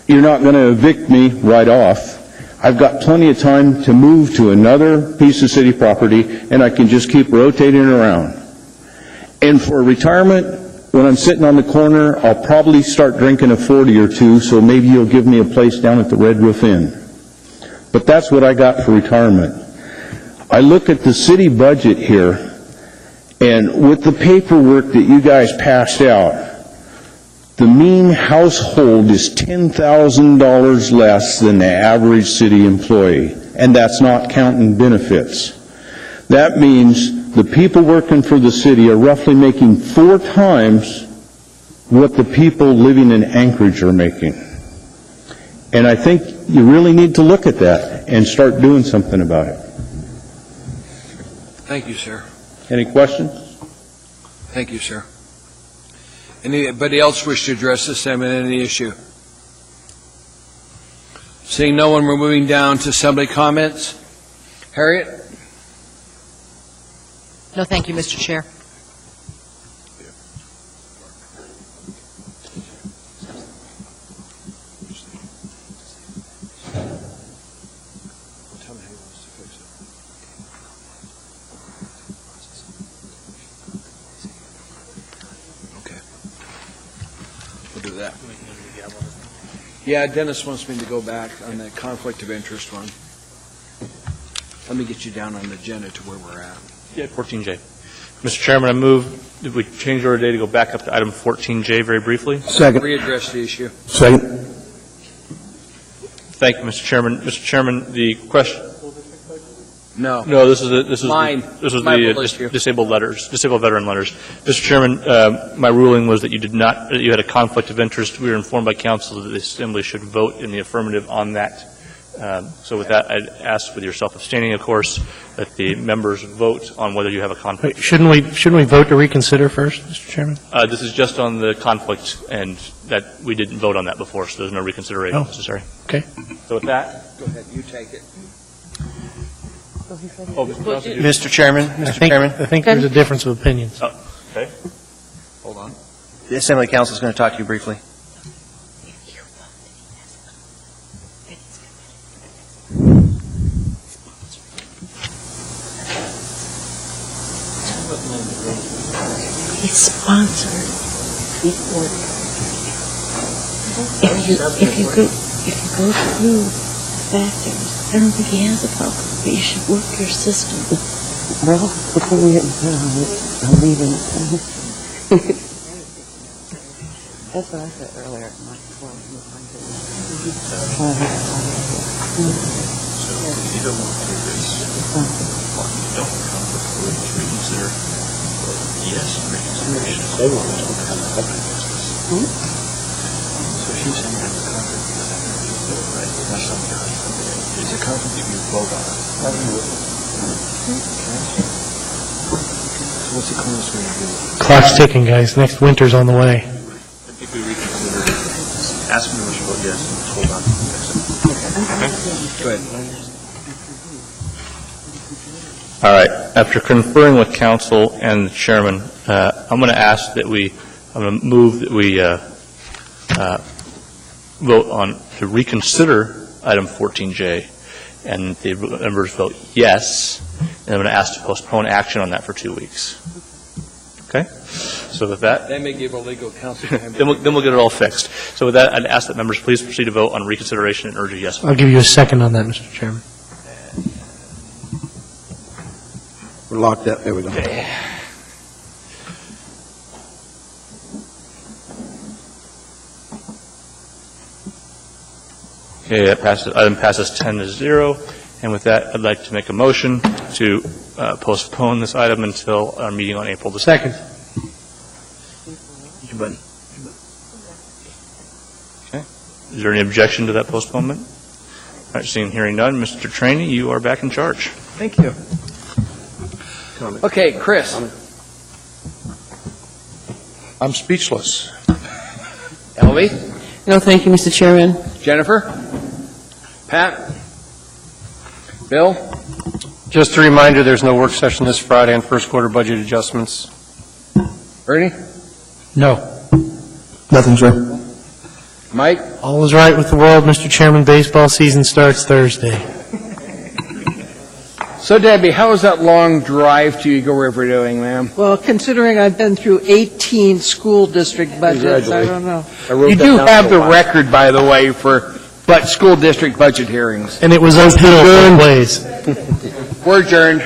you're not going to evict me right off. I've got plenty of time to move to another piece of city property, and I can just keep rotating around. And for retirement, when I'm sitting on the corner, I'll probably start drinking a 40 or two, so maybe you'll give me a place down at the Red Roof Inn. But that's what I got for retirement. I look at the city budget here, and with the paperwork that you guys passed out, the mean household is $10,000 less than the average city employee, and that's not counting benefits. That means the people working for the city are roughly making 4 times what the people living in Anchorage are making. And I think you really need to look at that and start doing something about it. Thank you, sir. Any questions? Thank you, sir. Anybody else wish to address this amendment on the issue? Seeing no one, we're moving down to assembly comments. Harriet? No, thank you, Mr. Chair. We'll do that. Yeah, Dennis wants me to go back on that conflict of interest one. Let me get you down on the agenda to where we're at. Yeah, 14J. Mr. Chairman, I move that we change our day to go back up to item 14J very briefly. Second. Readdress the issue. Second. Thank you, Mr. Chairman. Mr. Chairman, the question. No. No, this is Mine. the disabled veteran letters. Mr. Chairman, my ruling was that you had a conflict of interest. We were informed by council that the Assembly should vote in the affirmative on that. So with that, I'd ask, with yourself abstaining, of course, that the members vote on whether you have a conflict. Wait, shouldn't we vote to reconsider first, Mr. Chairman? This is just on the conflict, and that we didn't vote on that before, so there's no reconsideration necessary. Okay. So with that, Go ahead, you take it. Mr. Chairman, I think there's a difference of opinions. Okay. Hold on. The Assembly Council is going to talk to you briefly. He's sponsored before. If you go through the factors, I don't think he has a problem, but you should work your system. Well, before we get put on it, I'm leaving. That's what I said earlier. It's a conflict that you vote on. So what's the cleanest way to do it? Clock's ticking, guys. Next winter's on the way. I think we reconsider. Ask me to vote yes, and hold on. Okay. Go ahead. All right. After conferring with council and the chairman, I'm going to move that we vote on to reconsider item 14J, and the members vote yes, and I'm going to ask to postpone action on that for 2 weeks. Okay? So with that, They may give a legal counsel. then we'll get it all fixed. So with that, I'd ask that members please proceed to vote on reconsideration and urge a yes vote. I'll give you a second on that, Mr. Chairman. We're locked up. There we go. Okay, that passes. Item passes 10-0. And with that, I'd like to make a motion to postpone this item until our meeting on April the 2nd. Okay. Is there any objection to that postponement? All right, seeing and hearing none, Mr. Trainee, you are back in charge. Thank you. Okay, Chris. I'm speechless. Elvie? No, thank you, Mr. Chairman. Jennifer? Pat? Bill? Just a reminder, there's no work session this Friday on first quarter budget adjustments. Ernie? No. Nothing, sir. Mike? All is right with the world, Mr. Chairman. Baseball season starts Thursday. So, Debbie, how was that long drive to Eagle River doing, ma'am? Well, considering I've been through 18 school district budgets, I don't know. You do have the record, by the way, for school district budget hearings. And it was uphill both ways. We're adjourned.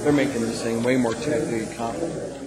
They're making this thing way more technically complicated.